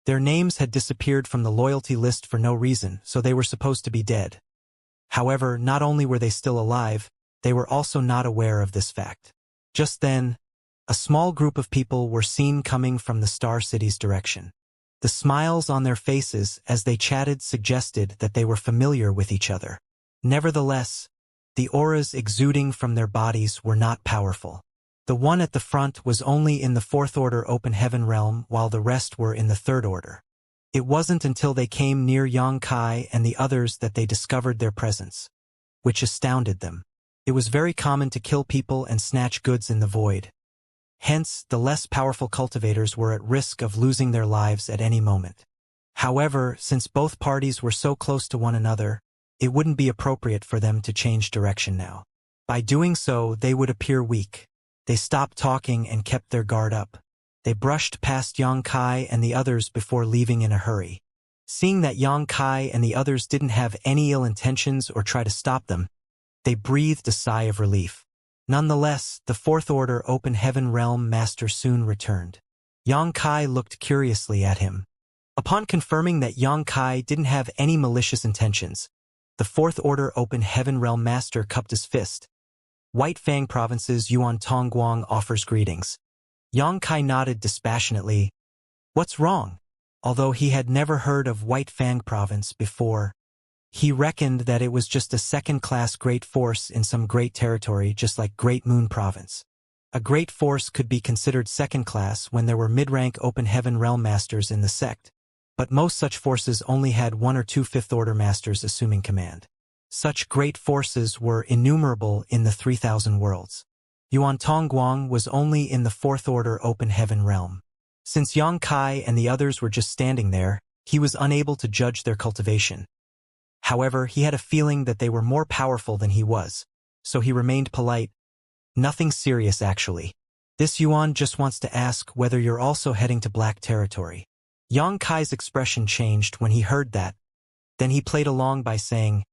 Their names had disappeared from the loyalty list for no reason, so they were supposed to be dead. However, not only were they still alive, they were also not aware of this fact. Just then, a small group of people were seen coming from the Star City's direction. The smiles on their faces as they chatted suggested that they were familiar with each other. Nevertheless, the auras exuding from their bodies were not powerful. The one at the front was only in the fourth order open heaven realm, while the rest were in the third order. It wasn't until they came near Yang Kai and the others that they discovered their presence, which astounded them. It was very common to kill people and snatch goods in the void. Hence, the less powerful cultivators were at risk of losing their lives at any moment. However, since both parties were so close to one another, it wouldn't be appropriate for them to change direction now. By doing so, they would appear weak. They stopped talking and kept their guard up. They brushed past Yang Kai and the others before leaving in a hurry. Seeing that Yang Kai and the others didn't have any ill intentions or try to stop them, they breathed a sigh of relief. Nonetheless, the fourth order open heaven realm master soon returned. Yang Kai looked curiously at him. Upon confirming that Yang Kai didn't have any malicious intentions, the fourth order open heaven realm master cupped his fist. White Fang Province's Yuan Tongguang offers greetings. Yang Kai nodded dispassionately. What's wrong? Although he had never heard of White Fang Province before, he reckoned that it was just a second-class great force in some great territory, just like Great Moon Province. A great force could be considered second-class when there were mid-rank open heaven realm masters in the sect, but most such forces only had one or two fifth-order masters assuming command. Such great forces were innumerable in the 3,000 worlds. Yuan Tongguang was only in the fourth order open heaven realm. Since Yang Kai and the others were just standing there, he was unable to judge their cultivation. However, he had a feeling that they were more powerful than he was, so he remained polite. Nothing serious, actually. This Yuan just wants to ask whether you're also heading to Black Territory. Yang Kai's expression changed when he heard that. Then he played along by saying,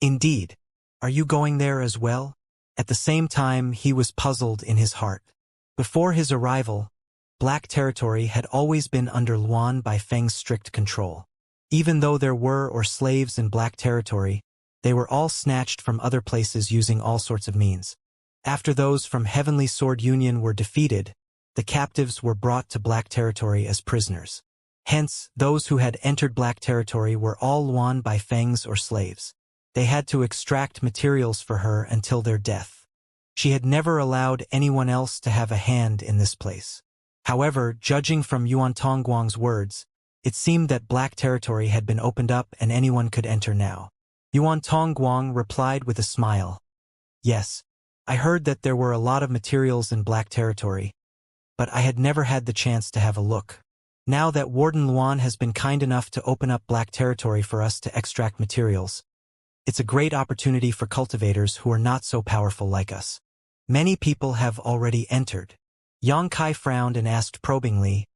"Indeed. Are you going there as well?" At the same time, he was puzzled in his heart. Before his arrival, Black Territory had always been under Luan by Feng's strict control. Even though there were slaves in Black Territory, they were all snatched from other places using all sorts of means. After those from Heavenly Sword Union were defeated, the captives were brought to Black Territory as prisoners. Hence, those who had entered Black Territory were all Luan by Feng's or slaves. They had to extract materials for her until their death. She had never allowed anyone else to have a hand in this place. However, judging from Yuan Tongguang's words, it seemed that Black Territory had been opened up and anyone could enter now. Yuan Tongguang replied with a smile. "Yes, I heard that there were a lot of materials in Black Territory, but I had never had the chance to have a look. Now that Warden Luan has been kind enough to open up Black Territory for us to extract materials, it's a great opportunity for cultivators who are not so powerful like us. Many people have already entered." Yang Kai frowned and asked probingly,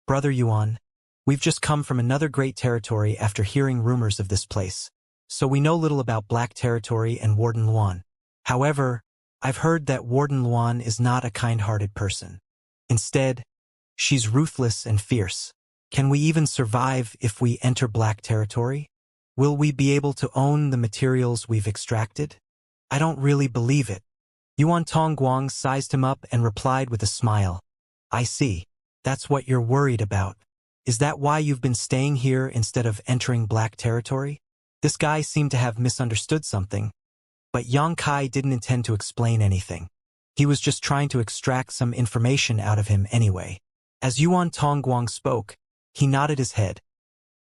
"Brother Yuan, we've just come from another great territory after hearing rumors of this place, so we know little about Black Territory and Warden Luan. However, I've heard that Warden Luan is not a kind-hearted person. Instead, she's ruthless and fierce. Can we even survive if we enter Black Territory? Will we be able to own the materials we've extracted? I don't really believe it." Yuan Tongguang sized him up and replied with a smile. "I see. That's what you're worried about. Is that why you've been staying here instead of entering Black Territory?" This guy seemed to have misunderstood something, but Yang Kai didn't intend to explain anything. He was just trying to extract some information out of him anyway. As Yuan Tongguang spoke, he nodded his head.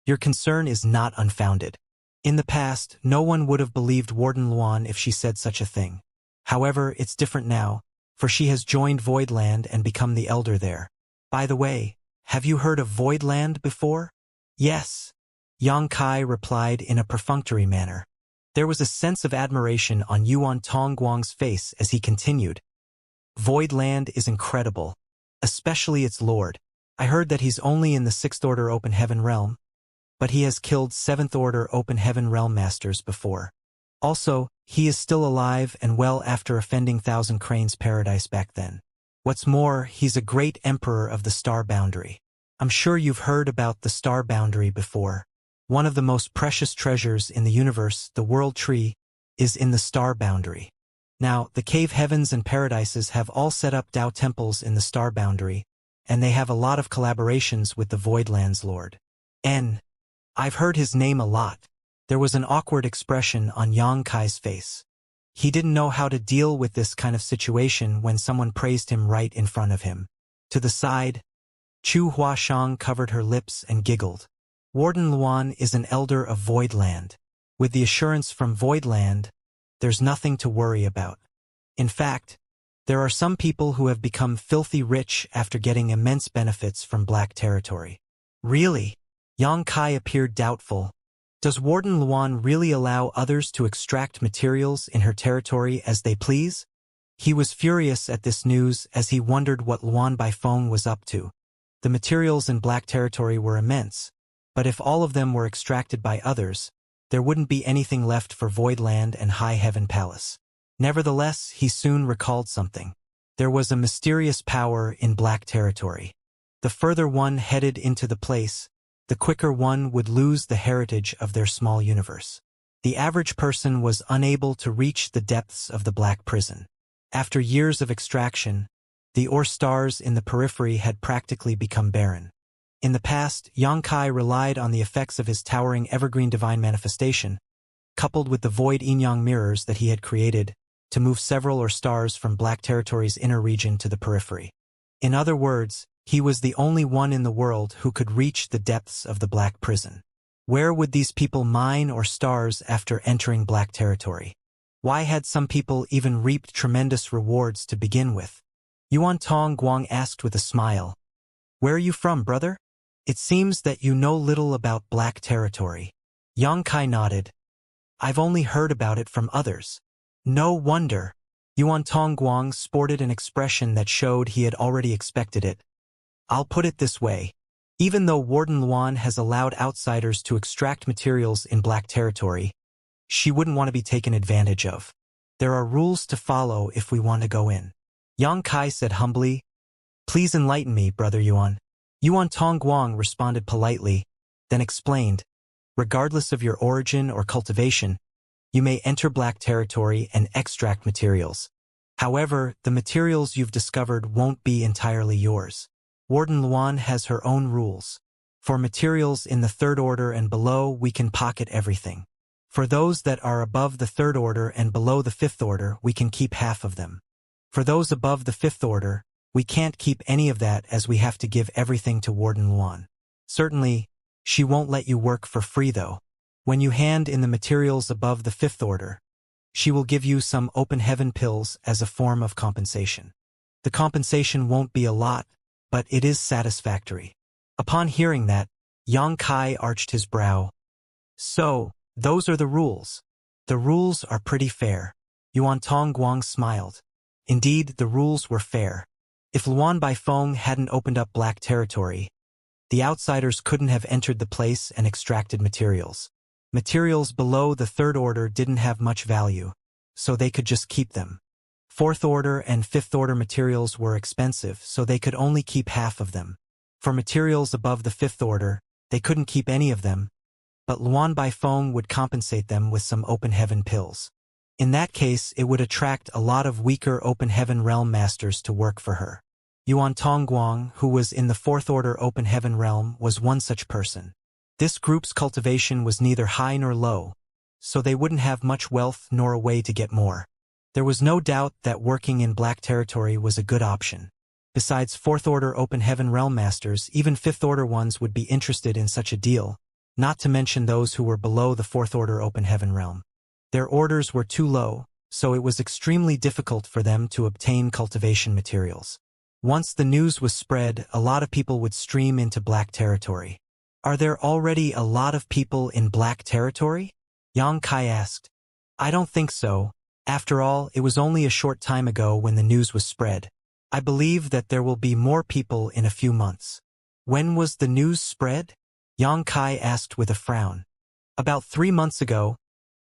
"Your concern is not unfounded. In the past, no one would have believed Warden Luan if she said such a thing. However, it's different now, for she has joined Voidland and become the elder there. By the way, have you heard of Voidland before? Yes, Xianxia replied in a perfunctory manner. There was a sense of admiration on Yuan Tongguang's face as he continued. Voidland is incredible, especially its lord. I heard that he's only in the 6th Order Open Heaven realm, but he has killed 7th Order Open Heaven realm masters before. Also, he is still alive and well after offending Thousand Cranes Paradise back then. What's more, he's a great emperor of the Star Boundary. I'm sure you've heard about the Star Boundary before. One of the most precious treasures in the universe, the World Tree, is in the Star Boundary. Now, the Cave Heavens and Paradises have all set up Tao temples in the Star Boundary, and they have a lot of collaborations with the Voidland's Lord. I've heard his name a lot. There was an awkward expression on Xianxia's face. He didn't know how to deal with this kind of situation when someone praised him right in front of him. To the side, Chu Huashang covered her lips and giggled. Warden Luan is an elder of Voidland. With the assurance from Voidland, there's nothing to worry about. In fact, there are some people who have become filthy rich after getting immense benefits from Black Territory. Really? Xianxia appeared doubtful. Does Warden Luan really allow others to extract materials in her territory as they please? He was furious at this news as he wondered what Luan Baifeng was up to. The materials in Black Territory were immense, but if all of them were extracted by others, there wouldn't be anything left for Voidland and High Heaven Palace. Nevertheless, he soon recalled something. There was a mysterious power in Black Territory. The further one headed into the place, the quicker one would lose the heritage of their small universe. The average person was unable to reach the depths of the Black Prison. After years of extraction, the ore stars in the periphery had practically become barren. In the past, Xianxia relied on the effects of his towering evergreen divine manifestation, coupled with the void yin-yang mirrors that he had created, to move several ore stars from Black Territory's inner region to the periphery. In other words, he was the only one in the world who could reach the depths of the Black Prison. Where would these people mine ore stars after entering Black Territory? Why had some people even reaped tremendous rewards to begin with? Yuan Tongguang asked with a smile. Where are you from, brother? It seems that you know little about Black Territory. Xianxia nodded. I've only heard about it from others. No wonder. Yuan Tongguang sported an expression that showed he had already expected it. I'll put it this way. Even though Warden Luan has allowed outsiders to extract materials in Black Territory, she wouldn't want to be taken advantage of. There are rules to follow if we want to go in. Xianxia said humbly, Please enlighten me, Brother Yuan. Yuan Tongguang responded politely, then explained, Regardless of your origin or cultivation, you may enter Black Territory and extract materials. However, the materials you've discovered won't be entirely yours. Warden Luan has her own rules. For materials in the 3rd Order and below, we can pocket everything. For those that are above the 3rd Order and below the 5th Order, we can keep half of them. For those above the 5th Order, we can't keep any of that as we have to give everything to Warden Luan. Certainly, she won't let you work for free though. When you hand in the materials above the 5th Order, she will give you some open heaven pills as a form of compensation. The compensation won't be a lot, but it is satisfactory. Upon hearing that, Xianxia arched his brow. So, those are the rules. The rules are pretty fair. Yuan Tongguang smiled. Indeed, the rules were fair. If Luan Baifeng hadn't opened up Black Territory, the outsiders couldn't have entered the place and extracted materials. Materials below the 3rd Order didn't have much value, so they could just keep them. 4th Order and 5th Order materials were expensive, so they could only keep half of them. For materials above the 5th Order, they couldn't keep any of them, but Luan Baifeng would compensate them with some open heaven pills. In that case, it would attract a lot of weaker open heaven realm masters to work for her. Yuan Tongguang, who was in the 4th Order open heaven realm, was one such person. This group's cultivation was neither high nor low, so they wouldn't have much wealth nor a way to get more. There was no doubt that working in Black Territory was a good option. Besides 4th Order open heaven realm masters, even 5th Order ones would be interested in such a deal, not to mention those who were below the 4th Order open heaven realm. Their orders were too low, so it was extremely difficult for them to obtain cultivation materials. Once the news was spread, a lot of people would stream into Black Territory. Are there already a lot of people in Black Territory? Xianxia asked. I don't think so. After all, it was only a short time ago when the news was spread. I believe that there will be more people in a few months. When was the news spread? Xianxia asked with a frown. About 3 months ago,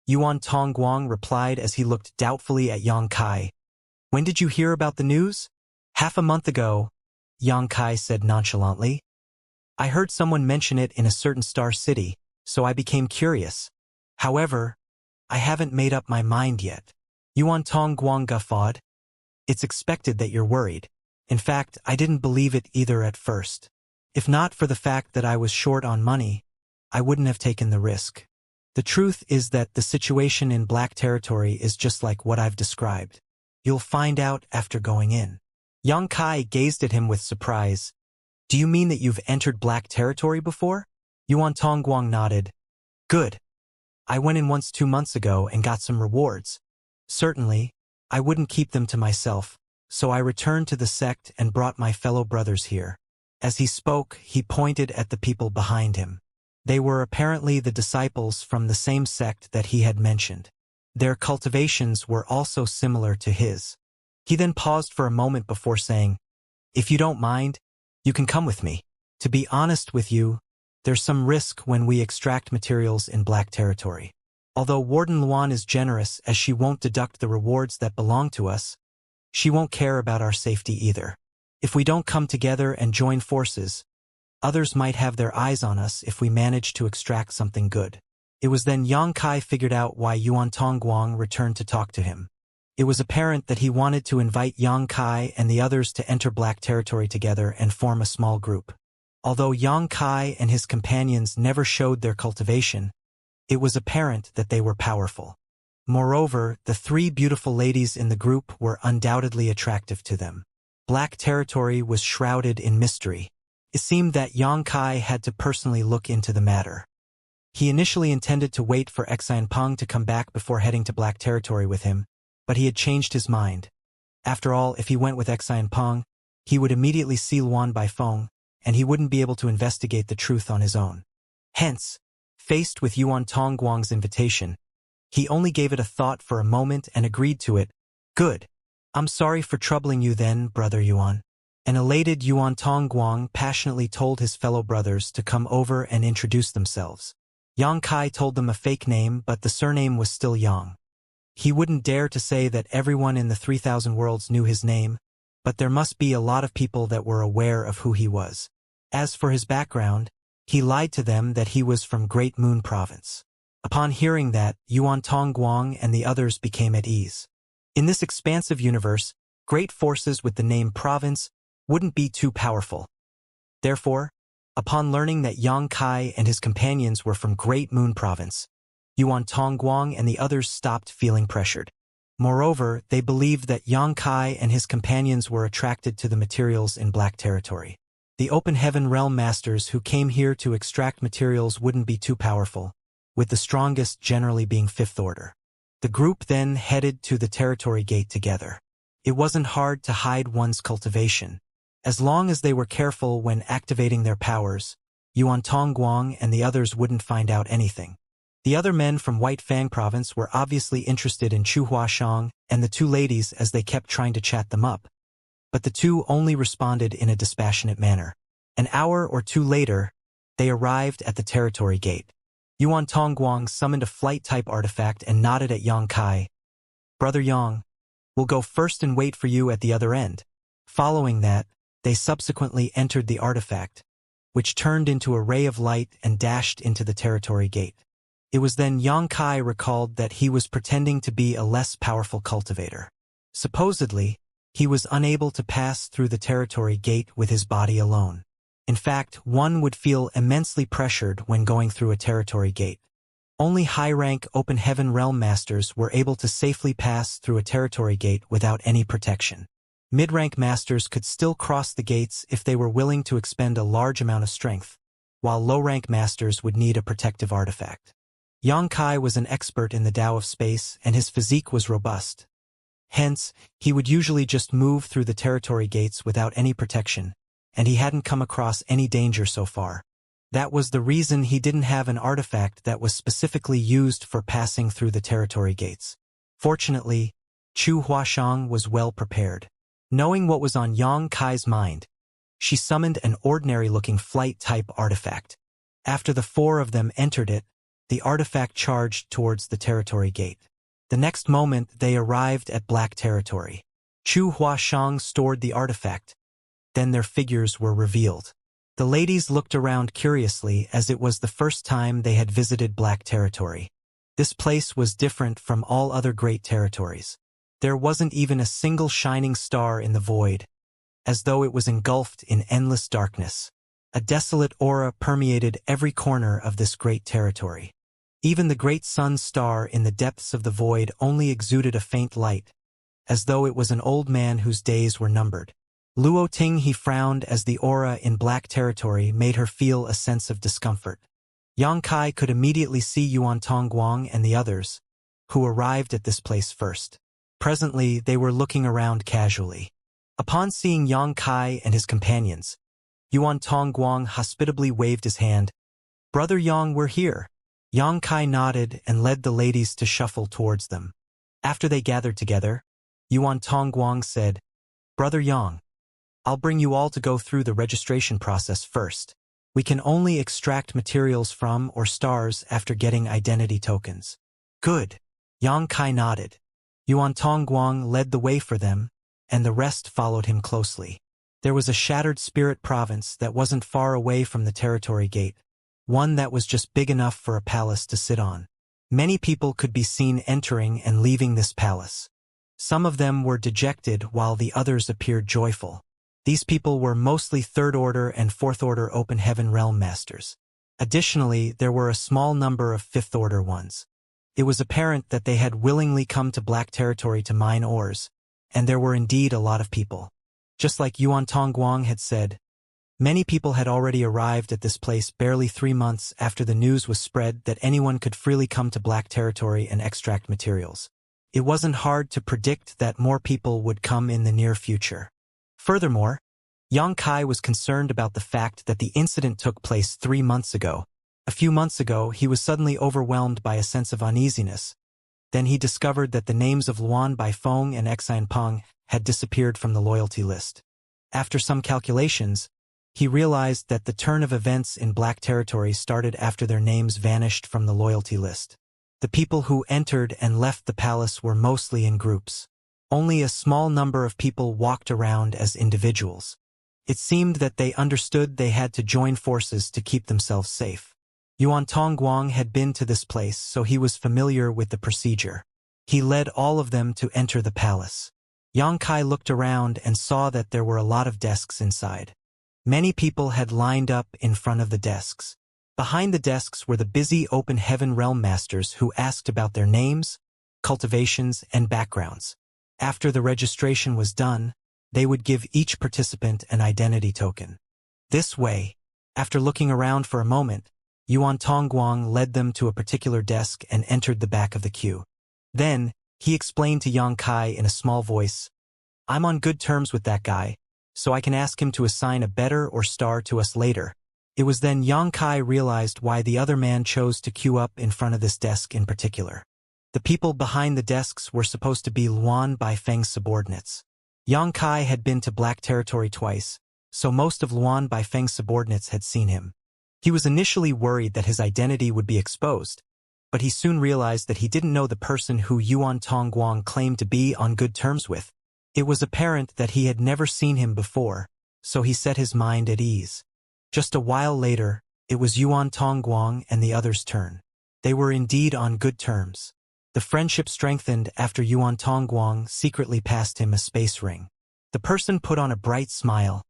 Yuan Tongguang replied as he looked doubtfully at Xianxia. When did you hear about the news? Half a month ago, Xianxia said nonchalantly. I heard someone mention it in a certain star city, so I became curious. However, I haven't made up my mind yet. Yuan Tongguang guffawed. It's expected that you're worried. In fact, I didn't believe it either at first. If not for the fact that I was short on money, I wouldn't have taken the risk. The truth is that the situation in Black Territory is just like what I've described. You'll find out after going in. Xianxia gazed at him with surprise. Do you mean that you've entered Black Territory before? Yuan Tongguang nodded. Good. I went in once 2 months ago and got some rewards. Certainly, I wouldn't keep them to myself, so I returned to the sect and brought my fellow brothers here. As he spoke, he pointed at the people behind him. They were apparently the disciples from the same sect that he had mentioned. Their cultivations were also similar to his. He then paused for a moment before saying, If you don't mind, you can come with me. To be honest with you, there's some risk when we extract materials in Black Territory. Although Warden Luan is generous as she won't deduct the rewards that belong to us, she won't care about our safety either. If we don't come together and join forces, others might have their eyes on us if we manage to extract something good. It was then Xianxia figured out why Yuan Tongguang returned to talk to him. It was apparent that he wanted to invite Xianxia and the others to enter Black Territory together and form a small group. Although Xianxia and his companions never showed their cultivation, it was apparent that they were powerful. Moreover, the 3 beautiful ladies in the group were undoubtedly attractive to them. Black Territory was shrouded in mystery. It seemed that Xianxia had to personally look into the matter. He initially intended to wait for Xianpeng to come back before heading to Black Territory with him, but he had changed his mind. After all, if he went with Xianpeng, he would immediately see Luan by phone, and he wouldn't be able to investigate the truth on his own. Hence, faced with Yuan Tongguang's invitation, he only gave it a thought for a moment and agreed to it. Good. I'm sorry for troubling you then, Brother Yuan. An elated Yuan Tongguang passionately told his fellow brothers to come over and introduce themselves. Xianxia told them a fake name, but the surname was still Yang. He wouldn't dare to say that everyone in the 3,000 worlds knew his name, but there must be a lot of people that were aware of who he was. As for his background, he lied to them that he was from Great Moon Province. Upon hearing that, Yuan Tongguang and the others became at ease. In this expansive universe, great forces with the name Province wouldn't be too powerful. Therefore, upon learning that Xianxia and his companions were from Great Moon Province, Yuan Tongguang and the others stopped feeling pressured. Moreover, they believed that Xianxia and his companions were attracted to the materials in Black Territory. The Open Heaven Realm Masters who came here to extract materials wouldn't be too powerful, with the strongest generally being 5th Order. The group then headed to the Territory Gate together. It wasn't hard to hide one's cultivation. As long as they were careful when activating their powers, Yuan Tongguang and the others wouldn't find out anything. The other men from White Fang Province were obviously interested in Chu Huashang and the 2 ladies as they kept trying to chat them up. But the 2 only responded in a dispassionate manner. An hour or 2 later, they arrived at the Territory Gate. Yuan Tongguang summoned a flight-type artifact and nodded at Xianxia. Brother Yang, we'll go first and wait for you at the other end. Following that, they subsequently entered the artifact, which turned into a ray of light and dashed into the Territory Gate. It was then Xianxia recalled that he was pretending to be a less powerful cultivator. Supposedly, he was unable to pass through the Territory Gate with his body alone. In fact, one would feel immensely pressured when going through a Territory Gate. Only high-rank Open Heaven Realm Masters were able to safely pass through a Territory Gate without any protection. Mid-rank Masters could still cross the gates if they were willing to expend a large amount of strength, while low-rank Masters would need a protective artifact. Xianxia was an expert in the Tao of space, and his physique was robust. Hence, he would usually just move through the territory gates without any protection, and he hadn't come across any danger so far. That was the reason he didn't have an artifact that was specifically used for passing through the territory gates. Fortunately, Chu Huashang was well prepared. Knowing what was on Yang Kai's mind, she summoned an ordinary-looking flight-type artifact. After the four of them entered it, the artifact charged towards the territory gate. The next moment they arrived at Black Territory. Chu Huashang stored the artifact. Then their figures were revealed. The ladies looked around curiously as it was the first time they had visited Black Territory. This place was different from all other great territories. There wasn't even a single shining star in the void, as though it was engulfed in endless darkness. A desolate aura permeated every corner of this great territory. Even the great sun star in the depths of the void only exuded a faint light, as though it was an old man whose days were numbered. Luo Ting he frowned as the aura in Black Territory made her feel a sense of discomfort. Yang Kai could immediately see Yuan Tongguang and the others, who arrived at this place first. Presently, they were looking around casually. Upon seeing Yang Kai and his companions, Yuan Tongguang hospitably waved his hand. "Brother Yang, we're here." Yang Kai nodded and led the ladies to shuffle towards them. After they gathered together, Yuan Tongguang said, "Brother Yang, I'll bring you all to go through the registration process first. We can only extract materials from or stars after getting identity tokens." "Good." Yang Kai nodded. Yuan Tongguang led the way for them, and the rest followed him closely. There was a shattered spirit province that wasn't far away from the territory gate, one that was just big enough for a palace to sit on. Many people could be seen entering and leaving this palace. Some of them were dejected while the others appeared joyful. These people were mostly third-order and fourth-order open heaven realm masters. Additionally, there were a small number of fifth-order ones. It was apparent that they had willingly come to Black Territory to mine ores, and there were indeed a lot of people. Just like Yuan Tongguang had said, many people had already arrived at this place barely 3 months after the news was spread that anyone could freely come to Black Territory and extract materials. It wasn't hard to predict that more people would come in the near future. Furthermore, Yang Kai was concerned about the fact that the incident took place 3 months ago. A few months ago, he was suddenly overwhelmed by a sense of uneasiness. Then he discovered that the names of Luan Baifeng and Xianpeng had disappeared from the loyalty list. After some calculations, he realized that the turn of events in Black Territory started after their names vanished from the loyalty list. The people who entered and left the palace were mostly in groups. Only a small number of people walked around as individuals. It seemed that they understood they had to join forces to keep themselves safe. Yuan Tongguang had been to this place, so he was familiar with the procedure. He led all of them to enter the palace. Yang Kai looked around and saw that there were a lot of desks inside. Many people had lined up in front of the desks. Behind the desks were the busy open heaven realm masters who asked about their names, cultivations, and backgrounds. After the registration was done, they would give each participant an identity token. This way, after looking around for a moment, Yuan Tongguang led them to a particular desk and entered the back of the queue. Then, he explained to Yang Kai in a small voice, "I'm on good terms with that guy, so I can ask him to assign a better or star to us later." It was then Yang Kai realized why the other man chose to queue up in front of this desk in particular. The people behind the desks were supposed to be Luan Baifeng's subordinates. Yang Kai had been to Black Territory twice, so most of Luan Baifeng's subordinates had seen him. He was initially worried that his identity would be exposed, but he soon realized that he didn't know the person who Yuan Tongguang claimed to be on good terms with. It was apparent that he had never seen him before, so he set his mind at ease. Just a while later, it was Yuan Tongguang and the others' turn. They were indeed on good terms. The friendship strengthened after Yuan Tongguang secretly passed him a space ring. The person put on a bright smile.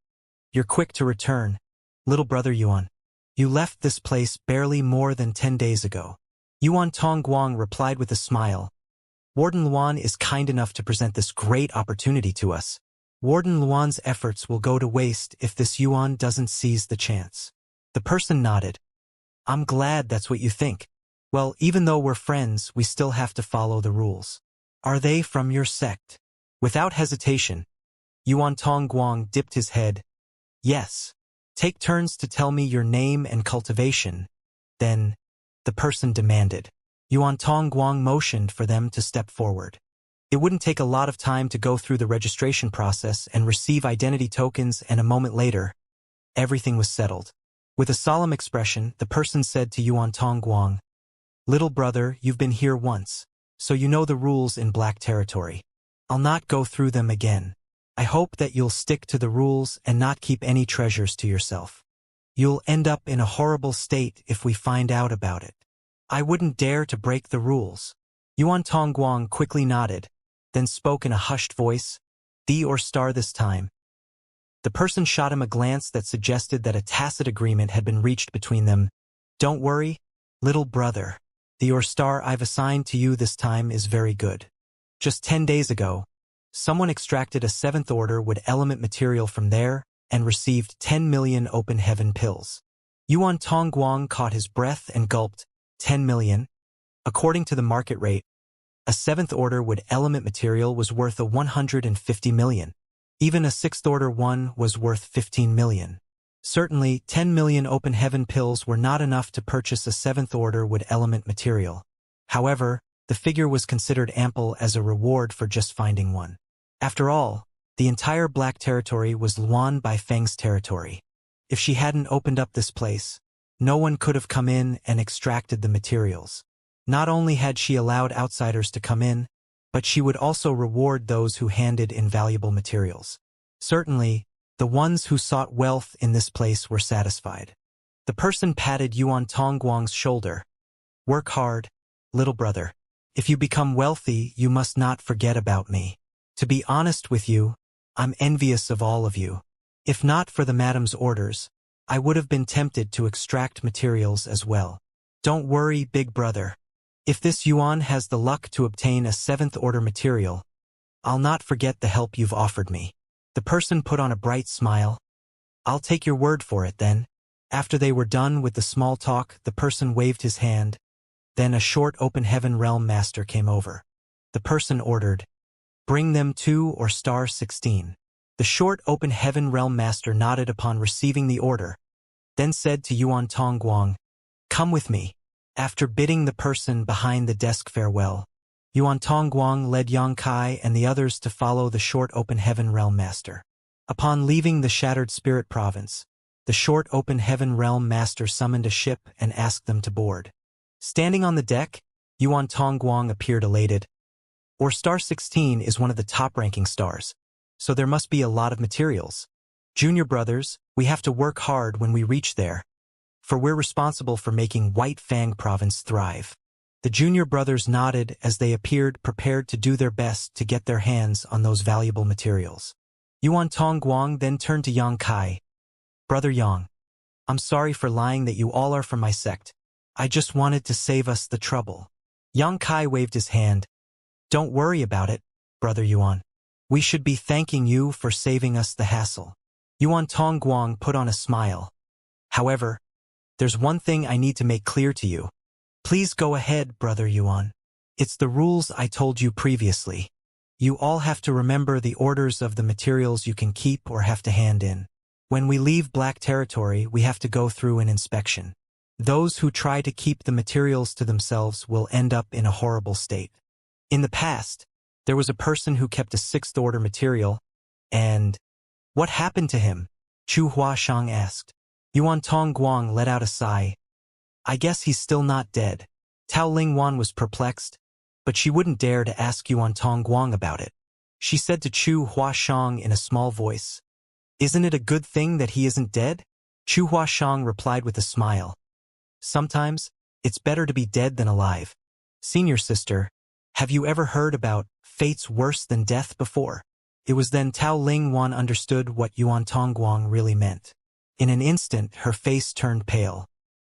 "You're quick to return, little brother Yuan. You left this place barely more than 10 days ago." Yuan Tongguang replied with a smile. "Warden Luan is kind enough to present this great opportunity to us. Warden Luan's efforts will go to waste if this Yuan doesn't seize the chance." The person nodded. "I'm glad that's what you think. Well, even though we're friends, we still have to follow the rules." "Are they from your sect?" Without hesitation, Yuan Tongguang dipped his head. Yes. Take turns to tell me your name and cultivation. Then, the person demanded. Yuan Tongguang motioned for them to step forward. It wouldn't take a lot of time to go through the registration process and receive identity tokens, and a moment later, everything was settled. With a solemn expression, the person said to Yuan Tongguang, "Little brother, you've been here once, so you know the rules in Black Territory. I'll not go through them again. I hope that you'll stick to the rules and not keep any treasures to yourself. You'll end up in a horrible state if we find out about it. I wouldn't dare to break the rules." Yuan Tongguang quickly nodded, then spoke in a hushed voice, "D or star this time." The person shot him a glance that suggested that a tacit agreement had been reached between them. "Don't worry, little brother. The or star I've assigned to you this time is very good. Just 10 days ago, someone extracted a 7th order wood element material from there and received 10 million open heaven pills." Yuan Tongguang caught his breath and gulped. 10 million? According to the market rate, a 7th order wood element material was worth a 150 million. Even a 6th order one was worth 15 million. Certainly, 10 million open heaven pills were not enough to purchase a 7th order wood element material. However, the figure was considered ample as a reward for just finding one. After all, the entire Black Territory was Luan Baifeng's territory. If she hadn't opened up this place, no one could have come in and extracted the materials. Not only had she allowed outsiders to come in, but she would also reward those who handed in valuable materials. Certainly, the ones who sought wealth in this place were satisfied. The person patted Yuan Tongguang's shoulder. "Work hard, little brother. If you become wealthy, you must not forget about me. To be honest with you, I'm envious of all of you. If not for the madam's orders, I would have been tempted to extract materials as well. Don't worry, big brother. If this Yuan has the luck to obtain a 7th order material, I'll not forget the help you've offered me." The person put on a bright smile. "I'll take your word for it then." After they were done with the small talk, the person waved his hand. Then a short open heaven realm master came over. The person ordered, "Bring them 2 or star 16. The short open heaven realm master nodded upon receiving the order, then said to Yuan Tongguang, "Come with me." After bidding the person behind the desk farewell, Yuan Tongguang led Xianxia and the others to follow the short open heaven realm master. Upon leaving the Shattered Spirit Province, the short open heaven realm master summoned a ship and asked them to board. Standing on the deck, Yuan Tongguang appeared elated. "Or star 16 is one of the top-ranking stars, so there must be a lot of materials. Junior brothers, we have to work hard when we reach there, for we're responsible for making White Fang Province thrive." The junior brothers nodded as they appeared prepared to do their best to get their hands on those valuable materials. Yuan Tongguang then turned to Xianxia. "Brother Yang, I'm sorry for lying that you all are from my sect. I just wanted to save us the trouble." Xianxia waved his hand. "Don't worry about it, Brother Yuan. We should be thanking you for saving us the hassle." Yuan Tongguang put on a smile. "However, there's one thing I need to make clear to you. Please go ahead, Brother Yuan. It's the rules I told you previously. You all have to remember the orders of the materials you can keep or have to hand in. When we leave Black Territory, we have to go through an inspection. Those who try to keep the materials to themselves will end up in a horrible state. In the past, there was a person who kept a 6th order material, and what happened to him? Chu Huashang asked. Yuan Tongguang let out a sigh. I guess he's still not dead. Tao Lingwan was perplexed, but she wouldn't dare to ask Yuan Tongguang about it. She said to Chu Huashang in a small voice, "Isn't it a good thing that he isn't dead?" Chu Huashang replied with a smile. "Sometimes, it's better to be dead than alive. Senior sister, have you ever heard about fates worse than death before?" It was then Tao Lingwan understood what Yuan Tongguang really meant. In an instant, her face turned pale.